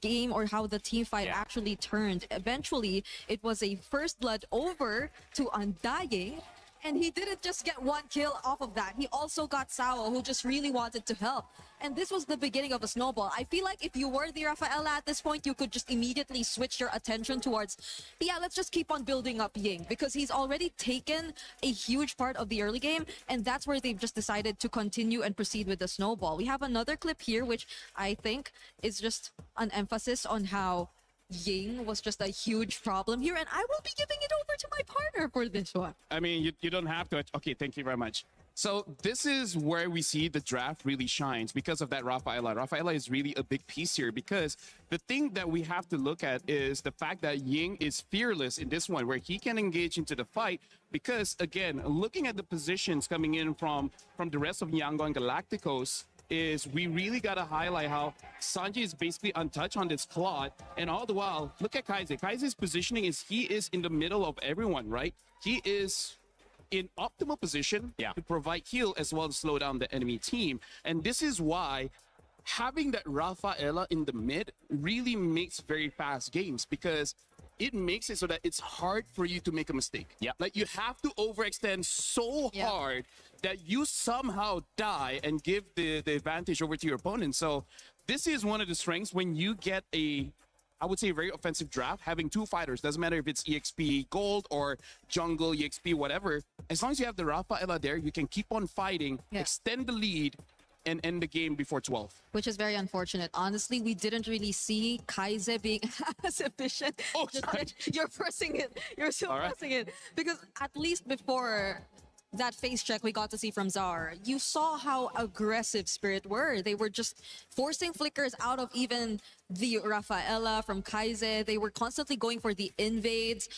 game or how the team fight actually turned. Eventually, it was a first blood over to Undying. And he didn't just get one kill off of that. He also got Sao, who just really wanted to help. And this was the beginning of a snowball. I feel like if you were the Rafaela at this point, you could just immediately switch your attention towards, let's just keep on building up Ying, because he's already taken a huge part of the early game, and that's where they've just decided to continue and proceed with the snowball. We have another clip here, which I think is just an emphasis on how Ying was just a huge problem here, and I will be giving it over to my partner for this one. I mean, you don't have to. Okay, thank you very much. So this is where we see the draft really shines because of that Rafaela. Rafaela is really a big piece here, because the thing that we have to look at is the fact that Ying is fearless in this one, where he can engage into the fight. Because again, looking at the positions coming in from the rest of YANGON Galacticos, is we really got to highlight how Sanji is basically untouched on this Claude. And all the while, look at Kaize. Kaize's positioning is he is in the middle of everyone, right? He is in optimal position to provide heal as well as slow down the enemy team. And this is why having that Rafaela in the mid really makes very fast games, because it makes it so that it's hard for you to make a mistake. Like you have to overextend so hard that you somehow die and give the advantage over to your opponent. So this is one of the strengths when you get I would say, a very offensive draft, having two fighters. Doesn't matter if it's EXP Gold or Jungle, EXP, whatever. As long as you have the Rafaela there, you can keep on fighting, extend the lead, and end the game before 12. Which is very unfortunate. Honestly, we didn't really see Kaize being as efficient. You're pressing it. You're still pressing it. Because at least before that face check we got to see from Zar, you saw how aggressive Spirit were. They were just forcing flickers out of even the Rafaela from Kaize. They were constantly going for the invades.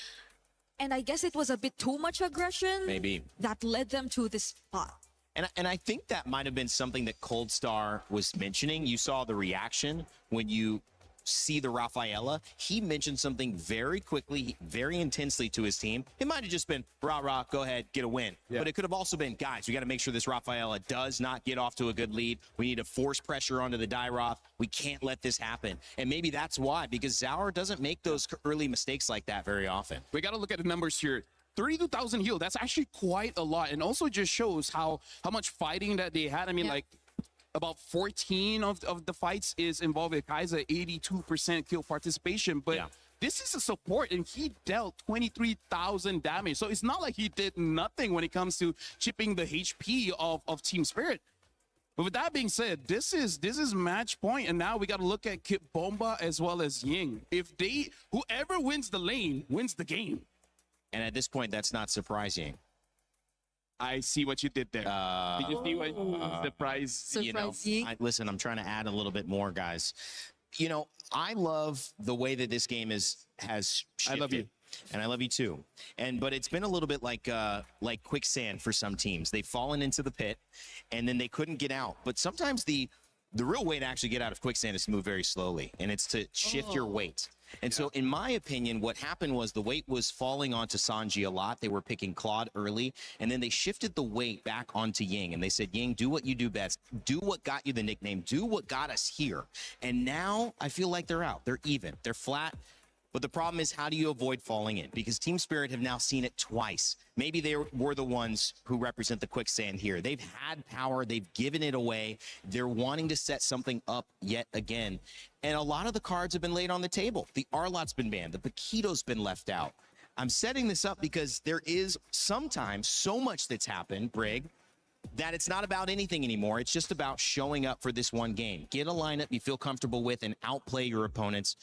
And I guess it was a bit too much aggression. Maybe. That led them to this spot. And I think that might have been something that Cold Star was mentioning. You saw the reaction when you see the Rafaela. He mentioned something very quickly, very intensely to his team. It might have just been, rah, go ahead, get a win. But it could have also been, guys, we got to make sure this Rafaela does not get off to a good lead. We need to force pressure onto the Dairoth. We can't let this happen. And maybe that's why, because Zaur doesn't make those early mistakes like that very often. We got to look at the numbers here. 32,000 heal, that's actually quite a lot. And also just shows how much fighting that they had. I mean, like, about 14 of the fights is involved with Kaize, 82% kill participation. But this is a support, and he dealt 23,000 damage. So it's not like he did nothing when it comes to chipping the HP of Team Spirit. But with that being said, this is match point, and now we got to look at Kit Bomba as well as Ying. If whoever wins the lane wins the game. And at this point, that's not surprising. I see what you did there. Did you see what surprise? You know, listen, I'm trying to add a little bit more, guys. You know, I love the way that this game has shifted. I love you. And I love you too. But it's been a little bit like quicksand for some teams. They've fallen into the pit, and then they couldn't get out. But sometimes the real way to actually get out of quicksand is to move very slowly, and it's to shift your weight. And so, in my opinion, what happened was the weight was falling onto Sanji a lot. They were picking Claude early, and then they shifted the weight back onto Ying. And they said, Ying, do what you do best. Do what got you the nickname. Do what got us here. And now I feel like they're out. They're even. They're flat. But the problem is, how do you avoid falling in? Because Team Spirit have now seen it twice. Maybe they were the ones who represent the quicksand here. They've had power. They've given it away. They're wanting to set something up yet again. And a lot of the cards have been laid on the table. The Arlot's been banned. The Paquito's been left out. I'm setting this up because there is sometimes so much that's happened, Brig, that it's not about anything anymore. It's just about showing up for this one game. Get a lineup you feel comfortable with and outplay your opponents.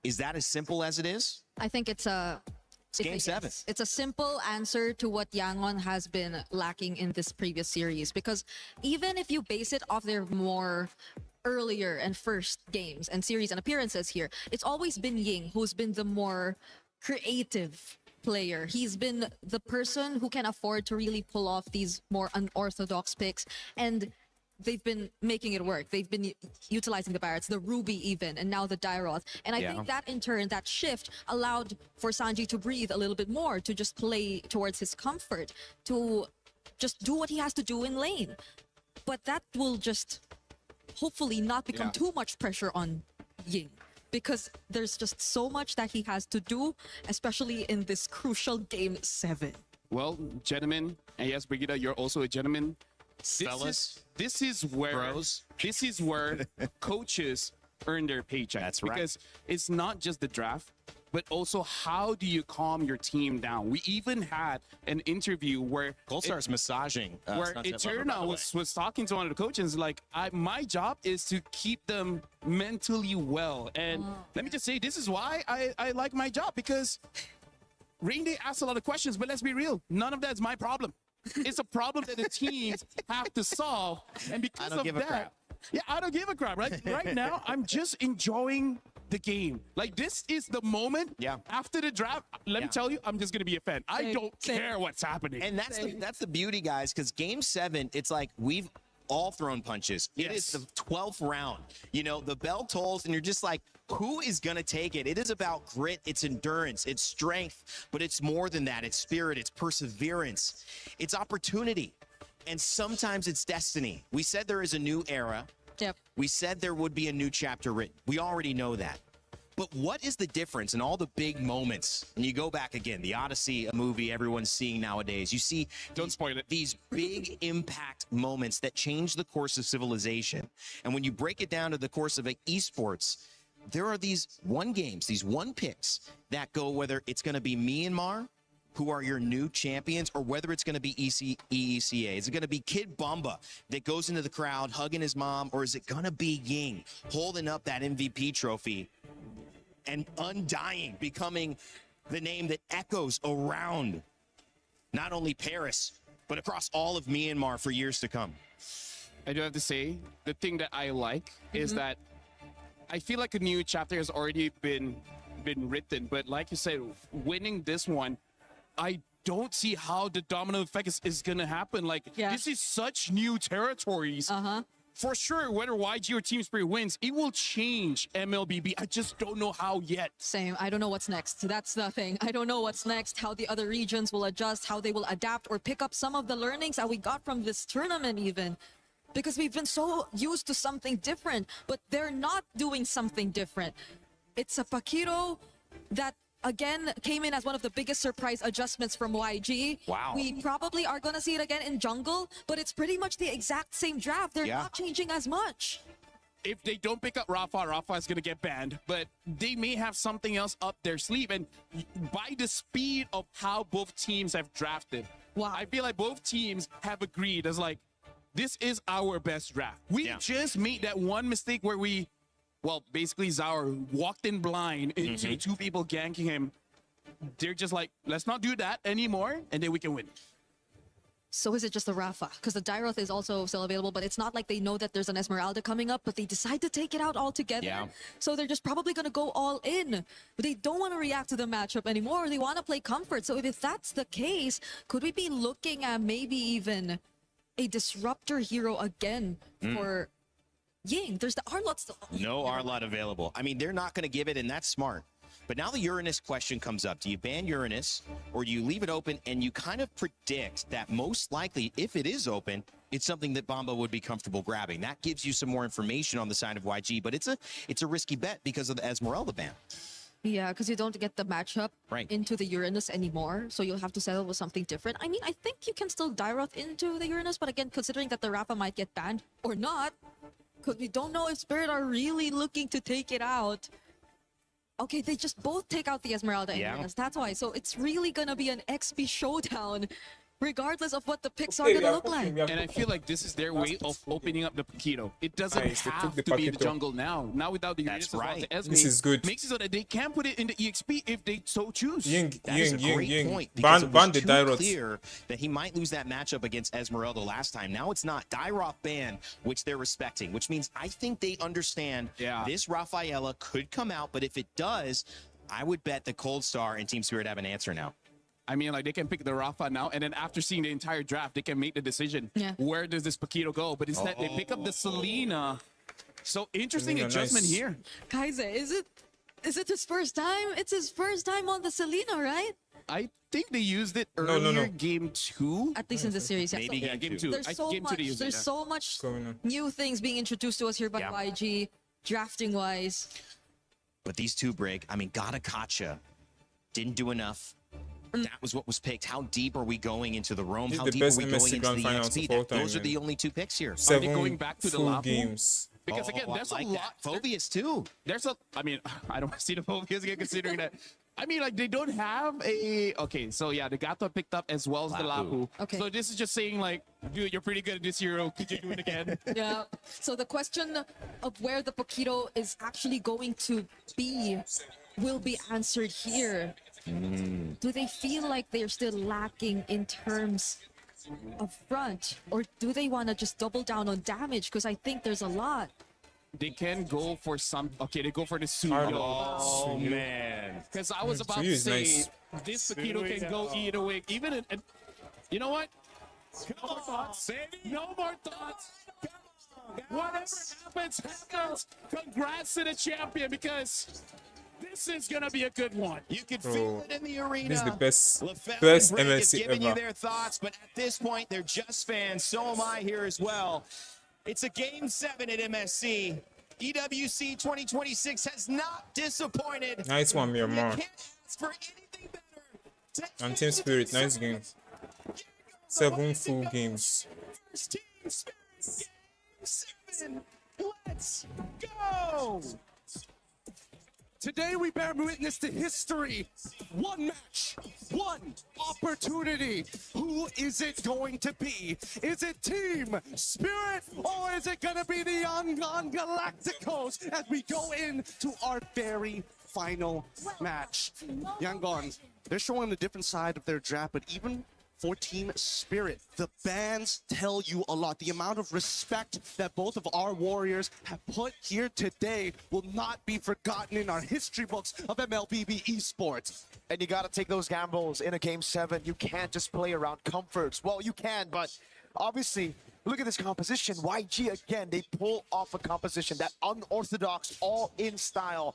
Is that as simple as it is? I think it's Game 7. It's a simple answer to what Yangon has been lacking in this previous series. Because even if you base it off their more earlier and first games and series and appearances here, it's always been Ying who's been the more creative player. He's been the person who can afford to really pull off these more unorthodox picks, and they've been making it work. They've been utilizing the Barretts, the Ruby even, and now the Dairoth. And I think that in turn, that shift allowed for Sanji to breathe a little bit more, to just play towards his comfort, to just do what he has to do in lane. But that will just hopefully not become too much pressure on Ying, because there's just so much that he has to do, especially in this crucial Game 7. Well, gentlemen, and yes, Brigitte, you're also a gentleman. This is where coaches earn their paycheck. That's right. Because it's not just the draft, but also how do you calm your team down? We even had an interview where Goldstar's massaging. Where Eterna was talking to one of the coaches, like, my job is to keep them mentally well. And let me just say, this is why I like my job, because Rain Day asks a lot of questions, but let's be real, none of that's my problem. It's a problem that the teams have to solve, and because of that, I don't give a crap. Right now, I'm just enjoying the game. Like, this is the moment. After the draft, let me tell you, I'm just gonna be a fan. I don't care what's happening. And that's the beauty, guys, because Game 7, it's like we've all thrown punches. It is the 12th round. You know, the bell tolls, and you're just like, who is going to take it? It is about grit, it's endurance, it's strength, but it's more than that. It's spirit, it's perseverance, it's opportunity, and sometimes it's destiny. We said there is a new era. We said there would be a new chapter written. We already know that. But what is the difference in all the big moments? And you go back again, the Odyssey, a movie everyone's seeing nowadays. You see, don't spoil it, these big impact moments that change the course of civilization. And when you break it down to the course of esports, there are these one games, these one picks that go, whether it's going to be Myanmar, who are your new champions, or whether it's going to be EECA. Is it going to be Kid Bumba that goes into the crowd hugging his mom, or is it going to be Ying holding up that MVP trophy and undying, becoming the name that echoes around not only Paris, but across all of Myanmar for years to come? I do have to say, the thing that I like is that I feel like a new chapter has already been written, but like you said, winning this one, I don't see how the domino effect is going to happen. Like, this is such new territories. For sure, whether YG or Team Spirit wins, it will change Mlbb. I just don't know how yet. Same. I don't know what's next. That's the thing. I don't know what's next, how the other regions will adjust, how they will adapt or pick up some of the learnings that we got from this tournament even. Because we've been so used to something different, but they're not doing something different. It's a Paquito that, again, came in as one of the biggest surprise adjustments from YG. Wow. We probably are going to see it again in jungle, but it's pretty much the exact same draft. They're not changing as much. If they don't pick up Rafa is going to get banned, but they may have something else up their sleeve. And by the speed of how both teams have drafted, I feel like both teams have agreed as like, this is our best draft. We just made that one mistake where we, well, basically Zaur walked in blind into two people ganking him. They're just like, let's not do that anymore, and then we can win. So is it just the Rafa? Because the Dairoth is also still available, but it's not like they know that there's an Esmeralda coming up, but they decide to take it out altogether. So they're just probably going to go all in. But they don't want to react to the matchup anymore. They want to play comfort. So if that's the case, could we be looking at maybe even a disruptor hero again for Ying? There's the Arlot still. No Arlot available. I mean, they're not going to give it, and that's smart. But now the Uranus question comes up. Do you ban Uranus or do you leave it open and you kind of predict that most likely, if it is open, it's something that Bomba would be comfortable grabbing? That gives you some more information on the side of YG, but it's a risky bet because of the Esmeralda ban. Yeah, because you don't get the matchup into the Uranus anymore, so you'll have to settle with something different. I mean, I think you can still Dairoth into the Uranus, but again, considering that the Rafa might get banned or not, because we don't know if Spirit are really looking to take it out. Okay, they just both take out the Esmeralda and Uranus. That's why. So it's really going to be an XP showdown, regardless of what the picks are going to look like. And I feel like this is their way of opening up the Paquito. It doesn't have to be in the jungle now. Now without the Uranus, This is good. Makes it so that they can put it in the EXP if they so choose. That is a great point, because it was too clear that he might lose that matchup against Esmeralda last time. Now it's not. Dairoth ban, which they're respecting, which means I think they understand this Rafaela could come out, but if it does, I would bet the Cold Star and Team Spirit have an answer now. I mean, like, they can pick the Rafa now, and then after seeing the entire draft, they can make the decision. Where does this Paquito go? But instead, they pick up the Selena. So, interesting adjustment here. Kaiser, is it his first time? It's his first time on the Selena, right? I think they used it earlier, game 2. At least in the series, yeah. Maybe game 2. There's so much new things being introduced to us here by YG, drafting-wise. But these two break. I mean, Galacticos didn't do enough. That was what was picked. How deep are we going into the Rome? How deep are we going into the XP? Those are the only two picks here. Are they going back to the full Lapu? games. Because again, there's a lot. Phobias too. There's a. I mean, I don't see the Phobias again, considering that. I mean, like, they don't have a. Okay, so yeah, the Gato picked up as well as the Lapu. Okay. So this is just saying, like, dude, you're pretty good at this hero. Could you do it again? Yeah. So the question of where the Paquito is actually going to be will be answered here. Do they feel like they're still lacking in terms of front, or do they want to just double down on damage? Because I think there's a lot. They can go for some. Okay, they go for the Suyo. Oh man! Because I was about to say this Paquito can go either way. Even you know what? No more thoughts. No more thoughts. Whatever happens, happens. Congrats to the champion, because this is gonna be a good one. You can feel it in the arena. This is the best Break is MLC giving ever. you their thoughts, but at this point, they're just fans. So am I here as well. It's a Game 7 at MSC. EWC 2026 has not disappointed. Nice one, Miramar. You can't ask for anything better. And Team Spirit, nice game. 7 full games. First Team Spirit, Game 7. Let's go. Today we bear witness to history. One match, one opportunity. Who is it going to be? Is it Team Spirit, or is it going to be the YANGON Galacticos as we go into our very final match? YANGON, they're showing a different side of their draft, but even for Team Spirit, the bans tell you a lot. The amount of respect that both of our warriors have put here today will not be forgotten in our history books of Mlbb esports. And you got to take those gambles in a Game 7. You can't just play around comforts. Well, you can, but obviously, look at this composition. YG, again, they pull off a composition, that unorthodox, all-in style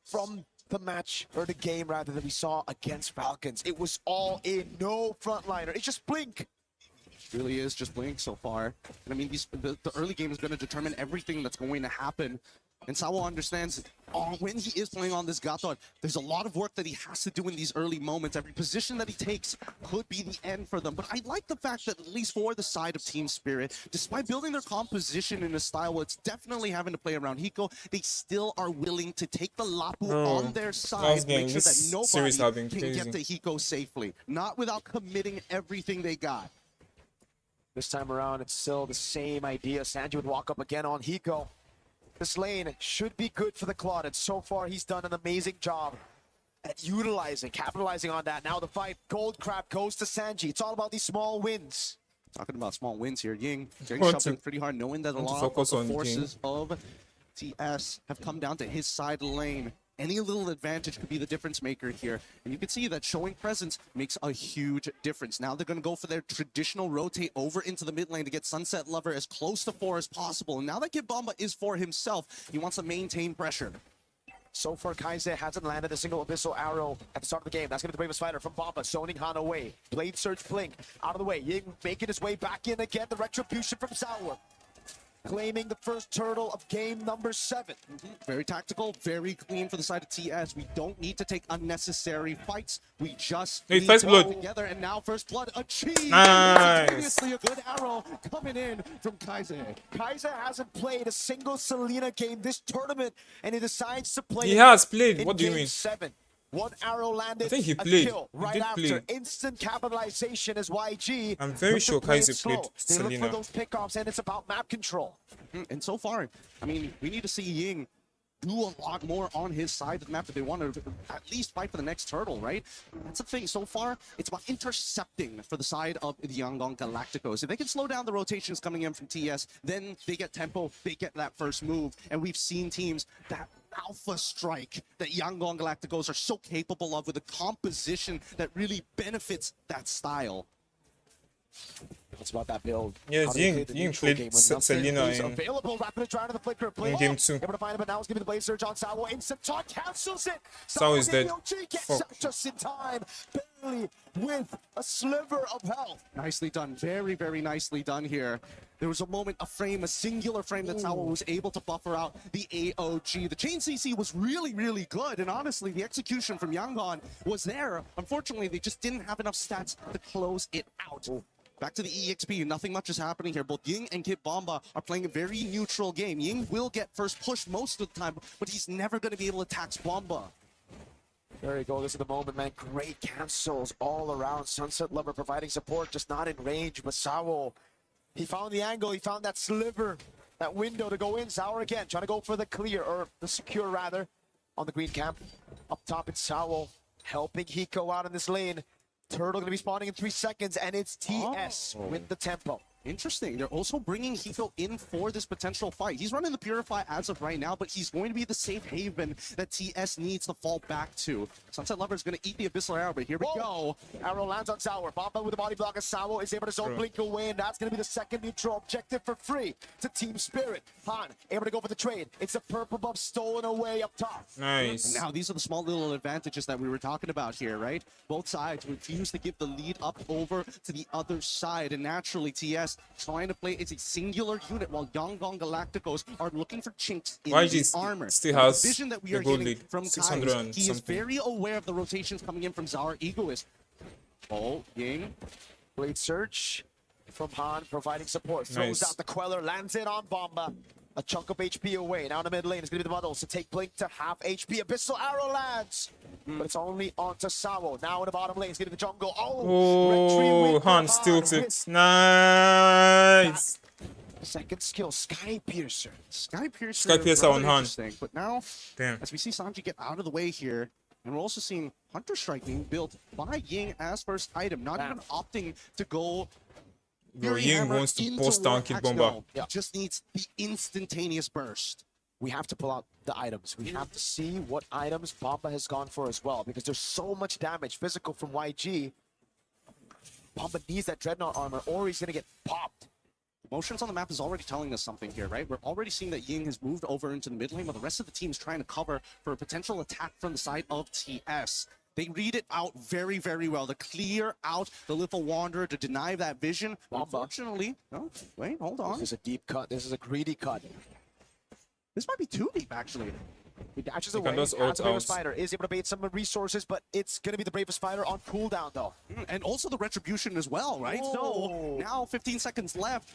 from the match, or the game rather, that we saw against Falcons. It was all in, no frontliner. It's just Blink. It really is just Blink so far. And I mean, the early game is going to determine everything that's going to happen. And Sawa understands when he is playing on this Gatot, there's a lot of work that he has to do in these early moments. Every position that he takes could be the end for them. But I like the fact that, at least for the side of Team Spirit, despite building their composition in a style where it's definitely having to play around Hiko, they still are willing to take the Lapu on their side, make sure that nobody can get to Hiko safely. Not without committing everything they got. This time around, it's still the same idea. Sanji would walk up again on Hiko. This lane should be good for the Claude, and so far he's done an amazing job at capitalizing on that. Now the fight, Gold Crab goes to Sanji. It's all about these small wins. Talking about small wins here, Ying getting shoved in pretty hard, knowing that a lot of the forces of TS have come down to his side of the lane. Any little advantage could be the difference maker here. And you can see that showing presence makes a huge difference. Now they're going to go for their traditional rotate over into the mid lane to get Sunset Lover as close to 4 as possible. And now that Kid Bomba is for himself, he wants to maintain pressure. So far, Kaise hasn't landed a single Abyssal Arrow at the start of the game. That's going to be the bravest fighter from Bomba, zoning Han away. Blade Surge Blink out of the way. Ying making his way back in again. The Retribution from Sour, claiming the first turtle of game number 7. Very tactical, very clean for the side of TS. We don't need to take unnecessary fights. We just need first to blood. work together. And now first blood achieved. Nice. Seriously, a good arrow coming in from Kaise. Kaise hasn't played a single Selena game this tournament, and he decides to play. He has played. in What do you game mean? 7. One arrow landed. I think he a played. kill He right did after. play. Instant capitalization as YG. I'm very look to sure play Kaise it slow. played They look Selena. for those pickoffs, and it's about map control. And so far, I mean, we need to see Ying do a lot more on his side of the map if they want to at least fight for the next turtle, right? That's the thing. So far, it's about intercepting for the side of the YANGON Galacticos. If they can slow down the rotations coming in from TS, then they get tempo, they get that first move. And we've seen teams that alpha strike that YANGON Galacticos are so capable of with a composition that really benefits that style. It's about that build. Yes, Ying played Selena in available. Rapid try to the flicker. in game 2. Able to find it, but now it's giving the Blade Surge on Sawo. Instant talk cancels it. Sawo is dead. Gets Fuck. out just in time, barely with a sliver of health. Nicely done. Very, very nicely done here. There was a moment, a frame, a singular frame that Sawa was able to buffer out the AOG. The chain CC was really, really good. And honestly, the execution from YANGON was there. Unfortunately, they just didn't have enough stats to close it out. Back to the EXP, nothing much is happening here. Both Ying and Kid Bomba are playing a very neutral game. Ying will get first push most of the time, but he's never going to be able to tax Bomba. There you go. This is the moment, man. Great cancels all around. Sunset Lover providing support, just not in range. But Sawo, he found the angle. He found that sliver, that window to go in. Sour again, trying to go for the clear, or the secure rather, on the green camp. Up top, it's Sawo helping Hiko out in this lane. Turtle gonna be spawning in 3 seconds, and it's TS with the tempo. Interesting. They're also bringing Hiko in for this potential fight. He's running the Purify as of right now, but he's going to be the safe haven that TS needs to fall back to. Sunset Lover is going to eat the Abyssal Arrow, but here we go. Arrow lands on Sour. Bomba with the body block as Sawo is able to zone blink away, and that's going to be the second neutral objective for free to Team Spirit. Han able to go for the trade. It's a purple buff stolen away up top. Nice. Now, these are the small little advantages that we were talking about here, right? Both sides refuse to give the lead up over to the other side, and naturally, TS trying to play as a singular unit while YANGON Galacticos are looking for chinks in the armor. Still has the vision that we the are gold getting lead, from 600 Kaise, and he is something. very aware of the rotations coming in from Zara Egoist. Oh, Ying. Blade Surge from Han providing support. Throws Nice. out the Queller, lands it on Bomba. A chunk of HP away. Now in the mid lane is going to be the Muddles to take Blink to half HP. Abyssal Arrow lands, but it's only onto Sawo. Now in the bottom lane, it's going to be the jungle. Oh, Han steals it. Nice. Second skill, Sky Piercer. Sky Piercer. Sky Piercer rather on Han. interesting, but now, Damn. as we see Sanji get out of the way here, and we're also seeing Hunter Strike being built by Ying as first item, not even opting to go. Bro, Fury Ying Hammer wants to into post down War Kid Axe. Bomba. No, he just needs the instantaneous burst. We have to pull out the items. We have to see what items Bomba has gone for as well, because there's so much damage physical from YG. Bomba needs that Dreadnought armor, or he's going to get popped. Motions on the map is already telling us something here, right? We're already seeing that Ying has moved over into the mid lane, while the rest of the team is trying to cover for a potential attack from the side of TS. They read it out very, very well to clear out the Little Wanderer, to deny that vision. Unfortunately, no, wait, hold on. This is a deep cut. This is a greedy cut. This might be too deep, actually. He dashes He away. can just As ult the Bravest out. Fighter is able to bait some resources, but it's going to be the Bravest Fighter on cooldown, though. And also the Retribution as well, right? So now 15 seconds left.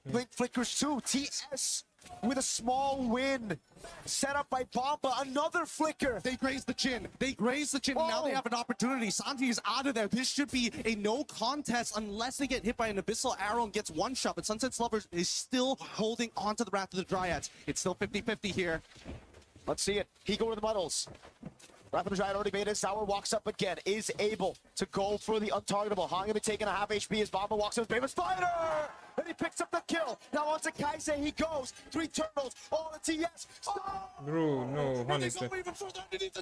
Blink flickers too. TS with a small win. Set up by Bomba. Another flicker. They graze the chin. They graze the chin. And now they have an opportunity. Sanji is out of there. This should be a no contest unless they get hit by an Abyssal Arrow and gets one shot. But Sunset Lover is still holding on to the Wrath of the Dryads. It's still 50-50 here. Let's see it. He go to the Muddles. Wrath of the Dryad already baited. Sour walks up again. Is able to go for the untargetable. Han gonna be taking a half HP as Bomba walks in with Bravest Fighter. and he picks up the kill. Now on to Kaise, he goes. 3 turtles, all the TS. Oh! Bro, no, honestly.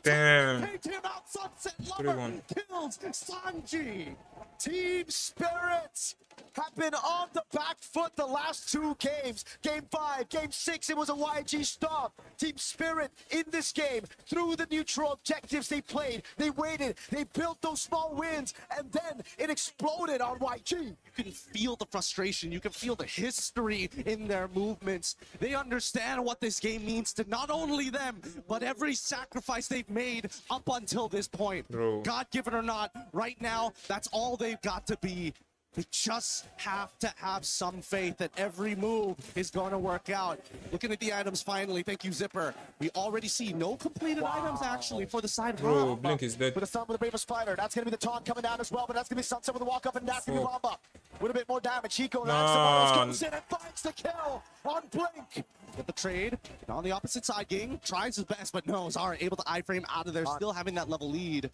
Damn. Damn. Paint him out, Sunset Lover 3-1. kills Sanji. Team Spirit have been on the back foot the last 2 games. Game 5, Game 6, it was a YG stop. Team Spirit in this game, through the neutral objectives they played, they waited, they built those small wins, and then it exploded on YG. You can feel the frustration. You can feel the history in their movements. They understand what this game means to not only them, but every sacrifice they've made up until this point. Bro. God-given or not, right now, that's all they've got to be. They just have to have some faith that every move is going to work out. Looking at the items finally, thank you, Zipper. We already see no completed items, actually, for the side of Bro, Ramba. Blink is dead. With a stun with the bravest fighter, that's going to be the taunt coming down as well, but that's going to be Sunset with a walk up, and that's going to be Ramba. With a bit more damage, Hiko lands the bottles, goes in and finds the kill on Blink. Get the trade. And on the opposite side, Ging tries his best, but no, Zara able to iframe out of there, still having that level lead.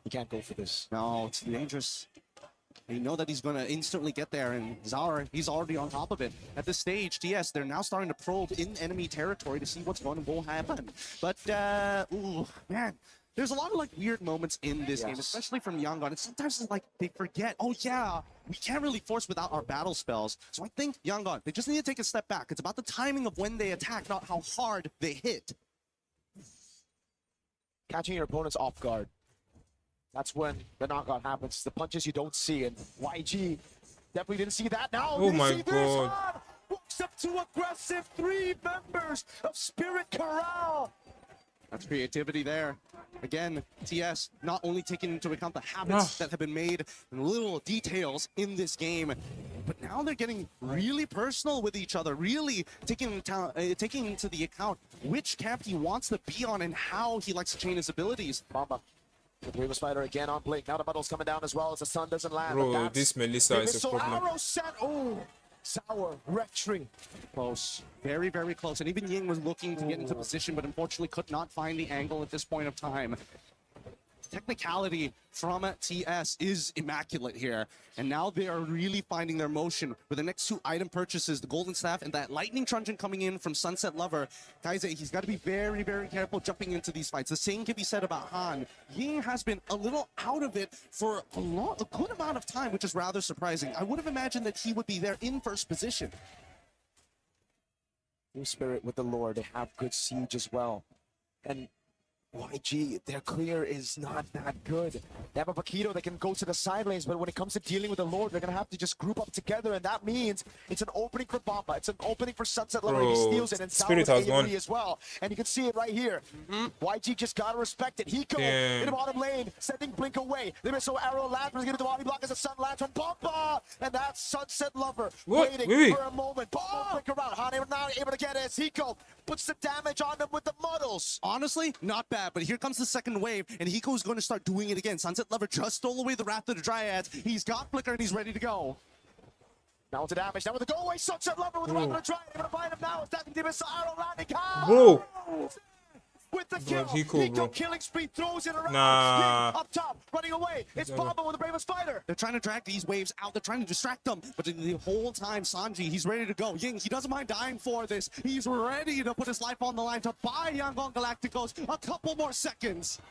You can't go for this. No, it's dangerous. You know that he's going to instantly get there, and Zara, he's already on top of it. At this stage, TS, they're now starting to probe in enemy territory to see what's going to happen. But, ooh, man, there's a lot of, like, weird moments in this game, especially from YANGON. And sometimes it's like they forget, oh, yeah, we can't really force without our battle spells. So I think YANGON, they just need to take a step back. It's about the timing of when they attack, not how hard they hit. Catching your opponents off guard. That's when the knockout happens. The punches you don't see, and YG definitely didn't see that. Now Oh they my see this God. one. Walks up to aggressive 3 members of Spirit Corral. That's creativity there. Again, TS not only taking into account the habits that have been made and little details in this game, but now they're getting really personal with each other, really taking into the account which camp he wants to be on and how he likes to chain his abilities. Mamba. The bravest fighter again on Blink. Now the battle's coming down as well as the sun doesn't land. Bro, this Melissa is a problem. Arrow set. Oh, sour. Retry. Close. Very, very close. And even Ying was looking to get into position, but unfortunately could not find the angle at this point of time. Technicality from TS is immaculate here. And now they are really finding their motion with the next 2 item purchases, the Golden Staff and that Lightning Truncheon coming in from Sunset Lover. Kaise, he's got to be very, very careful jumping into these fights. The same can be said about Han. Ying has been a little out of it for a good amount of time, which is rather surprising. I would have imagined that he would be there in first position. New Spirit with the Lord. They have good siege as well. And YG, their clear is not that good. They have a Paquito that can go to the side lanes, but when it comes to dealing with the Lord, they're going to have to just group up together, and that means it's an opening for Bomba. It's an opening for Sunset Lover. He steals it, and Spirit has won as well. And you can see it right here. YG just got to respect it. Hiko in the bottom lane, sending Blink away. The missile arrow lands, but he's going to body block as the sun lands from Bomba. And that's Sunset Lover waiting for a moment. Bomba Blink around. Han now able to get it as Hiko puts the damage on them with the muddles. Honestly, not bad, but here comes the second wave, and Hiko's going to start doing it again. Sunset Lover just stole away the Wrath of the Dryads. He's got Flicker, and he's ready to go. Now with the damage, now with the go-away, Sunset Lover with the Wrath of the Dryad. They're going to find him now. Attacking the missile arrow landing. Bro. With the kill, Hiko killing spree, throws it around. Nah. Up top, running away. It's Bomba with the bravest fighter. They're trying to drag these waves out. They're trying to distract them. But the whole time, Sanji, he's ready to go. Ying, he doesn't mind dying for this. He's ready to put his life on the line to buy YANGON Galacticos a couple more seconds.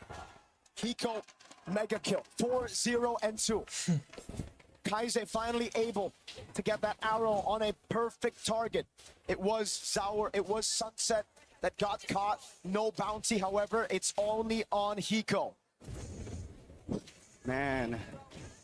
Hiko, mega kill. 4-0 and 2. Kaise finally able to get that arrow on a perfect target. It was Sour, it was Sunset that got caught. No bounty, however, it's only on Hiko. Man,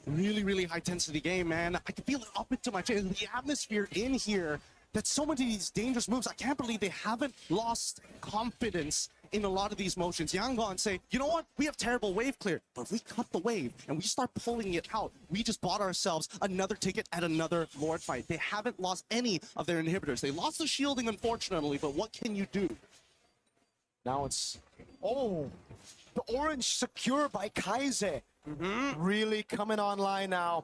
really, really high-intensity game, man. I can feel it up into my chest. The atmosphere in here, that's so many of these dangerous moves. I can't believe they haven't lost confidence in a lot of these motions. YANGON say, you know what? We have terrible wave clear, but if we cut the wave and we start pulling it out, we just bought ourselves another ticket at another Lord fight. They haven't lost any of their inhibitors. They lost the shielding, unfortunately, but what can you do? Now it's... Oh! The orange secure by Kaise. Really coming online now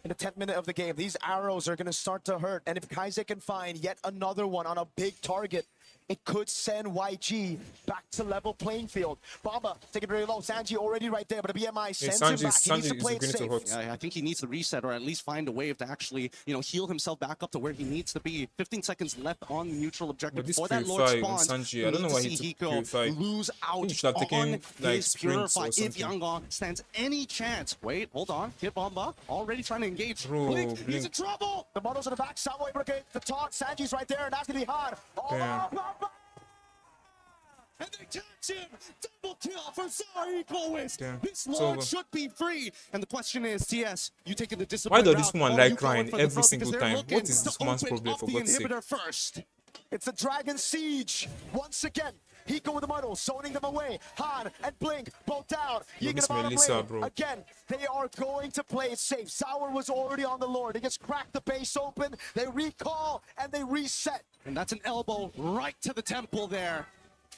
in the 10th minute of the game. These arrows are going to start to hurt. And if Kaise can find yet another one on a big target, it could send YG back to level playing field. Bomba taking it very low. Sanji already right there, but the BMI sends him back. He needs to play it safe. Yeah, I think he needs to reset or at least find a wave to actually, you know, heal himself back up to where he needs to be. 15 seconds left on the neutral objective before that Lord spawns. Sanji, I don't know why he took Purify. Lose out he should have taken, on his Purify if Yangon stands any chance. Wait, hold on. Kid Bomba already trying to engage. Blink, he's in trouble. The models in the back. Samuel Brigade, the taunt. Sanji's right there, and that's gonna be hard. And they tax him! Double kill for Zericxnn! This Lord should be free! And the question is, TS, you taking the discipline Why does this woman like crying every single time? What is this woman's problem, for God's sake? First. It's the Dragon Siege! Once again, Hiko with the model, zoning them away. Han and Blink both down. You get Melissa, bro. Again, they are going to play it safe. Sour was already on the Lord. They just cracked the base open, they recall, and they reset. And that's an elbow right to the temple there.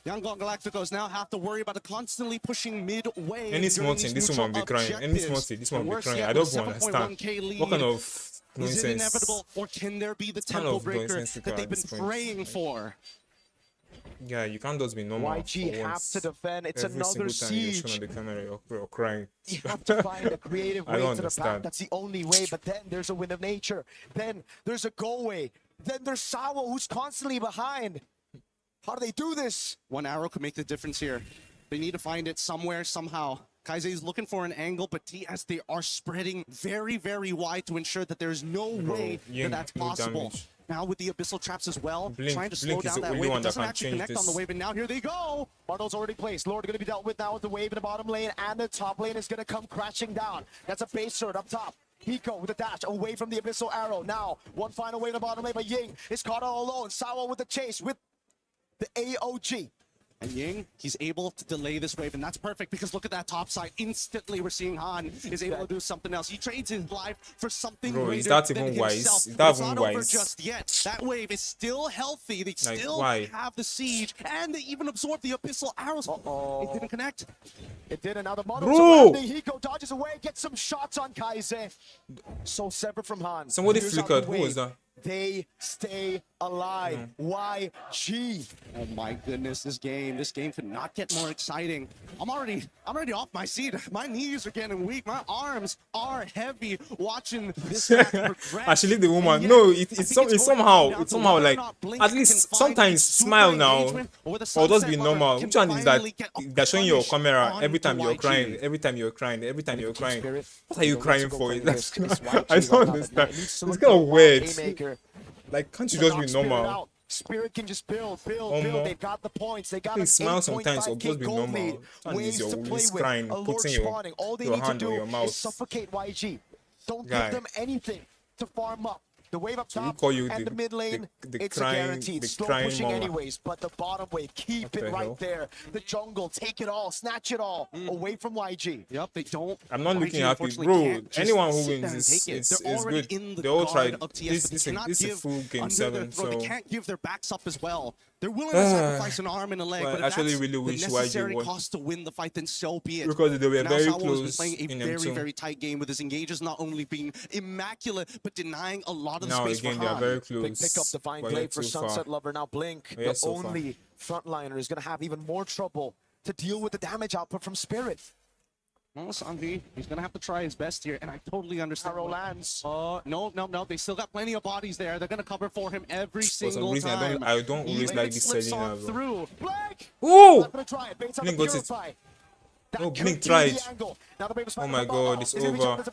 Yangon Galacticos now have to worry about constantly pushing midway. Any small thing, this one will be crying. Any small thing, this one will be crying. I don't understand. What kind of nonsense? Is it inevitable, or can there be the temple breaker that they've been praying for? Yeah, you can't just be normal. YG have to defend. It's another siege. You're on the camera, you're crying. You have to find a creative way to the back. That's the only way. But then there's a wind of nature. Then there's a go way. Then there's Sawa, who's constantly behind. How do they do this? One arrow could make the difference here. They need to find it somewhere, somehow. Kaise is looking for an angle, but TS, they are spreading very, very wide to ensure that there's no way that that's possible. Now with the abyssal traps as well, trying to slow down that wave. It doesn't actually connect on the wave, and now here they go. Bartle's already placed. Lord going to be dealt with now with the wave in the bottom lane, and the top lane is going to come crashing down. That's a base sword up top. Hiko with a dash away from the abyssal arrow. Now, one final wave in the bottom lane, but Ying is caught all alone. Sawa with the chase with the AOG. And Ying, he's able to delay this wave, and that's perfect because look at that top side. Instantly, we're seeing Han is able to do something else. He trades his life for something greater than himself. Is not over just yet. That wave is still healthy. They still have the siege, and they even absorb the abyssal arrows. It didn't connect. It did, and now the model surrounding. Hiko dodges away, gets some shots on Kaise. So separate from Han. Somebody flickered. Who was that? They stay alive. YG. Oh my goodness, this game could not get more exciting. I'm already off my seat. My knees are getting weak. My arms are heavy watching this match progress. Actually, the woman. No, it's somehow like at least sometimes smile now or just be normal. Which one is that? They're showing your camera every time you're crying. Every time you're crying. Every time you're crying. What are you crying for? I don't understand. It's kind of weird. Like, can't you just be normal? Spirit can just build. They've got the points. They got a smile sometimes or just be normal. Ways to play with. Crying, putting all they your need hand to do on your mouth. is suffocate YG. Don't give them anything to farm up. The wave up top and the mid lane, it's a guaranteed. Slow pushing anyways, but the bottom wave, keep it right there. The jungle, take it all, snatch it all away from YG. Yep, they don't. I'm not looking happy, bro. Anyone who wins is good. They all tried. This is a full game 7, so they can't give their backs up as well. They're willing to sacrifice an arm and a leg, but if that's really the necessary cost to win the fight, then so be it. Because they were very close. Was playing a very tight game with his engages not only being immaculate, but denying a lot of the space for Han. They are very close. They pick up Divine Blade for Sunset Lover. Now Blink, the only frontliner, is going to have even more trouble to deal with the damage output from Spirit. Well, Sanji, he's going to have to try his best here, and I totally understand. Arrow lands. No. They still got plenty of bodies there. They're going to cover for him every single time. I don't always like this Selena. Blink! Oh! Blink got it. Oh, Blink tried. Oh my god, it's over.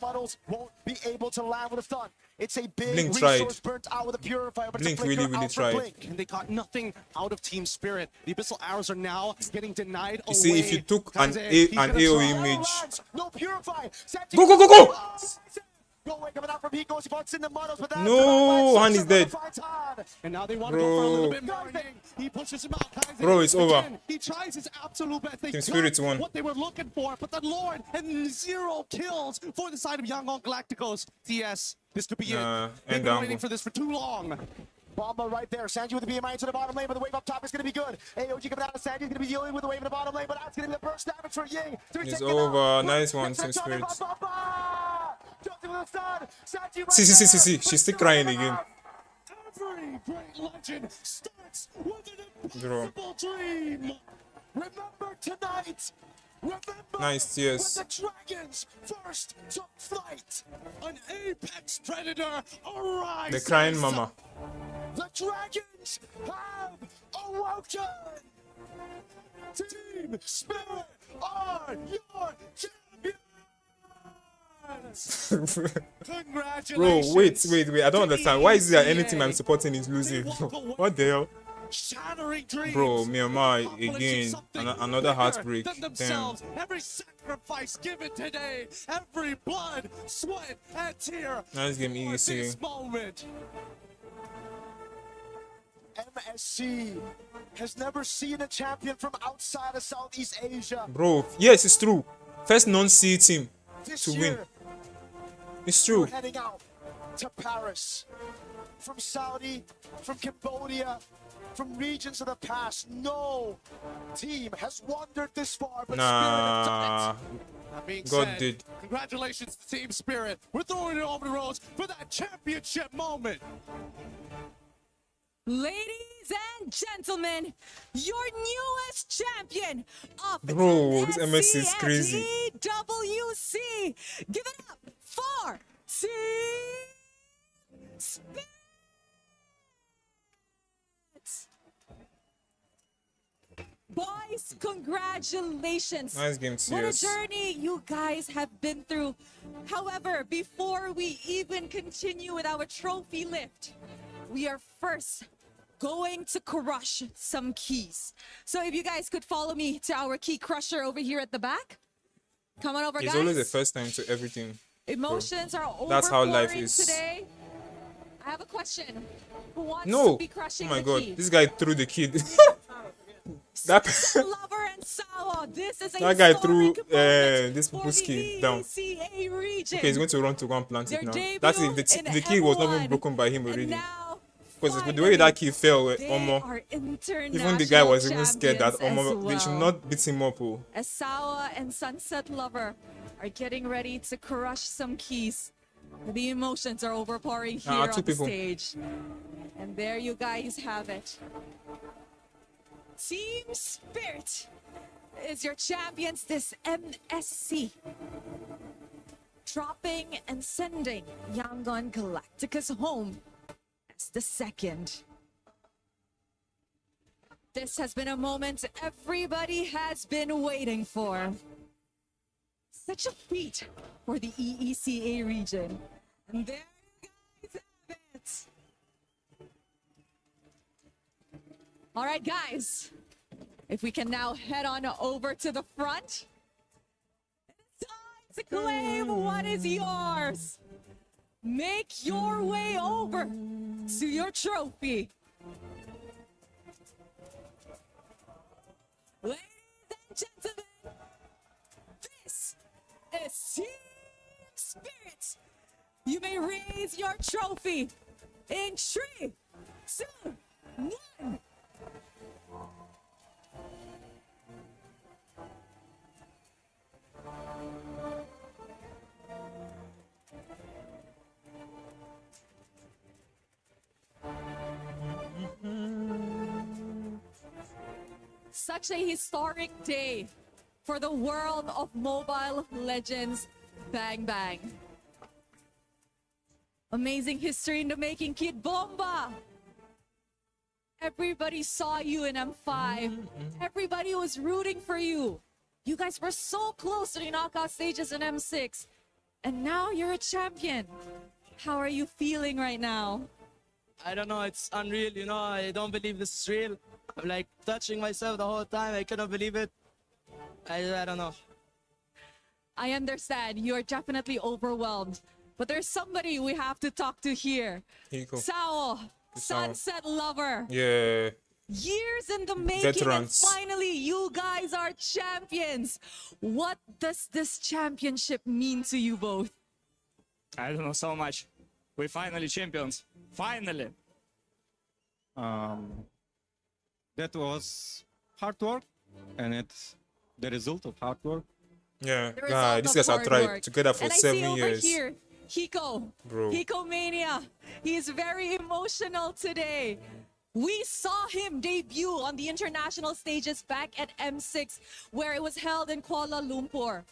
Won't be able to land with a stun. It's a big Blink resource burnt out with a purifier, but Blink really tried. And they got nothing out of Team Spirit. The abyssal arrows are now getting denied away. You see, if you took an AoE image. No purify. Go! Coming out from Hiko, he puts in the models, but that's Han is dead. And now they want to go for a little bit more. He pushes him out. Bro, it's over. He tries his absolute best. Team Spirit's won. What they were looking for, but the Lord and 0 kills for the side of Yangon Galacticos. TS, this could be it. They've been waiting for this for too long. Bomba right there. Sanji with the BMI into the bottom lane, but the wave up top is going to be good. AOG coming out of Sanji is going to be dealing with the wave in the bottom lane, but that's going to be the burst damage for Ying. It's over. Nice one, Team Spirit. See. She's still crying again. Any great legend starts with an impossible dream. Remember tonight. Remember Nice, when yes. the Dragons first took flight. An apex predator arises. The crying mama. The Dragons have awoken. Team Spirit are your champions. Bro, wait. I don't understand. Why is it that any team I'm supporting is losing? What the hell? Bro, Myanmar again. Another heartbreak. Damn. Every sacrifice given today, every blood, sweat, and tear. Nice game, easy. This moment. MSC has never seen a champion from outside of Southeast Asia. Bro, yes, it's true. First non-C team This to year, win. It's true. we're heading out to Paris. From Saudi, from Cambodia, from regions of the past, no team has wandered this far, but Spirit have done it. That being God said, did. congratulations to Team Spirit. We're throwing it over the roads for that championship moment. Ladies and gentlemen, your newest champion of Bro, this MSC is crazy. EWC. Give it up for Team Spirit. Boys, congratulations. Nice game, What a CS. journey you guys have been through. However, before we even continue with our trophy lift, we are first going to crush some keys. So if you guys could follow me to our key crusher over here at the back. Come on over, It's guys. always the first time to everything. Emotions are That's how life overpouring is. today. I have a question. Who wants No. to be crushing Oh my the god, key? this guy threw the kid. that Lover and Sawa, this is a that guy threw historic moment this for people's the kid down. ECA region. Okay, he's going to run to go and plant it Their now. debut That's it. in The key was not even M1, broken by him already. now, Because with the way that key fell, they Omo, are even the guy was even scared that international Omo, they should as well. not beat him up. Oh. As Sawa and Sunset Lover are getting ready to crush some keys. The emotions are overpouring here Ah, on two the people. stage. And there you guys have it. Team Spirit is your champions this MSC. Dropping and sending Yangon Galacticos home as the second. This has been a moment everybody has been waiting for. Such a feat for the EECA region. And there you guys have it. All right, guys. If we can now head on over to the front. It's time to claim what is yours. Make your way over to your trophy. Ladies and gentlemen, this is Team Spirit. You may raise your trophy in 3, 2, 1. Such a historic day for the world of Mobile Legends Bang Bang. Amazing history in the making, Kid Bomba. Everybody saw you in M5. Everybody was rooting for you. You guys were so close to the knockout stages in M6. And now you're a champion. How are you feeling right now? I don't know, it's unreal, you know, I don't believe this is real. I'm like touching myself the whole time, I couldn't believe it. I don't know. I understand you're definitely overwhelmed, but there's somebody we have to talk to here. Hiko. Sao, Sunset Lover. Yeah. Years in the making, Veterans. and finally you guys are champions. What does this championship mean to you both? I don't know so much. We're finally champions. Finally. That was hard work, and it's the result of hard work. Yeah, The God, result these of guys have hard tried work. together for And I 7 see over years. here, Hiko. Bro. Hiko Mania. He is very emotional today. We saw him debut on the international stages back at M6, where it was held in Kuala Lumpur.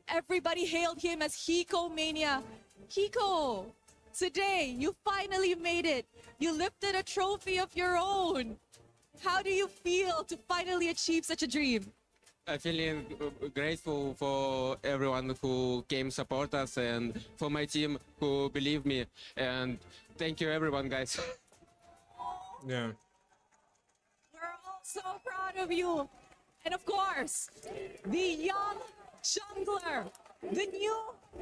Everybody hailed him as Hiko Mania. Hiko, today you finally made it. You lifted a trophy of your own. How do you feel to finally achieve such a dream? I feel grateful for everyone who came support us and for my team who believe me. And thank you everyone, guys. Yeah. We're all so proud of you. And of course, the young jungler, the new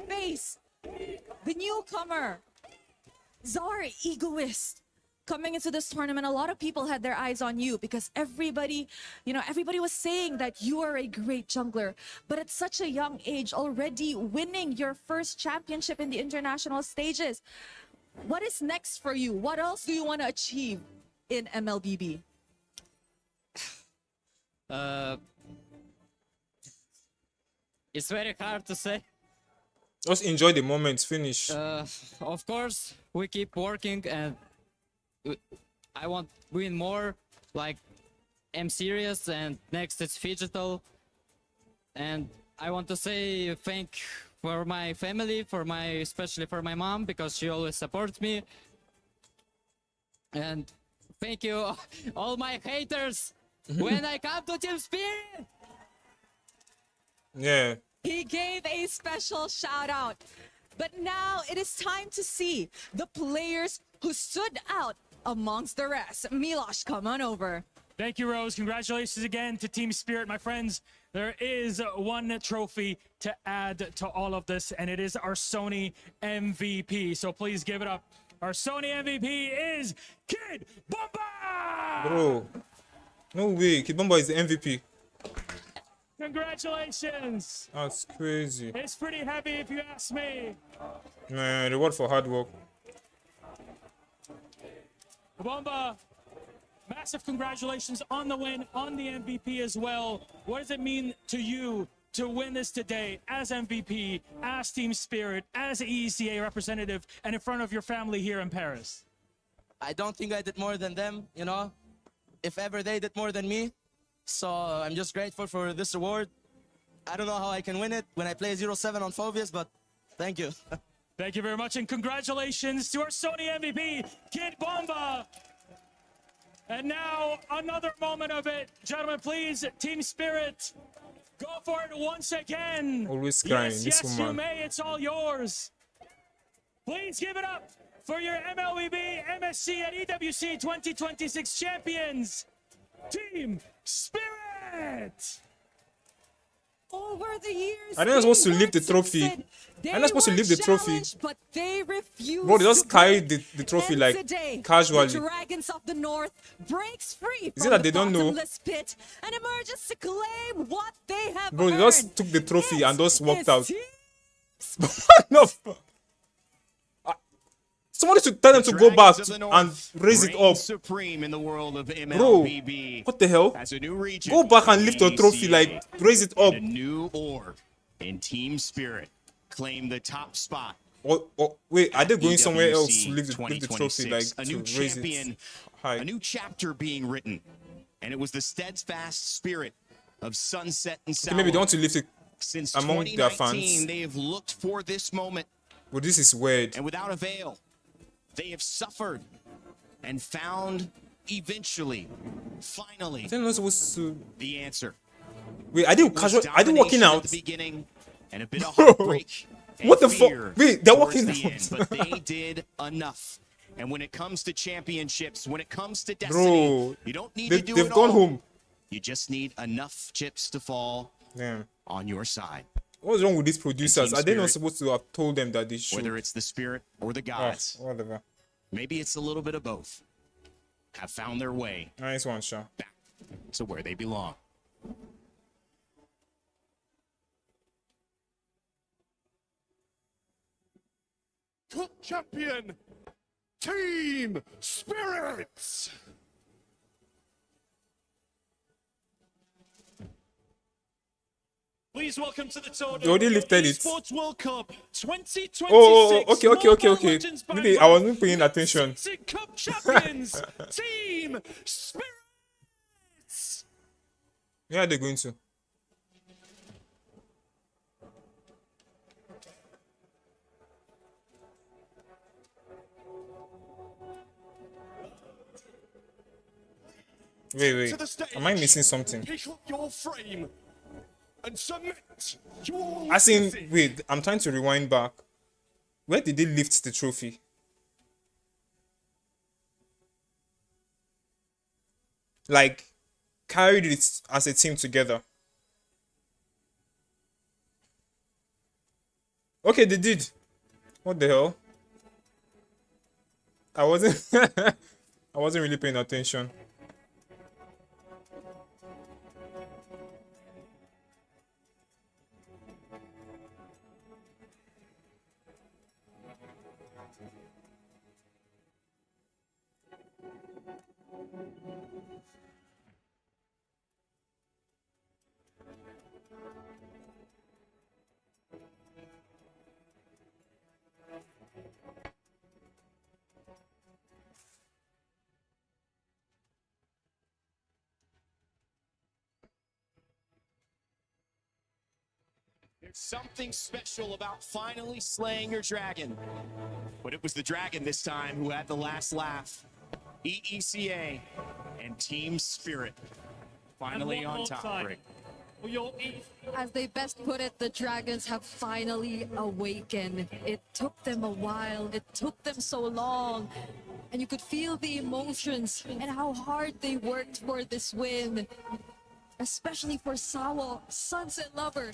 face, the newcomer, Czar Egoist. Coming into this tournament, a lot of people had their eyes on you because everybody was saying that you are a great jungler. But at such a young age, already winning your first championship in the international stages. What is next for you? What else do you want to achieve in MLBB? It's very hard to say. Just enjoy the moment. Finish. Of course, we keep working and I want to win more, like M Series, and next it's Digital. And I want to say thank for my family, especially for my mom, because she always supports me. And thank you all my haters when I come to Team Spirit. Yeah. He gave a special shout out. But now it is time to see the players who stood out amongst the rest. Milosh, come on over. Thank you, Rose. Congratulations again to Team Spirit, my friends. There is one trophy to add to all of this, and it is our Sony MVP. So please give it up. Our Sony MVP is Kid Bomba! Bro. No way. Kid Bomba is the MVP. Congratulations. That's crazy. It's pretty heavy if you ask me. Man, reward for hard work. Bomba, massive congratulations on the win, on the MVP as well. What does it mean to you to win this today as MVP, as Team Spirit, as EECA representative, and in front of your family here in Paris? I don't think I did more than them, you know. If ever they did more than me. So I'm just grateful for this award. I don't know how I can win it when I play 0-7 on Phobias, but thank you. Thank you very much, and congratulations to our Sony MVP, Kid Bomba. And now, another moment of it. Gentlemen, please, Team Spirit, go for it once again. Always crying, Yes, this yes, woman. you may. It's all yours. Please give it up for your MLBB, MSC, and EWC 2026 champions, Team Spirit. Over the years, I think I'm supposed to leave the trophy. I'm not supposed to leave the trophy. But they refused. Bro, they just to carry break. the trophy And like today, casually. The Dragons of the North breaks free Is from it that the they don't know? bottomless pit and emerges to claim what they have Bro, they earned. just took the trophy and just walked out. Team No. Somebody should tell them to go back and raise it up. Supreme in the world of Bro, MLBB. what the hell? As a new region, Go back and lift your trophy, like, raise it up. and a new org in Team Spirit claim the top spot. Or wait, are they going somewhere else to EWC lift the trophy, like, 2026? A to new raise champion, it high? a new chapter being written, and it was the steadfast spirit of Sunset and Okay, Sour. maybe they want to lift it Since among their 2019, fans. they have looked for this moment, But this is weird. and without avail, they have suffered and found eventually, finally, They're not supposed to. the answer. Wait, are they It was casual? Are they working domination out? at the beginning and a bit of heartbreak. and What the fear fuck? Wait, they're towards working the out. end, but they did enough. And when it comes to championships, when it comes to destiny, Bro, you don't need they, to do they've it gone all. home. You just need enough chips to fall Damn. on your side. What's wrong with these producers? Team Are they not Spirit, supposed to have told them that they should? Whether it's the spirit or the gods, Whatever. maybe it's a little bit of both, have found their way Nice one, Sha. back to where they belong. Cup champion, Team Spirits. Please welcome to the tournament. They already lifted it. Esports World Cup 2026. Oh, okay. Mobile Legends Maybe I Bang wasn't paying attention. Bang Cup champions, Team Spirits. Where are they going to? Wait. Am I missing something? Pick up your frame and submit your As in, wait, I'm trying to rewind back. Where did they lift the trophy? Like, carried it as a team together. Okay, they did. What the hell? I wasn't I wasn't really paying attention. There's something special about finally slaying your dragon. But it was the dragon this time who had the last laugh. EECA and Team Spirit finally on top. Rick. As they best put it, the dragons have finally awakened. It took them a while. It took them so long. And you could feel the emotions and how hard they worked for this win. Especially for Sawa, Sunset Lover.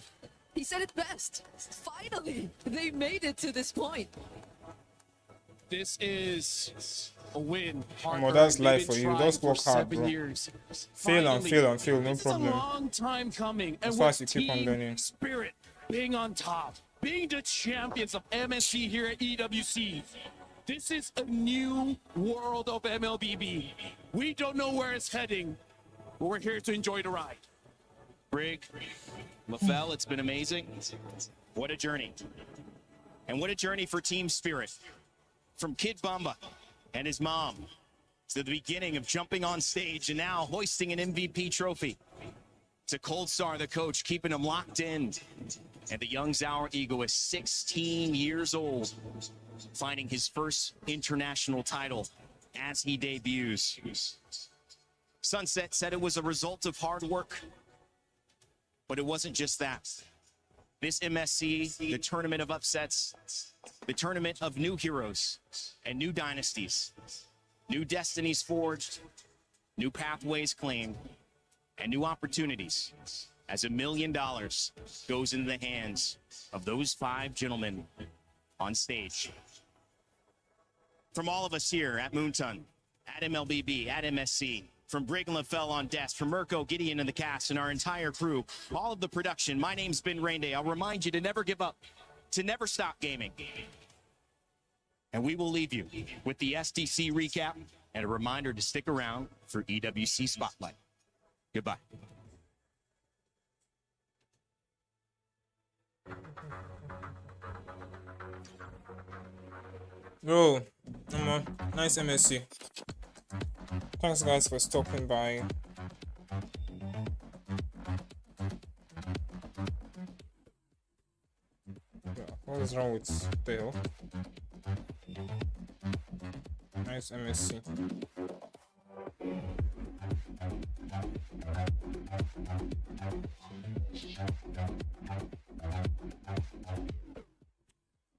He said it best. Finally, they made it to this point. This is a win. Oh, that's life for you. Just work hard, bro. Fail, no problem. It's a long time coming. As And far with as you keep on Team learning. Spirit being on top, being the champions of MSC here at EWC, this is a new world of MLBB. We don't know where it's heading, but we're here to enjoy the ride. Brig, LaFell, it's been amazing. What a journey. And what a journey for Team Spirit. From Kid Bamba and his mom to the beginning of jumping on stage and now hoisting an MVP trophy. To Cold Star, the coach, keeping him locked in. And the young Zauer Eagle is 16 years old, finding his first international title as he debuts. Sunset said it was a result of hard work, but it wasn't just that. This MSC, the tournament of upsets, the tournament of new heroes and new dynasties, new destinies forged, new pathways claimed, and new opportunities as $1 million goes into the hands of those 5 gentlemen on stage. From all of us here at Moonton, at MLBB, at MSC, from Brig and LaFell on desk, from Mirko, Gideon, and the cast, and our entire crew, all of the production, my name's Ben Rainday. I'll remind you to never give up, to never stop gaming. And we will leave you with the SDC recap and a reminder to stick around for EWC Spotlight. Goodbye. Yo, nice MSC. Thanks guys for stopping by. Yeah, what is wrong with Dale? Nice MSC.